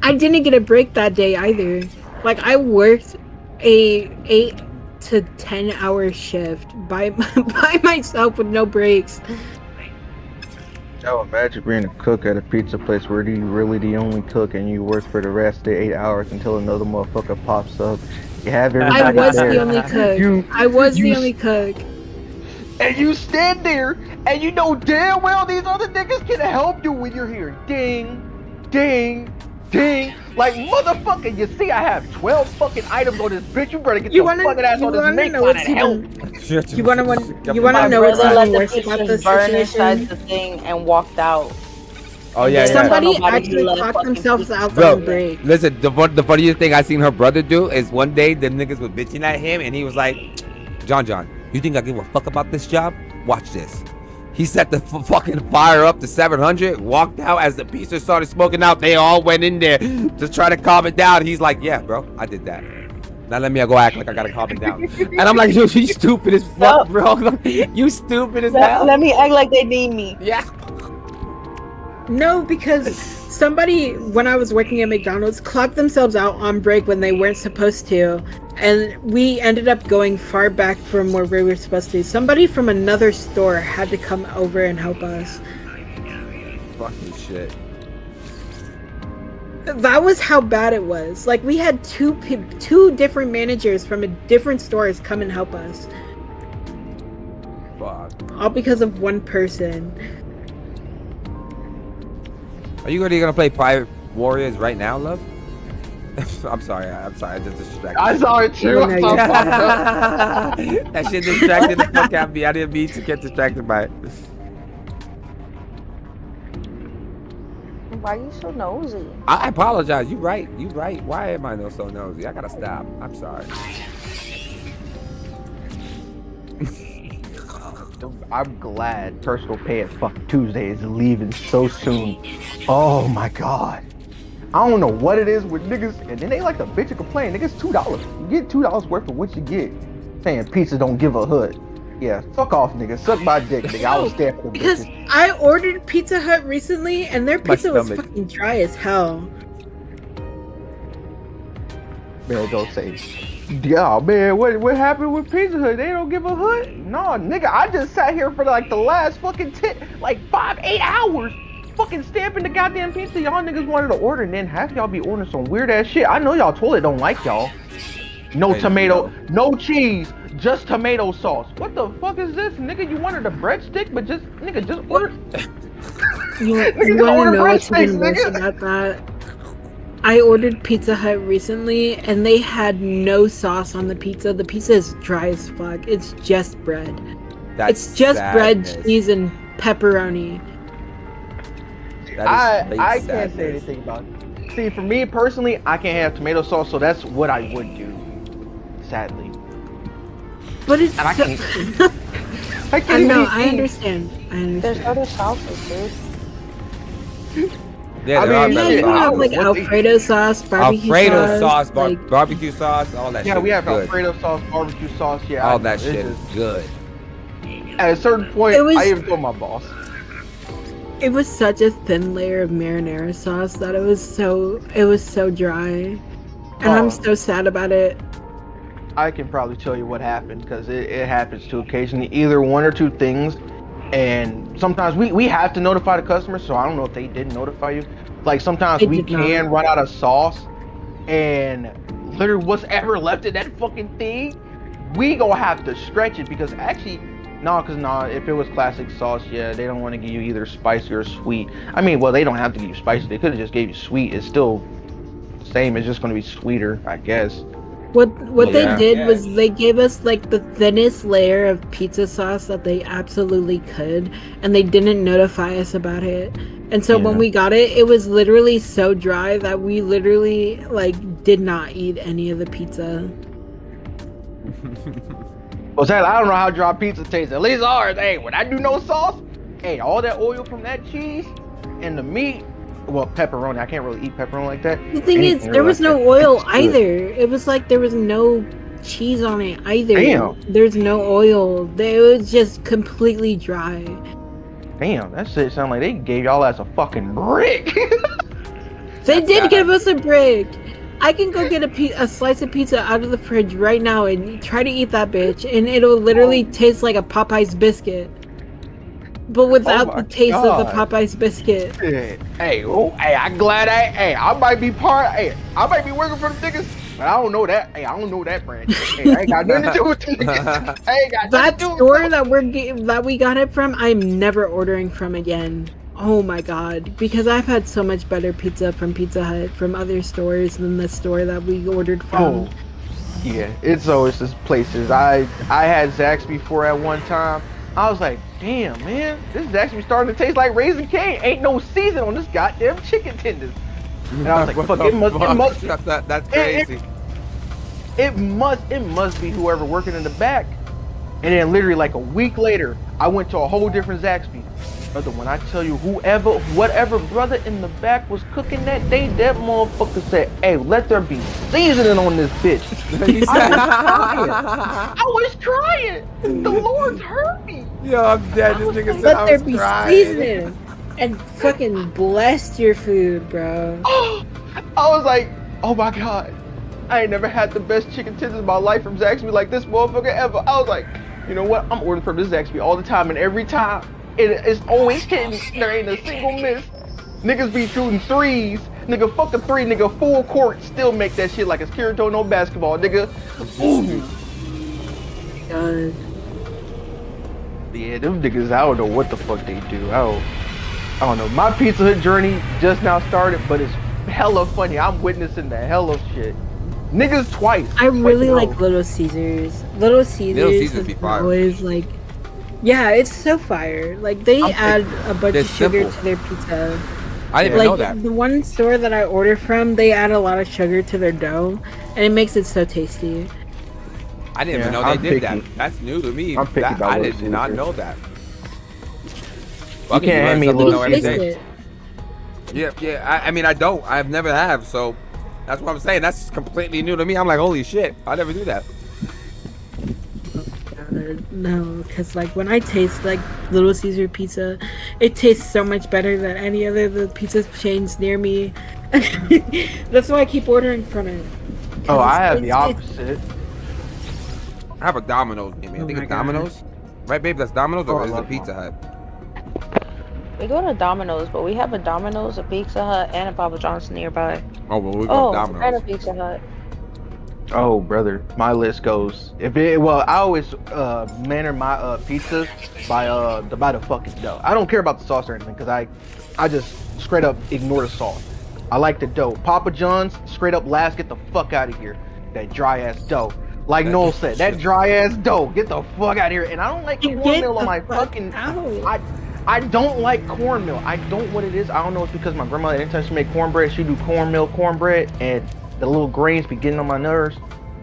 I didn't get a break that day either. Like, I worked a 8 to 10 hour shift by myself with no breaks. Yo, imagine being a cook at a pizza place where you really the only cook and you work for the rest of the 8 hours until another motherfucker pops up. You have everybody I was there. the only cook. I was the only cook. And you stand there and you know damn well these other niggas can help you when you're here. Ding, ding, ding. Like, motherfucker, you see I have 12 fucking items on this bitch. You better get your fucking ass on this make line and help. You wanna know what's brother even let worse the about pieces this burn inside situation? the thing and walked out. Oh yeah, Somebody Nobody actually let clocked fucking themselves out Bro, on break. listen, the funniest thing I seen her brother do is one day the niggas was bitching at him and he was like, John, you think I give a fuck about this job? Watch this. He set the fucking fire up to 700, walked out as the pieces started smoking out. They all went in there to try to calm it down. He's like, yeah, bro, I did that. Now let me go act like I gotta calm it down. And I'm like, you stupid as fuck, bro. You stupid as hell. Let me act like they need me. Yeah. No, because somebody, when I was working at McDonald's, clocked themselves out on break when they weren't supposed to. And we ended up going far back from where we were supposed to. Somebody from another store had to come over and help us. Fucking shit. That was how bad it was. Like, we had two different managers from different stores come and help us. Fuck. All because of one person. Are you gonna play Private Warriors right now, love? I'm sorry, I just distracted. I saw it too. Oh, no, That shit distracted the fuck out of me. I didn't mean to get distracted by it. Why are you so nosy? I apologize. You right. Why am I so nosy? I gotta stop. I'm sorry. I'm glad personal pay at fucking Tuesday is leaving so soon. Oh my god. I don't know what it is with niggas, and then they like to bitch and complain. Niggas, $2. You get $2 worth of what you get. Saying pizza don't give a hood. Yeah, fuck off, nigga. Suck my dick, nigga. I was there for the Because bitches. I ordered Pizza Hut recently, and their pizza was stomach. fucking dry as hell. Man, go say, yeah, man, what happened with Pizza Hut? They don't give a hood? No, nigga, I just sat here for like the last fucking 5-8 hours. Fucking stamping the goddamn pizza y'all niggas wanted to order, and then half y'all be ordering some weird ass shit. I know y'all toilet don't like y'all. No Hey, tomato, no cheese, just tomato sauce. What the fuck is this, nigga? You wanted a breadstick, but just order. You Nigga, want order to know what's breadsticks, even worse nigga. about that? I ordered Pizza Hut recently, and they had no sauce on the pizza. The pizza is dry as fuck. It's just bread. That's It's just sadness. bread, cheese, and pepperoni. That is I straight can't say sadness. anything about it. See, for me personally, I can't have tomato sauce, so that's what I would do. Sadly. But it's And I so- can't- I can't I even know, eat I cheese. understand. There's other sauces, dude. Yeah, I there are mean, Yeah, better you can have sauces. like What's the- Alfredo sauce, barbecue Alfredo sauce, sauce, like, barbecue sauce, all that shit. Yeah, we have is good. Alfredo sauce, barbecue sauce. Yeah, All I- that it's shit just- is good. At a certain point, It was- I even told my boss. it was such a thin layer of marinara sauce that it was so dry, and Oh. I'm so sad about it. I can probably tell you what happened because it happens too occasionally. Either one or two things, and sometimes we have to notify the customer. So I don't know if they didn't notify you. Like sometimes It we did not. can run out of sauce, and literally what's ever left in that fucking thing, we gonna have to stretch it because actually, if it was classic sauce, yeah, they don't want to give you either spicy or sweet. I mean, well, they don't have to give you spicy. They could have just gave you sweet. It's still the same. It's just gonna be sweeter, I guess. What they Yeah. did was they gave us like the thinnest layer of pizza sauce that they absolutely could, and they didn't notify us about it. And so when Yeah. we got it, it was literally so dry that we literally like did not eat any of the pizza. Well, Taylor, I don't know how dry pizza tastes. At least ours. Hey, when I do no sauce, hey, all that oil from that cheese and the meat. Well, pepperoni. I can't really eat pepperoni like that. The thing is, Anything there like was no that, oil it's good. either. It was like there was no cheese on it either. Damn. There's no oil. It was just completely dry. Damn, that shit sound like they gave y'all ass a fucking brick. They did bad. give us a brick. I can go get a slice of pizza out of the fridge right now and try to eat that bitch, and it'll literally taste like a Popeye's biscuit, but without my the taste of the God. Popeye's biscuit. Shit. Hey, I'm glad I might be I might be working for the niggas, but I don't know that. Hey, I don't know that brand. Hey, I ain't got nothing to do with the niggas. I ain't got nothing That to do with store that we got it from, I'm never ordering from again. Oh my god, because I've had so much better pizza from Pizza Hut from other stores than the store that we ordered from. Oh, yeah, it's always just places. I had Zaxby's before at one time. I was like, damn, man, this is actually starting to taste like Raising Cane. Ain't no season on this goddamn chicken tenders. And I was like, fuck, it must, That's crazy. it must be whoever working in the back. And then literally like a week later, I went to a whole different Zaxby's. Brother, when I tell you whatever brother in the back was cooking that day, that motherfucker said, hey, let there be seasoning on this bitch. I was trying. The Lord's heard me. Yo, I'm dead. This nigga said Let I there was be crying. seasoning and fucking blessed your food, bro. I was like, oh my God. I ain't never had the best chicken tenders in my life from Zaxby's like this motherfucker ever. I was like, you know what? I'm ordering from this Zaxby's all the time, and every time it's always hitting. There ain't a single miss. Niggas be shooting threes. Nigga, fuck a three. Nigga, full court. Still make that shit like it's Kirito no basketball. Nigga. Ooh. God. Yeah, them niggas, I don't know what the fuck they do. I don't know. My Pizza Hut journey just now started, but it's hella funny. I'm witnessing the hell of shit. Niggas twice. I really Like, like Little Caesars. Little Caesars Caesars be is fire. always like, yeah, it's so fire. Like they add a bunch they're of sugar simple. to their pizza. I didn't Like know that. the one store that I order from, they add a lot of sugar to their dough, and it makes it so tasty. I didn't even Yeah, know I'm they did picky. that. That's new to me. I'm picky That- about I Little did not Caesars. know that. You can't hand me a Little every Taste day. it. Yeah. I mean, I don't. I've never have. So that's what I'm saying. That's completely new to me. I'm like, holy shit. I never do that. No, because like when I taste like Little Caesar pizza, it tastes so much better than any other of the pizza chains near me. That's why I keep ordering from it. Oh, I have It's- the opposite. I have a Domino's near me. I Oh think my it's God. Domino's. Right, babe? That's Domino's, Oh, or I is it love Pizza Hut? We go to Domino's, but we have a Domino's, a Pizza Hut, and a Papa John's nearby. Oh, well, we go Oh, Domino's. and a Pizza Hut. Oh, brother, my list goes. I always manner my pizzas by the fucking dough. I don't care about the sauce or anything because I just straight up ignore the sauce. I like the dough. Papa John's straight up last. Get the fuck out of here. That dry ass dough. Like Noel said, that dry ass dough. Get the fuck out of here. And I don't like Get cornmeal on the my fuck fucking. out. I don't like cornmeal. I don't what it is. I don't know. It's because my grandmother, anytime she make cornbread, she do cornbread, and the little grains be getting on my nerves.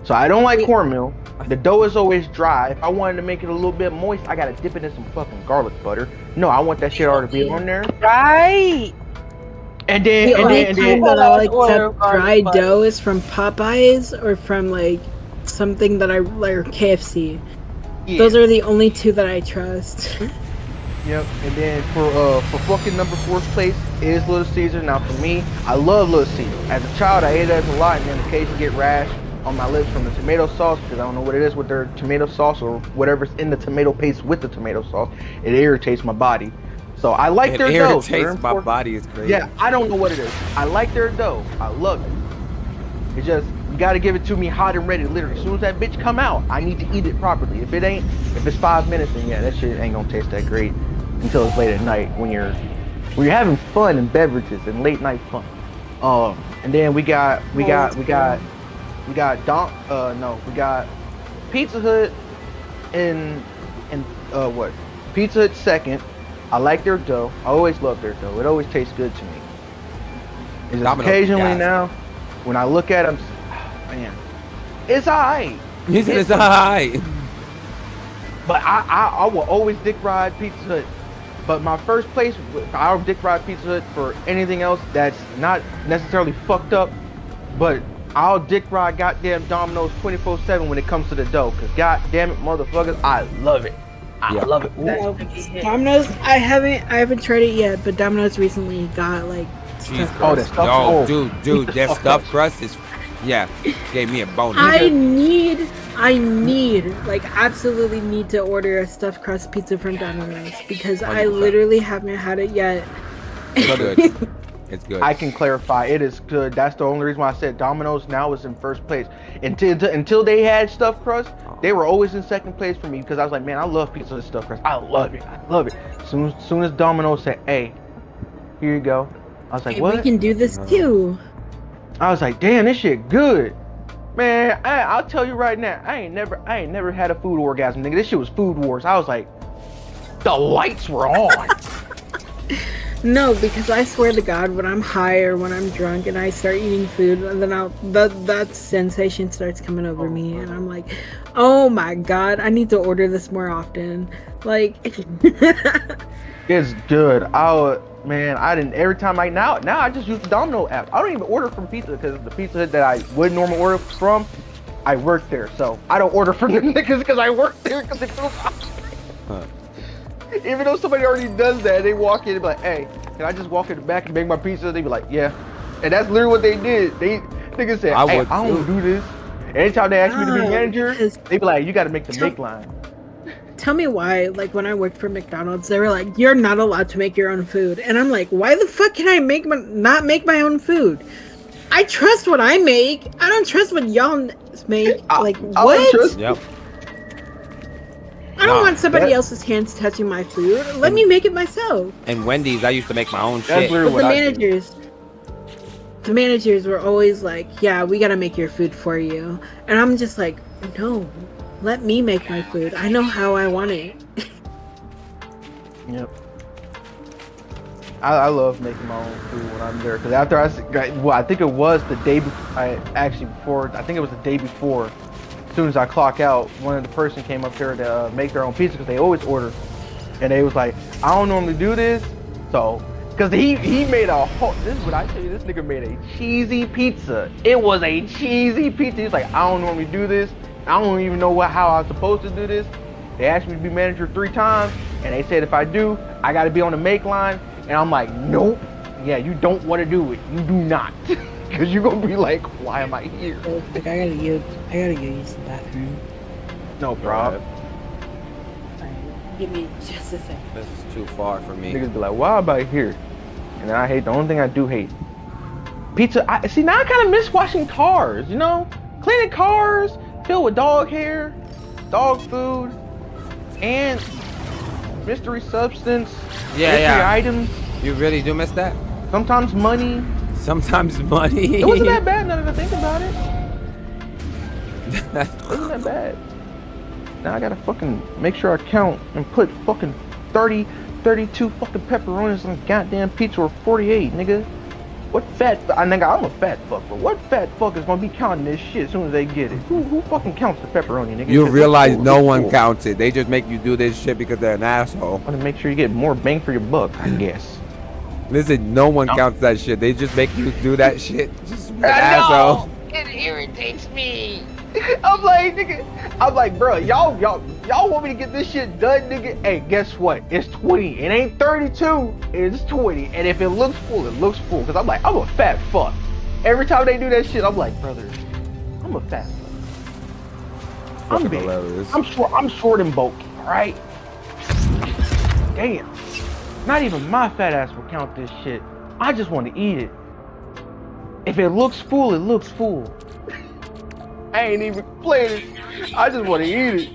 So I don't like cornmeal. The dough is always dry. If I wanted to make it a little bit moist, I gotta dip it in some fucking garlic butter. No, I want that shit already be on there. Right. And then, The only and time then, that I like Order to garlic dry butter. dough is from Popeyes or from like something that I like, or KFC. yeah. Those are the only two that I trust. Yep. And then for fucking number 4th place is Little Caesar. Now for me, I love Little Caesar. As a child, I ate that a lot, and then occasionally get rash on my lips from the tomato sauce because I don't know what it is with their tomato sauce or whatever's in the tomato paste with the tomato sauce. It irritates my body. So I like It their dough. They're irritates my important. body. It's crazy. Yeah, I don't know what it is. I like their dough. I love it. It's just you gotta give it to me hot and ready. Literally, as soon as that bitch come out, I need to eat it properly. If it's 5 minutes, then yeah, that shit ain't gonna taste that great until it's late at night when you're having fun and beverages and late night fun. And then we got Pizza Hut and what? Pizza Hut second. I like their dough. I always love their dough. It always tastes good to me. It's just Domino's occasionally gas. now, when I look at them, man, it's alright. He said it's alright. But I will always dick ride Pizza Hut. But my first place, I'll dick ride Pizza Hut for anything else that's not necessarily fucked up. But I'll dick ride goddamn Domino's 24/7 when it comes to the dough. Cause goddamn it, motherfuckers, I love it. I love it. Ooh. Domino's, I haven't tried it yet, but Domino's recently got like stuffed Oh, crust. that stuff. Yo, dude, that stuffed crust is, yeah, gave me a bonus. I need, like, absolutely need to order a stuffed crust pizza from Domino's because I 100%. literally haven't had it yet. It's good. It's good. I can clarify, it is good. That's the only reason why I said Domino's now is in first place. Until they had stuffed crust, they were always in second place for me because I was like, man, I love pizza with stuffed crust. I love it. Soon as Domino's said, hey, here you go. I was like, Hey, what? we can do this too. I was like, damn, this shit good. Man, I'll tell you right now, I ain't never had a food orgasm, nigga. This shit was Food Wars. I was like, the lights were on. No, because I swear to God, when I'm high or when I'm drunk and I start eating food, and then that sensation starts coming over me, and I'm like, oh my God, I need to order this more often. Like, It's good. Every time now I just use the Domino app. I don't even order from pizza because the Pizza Hut that I would normally order from, I work there, so I don't order from them niggas because I work there because it feels Even though somebody already does that, they walk in and be like, hey, can I just walk in the back and make my pizza? They be like, yeah. And that's literally what they did. They niggas said, I hey, would I don't too. do this. Anytime they ask me to be manager, because- they be like, you gotta make the make line. tell me why, like, when I worked for McDonald's, they were like, you're not allowed to make your own food. And I'm like, why the fuck can I not make my own food? I trust what I make. I don't trust what y'all make. Like, I what? trust- Yep. I don't want somebody that- else's hands touching my food. Let me make it myself. And Wendy's, I used to make my own That's shit. literally But what the I do. managers were always like, yeah, we gotta make your food for you. And I'm just like, no, let me make my food. I know how I want it. Yep. I love making my own food when I'm there because after I think it was the day before. I think it was the day before. As soon as I clock out, one of the person came up there to make their own pizza because they always order, and they was like, I don't normally do this, so because he made a whole. This is what I tell you. This nigga made a cheesy pizza. It was a cheesy pizza. He's like, I don't normally do this. I don't even know how I'm supposed to do this. They asked me to be manager 3 times, and they said if I do, I got to be on the make line. And I'm like, nope. Yeah, you don't want to do it. You do not, because you're gonna be like, why am I here? Like, I gotta go use the bathroom. No problem. Give me just a second. This is too far for me. Niggas be like, why am I here? And then I hate, the only thing I do hate, pizza. See, now I kind of miss washing cars, you know? Cleaning cars, filled with dog hair, dog food, and mystery substance, mystery items, You really do miss that? sometimes money. Sometimes money. It wasn't that bad now that I think about it. It wasn't that bad. Now I gotta fucking make sure I count and put fucking 32 fucking pepperonis on goddamn pizza or 48, nigga. What fat, nigga, I'm a fat fuck, but what fat fuck is gonna be counting this shit as soon as they get it? Who fucking counts the pepperoni, nigga? You It's realize cool, no it's one cool. counts it. They just make you do this shit because they're an asshole. I wanna make sure you get more bang for your buck, I guess. Listen, no one No. counts that shit. They just make you do that shit. Just be an I asshole. know! It irritates me. I'm like, nigga, bro, y'all want me to get this shit done, nigga? Hey, guess what? It's 20. It ain't 32. It's 20. And if it looks full, it looks full. Cause I'm like, I'm a fat fuck. Every time they do that shit, I'm like, brother, I'm a fat fuck. I'm Fucking big. hilarious. I'm short and bulky. All right. Damn. Not even my fat ass will count this shit. I just want to eat it. If it looks full, it looks full. I ain't even playing it. I just want to eat it.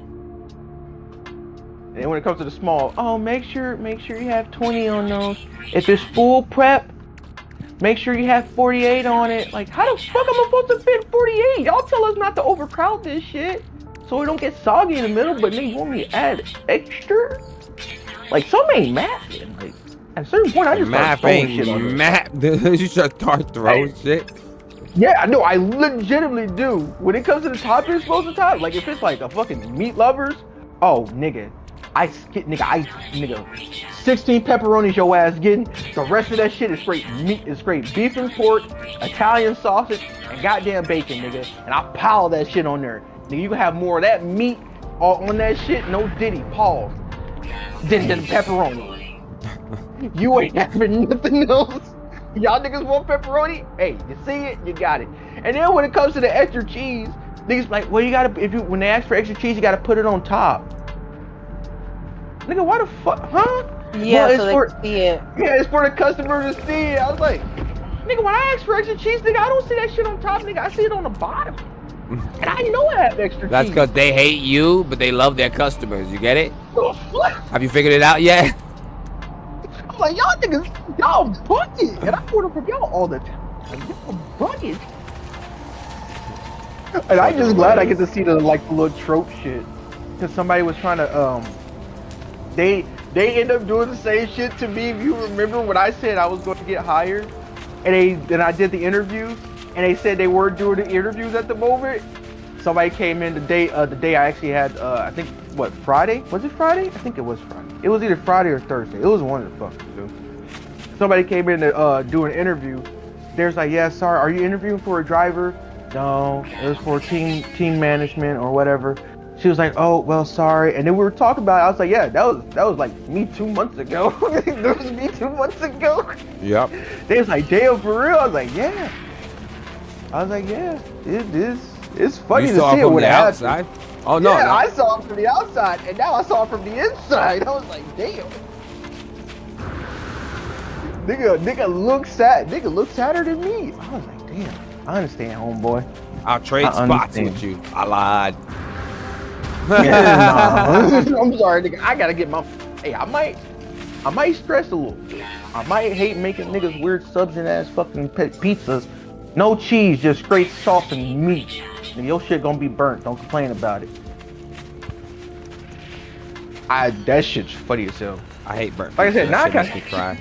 And when it comes to the small, oh, make sure you have 20 on those. If it's full prep, make sure you have 48 on it. Like, how the fuck am I supposed to fit 48? Y'all tell us not to overcrowd this shit so it don't get soggy in the middle, but nigga, you want me to add extra? Like, some ain't mathing. Like, at a certain point, I just start throwing shit on math. You just start throwing shit. Yeah, I know. I legitimately do. When it comes to the top, you're supposed to top. Like, if it's like a fucking meat lovers, oh, nigga. 16 pepperonis your ass getting. The rest of that shit is straight meat, is straight beef and pork, Italian sausage, and goddamn bacon, nigga. And I pile that shit on there. Nigga, you can have more of that meat on that shit, no diddy, pause. Than pepperoni. You ain't having nothing else. Y'all niggas want pepperoni? Hey, you see it, you got it. And then when it comes to the extra cheese, niggas like, well, you gotta, when they ask for extra cheese, you gotta put it on top. Nigga, why the fuck, huh? Yeah, well, so they can see it. Yeah, it's for the customer to see it. I was like, nigga, when I ask for extra cheese, nigga, I don't see that shit on top, nigga. I see it on the bottom. And I know I have extra cheese. That's because they hate you, but they love their customers. You get it? What? Have you figured it out yet? I'm like, y'all niggas, y'all bucket. And I order from y'all all the time. Y'all bucket. And I'm just glad I get to see the little trope shit. Because somebody was trying to, they end up doing the same shit to me. If you remember when I said I was going to get hired, and I did the interview, and they said they weren't doing the interviews at the moment. Somebody came in the day I actually had, I think, what, Friday? Was it Friday? I think it was Friday. It was either Friday or Thursday. It was one of the fuckers, dude. Somebody came in to do an interview. There's like, yeah, sorry, are you interviewing for a driver? No, it was for team management or whatever. She was like, oh, well, sorry. And then we were talking about it. I was like, yeah, that was like me 2 months ago. That was me 2 months ago. Yep. They was like, damn, for real? I was like, yeah. It is. It's funny you to saw see it from when the it happens. outside? Oh, no. Yeah, No. I saw it from the outside, and now I saw it from the inside. I was like, damn. Nigga looks sad. Nigga looks sadder than me. I was like, damn. I understand, homeboy. I'll trade spots with you. I lied. Yeah, nah. I'm sorry, nigga. I gotta get my. Hey, I might stress a little bit. I might hate making niggas weird subs and ass fucking pizzas. No cheese, just straight sauce and meat. Nigga, your shit gonna be burnt. Don't complain about it. That shit's funny as hell. I hate burnt. Like I said, now I makes me cry.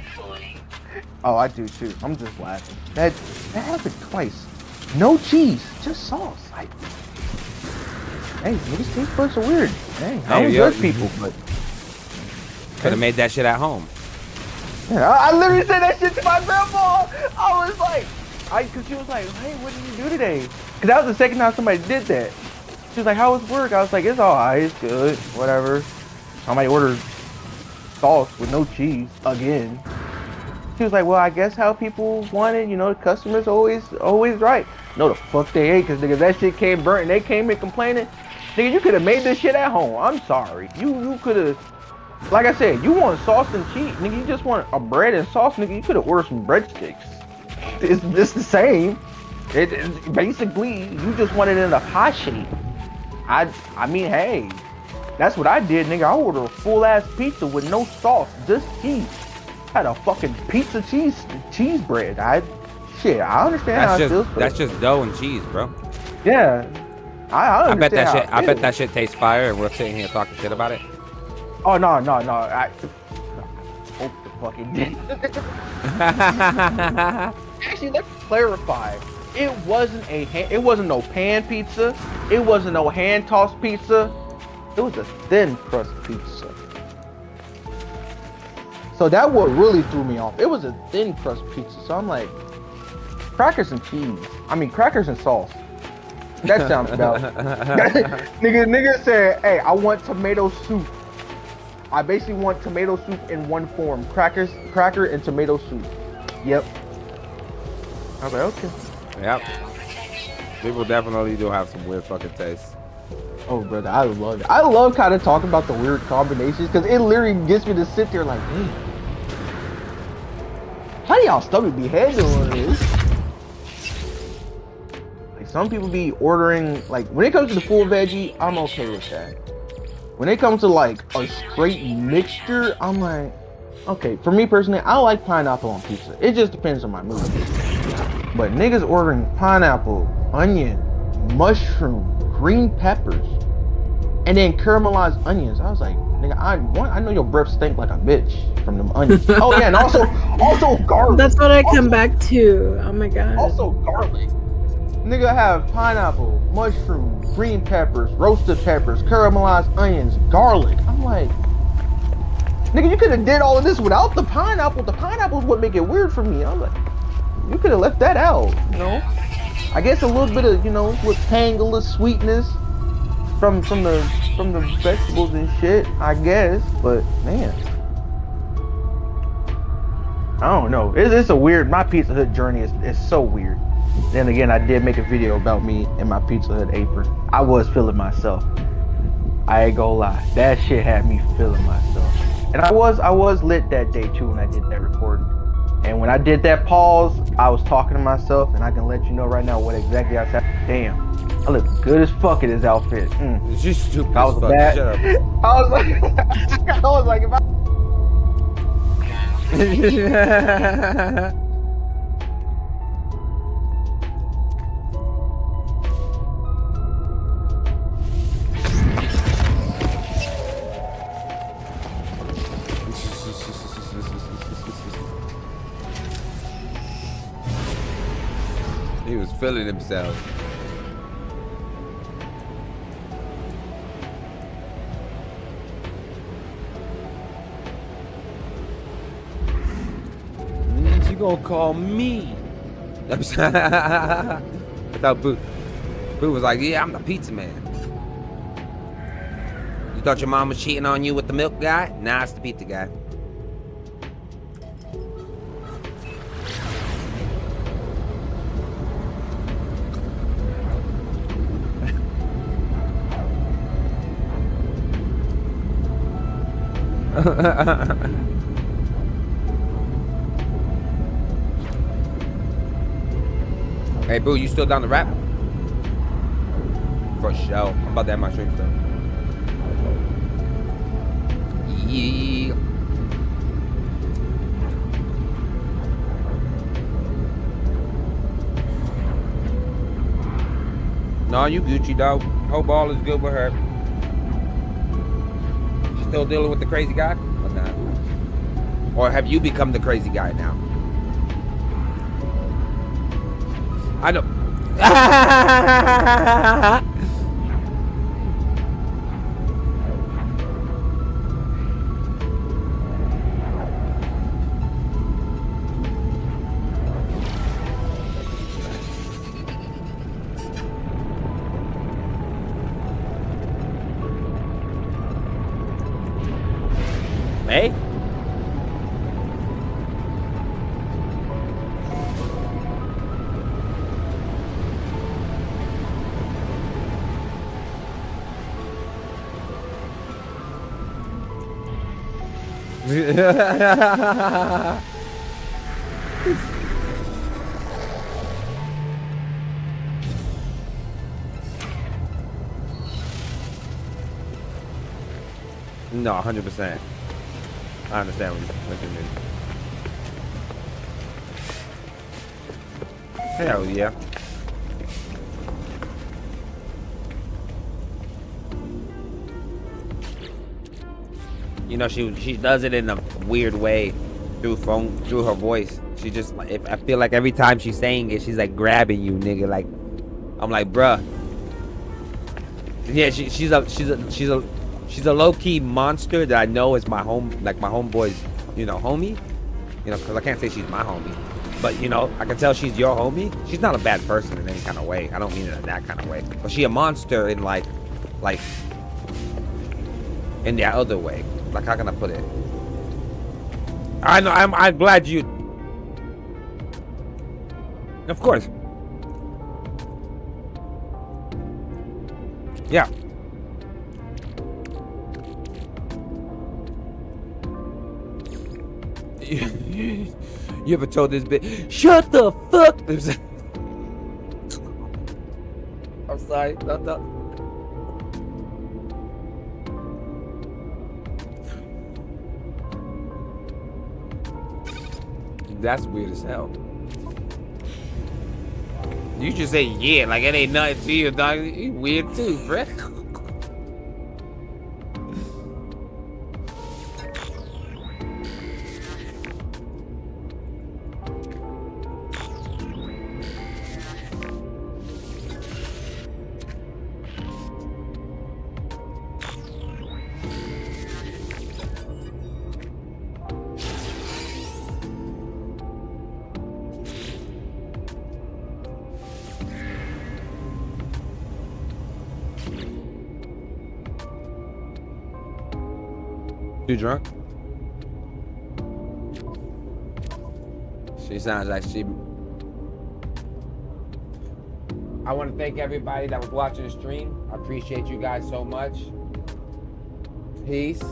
Oh, I do too. I'm just laughing. That happened twice. No cheese, just sauce. Like, hey, niggas taste buds are weird. Hey, I don't judge people, but could have made that shit at home. Yeah, I literally said that shit to my grandma. I was like, cause she was like, hey, what did you do today? Cause that was the second time somebody did that. She was like, how was work? I was like, it's alright, it's good, whatever. Somebody ordered sauce with no cheese again. She was like, well, I guess how people want it, you know, the customer's always right. No, the fuck they ain't, cause nigga, that shit came burnt and they came in complaining. Nigga, you could have made this shit at home. I'm sorry. You could have, like I said, you want sauce and cheese. Nigga, you just want a bread and sauce, nigga, you could have ordered some breadsticks. It's the same. It basically, you just want it in a pie shape. I mean, hey, that's what I did, nigga. I ordered a full-ass pizza with no sauce, just cheese. I had a fucking pizza cheese bread. I understand how it feels. That's just dough and cheese, bro. Yeah. I bet that shit. I bet feels. that shit tastes fire, and we're sitting here talking shit about it. Oh no! I hope the fucking did. Actually, let's clarify. It wasn't no pan pizza. It wasn't no hand tossed pizza. It was a thin crust pizza. So that what really threw me off. It was a thin crust pizza. So I'm like, crackers and cheese. I mean, crackers and sauce. That sounds about. nigga said, hey, I want tomato soup. I basically want tomato soup in one form. Cracker and tomato soup. Yep. I was like, okay. Yep. People definitely do have some weird fucking taste. Oh, brother, I love it. I love kind of talking about the weird combinations because it literally gets me to sit there like, hey, y'all stomach be handling this? Like some people be ordering, like when it comes to the full veggie, I'm okay with that. When it comes to like a straight mixture, I'm like, okay. For me personally, I like pineapple on pizza. It just depends on my mood. But niggas ordering pineapple, onion, mushroom, green peppers, and then caramelized onions. I was like, nigga, I know your breath stink like a bitch from them onions. Oh yeah, and also garlic. That's what I come back to. Oh my god. Also garlic. Nigga have pineapple, mushroom, green peppers, roasted peppers, caramelized onions, garlic. I'm like, nigga, you could have did all of this without the pineapple. The pineapple's what make it weird for me. I'm like, you could have left that out, you know? I guess a little bit of, you know, with tang, a little sweetness from the vegetables and shit, I guess. But man, I don't know. It's a weird. My Pizza Hut journey is so weird. Then again, I did make a video about me in my Pizza Hut apron. I was feeling myself. I ain't gonna lie. That shit had me feeling myself. And I was lit that day too when I did that recording. And when I did that pause, I was talking to myself, and I can let you know right now what exactly I said. Damn, I look good as fuck in this outfit. It's just stupid. I was as fuck. bad. Shut up. I was like, if I. He was feeling himself. You gonna call me? I thought Boo was like, yeah, I'm the pizza man. You thought your mom was cheating on you with the milk guy? Nah, it's the pizza guy. Hey, Boo, you still down to rap? For sure. I'm about to have my stream stuff. Yeah. No, you Gucci, dog. Hope all is good with her. She still dealing with the crazy guy? Or not? Or have you become the crazy guy now? I know. Hey? No, 100%. I understand what you mean. Hell yeah. You know, she does it in a weird way through her voice. She just, I feel like every time she's saying it, she's like grabbing you, nigga. Like, I'm like, bruh. Yeah, she's a low-key monster that I know is my homeboy's, you know, homie. You know, because I can't say she's my homie, but you know, I can tell she's your homie. She's not a bad person in any kind of way. I don't mean it in that kind of way, but she a monster in like in the other way. Like, how can I put it? I know. I'm glad you. Of course. Yeah. You ever told this bitch, shut the fuck? I'm sorry. No. That's weird as hell. You should say yeah, like it ain't nothing to you, dog. You weird too, bruh. Too drunk? She sounds like she... I want to thank everybody that was watching the stream. I appreciate you guys so much. Peace.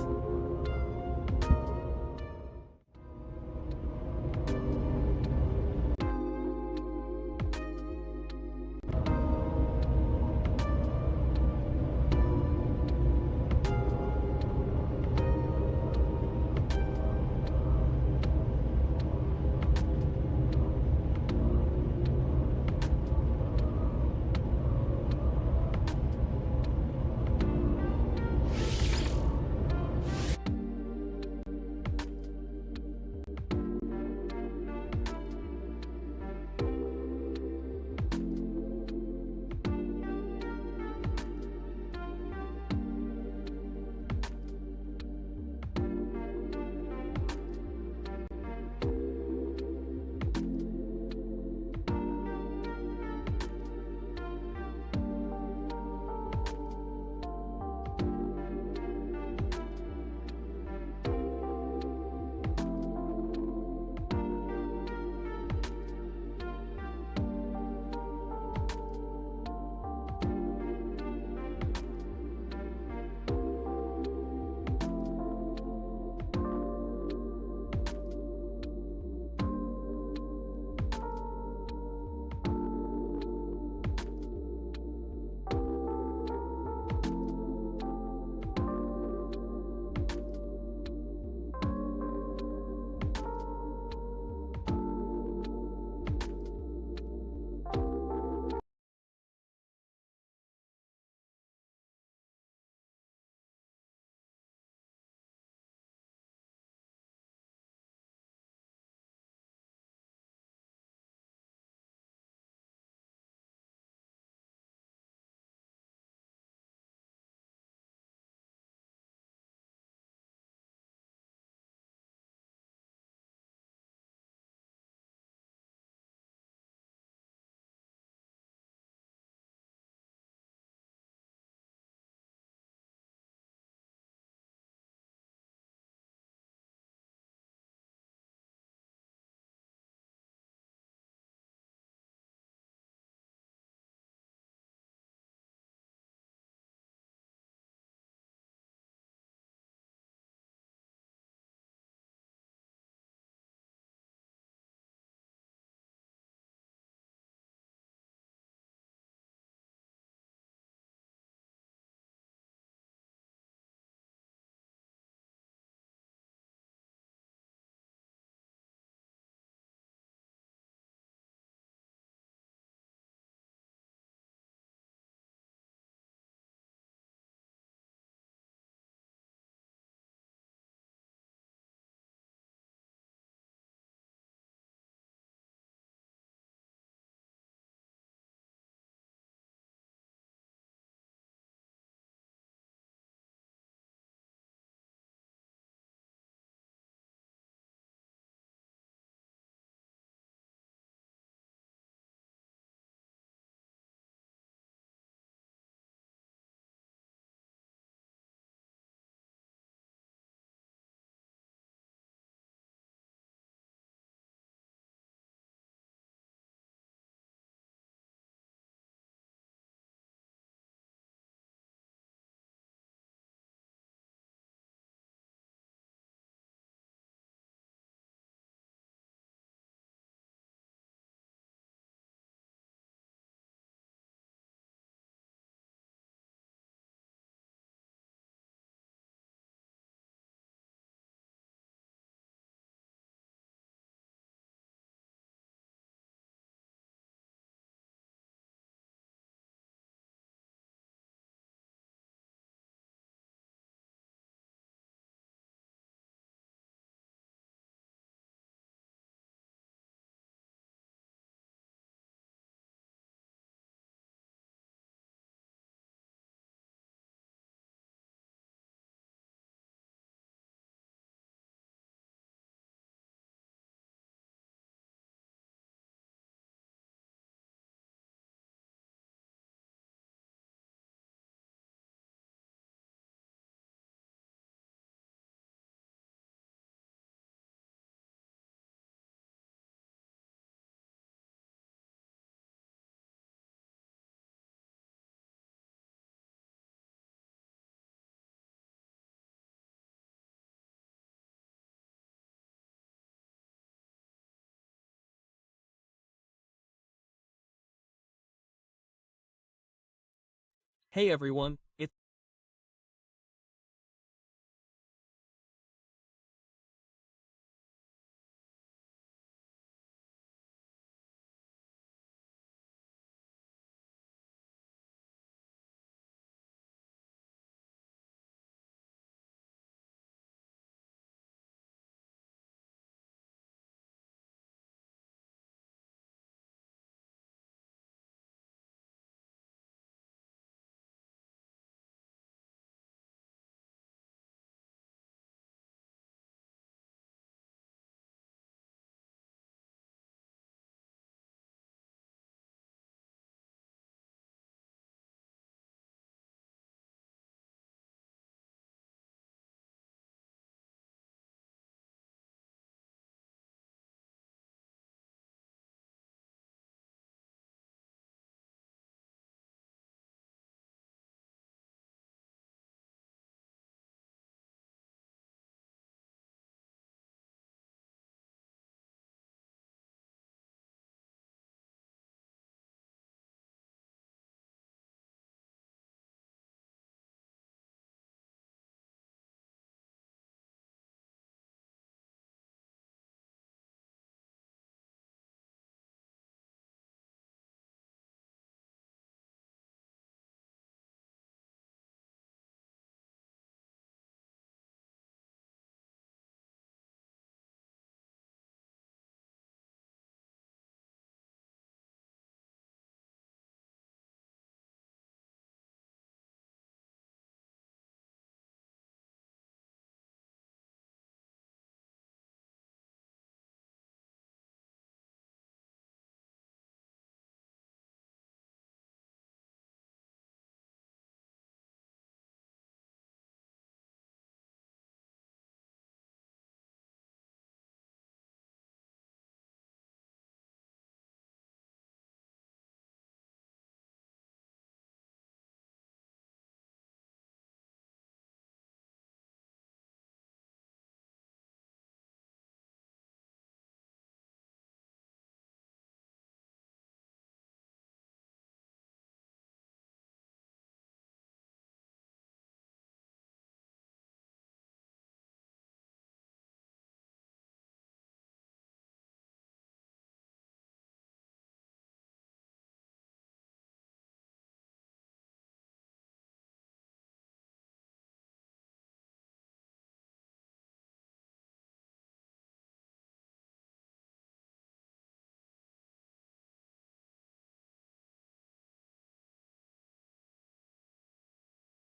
Hey everyone,